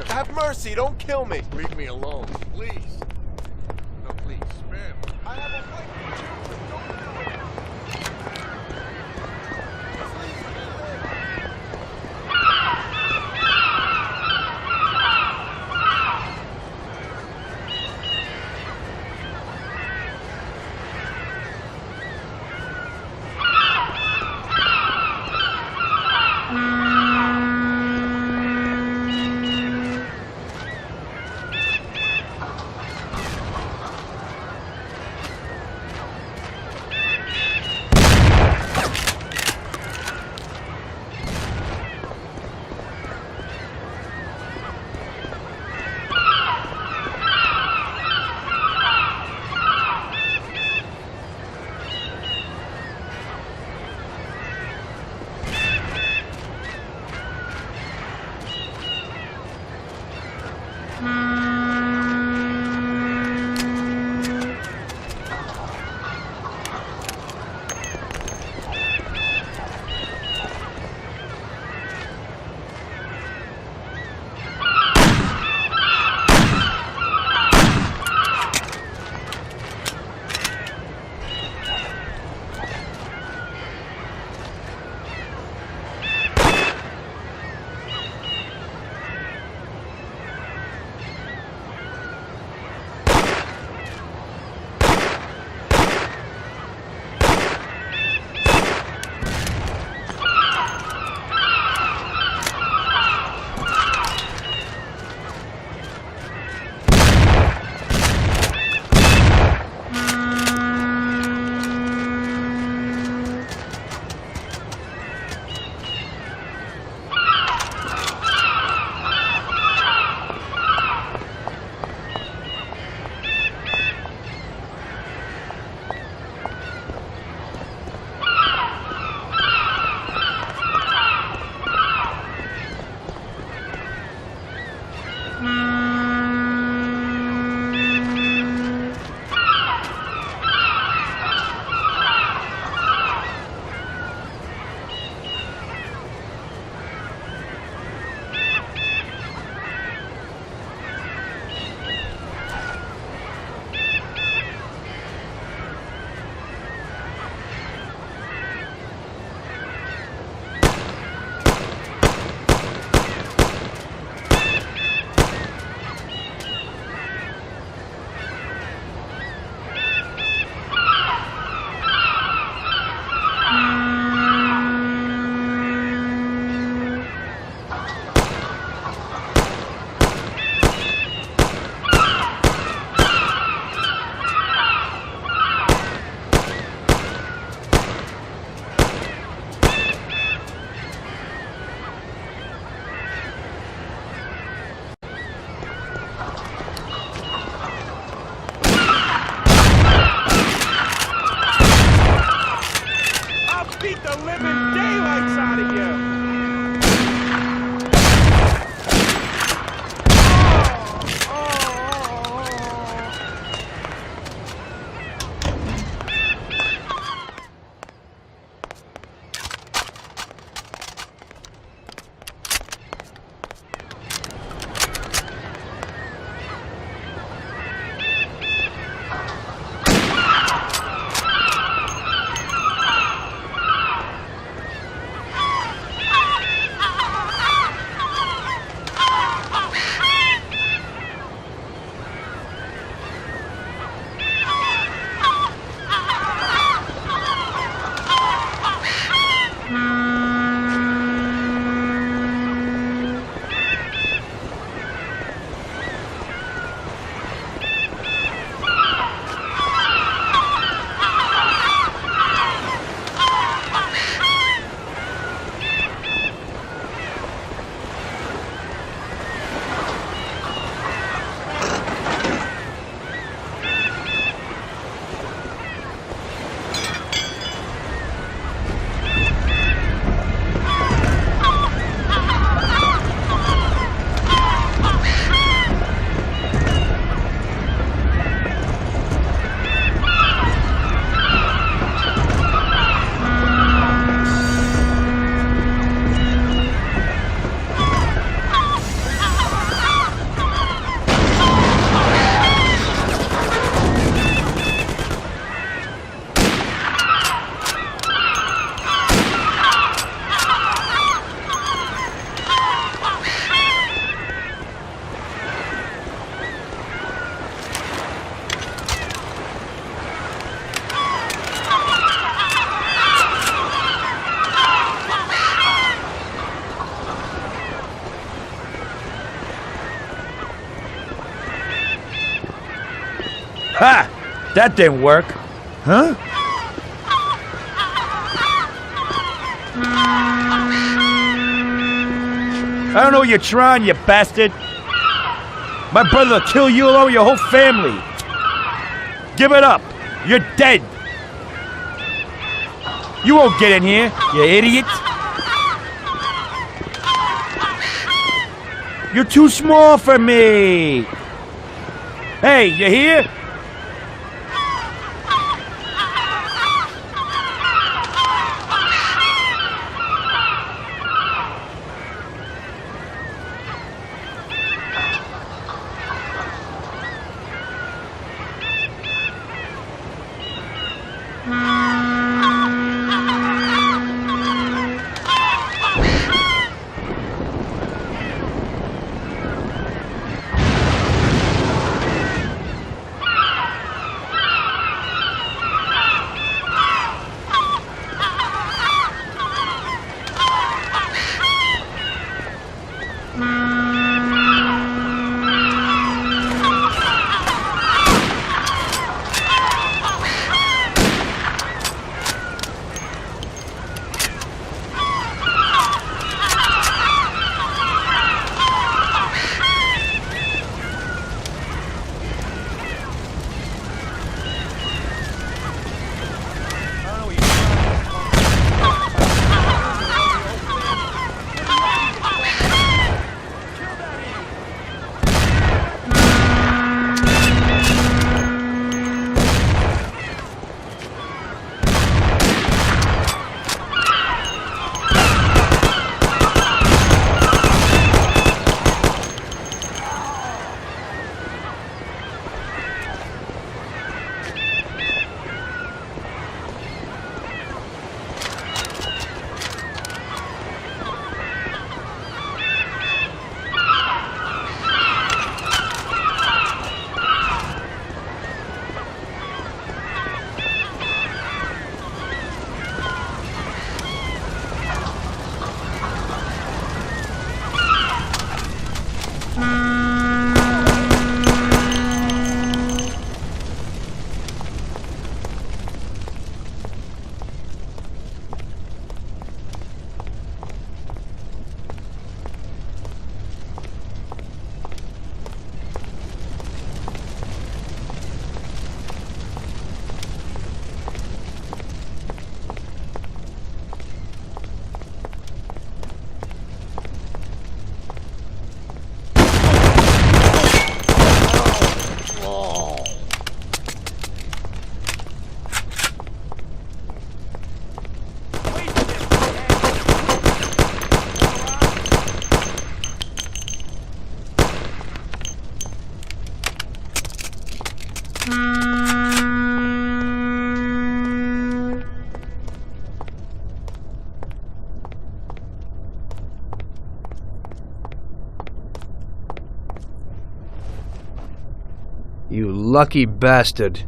Have mercy, don't kill me. Leave me alone, please. No, please, spare me. I have a wife and children. Don't do it. Please let me live. Beat the living daylights out of you! Ha! That didn't work. Huh? I don't know what you're trying, you bastard. My brother will kill you along with your whole family. Give it up. You're dead. You won't get in here, you idiot. You're too small for me. Hey, you here? You lucky bastard.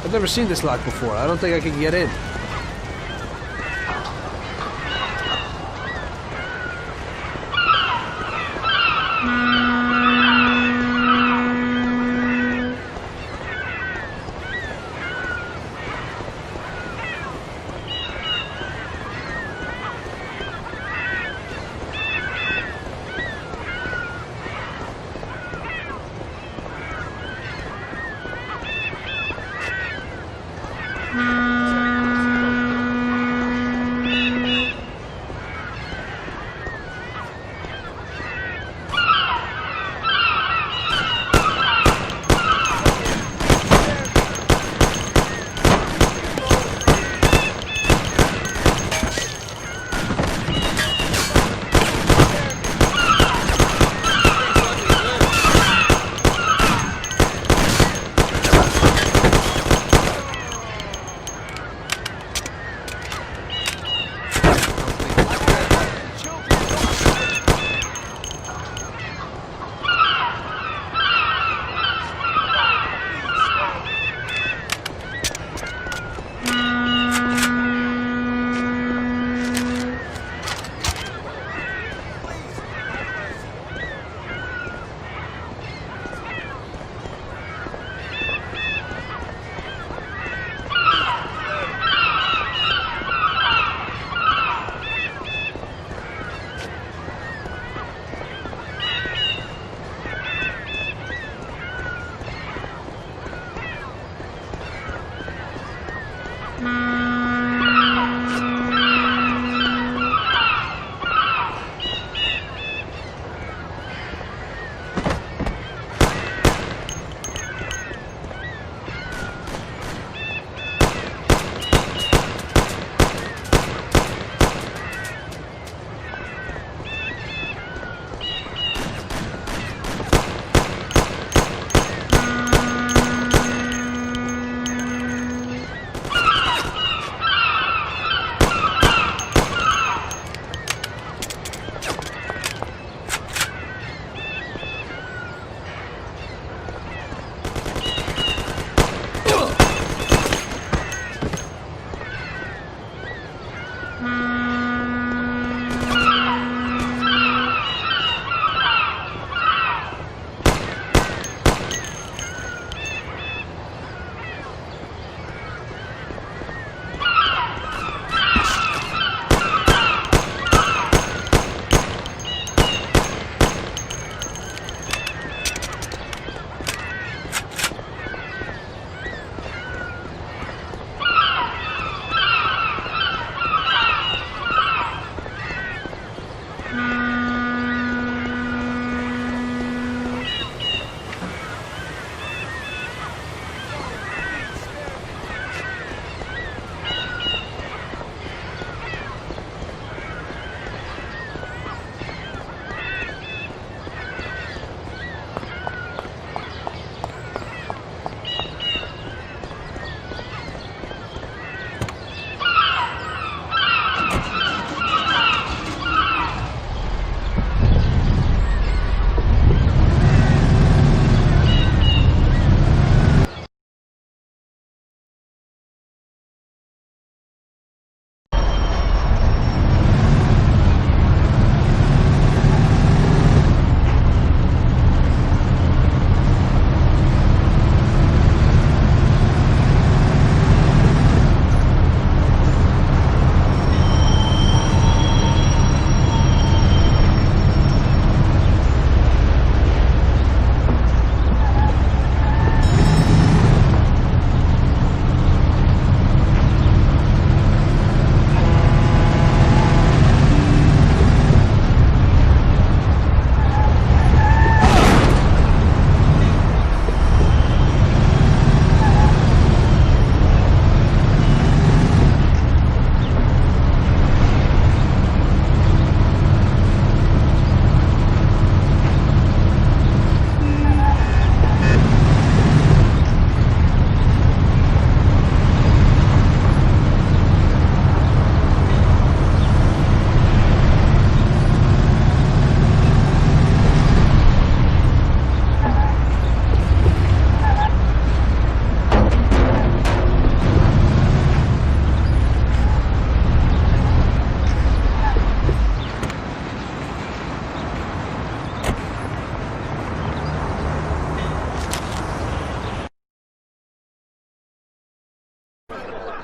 I've never seen this lock before. I don't think I can get in.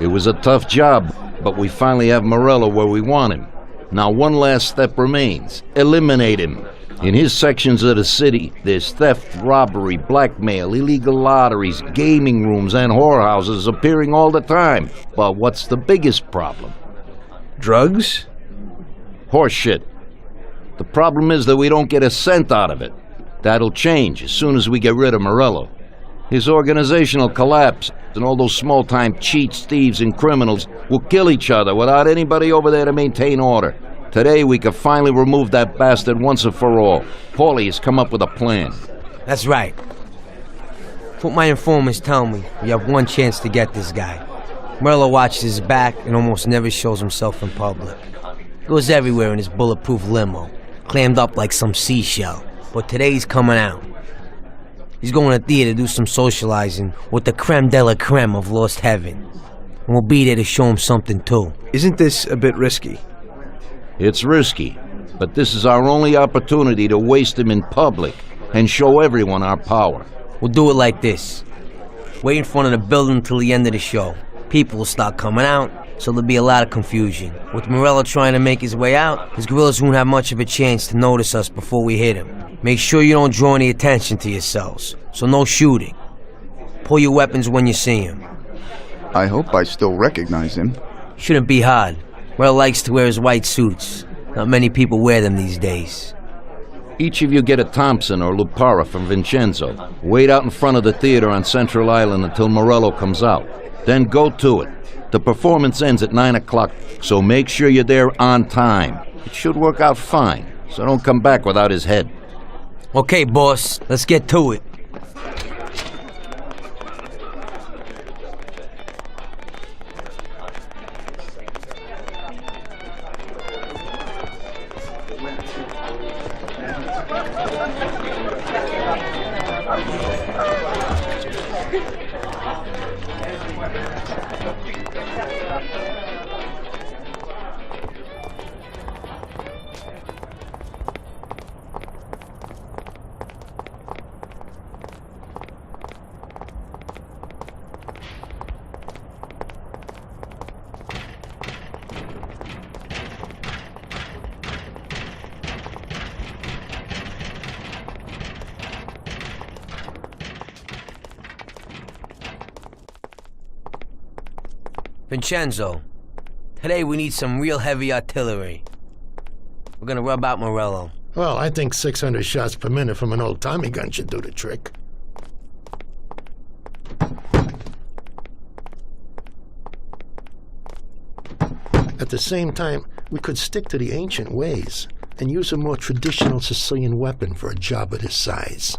It was a tough job, but we finally have Morello where we want him. Now one last step remains. Eliminate him. In his sections of the city, there's theft, robbery, blackmail, illegal lotteries, gaming rooms, and whorehouses appearing all the time. But what's the biggest problem? Drugs? Horseshit. The problem is that we don't get a cent out of it. That'll change as soon as we get rid of Morello. His organization will collapse, and all those small-time cheats, thieves, and criminals will kill each other without anybody over there to maintain order. Today, we can finally remove that bastard once and for all. Paulie has come up with a plan. That's right. What my informants tell me, we have one chance to get this guy. Morello watches his back and almost never shows himself in public. Goes everywhere in his bulletproof limo, clammed up like some seashell. But today he's coming out. He's going to theater to do some socializing with the creme de la creme of Lost Heaven. And we'll be there to show him something too. Isn't this a bit risky? It's risky, but this is our only opportunity to waste him in public and show everyone our power. We'll do it like this. Wait in front of the building until the end of the show. People will start coming out, so there'll be a lot of confusion. With Morello trying to make his way out, his guerrillas won't have much of a chance to notice us before we hit him. Make sure you don't draw any attention to yourselves, so no shooting. Pull your weapons when you see him. I hope I still recognize him. Shouldn't be hard. Morello likes to wear his white suits. Not many people wear them these days. Each of you get a Thompson or Lupara from Vincenzo. Wait out in front of the theater on Central Island until Morello comes out. Then go to it. The performance ends at 9 o'clock, so make sure you're there on time. It should work out fine, so don't come back without his head. Okay, boss, let's get to it. Vincenzo, today we need some real heavy artillery. We're gonna rub out Morello. Well, I think 600 shots per minute from an old Tommy gun should do the trick. At the same time, we could stick to the ancient ways and use a more traditional Sicilian weapon for a job of this size.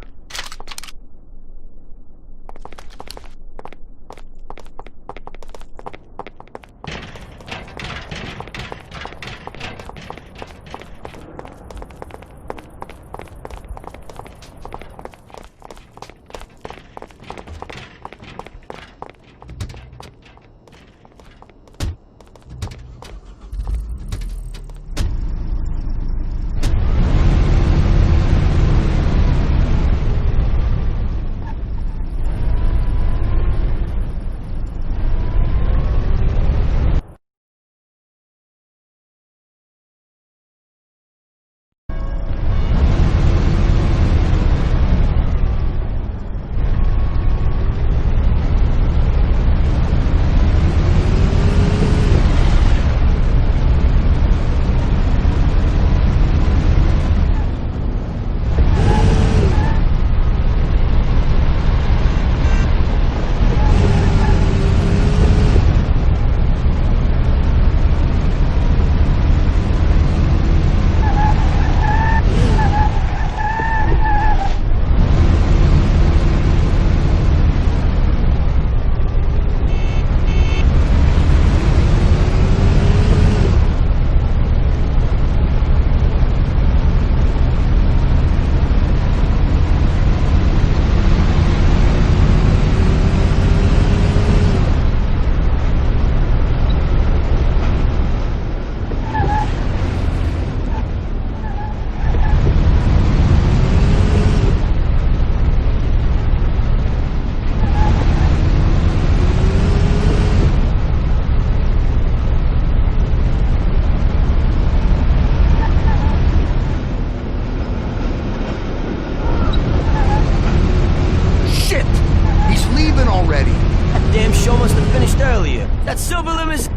damn show must have finished earlier. That silver limousine...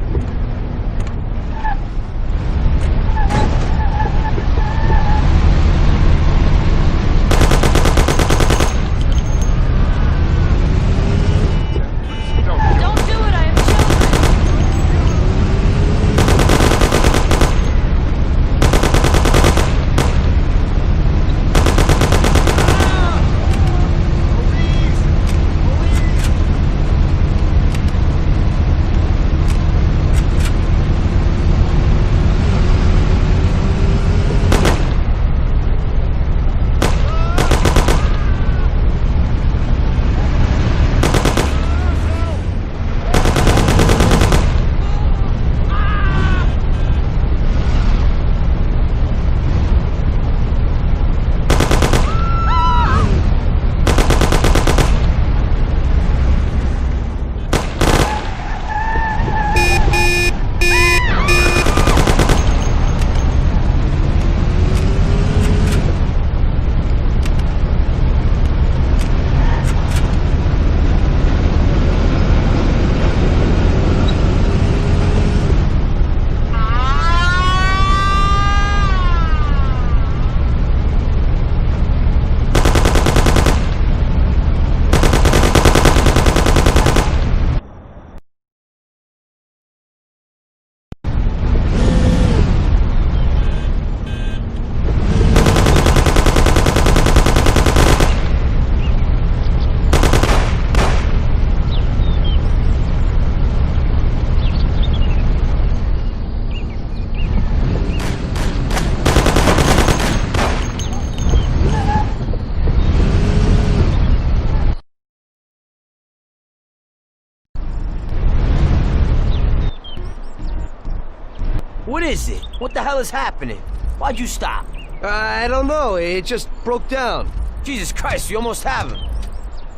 What is it? What the hell is happening? Why'd you stop? I don't know. It just broke down. Jesus Christ, we almost have him.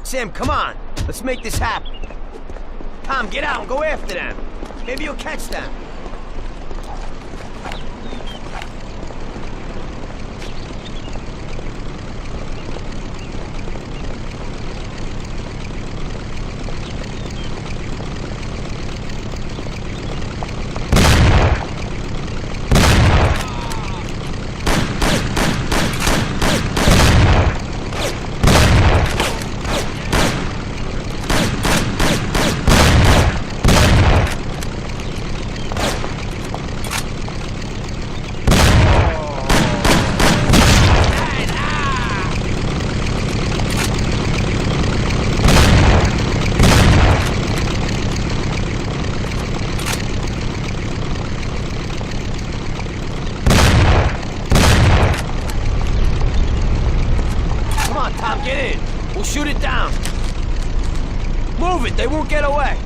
Sam, come on. Let's make this happen. Tom, get out and go after them. Maybe you'll catch them. Tom, get in. We'll shoot it down. Move it, they won't get away.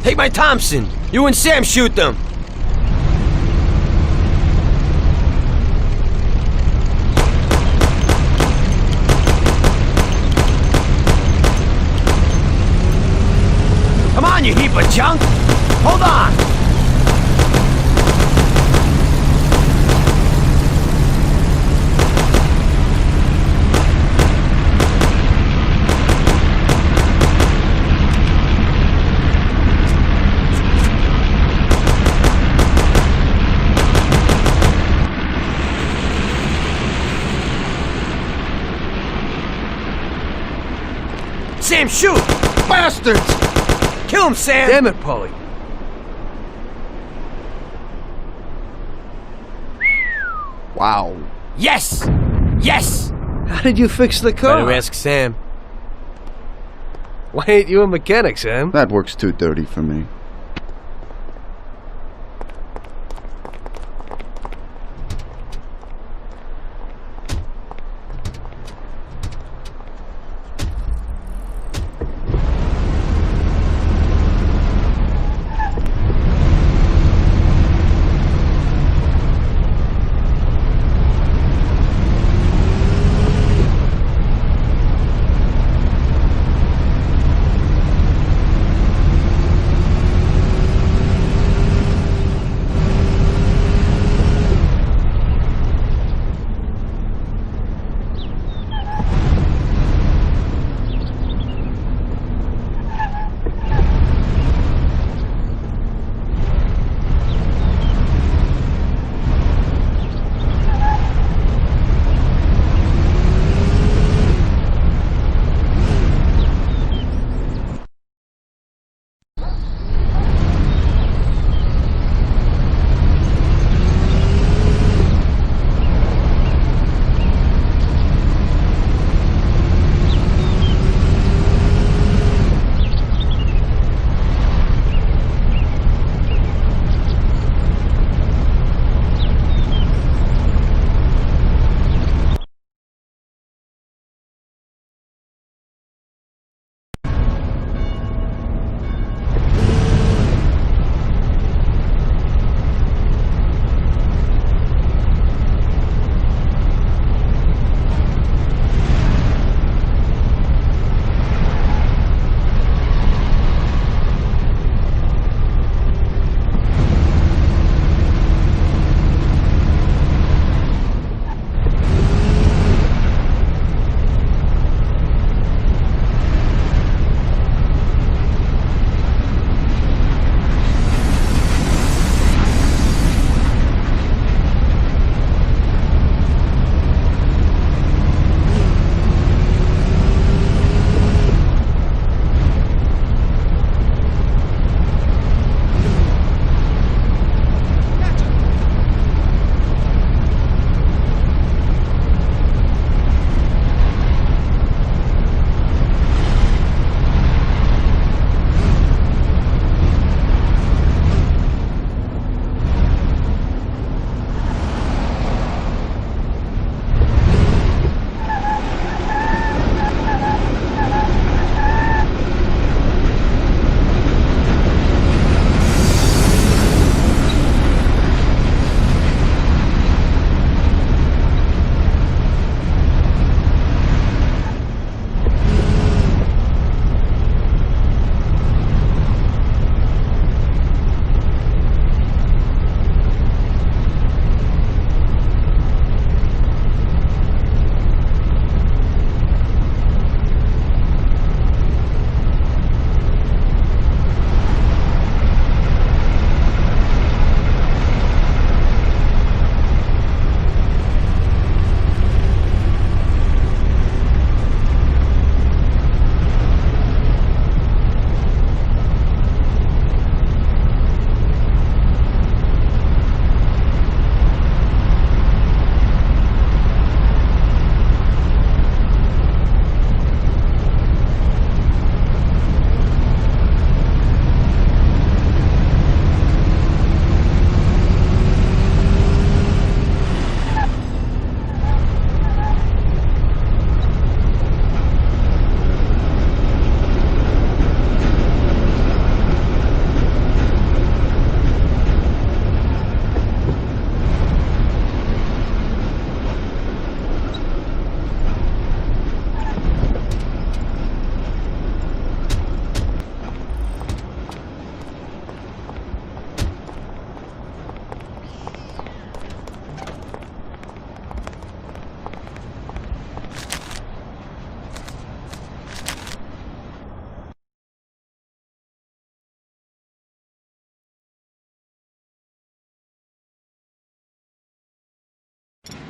Take my Thompson. You and Sam shoot them. Come on, you heap of junk. Hold on. Sam, shoot! Bastards! Kill him, Sam! Damn it, Polly. Wow. Yes! Yes! How did you fix the car? Better ask Sam. Why ain't you a mechanic, Sam? That works too dirty for me.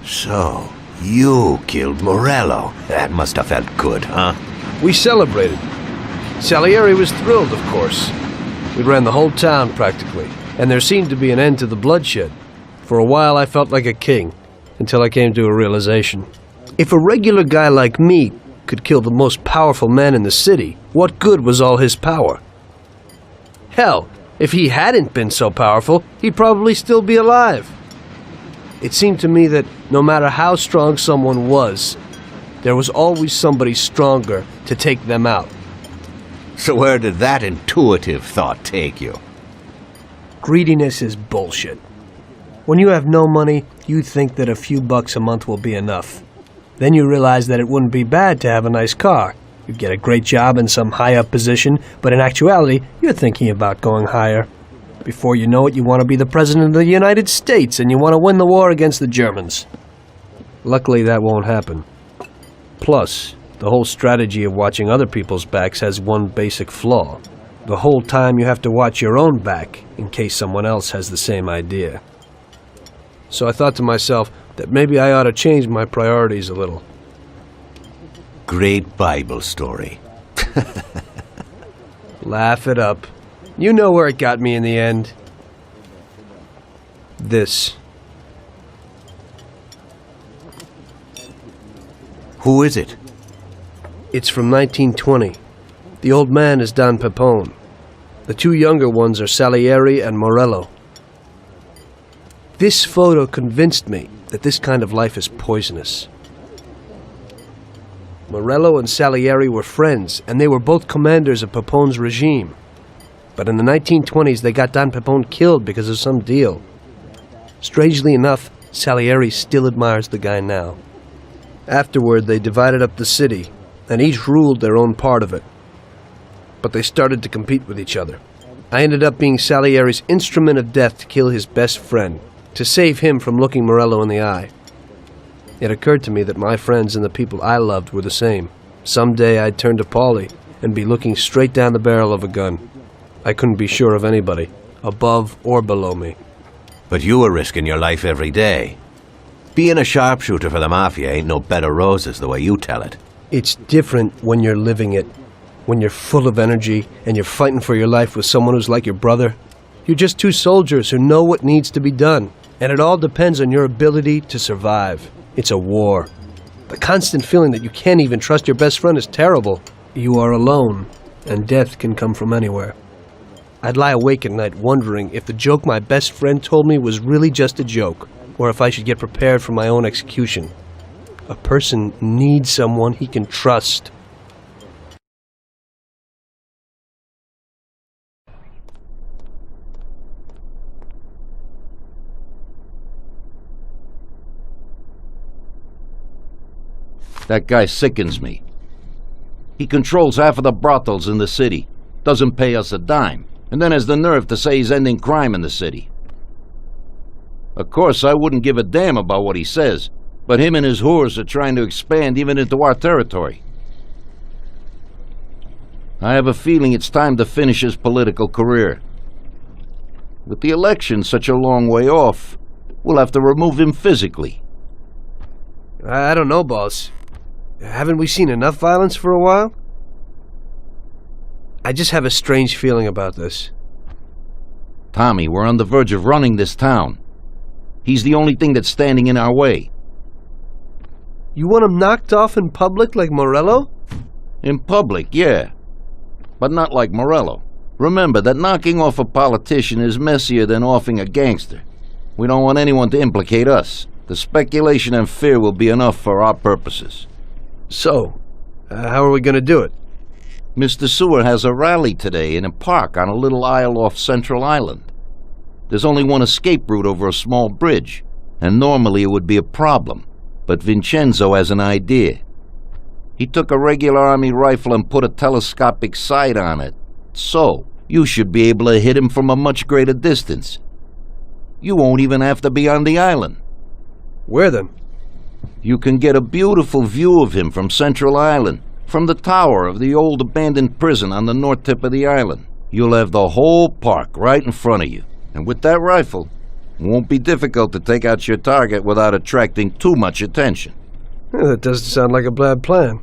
So, you killed Morello. That must have felt good, huh? We celebrated. Salieri was thrilled, of course. We ran the whole town, practically, and there seemed to be an end to the bloodshed. For a while, I felt like a king, until I came to a realization. If a regular guy like me could kill the most powerful man in the city, what good was all his power? Hell, if he hadn't been so powerful, he'd probably still be alive. It seemed to me that no matter how strong someone was, there was always somebody stronger to take them out. So where did that intuitive thought take you? Greediness is bullshit. When you have no money, you think that a few bucks a month will be enough. Then you realize that it wouldn't be bad to have a nice car. You get a great job in some high-up position, but in actuality, you're thinking about going higher. Before you know it, you want to be the President of the United States, and you want to win the war against the Germans. Luckily, that won't happen. Plus, the whole strategy of watching other people's backs has one basic flaw. The whole time you have to watch your own back, in case someone else has the same idea. So I thought to myself that maybe I ought to change my priorities a little. Great Bible story. Laugh it up. You know where it got me in the end. This. Who is it? It's from 1920. The old man is Don Pepone. The two younger ones are Salieri and Morello. This photo convinced me that this kind of life is poisonous. Morello and Salieri were friends, and they were both commanders of Pepone's regime. But in the 1920s, they got Don Pepone killed because of some deal. Strangely enough, Salieri still admires the guy now. Afterward, they divided up the city, and each ruled their own part of it. But they started to compete with each other. I ended up being Salieri's instrument of death to kill his best friend, to save him from looking Morello in the eye. It occurred to me that my friends and the people I loved were the same. Someday I'd turn to Paulie and be looking straight down the barrel of a gun. I couldn't be sure of anybody, above or below me. But you were risking your life every day. Being a sharpshooter for the Mafia ain't no bed of roses the way you tell it. It's different when you're living it. When you're full of energy and you're fighting for your life with someone who's like your brother. You're just two soldiers who know what needs to be done. And it all depends on your ability to survive. It's a war. The constant feeling that you can't even trust your best friend is terrible. You are alone, and death can come from anywhere. I'd lie awake at night wondering if the joke my best friend told me was really just a joke, or if I should get prepared for my own execution. A person needs someone he can trust. That guy sickens me. He controls half of the brothels in the city, doesn't pay us a dime, and then has the nerve to say he's ending crime in the city. Of course, I wouldn't give a damn about what he says, but him and his whores are trying to expand even into our territory. I have a feeling it's time to finish his political career. With the election such a long way off, we'll have to remove him physically. I don't know, boss. Haven't we seen enough violence for a while? I just have a strange feeling about this. Tommy, we're on the verge of running this town. He's the only thing that's standing in our way. You want him knocked off in public like Morello? In public, yeah. But not like Morello. Remember that knocking off a politician is messier than offing a gangster. We don't want anyone to implicate us. The speculation and fear will be enough for our purposes. So, how are we going to do it? Mr. Sewer has a rally today in a park on a little isle off Central Island. There's only one escape route over a small bridge, and normally it would be a problem. But Vincenzo has an idea. He took a regular army rifle and put a telescopic sight on it. So, you should be able to hit him from a much greater distance. You won't even have to be on the island. Where then? You can get a beautiful view of him from Central Island, from the tower of the old abandoned prison on the north tip of the island. You'll have the whole park right in front of you. And with that rifle, Won't be difficult to take out your target without attracting too much attention. That doesn't sound like a bad plan.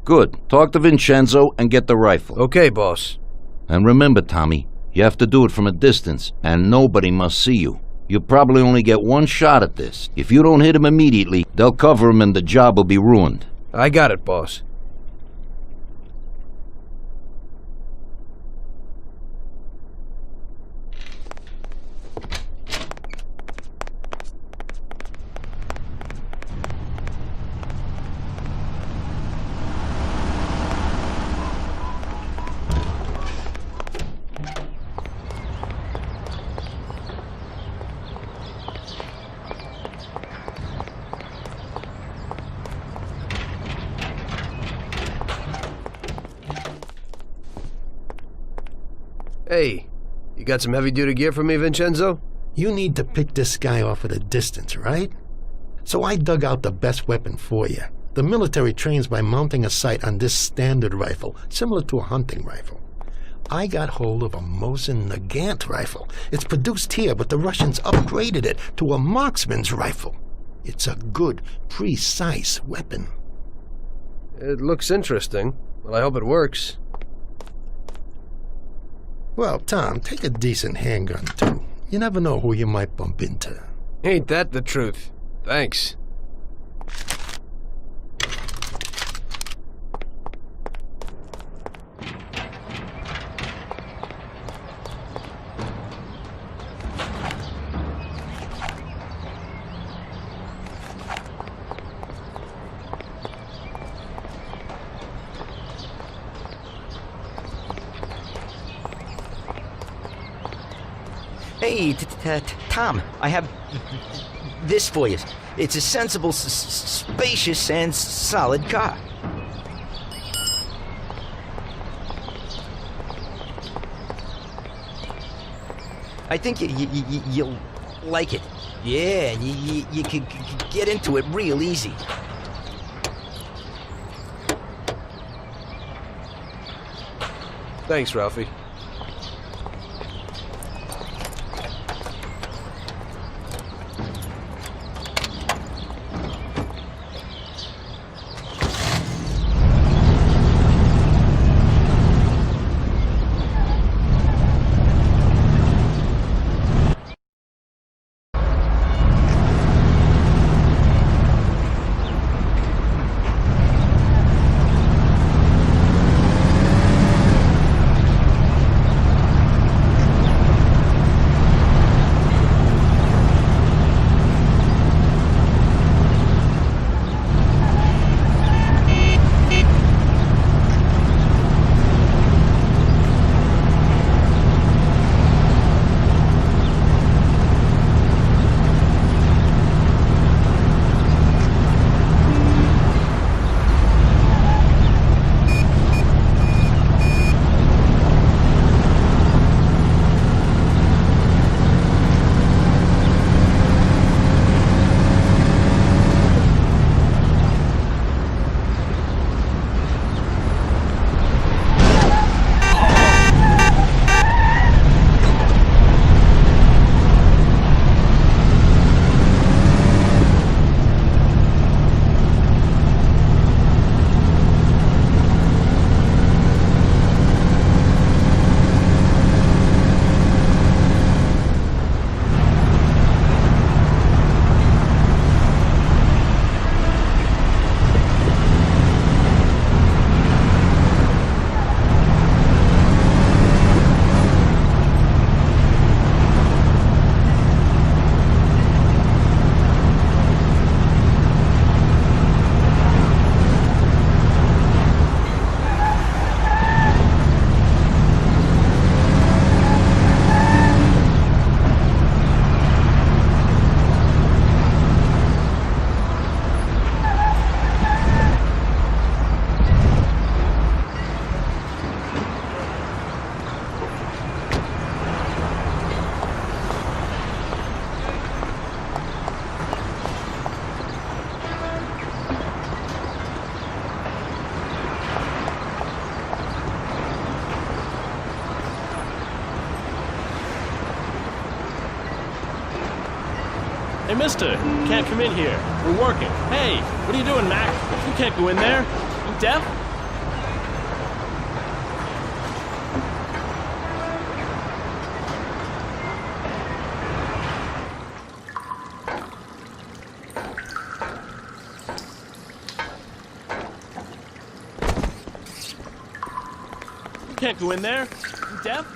Good. Talk to Vincenzo and get the rifle. Okay, boss. And remember, Tommy, you have to do it from a distance, and nobody must see you. You'll probably only get one shot at this. If you don't hit him immediately, they'll cover him and the job will be ruined. I got it, boss. Hey, you got some heavy-duty gear for me, Vincenzo? You need to pick this guy off at a distance, right? So I dug out the best weapon for you. The military trains by mounting a sight on this standard rifle, similar to a hunting rifle. I got hold of a Mosin Nagant rifle. It's produced here, but the Russians upgraded it to a marksman's rifle. It's a good, precise weapon. It looks interesting. Well, I hope it works. Well, Tom, take a decent handgun, too. You never know who you might bump into. Ain't that the truth? Thanks. Hey, Tom, I have this for you. It's a sensible, spacious, and solid car. I think you'll like it. Yeah, you can get into it real easy. Thanks, Ralphie. Hey, mister, you can't come in here. We're working. Hey, what are you doing, Mac? You can't go in there. You deaf? You can't go in there. You deaf?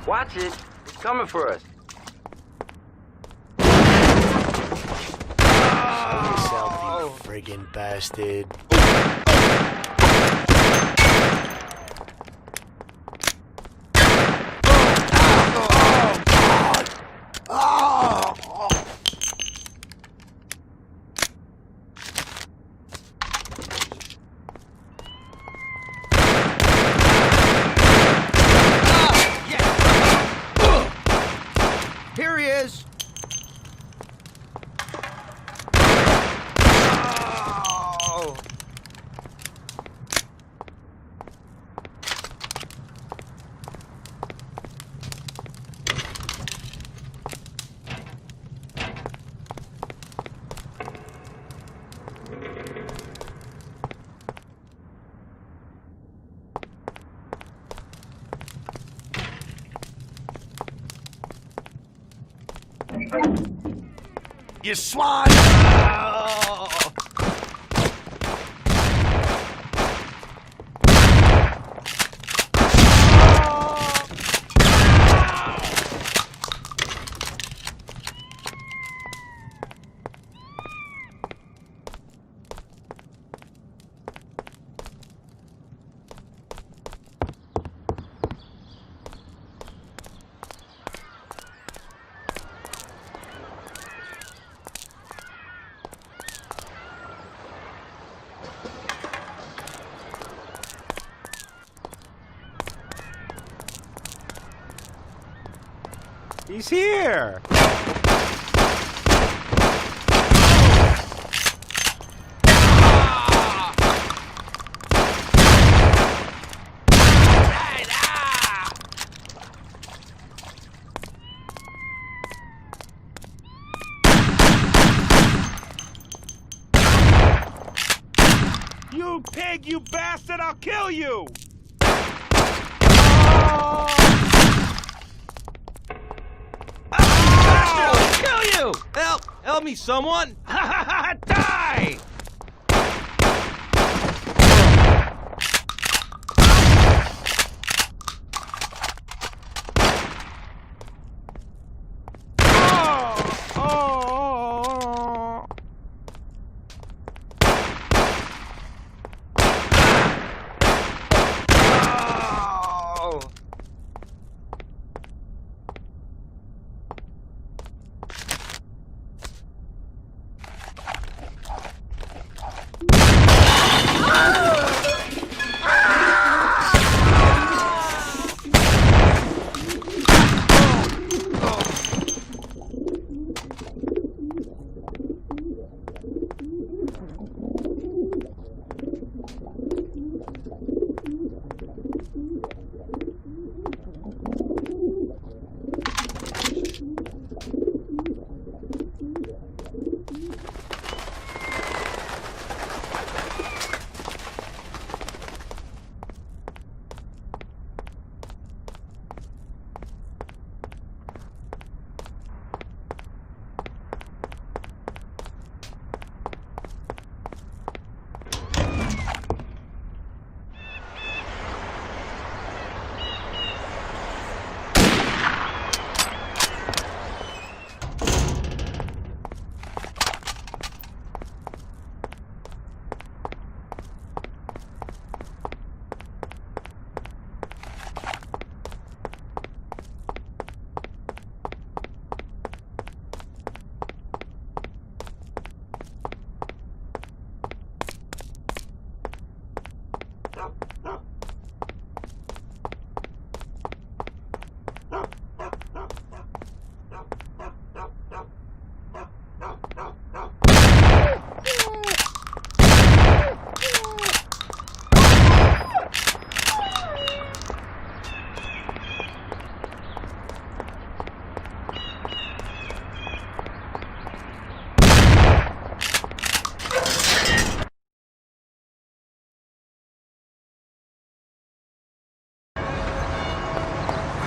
Watch it. It's coming for us. Show yourself, you friggin' bastard. Here he is. Oh. You swine! Oh. He's here! leg, you bastard! I'll kill you! I'll kill you! Help me, someone! Die!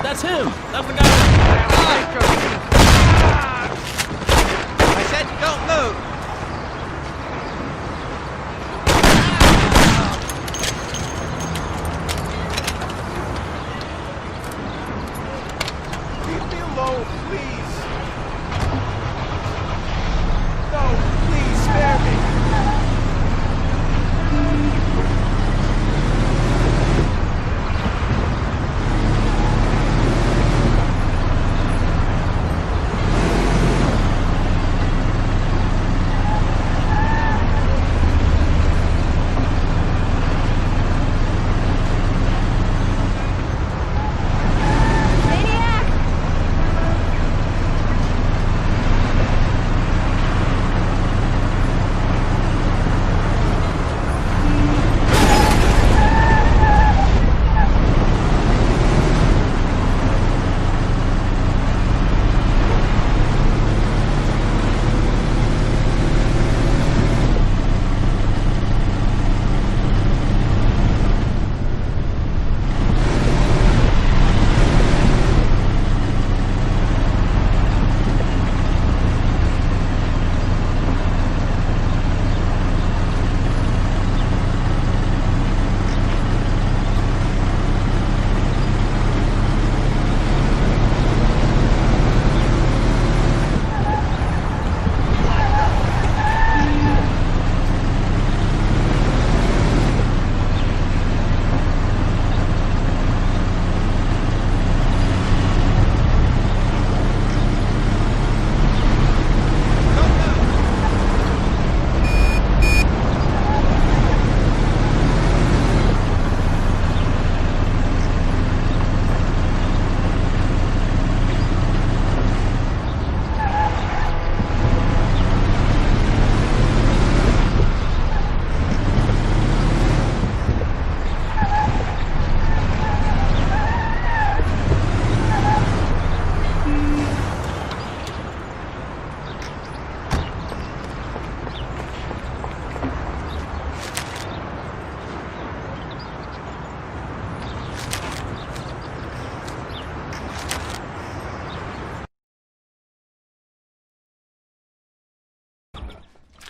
That's him! That's the guy! I said don't move! Leave me alone, please! No, please, spare me!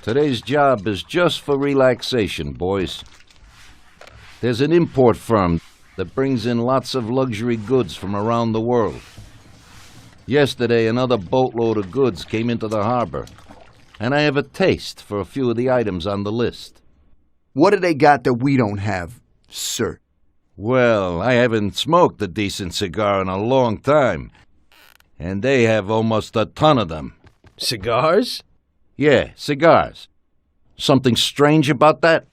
Today's job is just for relaxation, boys. There's an import firm that brings in lots of luxury goods from around the world. Yesterday, another boatload of goods came into the harbor, and I have a taste for a few of the items on the list. What do they got that we don't have, sir? Well, I haven't smoked a decent cigar in a long time, and they have almost a ton of them. Cigars? Yeah, cigars. Something strange about that?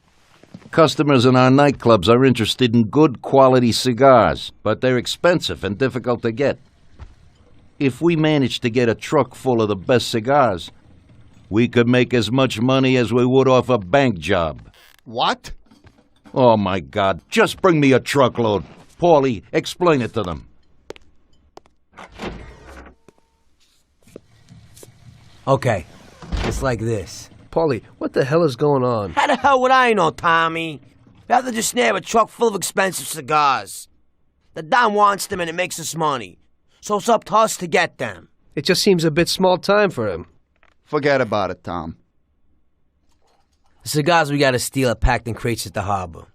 Customers in our nightclubs are interested in good quality cigars, but they're expensive and difficult to get. If we manage to get a truck full of the best cigars, we could make as much money as we would off a bank job. What? Oh, my God. Just bring me a truckload. Paulie, explain it to them. Okay, it's like this. Paulie, what the hell is going on? How the hell would I know, Tommy? You have to just nab a truck full of expensive cigars. The Don wants them and it makes us money. So it's up to us to get them. It just seems a bit small time for him. Forget about it, Tom. The cigars we gotta steal are packed in crates at the harbor.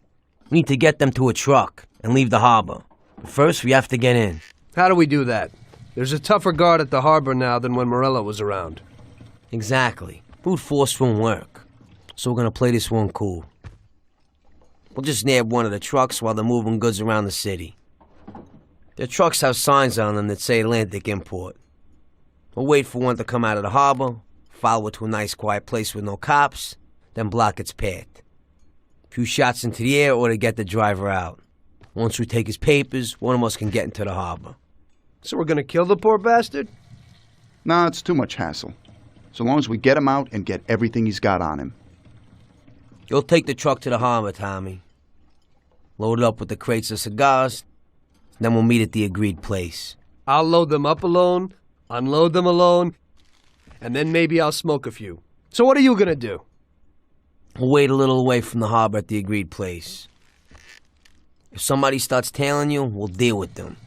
We need to get them to a truck and leave the harbor. But first, we have to get in. How do we do that? There's a tougher guard at the harbor now than when Morello was around. Exactly. Brute force won't work. So we're gonna play this one cool. We'll just nab one of the trucks while they're moving goods around the city. Their trucks have signs on them that say Atlantic Import. We'll wait for one to come out of the harbor, follow it to a nice quiet place with no cops, then block its path. A few shots into the air or to get the driver out. Once we take his papers, one of us can get into the harbor. So we're gonna kill the poor bastard? Nah, it's too much hassle. So long as we get him out and get everything he's got on him. You'll take the truck to the harbor, Tommy. Load it up with the crates of cigars, then we'll meet at the agreed place. I'll load them up alone, unload them alone, and then maybe I'll smoke a few. So what are you gonna do? We'll wait a little away from the harbor at the agreed place. If somebody starts tailing you, we'll deal with them.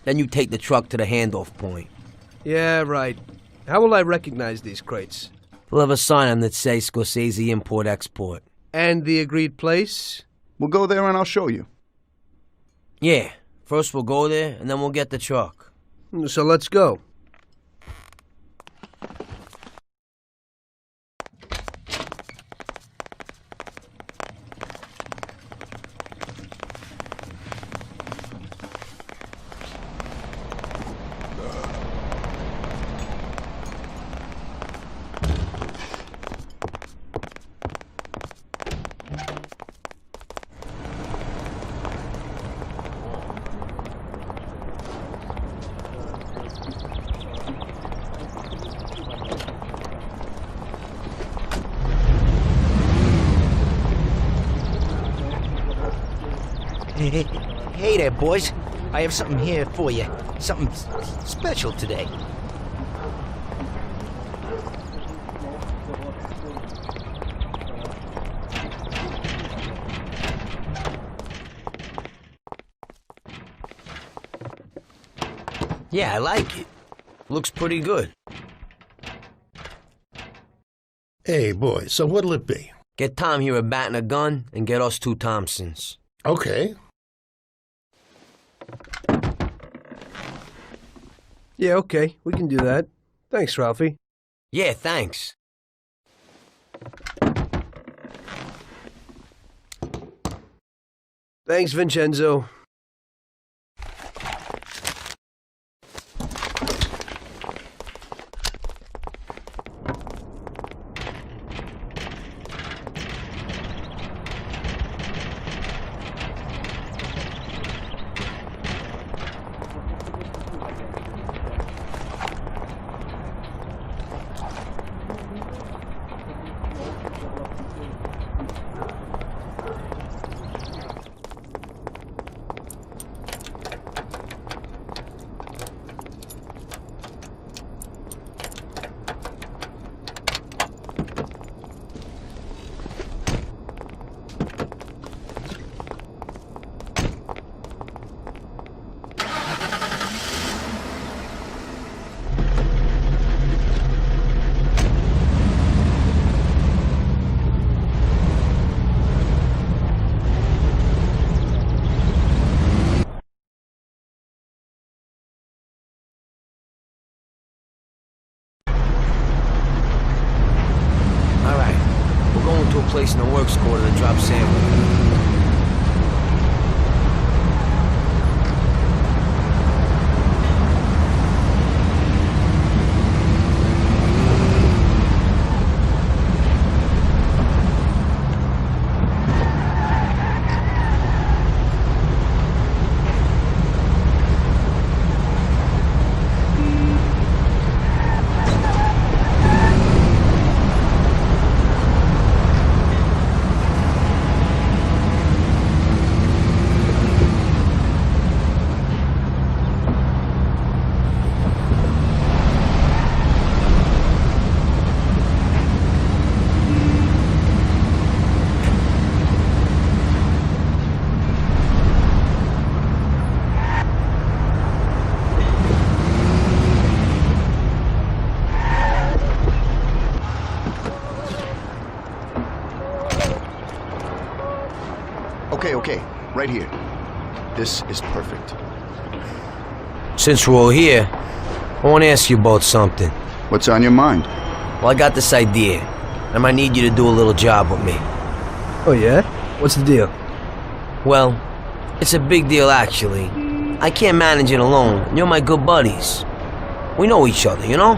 Then you take the truck to the handoff point. Yeah, right. How will I recognize these crates? We'll have a sign on that says Scorsese Import-Export. And the agreed place? We'll go there and I'll show you. Yeah. First we'll go there, and then we'll get the truck. So let's go. Hey there, boys. I have something here for you. Something special today. Yeah, I like it. Looks pretty good. Hey, boys, so what'll it be? Get Tom here a bat and a gun, and get us 2 Thompsons. Okay. Yeah, okay. We can do that. Thanks, Ralphie. Yeah, thanks. Thanks, Vincenzo. place in the works quarter to drop samples. Okay, right here. This is perfect. Since we're all here, I want to ask you both something. What's on your mind? Well, I got this idea. I might need you to do a little job with me. Oh, yeah? What's the deal? Well, it's a big deal, actually. I can't manage it alone, and you're my good buddies. We know each other, you know?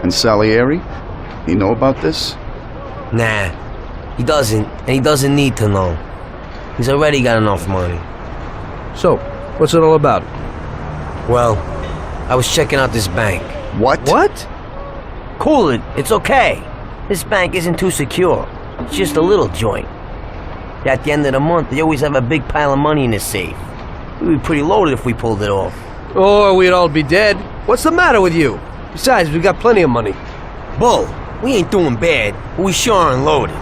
And Salieri? You know about this? Nah, he doesn't, and he doesn't need to know. He's already got enough money. So, what's it all about? Well, I was checking out this bank. What? What? Cool it, it's okay. This bank isn't too secure. It's just a little joint. At the end of the month, they always have a big pile of money in the safe. We'd be pretty loaded if we pulled it off. Or we'd all be dead. What's the matter with you? Besides, we got plenty of money. Bull, we ain't doing bad, but we sure aren't loaded.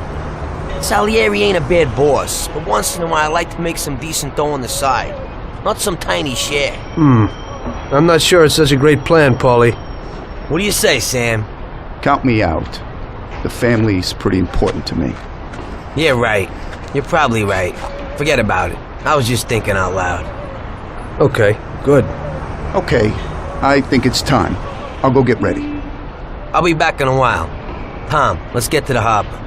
Salieri ain't a bad boss, but once in a while I like to make some decent dough on the side. Not some tiny share. I'm not sure it's such a great plan, Paulie. What do you say, Sam? Count me out. The family's pretty important to me. Yeah, right. You're probably right. Forget about it. I was just thinking out loud. Okay, good. Okay, I think it's time. I'll go get ready. I'll be back in a while. Tom, let's get to the harbor.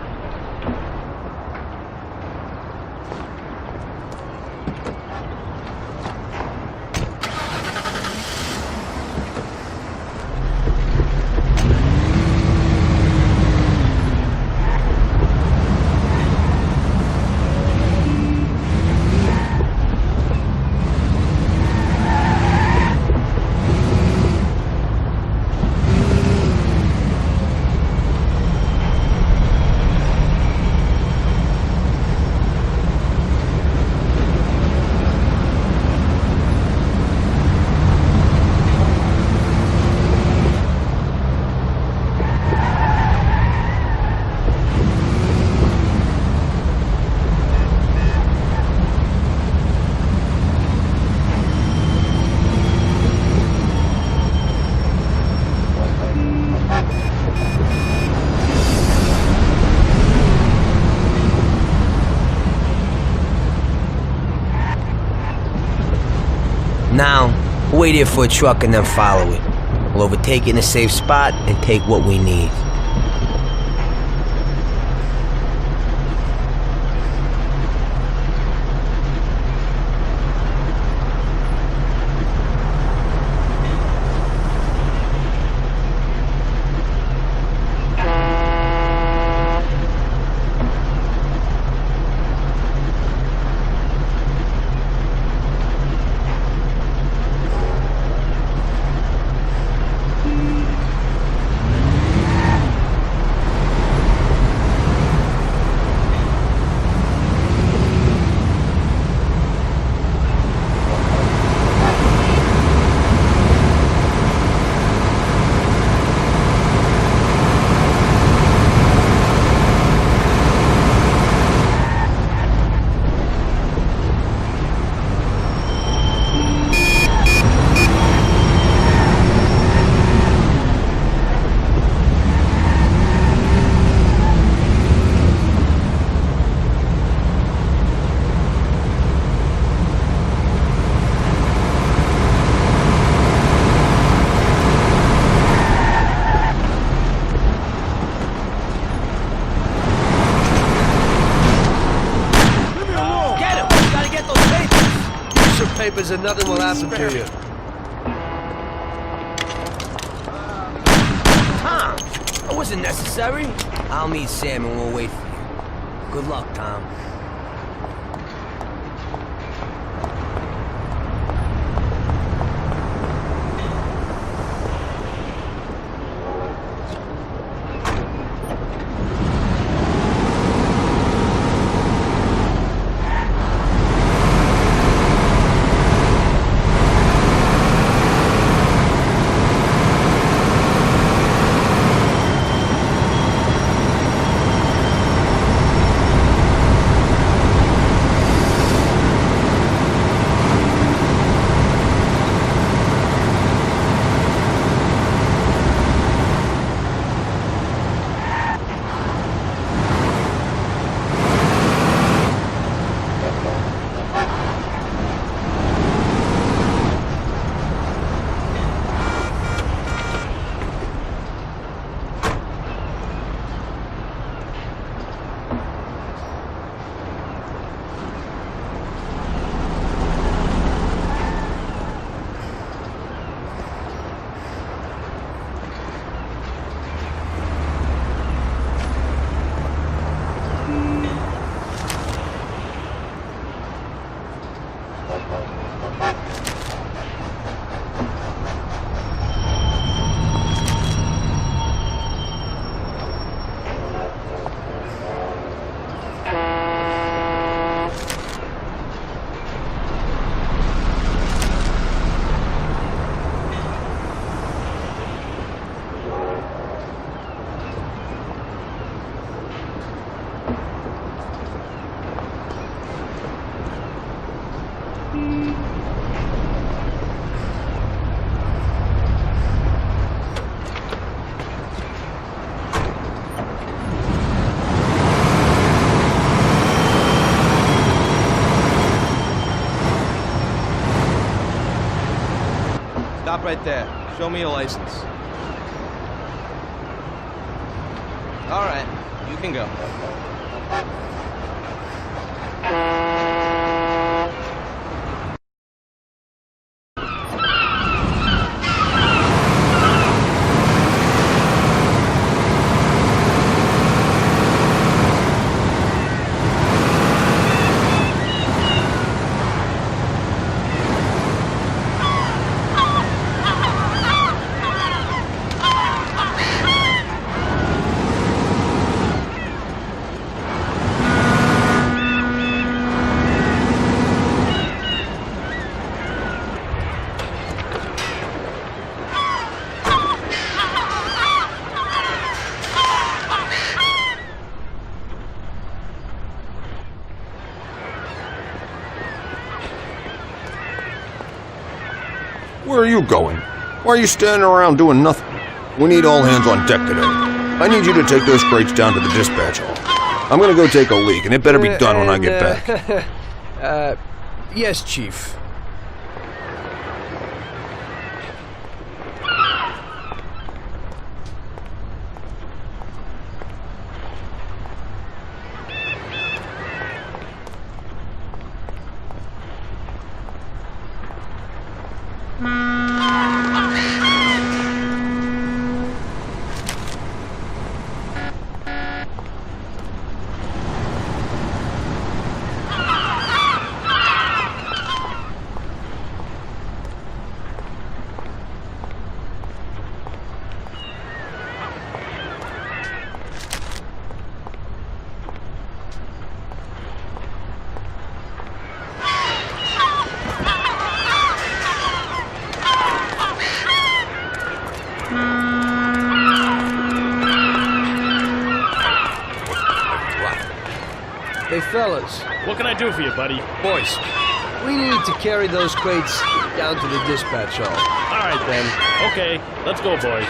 Now, wait here for a truck and then follow it. We'll overtake it in a safe spot and take what we need. is and nothing will happen to you. Tom! That wasn't necessary. I'll meet Sam and we'll wait for you. Good luck, Tom. Stop right there. Show me your license. All right, you can go. Where are you going? Why are you standing around doing nothing? We need all hands on deck today. I need you to take those crates down to the dispatch hall. I'm gonna go take a leak, and it better be done when I get back. Yes, Chief. Hey, fellas. What can I do for you, buddy? Boys, we need to carry those crates down to the dispatch hall. All right, then. Okay, let's go, boys.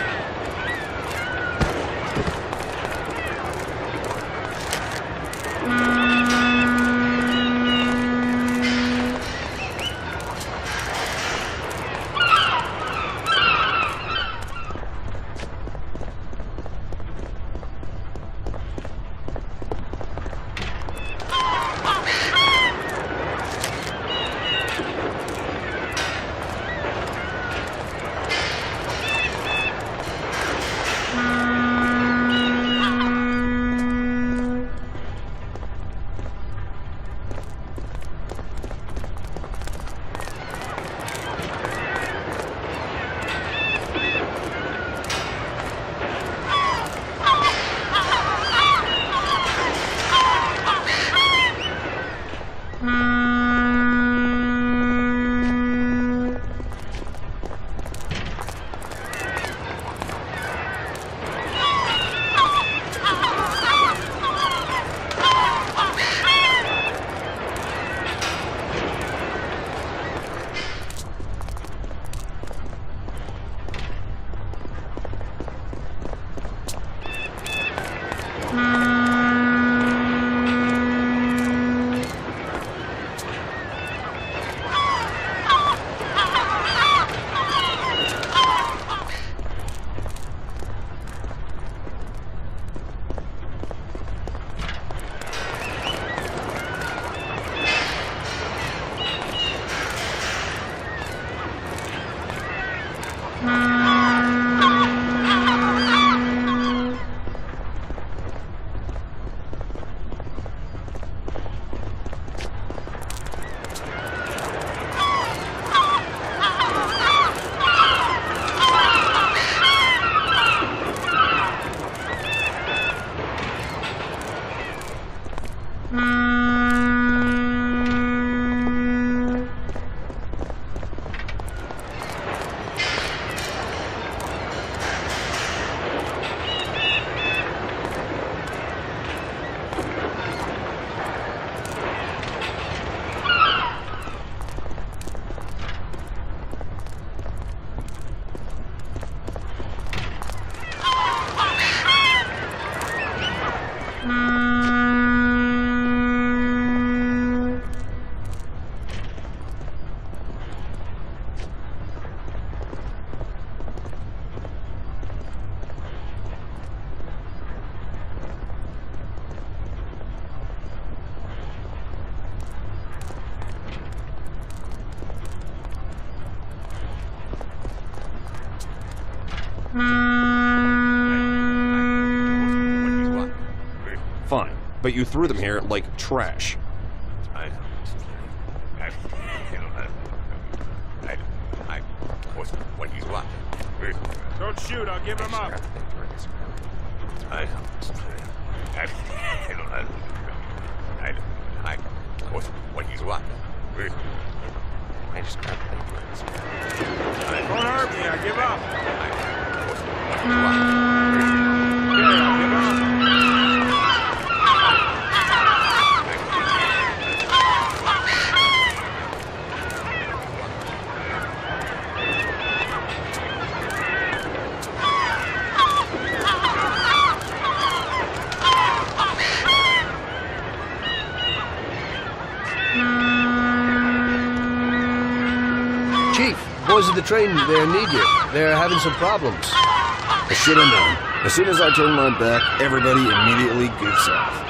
Fine, but you threw them here like trash. Don't shoot, I'll give him up. Don't hurt me, I give up. Chief, boys at the train there need you. They're having some problems. I should have known. As soon as I turn my back, everybody immediately goofs off.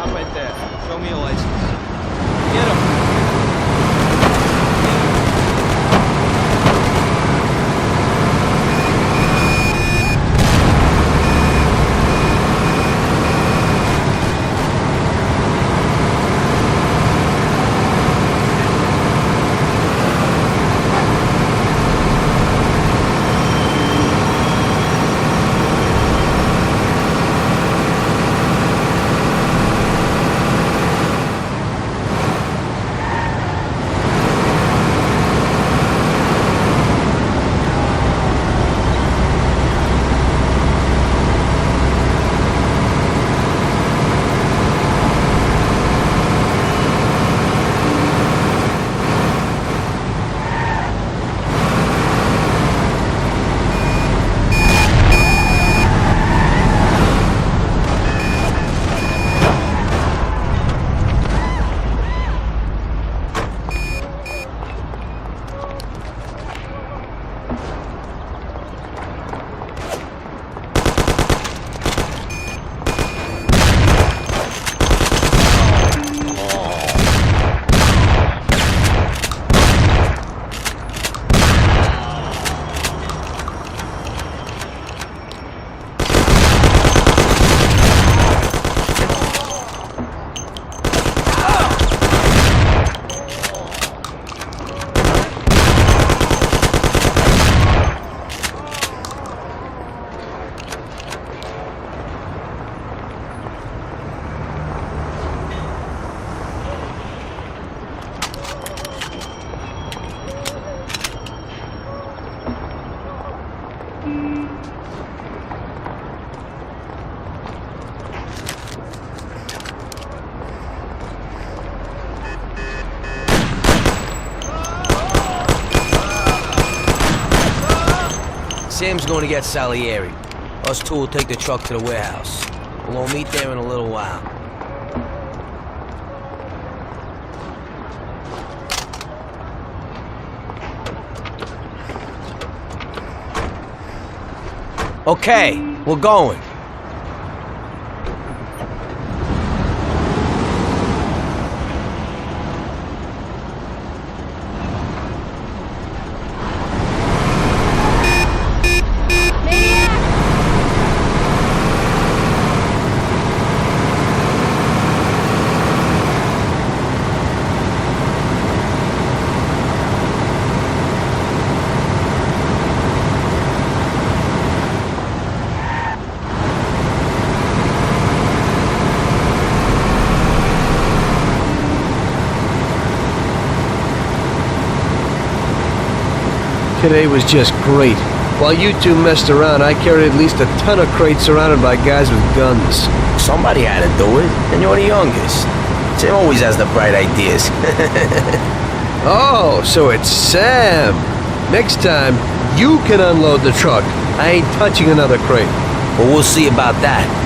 Stop right there. Show me your license. Get him. Sam's going to get Salieri. Us two will take the truck to the warehouse. We'll all meet there in a little while. Okay, we're going. Today was just great. While you two messed around, I carried at least a ton of crates surrounded by guys with guns. Somebody had to do it, and you're the youngest. Sam always has the bright ideas. Oh, so it's Sam. Next time, you can unload the truck. I ain't touching another crate. Well, we'll see about that.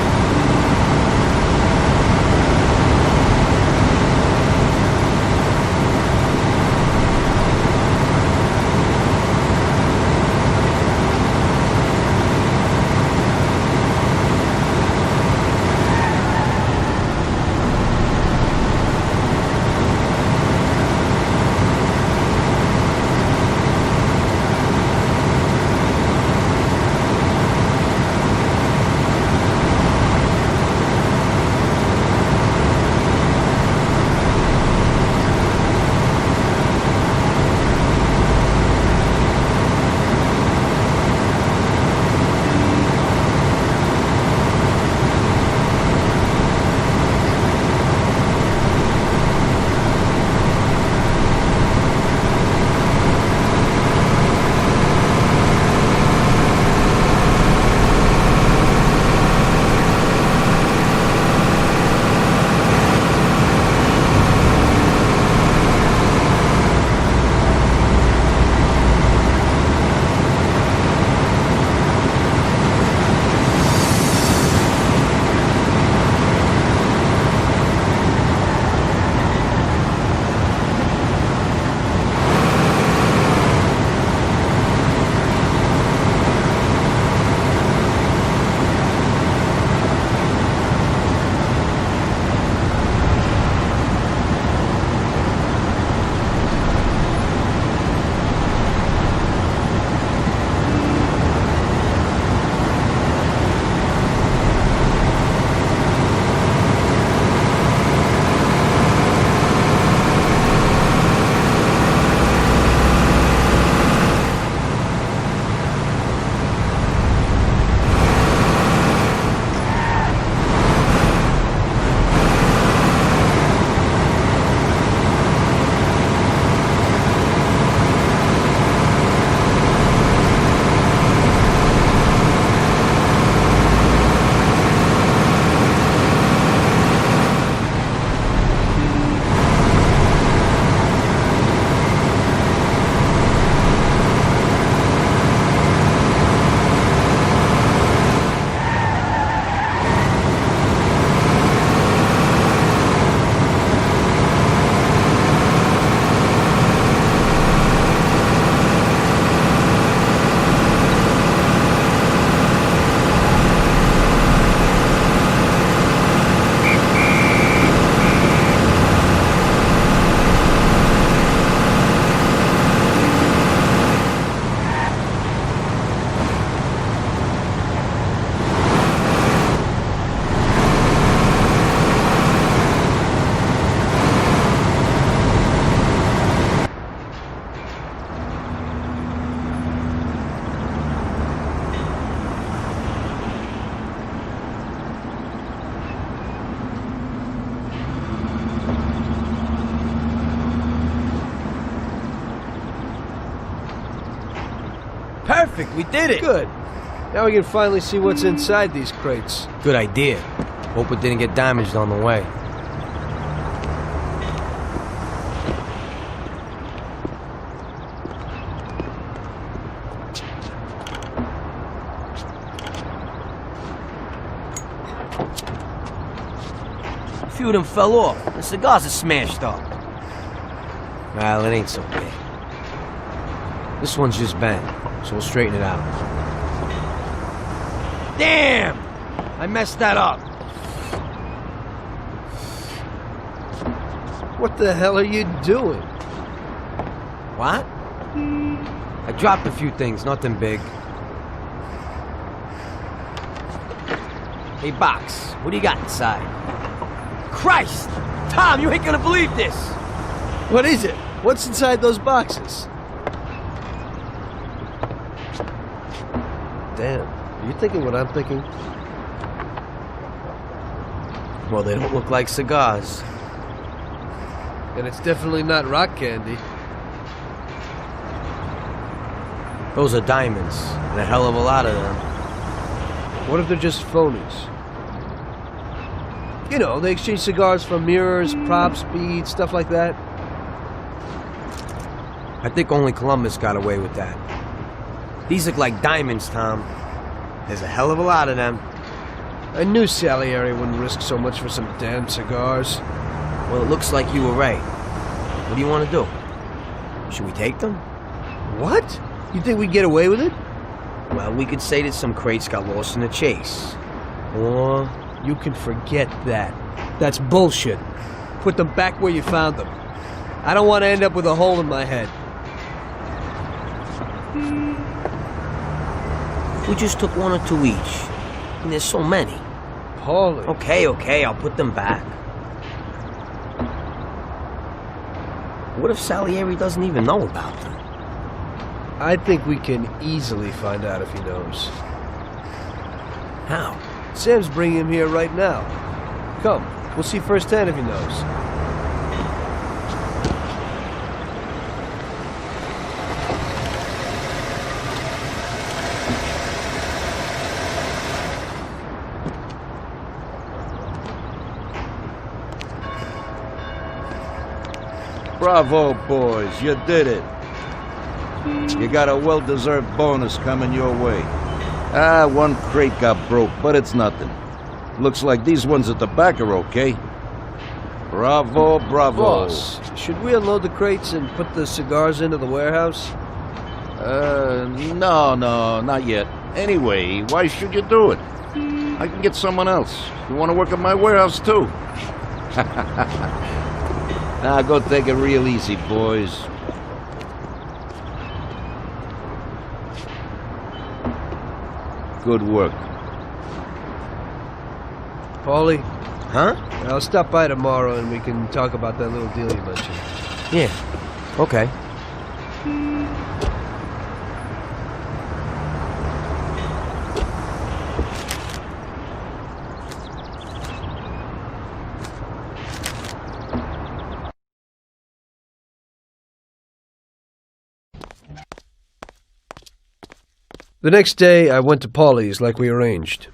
Perfect, we did it! Good. Now we can finally see what's inside these crates. Good idea. Hope it didn't get damaged on the way. A few of them fell off. The cigars are smashed up. Well, it ain't so bad. This one's just bent, so we'll straighten it out. Damn! I messed that up. What the hell are you doing? What? I dropped a few things, nothing big. Hey, Box, what do you got inside? Christ! Tom, you ain't gonna believe this! What is it? What's inside those boxes? Damn, are you thinking what I'm thinking? Well, they don't look like cigars. And it's definitely not rock candy. Those are diamonds, and a hell of a lot of them. What if they're just phonies? You know, they exchange cigars for mirrors, props, beads, stuff like that. I think only Columbus got away with that. These look like diamonds, Tom. There's a hell of a lot of them. I knew Salieri wouldn't risk so much for some damn cigars. Well, it looks like you were right. What do you want to do? Should we take them? What? You think we'd get away with it? Well, we could say that some crates got lost in the chase. Or... You can forget that. That's bullshit. Put them back where you found them. I don't want to end up with a hole in my head. We just took one or two each. And there's so many. Paulie. Okay, I'll put them back. What if Salieri doesn't even know about them? I think we can easily find out if he knows. How? Sam's bringing him here right now. Come, we'll see firsthand if he knows. Bravo, boys, you did it. You got a well-deserved bonus coming your way. One crate got broke, but it's nothing. Looks like these ones at the back are okay. Bravo, bravo. Boss, should we unload the crates and put the cigars into the warehouse? No, not yet. Anyway, why should you do it? I can get someone else. You want to work at my warehouse, too? Now, go take it real easy, boys. Good work. Paulie? Huh? I'll stop by tomorrow and we can talk about that little deal you mentioned. Yeah. Okay. The next day, I went to Paulie's like we arranged.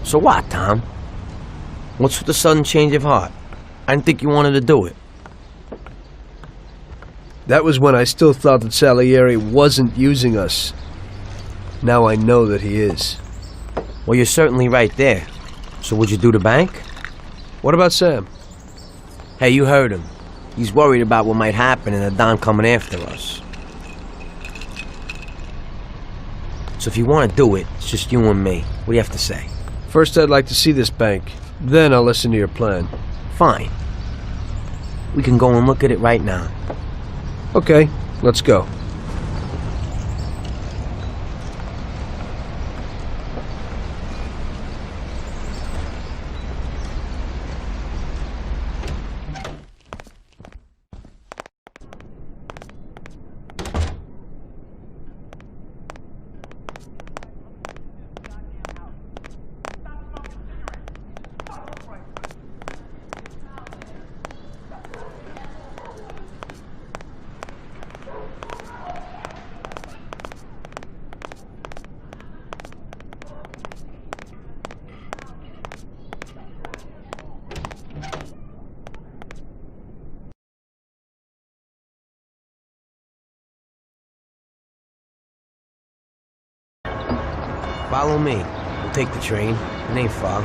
So what, Tom? What's with the sudden change of heart? I didn't think you wanted to do it. That was when I still thought that Salieri wasn't using us. Now I know that he is. Well, you're certainly right there. So would you do the bank? What about Sam? Hey, you heard him. He's worried about what might happen and the Don coming after us. So if you want to do it, it's just you and me. What do you have to say? First, I'd like to see this bank. Then I'll listen to your plan. Fine. We can go and look at it right now. Okay, let's go. Follow me. We'll take the train. It ain't far.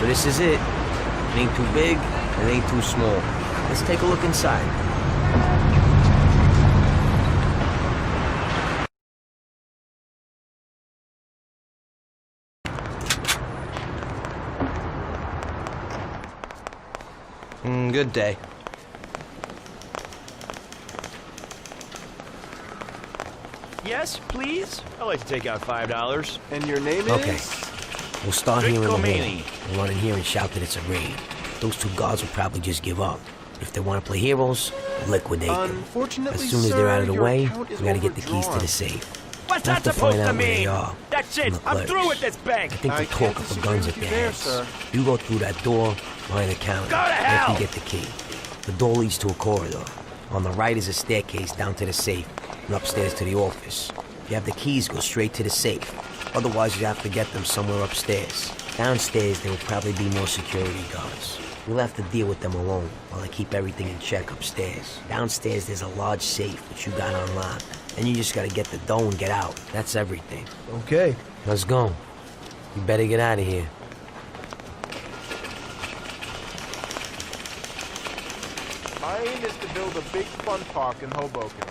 this is it. It ain't too big, it ain't too small. Let's take a look inside. Good day. Yes, please? I'd like to take out $5. And your name Okay. is? We'll start here in the hall. Rickomini. We'll run in here and shout that it's a raid. Those two guards will probably just give up. If they want to play heroes, we'll liquidate them. Unfortunately, As soon as they're out of the sir, way, your we account is gotta get the keys to overdrawn. the safe. What's We'll have that to find supposed to out where they mean? are. That's it. from the I'm clerks. through with this bank. I think I they can't talk with the disagree guns with at you their there, heads. sir. You go through that door behind the counter. Go to After hell! you get the key. The door leads to a corridor. On the right is a staircase down to the safe and upstairs to the office. If you have the keys, go straight to the safe. Otherwise, you have to get them somewhere upstairs. Downstairs, there will probably be more security guards. You'll have to deal with them alone while I keep everything in check upstairs. Downstairs, there's a large safe which you got unlocked. Then you just gotta get the dough and get out. That's everything. Okay. Let's go. You better get out of here. My aim is to build a big fun park in Hoboken.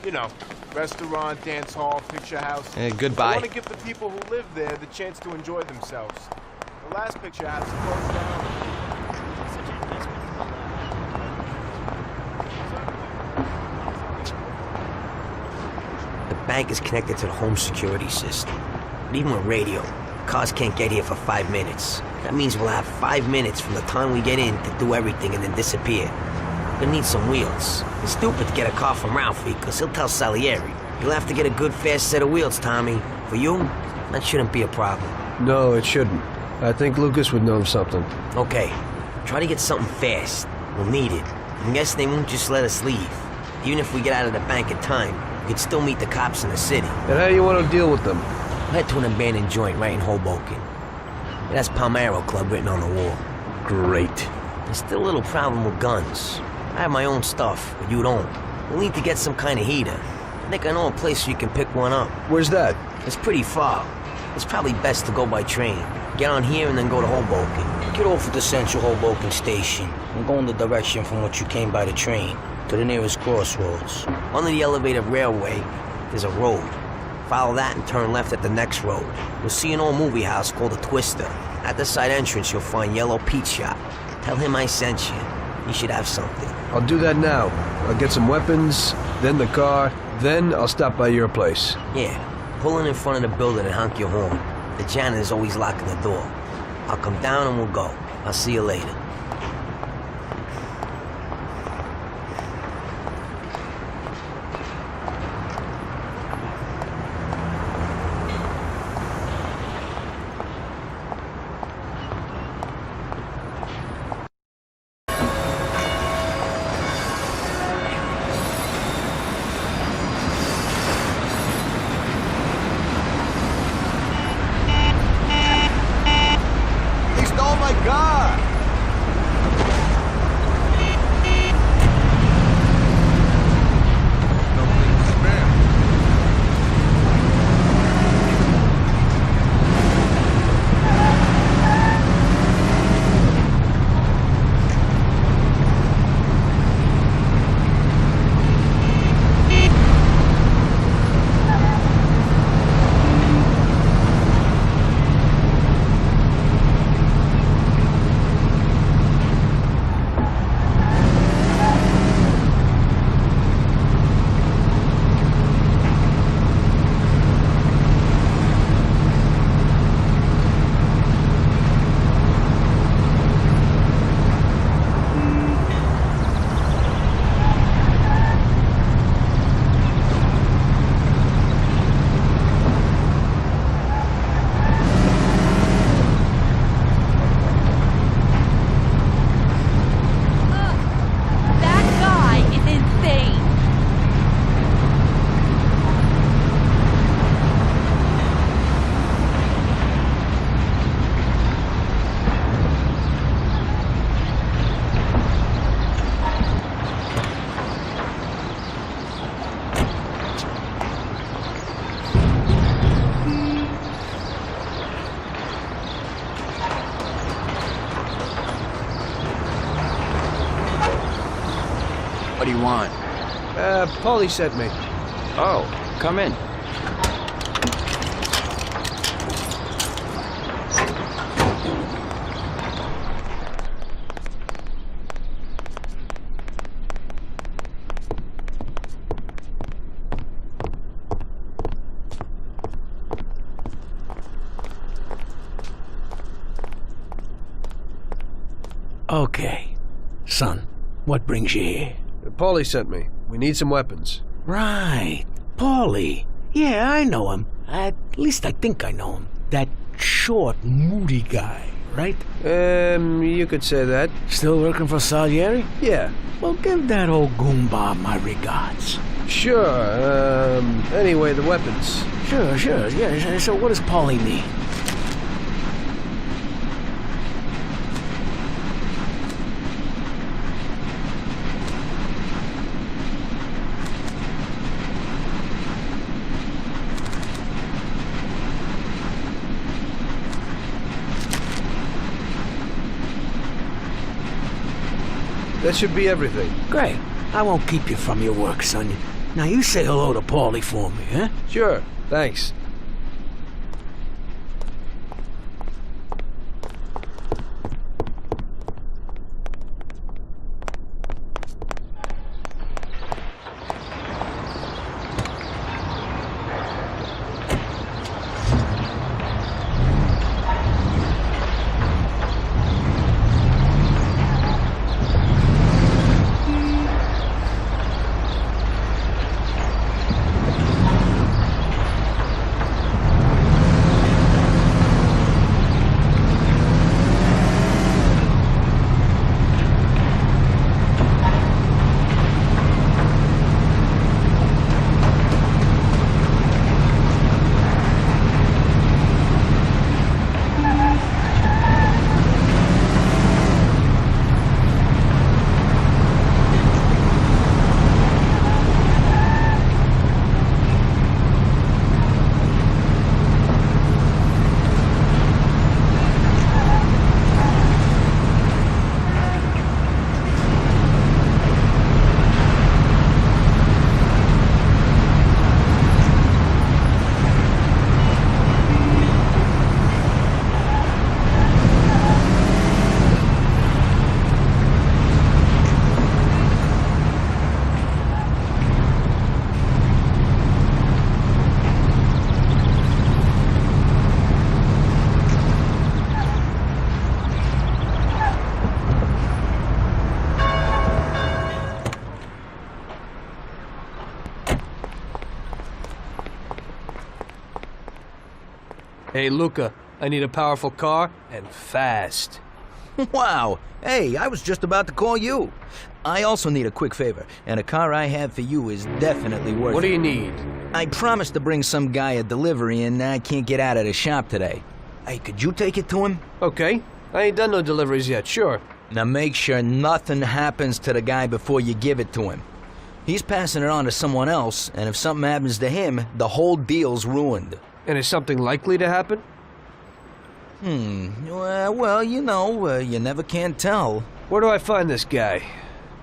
You know, restaurant, dance hall, picture house. Hey, goodbye. I want to give the people who live there the chance to enjoy themselves. The last picture house closed down. The bank is connected to the home security system. But even with radio, cars can't get here for 5 minutes. That means we'll have 5 minutes from the time we get in to do everything and then disappear. We'll need some wheels. It's stupid to get a car from Ralphie, because he'll tell Salieri. You'll have to get a good fast set of wheels, Tommy. For you, that shouldn't be a problem. No, it shouldn't. I think Lucas would know something. Okay, try to get something fast. We'll need it. I'm guessing they won't just let us leave. Even if we get out of the bank in time, we could still meet the cops in the city. And how do you want to deal with them? We'll head to an abandoned joint right in Hoboken. It has Palmero Club written on the wall. Great. There's still a little problem with guns. I have my own stuff, but you don't. We'll need to get some kind of heater. I think I know a place where you can pick one up. Where's that? It's pretty far. It's probably best to go by train. Get on here and then go to Hoboken. Get off at the central Hoboken station and go in the direction from which you came by the train to the nearest crossroads. Under the elevated railway, there's a road. Follow that and turn left at the next road. You'll see an old movie house called the Twister. At the side entrance, you'll find Yellow Pete Shop. Tell him I sent you. He should have something. I'll do that now. I'll get some weapons, then the car, then I'll stop by your place. Yeah, pull in front of the building and honk your horn. The janitor's always locking the door. I'll come down and we'll go. I'll see you later. They stole my car! Paulie sent me. Oh, come in. Okay. Son, what brings you here? Paulie sent me. We need some weapons. Right. Paulie. Yeah, I know him. At least I think I know him. That short, moody guy, right? You could say that. Still working for Salieri? Yeah. Well, give that old goomba my regards. Sure. Anyway, the weapons. Sure. Yeah, so what does Paulie need? That should be everything. Great. I won't keep you from your work, son. Now you say hello to Paulie for me, huh? Sure. Thanks. Hey, Luca, I need a powerful car, and fast. Wow. Hey, I was just about to call you. I also need a quick favor, and a car I have for you is definitely worth it. What do you need? I promised to bring some guy a delivery, and I can't get out of the shop today. Hey, could you take it to him? Okay. I ain't done no deliveries yet, sure. Now make sure nothing happens to the guy before you give it to him. He's passing it on to someone else, and if something happens to him, the whole deal's ruined. And is something likely to happen? Well, you know, you never can tell. Where do I find this guy?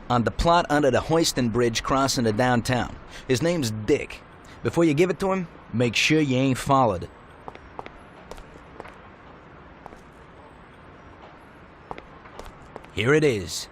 On the plot under the Hoiston Bridge crossing to downtown. His name's Dick. Before you give it to him, make sure you ain't followed. Here it is.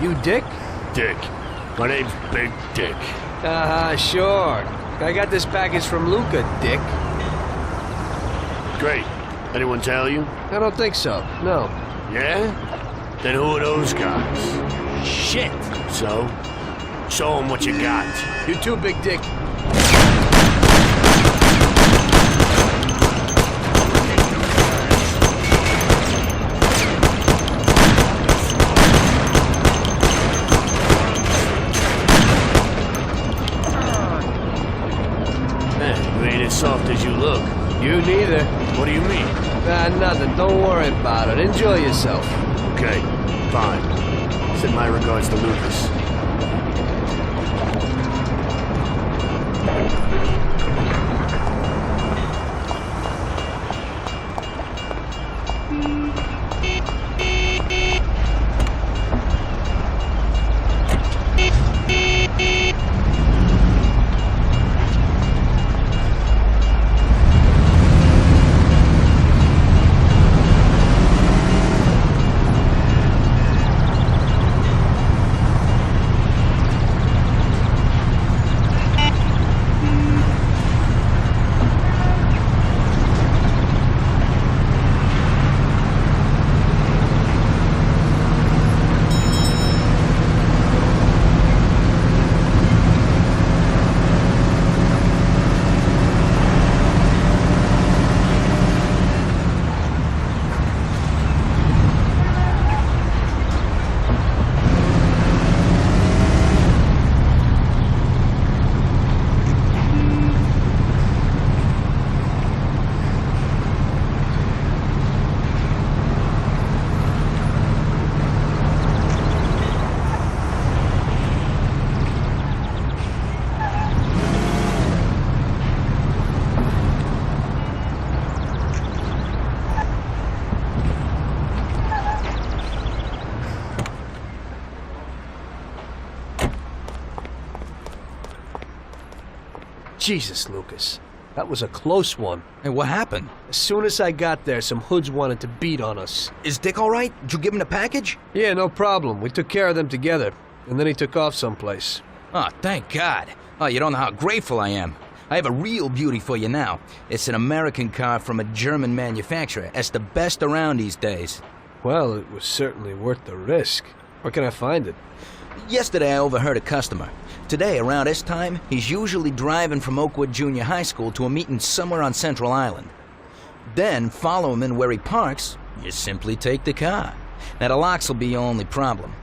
You Dick? Dick. My name's Big Dick. Sure. I got this package from Luca, Dick. Great. Anyone tell you? I don't think so, no. Yeah? Then who are those guys? Shit! So? Show them what you got. You too, Big Dick. Soft as you look. You neither. What do you mean? Nothing. Don't worry about it. Enjoy yourself. Okay, fine. Send my regards to Lucas. Jesus, Lucas. That was a close one. Hey, what happened? As soon as I got there, some hoods wanted to beat on us. Is Dick all right? Did you give him the package? Yeah, no problem. We took care of them together. And then he took off someplace. Oh, thank God. Oh, you don't know how grateful I am. I have a real beauty for you now. It's an American car from a German manufacturer. It's the best around these days. Well, it was certainly worth the risk. Where can I find it? Yesterday I overheard a customer. Today, around this time, he's usually driving from Oakwood Junior High School to a meeting somewhere on Central Island. Then, follow him in where he parks, you simply take the car. Now, the locks will be your only problem.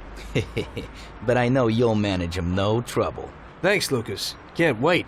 But I know you'll manage him no trouble. Thanks, Lucas. Can't wait.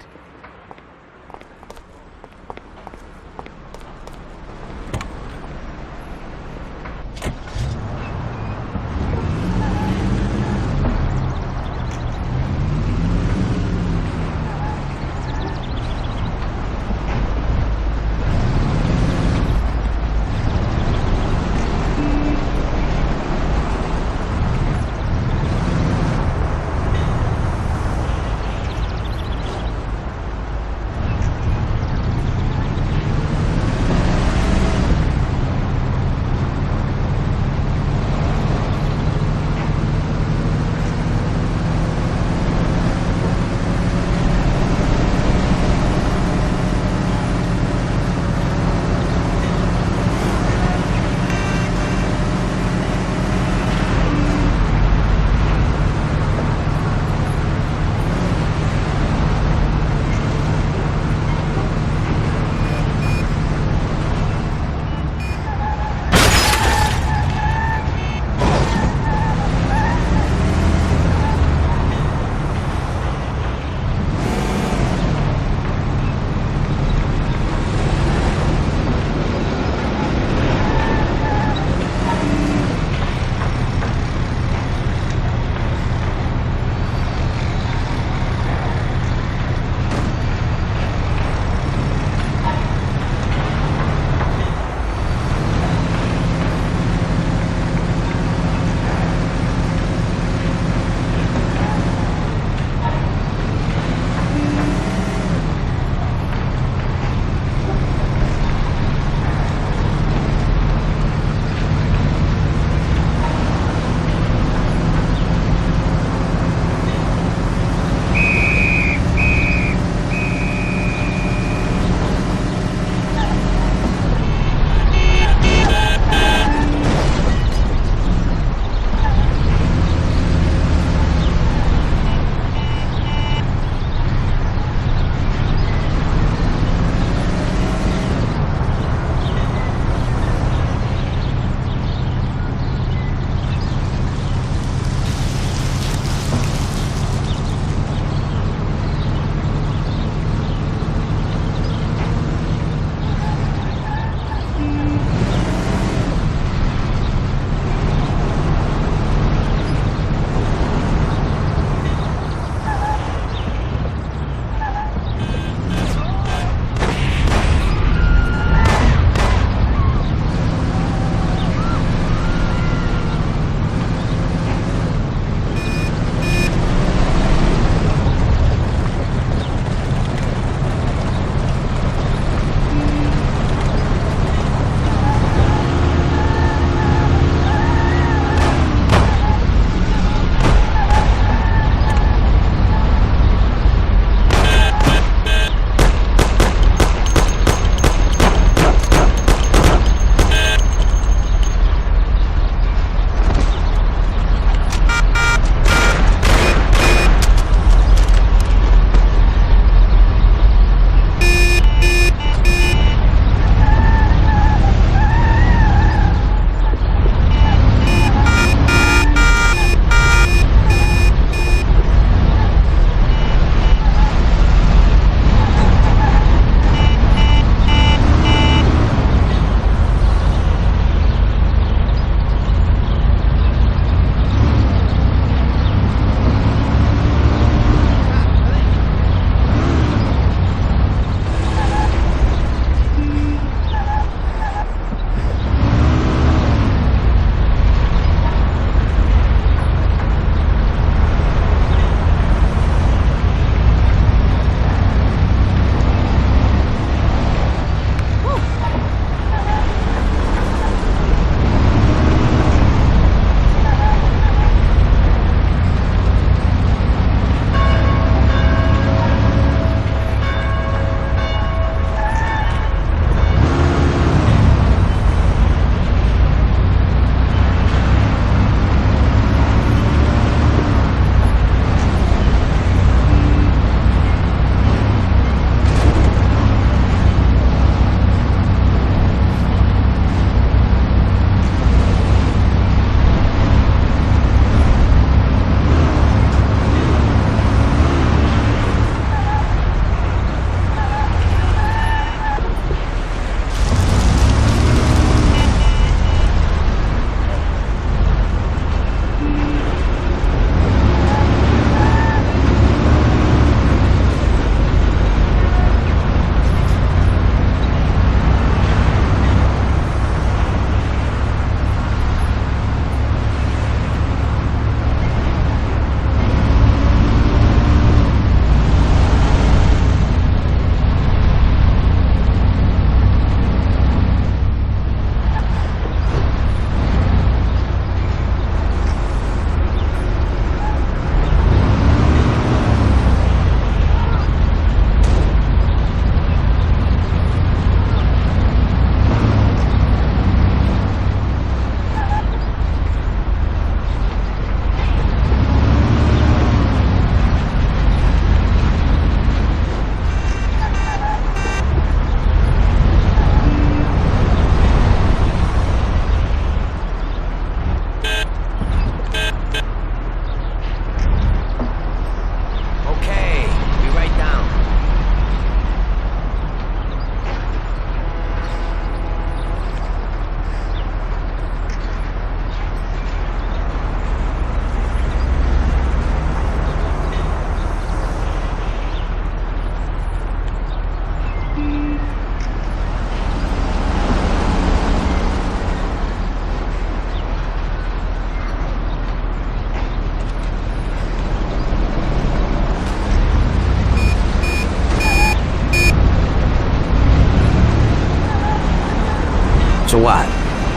what?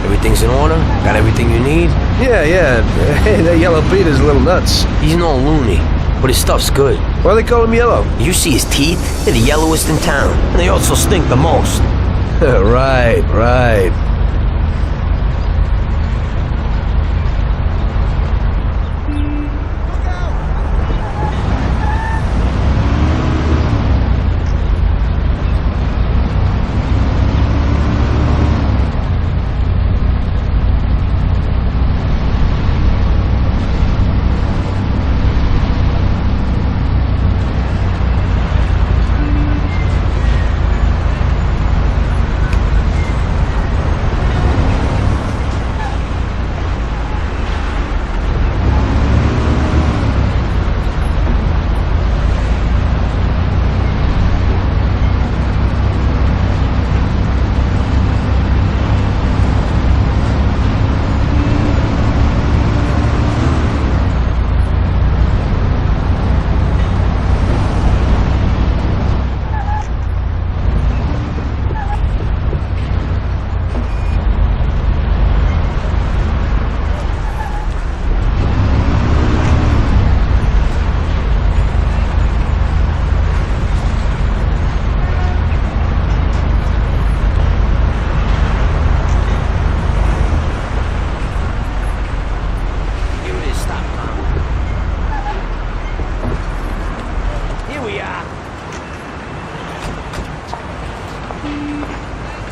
Everything's in order? Got everything you need? Yeah. Hey, that yellow Peter's a little nuts. He's no loony, but his stuff's good. Why they call him yellow? You see his teeth? They're the yellowest in town, and they also stink the most. Right.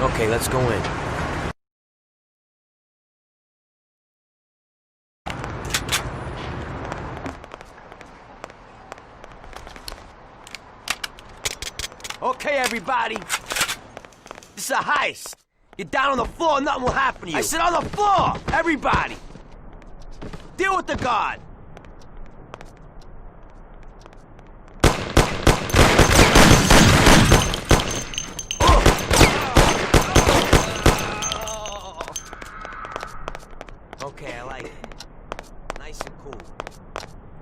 Okay, let's go in. Okay, everybody. This is a heist. You're down on the floor, nothing will happen to you. I said on the floor! Everybody! Deal with the guard! Okay, I like it. Nice and cool.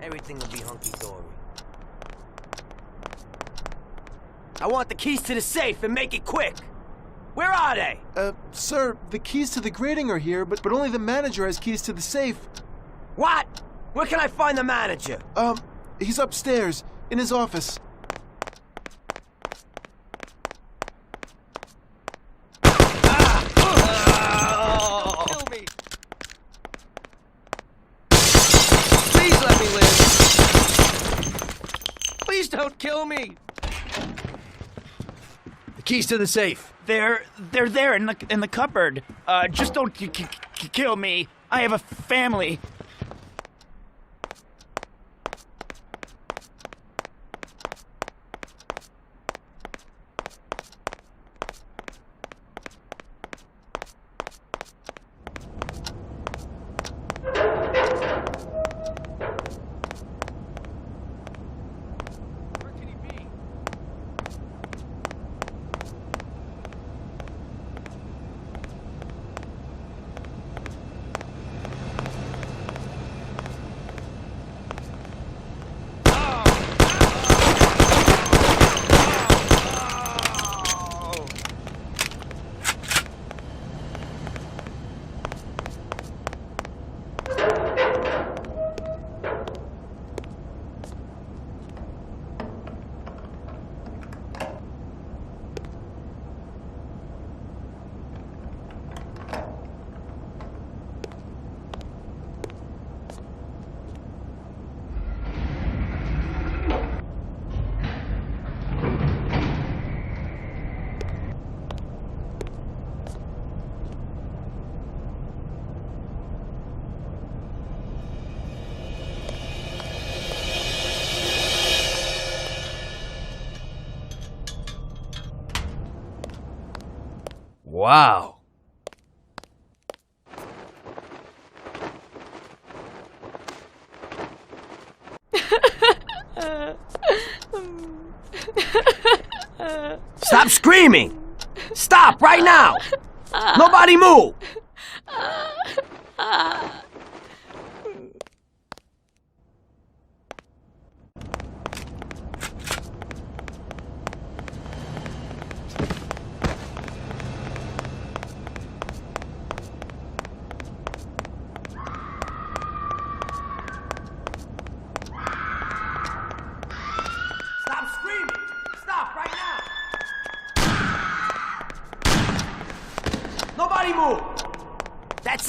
Everything will be hunky-dory. I want the keys to the safe and make it quick. Where are they? Sir, the keys to the grating are here, but only the manager has keys to the safe. What? Where can I find the manager? He's upstairs, in his office. Kill me! Please let me live! Please don't kill me! The keys to the safe. They're there in the cupboard. Just don't kill me. I have a family. Wow. Stop screaming! Stop right now! Nobody move!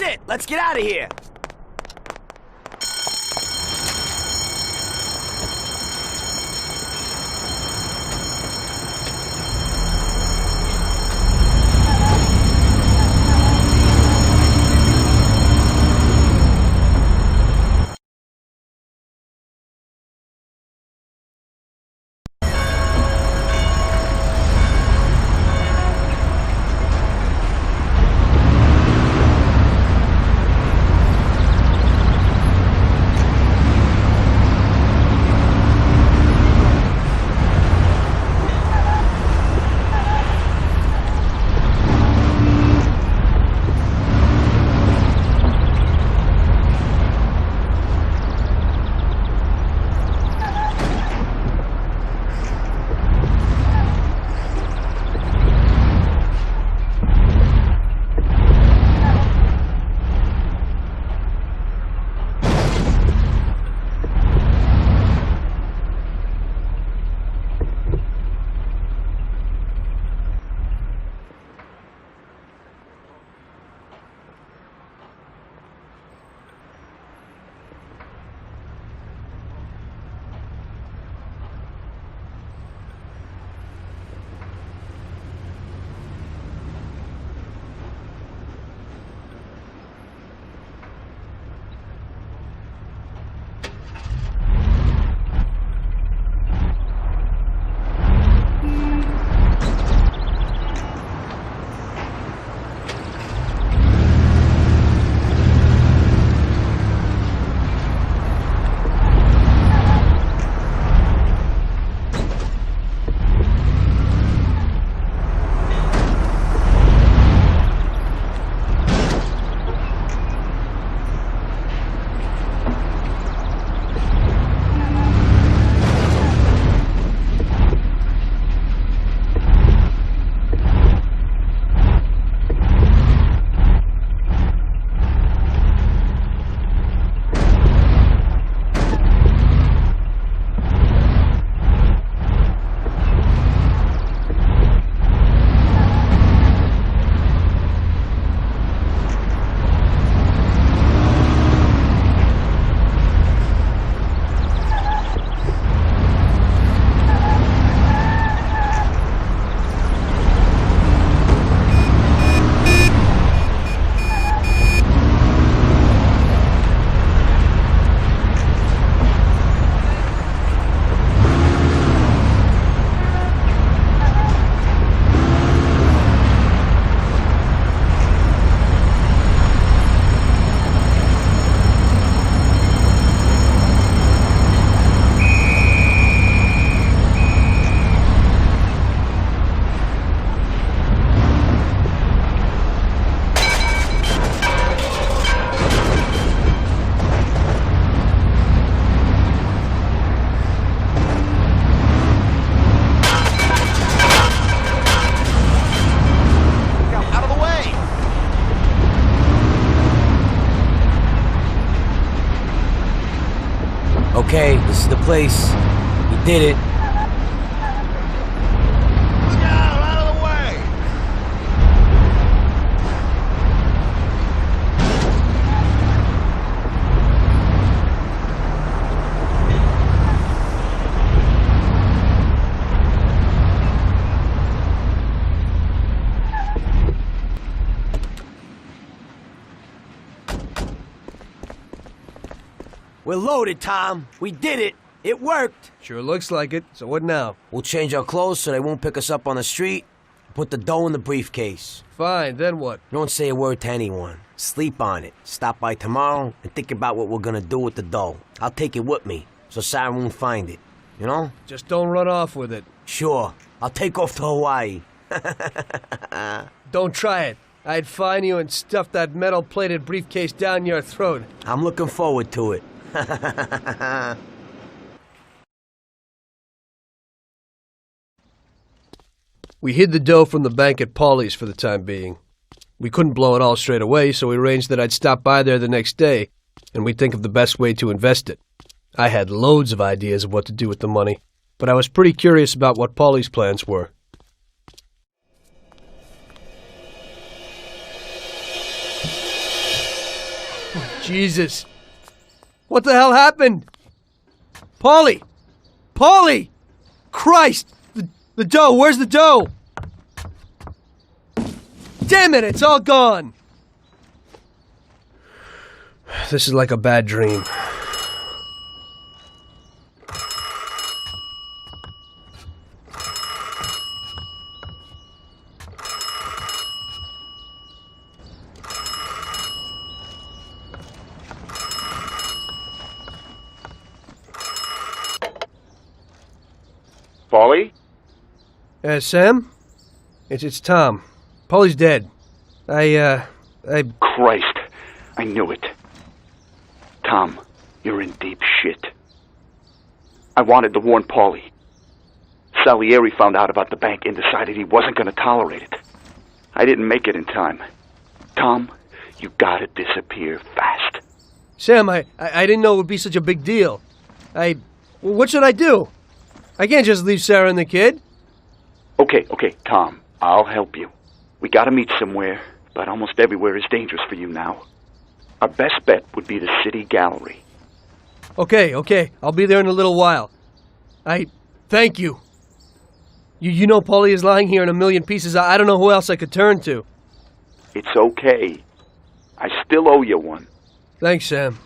it. Let's get out of here. Okay, this is the place. We did it. We're loaded, Tom. We did it. It worked. Sure looks like it. So what now? We'll change our clothes so they won't pick us up on the street. Put the dough in the briefcase. Fine, then what? Don't say a word to anyone. Sleep on it. Stop by tomorrow and think about what we're gonna do with the dough. I'll take it with me, so Sarah won't find it. You know? Just don't run off with it. Sure. I'll take off to Hawaii. Don't try it. I'd find you and stuff that metal-plated briefcase down your throat. I'm looking forward to it. We hid the dough from the bank at Paulie's for the time being. We couldn't blow it all straight away, so we arranged that I'd stop by there the next day, and we'd think of the best way to invest it. I had loads of ideas of what to do with the money, but I was pretty curious about what Paulie's plans were. Jesus. What the hell happened? Paulie! Paulie! Christ! The dough, where's the dough? Damn it, it's all gone! This is like a bad dream. Paulie? Sam? It's Tom. Paulie's dead. Christ, I knew it. Tom, you're in deep shit. I wanted to warn Paulie. Salieri found out about the bank and decided he wasn't going to tolerate it. I didn't make it in time. Tom, you gotta disappear fast. Sam, I didn't know it would be such a big deal. What should I do? I can't just leave Sarah and the kid. Okay, Tom, I'll help you. We gotta meet somewhere, but almost everywhere is dangerous for you now. Our best bet would be the city gallery. Okay, I'll be there in a little while. Thank you. You know Paulie is lying here in a million pieces. I don't know who else I could turn to. It's okay. I still owe you one. Thanks, Sam.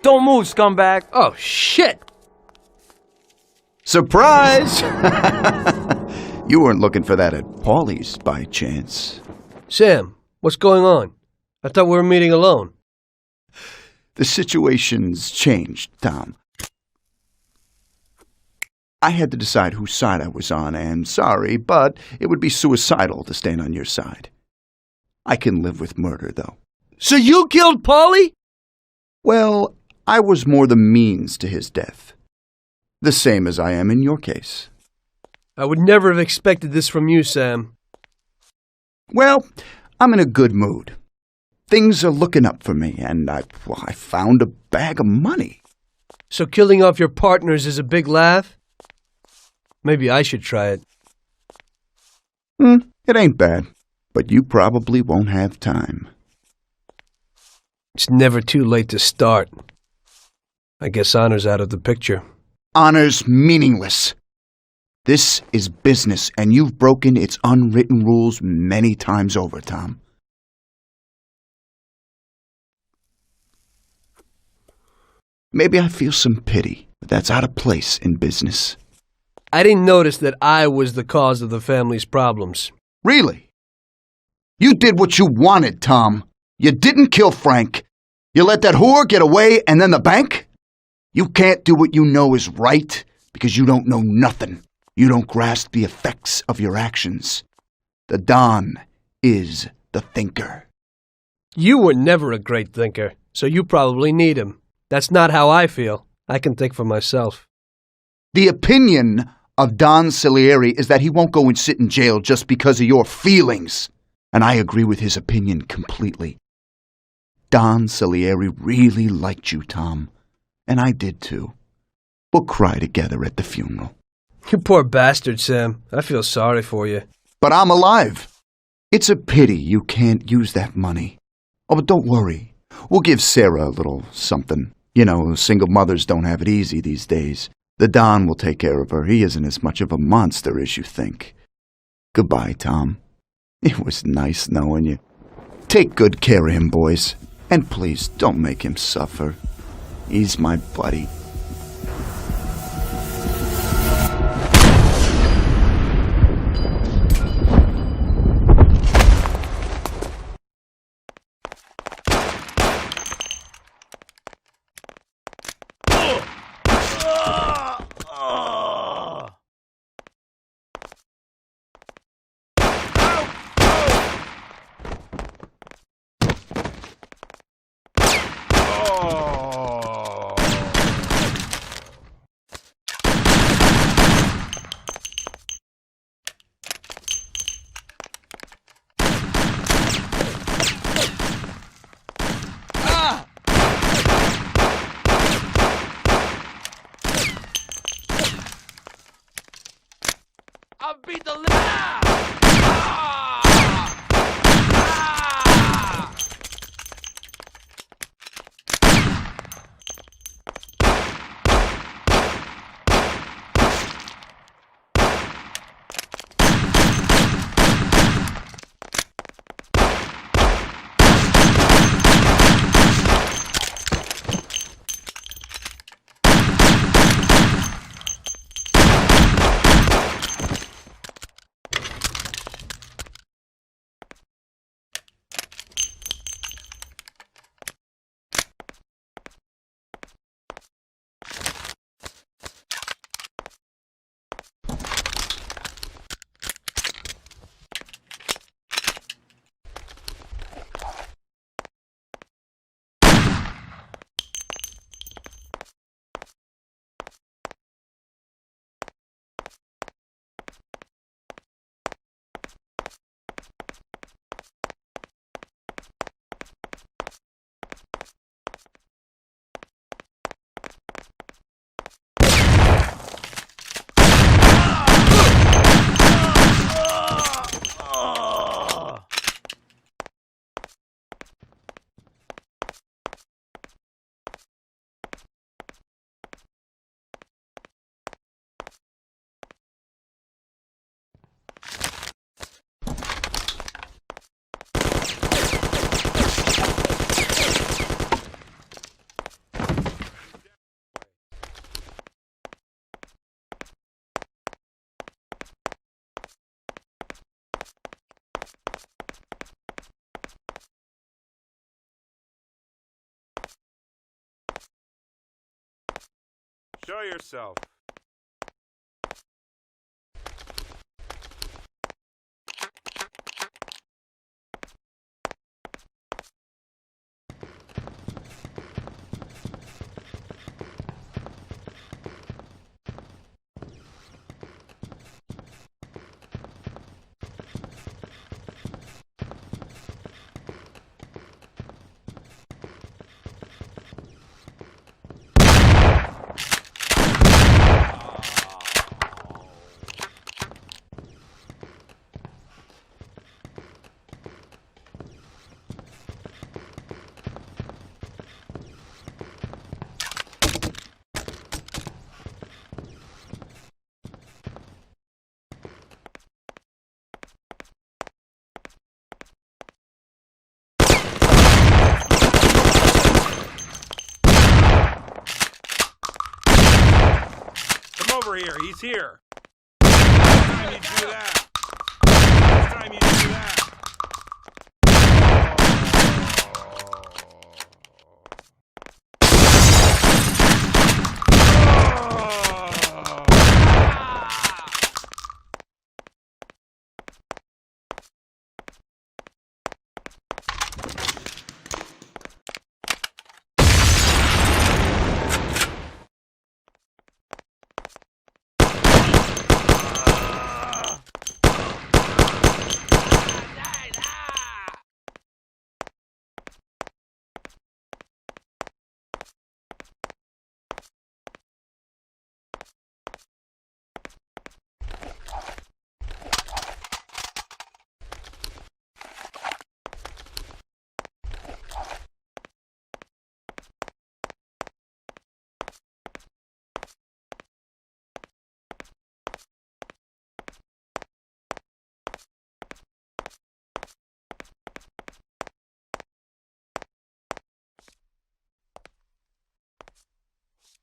Don't move, scumbag! Oh, shit! Surprise! You weren't looking for that at Paulie's by chance. Sam, what's going on? I thought we were meeting alone. The situation's changed, Tom. I had to decide whose side I was on, and sorry, but it would be suicidal to stand on your side. I can live with murder, though. So you killed Paulie? Well, I was more the means to his death. The same as I am in your case. I would never have expected this from you, Sam. Well, I'm in a good mood. things are looking up for me, and I found a bag of money. So killing off your partners is a big laugh? Maybe I should try it. It ain't bad, but you probably won't have time. It's never too late to start. I guess honor's out of the picture. Honor's meaningless. This is business, and you've broken its unwritten rules many times over, Tom. Maybe I feel some pity, but that's out of place in business. I didn't notice that I was the cause of the family's problems. Really? You did what you wanted, Tom. You didn't kill Frank. You let that whore get away, and then the bank? You can't do what you know is right because you don't know nothing. You don't grasp the effects of your actions. The Don is the thinker. You were never a great thinker, so you probably need him. That's not how I feel. I can think for myself. The opinion of Don Salieri is that he won't go and sit in jail just because of your feelings. And I agree with his opinion completely. Don Salieri really liked you, Tom. And I did too. We'll cry together at the funeral. You poor bastard, Sam. I feel sorry for you. But I'm alive. It's a pity you can't use that money. Oh, but don't worry. We'll give Sarah a little something. You know, single mothers don't have it easy these days. The Don will take care of her. He isn't as much of a monster as you think. Goodbye, Tom. It was nice knowing you. Take good care of him, boys. And please, don't make him suffer. He's my buddy. I beat the Show yourself. here. He's here. Next time you do that. Next time you do that.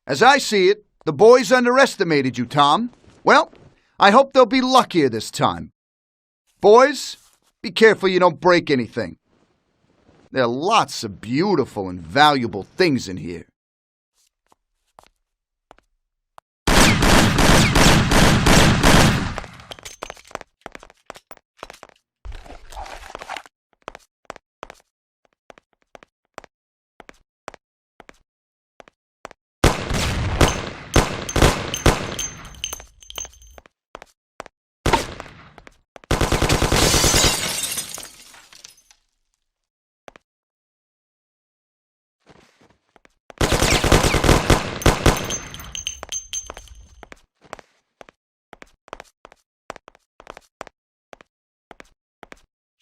As I see it, the boys underestimated you, Tom. Well, I hope they'll be luckier this time. Boys, be careful you don't break anything. There are lots of beautiful and valuable things in here.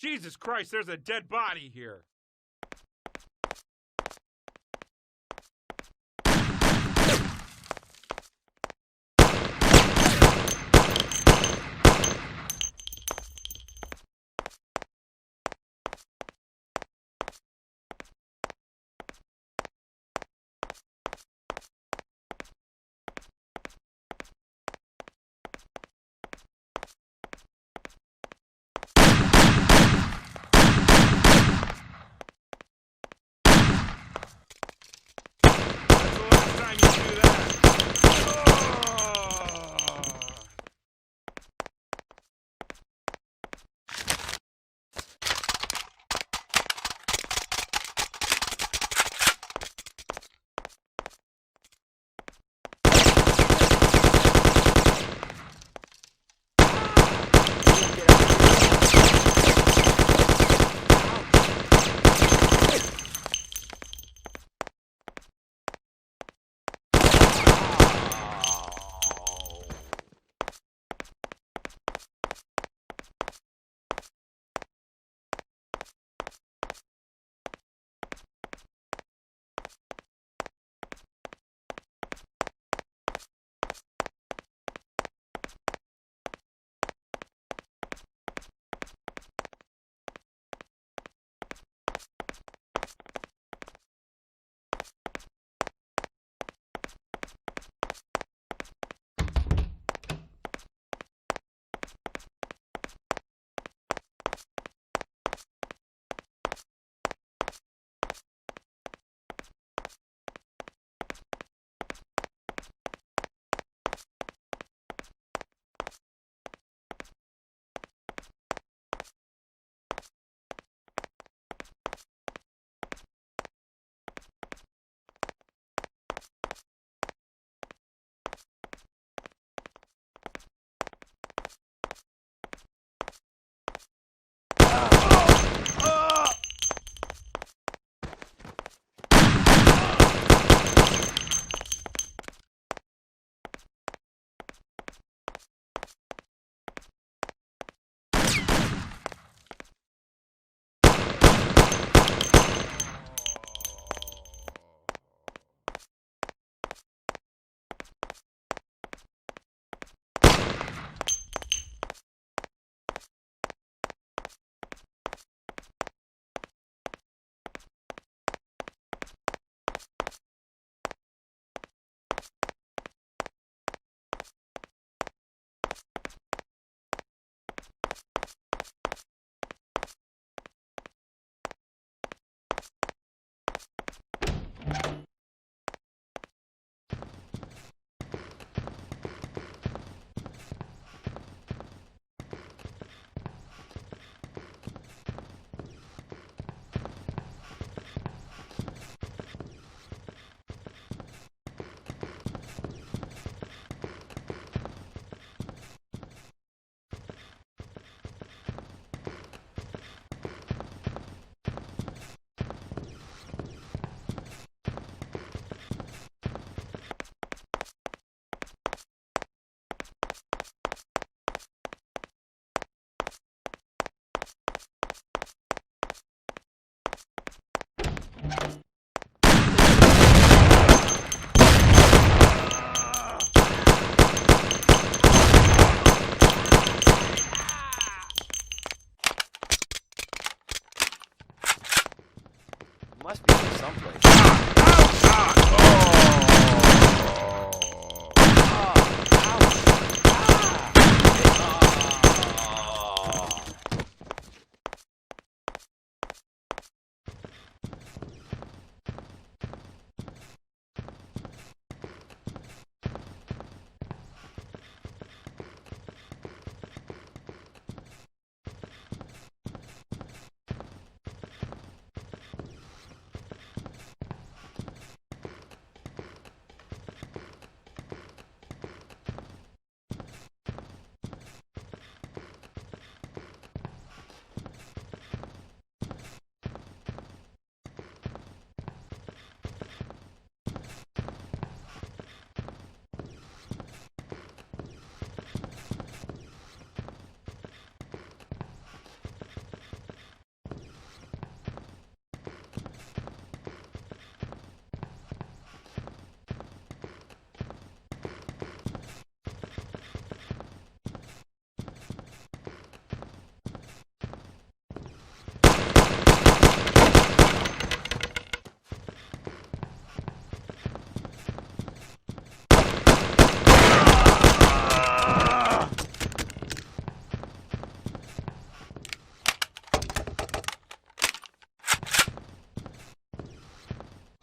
Jesus Christ, there's a dead body here.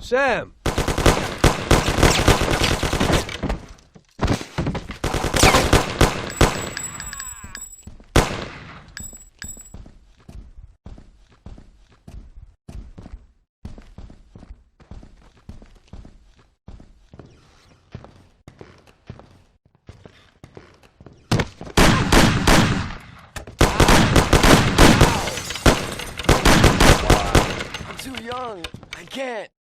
Sam! I'm too young. I can't.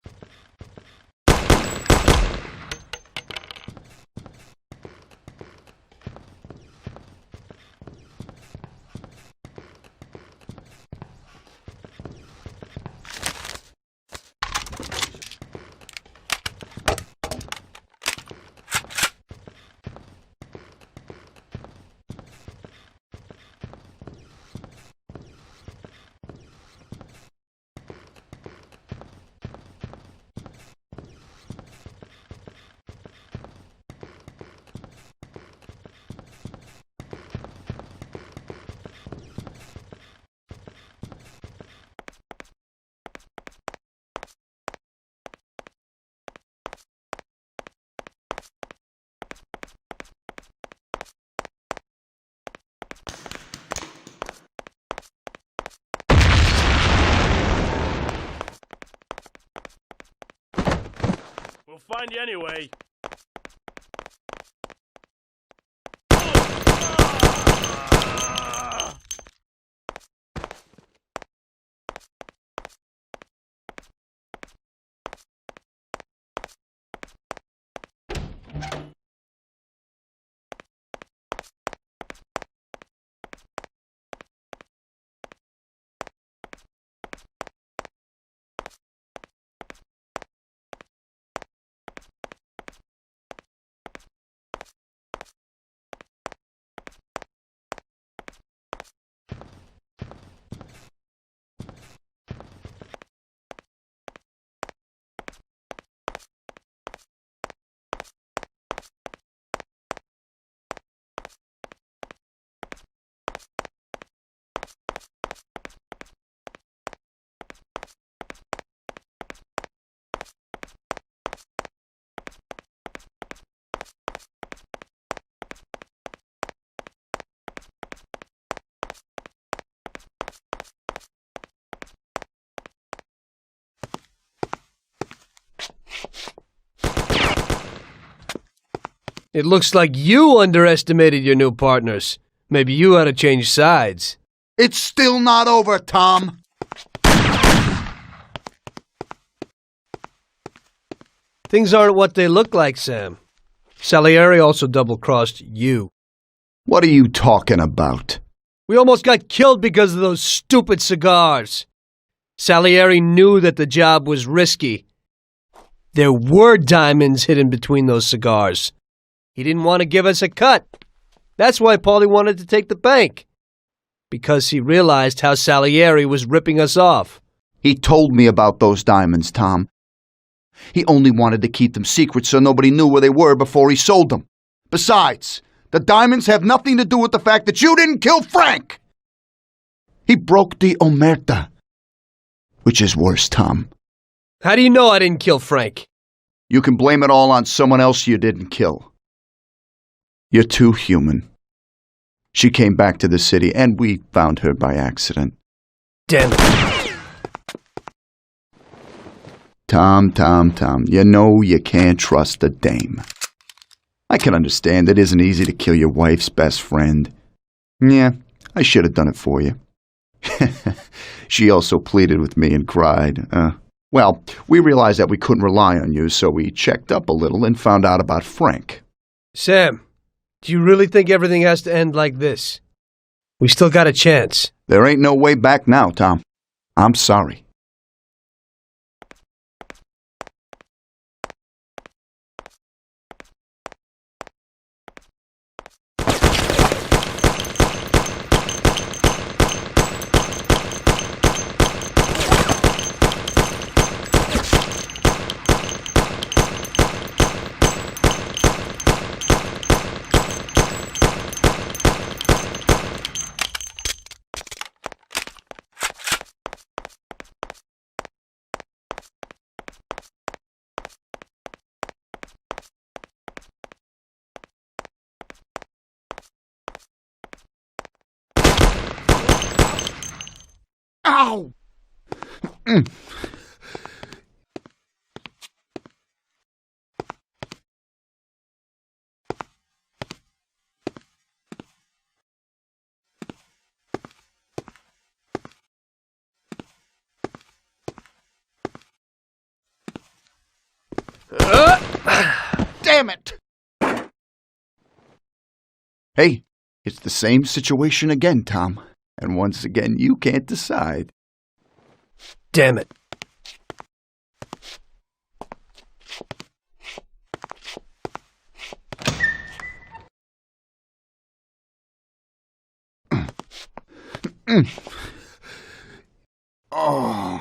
We'll find you anyway. It looks like you underestimated your new partners. Maybe you ought to change sides. It's still not over, Tom. Things aren't what they look like, Sam. Salieri also double-crossed you. What are you talking about? We almost got killed because of those stupid cigars. Salieri knew that the job was risky. There were diamonds hidden between those cigars. He didn't want to give us a cut. That's why Paulie wanted to take the bank. Because he realized how Salieri was ripping us off. He told me about those diamonds, Tom. He only wanted to keep them secret so nobody knew where they were before he sold them. Besides, the diamonds have nothing to do with the fact that you didn't kill Frank! He broke the omerta. Which is worse, Tom. How do you know I didn't kill Frank? You can blame it all on someone else you didn't kill. You're too human. She came back to the city, and we found her by accident. Damn it. Tom, you know you can't trust a dame. I can understand it isn't easy to kill your wife's best friend. Yeah, I should have done it for you. She also pleaded with me and cried. Well, we realized that we couldn't rely on you, so we checked up a little and found out about Frank. Sam, do you really think everything has to end like this? We still got a chance. There ain't no way back now, Tom. I'm sorry. Ow! Damn it! Hey, it's the same situation again, Tom. And once again, you can't decide. Damn it. Oh.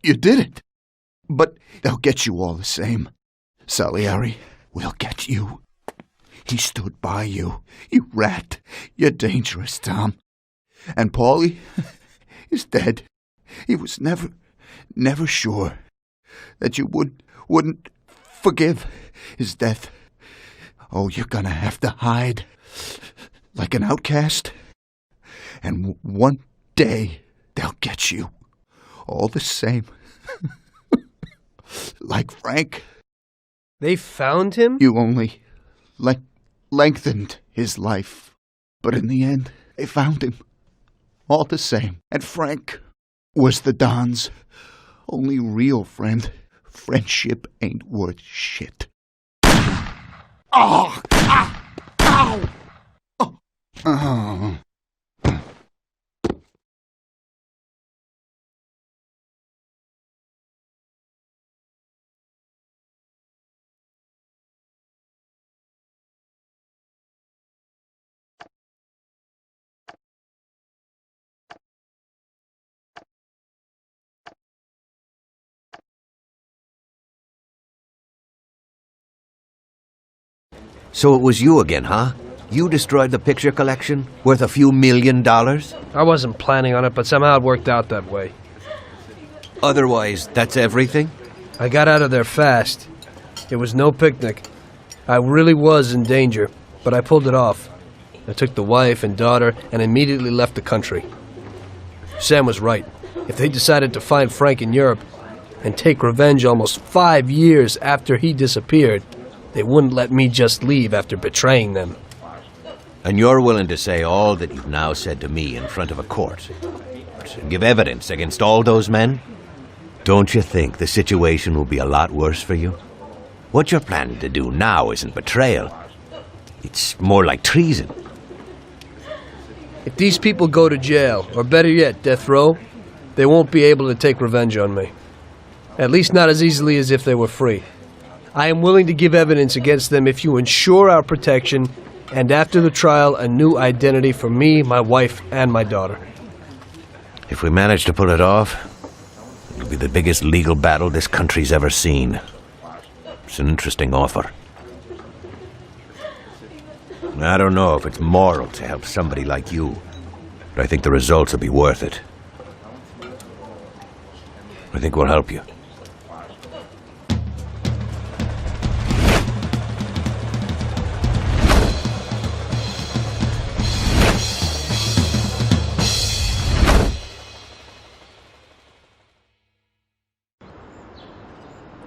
You did it. But they'll get you all the same. Salieri will get you. He stood by you. You rat. You're dangerous, Tom. And Paulie is dead. He was never sure that you wouldn't forgive his death. Oh, you're gonna have to hide like an outcast. And one day they'll get you. All the same. Like Frank. They found him? You only lengthened his life. But in the end, they found him. All the same. And Frank was the Don's only real friend. Friendship ain't worth shit. Oh! Ah! Ow! Oh! Oh! So it was you again, huh? You destroyed the picture collection? Worth a few $1 million? I wasn't planning on it, but somehow it worked out that way. Otherwise, that's everything? I got out of there fast. It was no picnic. I really was in danger, but I pulled it off. I took the wife and daughter and immediately left the country. Sam was right. If they decided to find Frank in Europe and take revenge almost 5 years after he disappeared, they wouldn't let me just leave after betraying them. And you're willing to say all that you've now said to me in front of a court? And give evidence against all those men? Don't you think the situation will be a lot worse for you? What you're planning to do now isn't betrayal. It's more like treason. If these people go to jail, or better yet, death row, they won't be able to take revenge on me. At least not as easily as if they were free. I am willing to give evidence against them if you ensure our protection, and after the trial, a new identity for me, my wife, and my daughter. If we manage to pull it off, it'll be the biggest legal battle this country's ever seen. It's an interesting offer. I don't know if it's moral to help somebody like you, but I think the results will be worth it. I think we'll help you.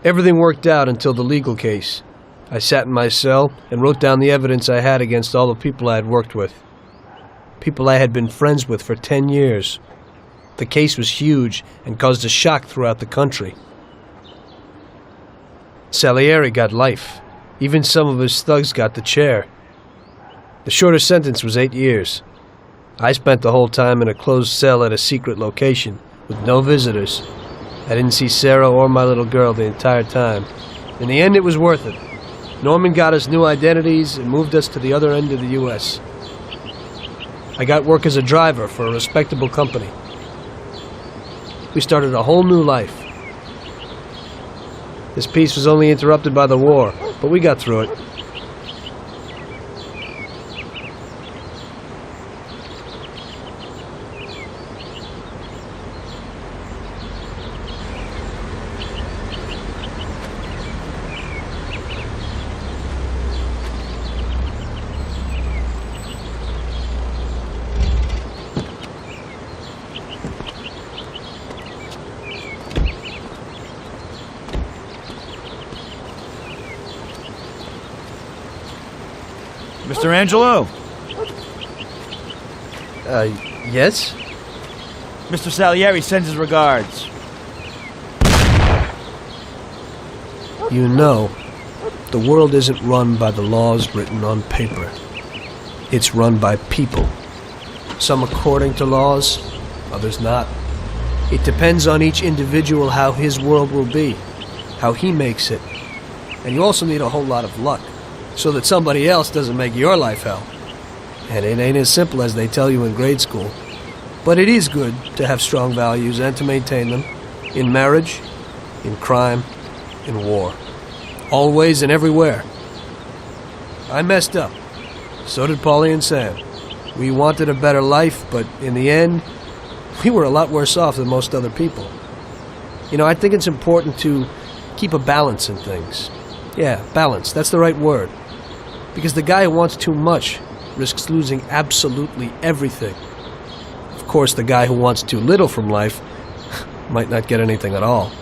Everything worked out until the legal case. I sat in my cell and wrote down the evidence I had against all the people I had worked with. People I had been friends with for 10 years. The case was huge and caused a shock throughout the country. Salieri got life. Even some of his thugs got the chair. The shortest sentence was 8 years. I spent the whole time in a closed cell at a secret location, with no visitors. I didn't see Sarah or my little girl the entire time. In the end, it was worth it. Norman got us new identities and moved us to the other end of the U.S. I got work as a driver for a respectable company. We started a whole new life. This peace was only interrupted by the war, but we got through it. Mr. Angelo? Yes? Mr. Salieri sends his regards. You know, the world isn't run by the laws written on paper. It's run by people. Some according to laws, others not. It depends on each individual how his world will be, how he makes it. And you also need a whole lot of luck, so that somebody else doesn't make your life hell. And it ain't as simple as they tell you in grade school. But it is good to have strong values and to maintain them. In marriage, in crime, in war. Always and everywhere. I messed up. So did Paulie and Sam. We wanted a better life, but in the end, we were a lot worse off than most other people. You know, I think it's important to keep a balance in things. Yeah, balance, that's the right word. Because the guy who wants too much risks losing absolutely everything. Of course, the guy who wants too little from life might not get anything at all.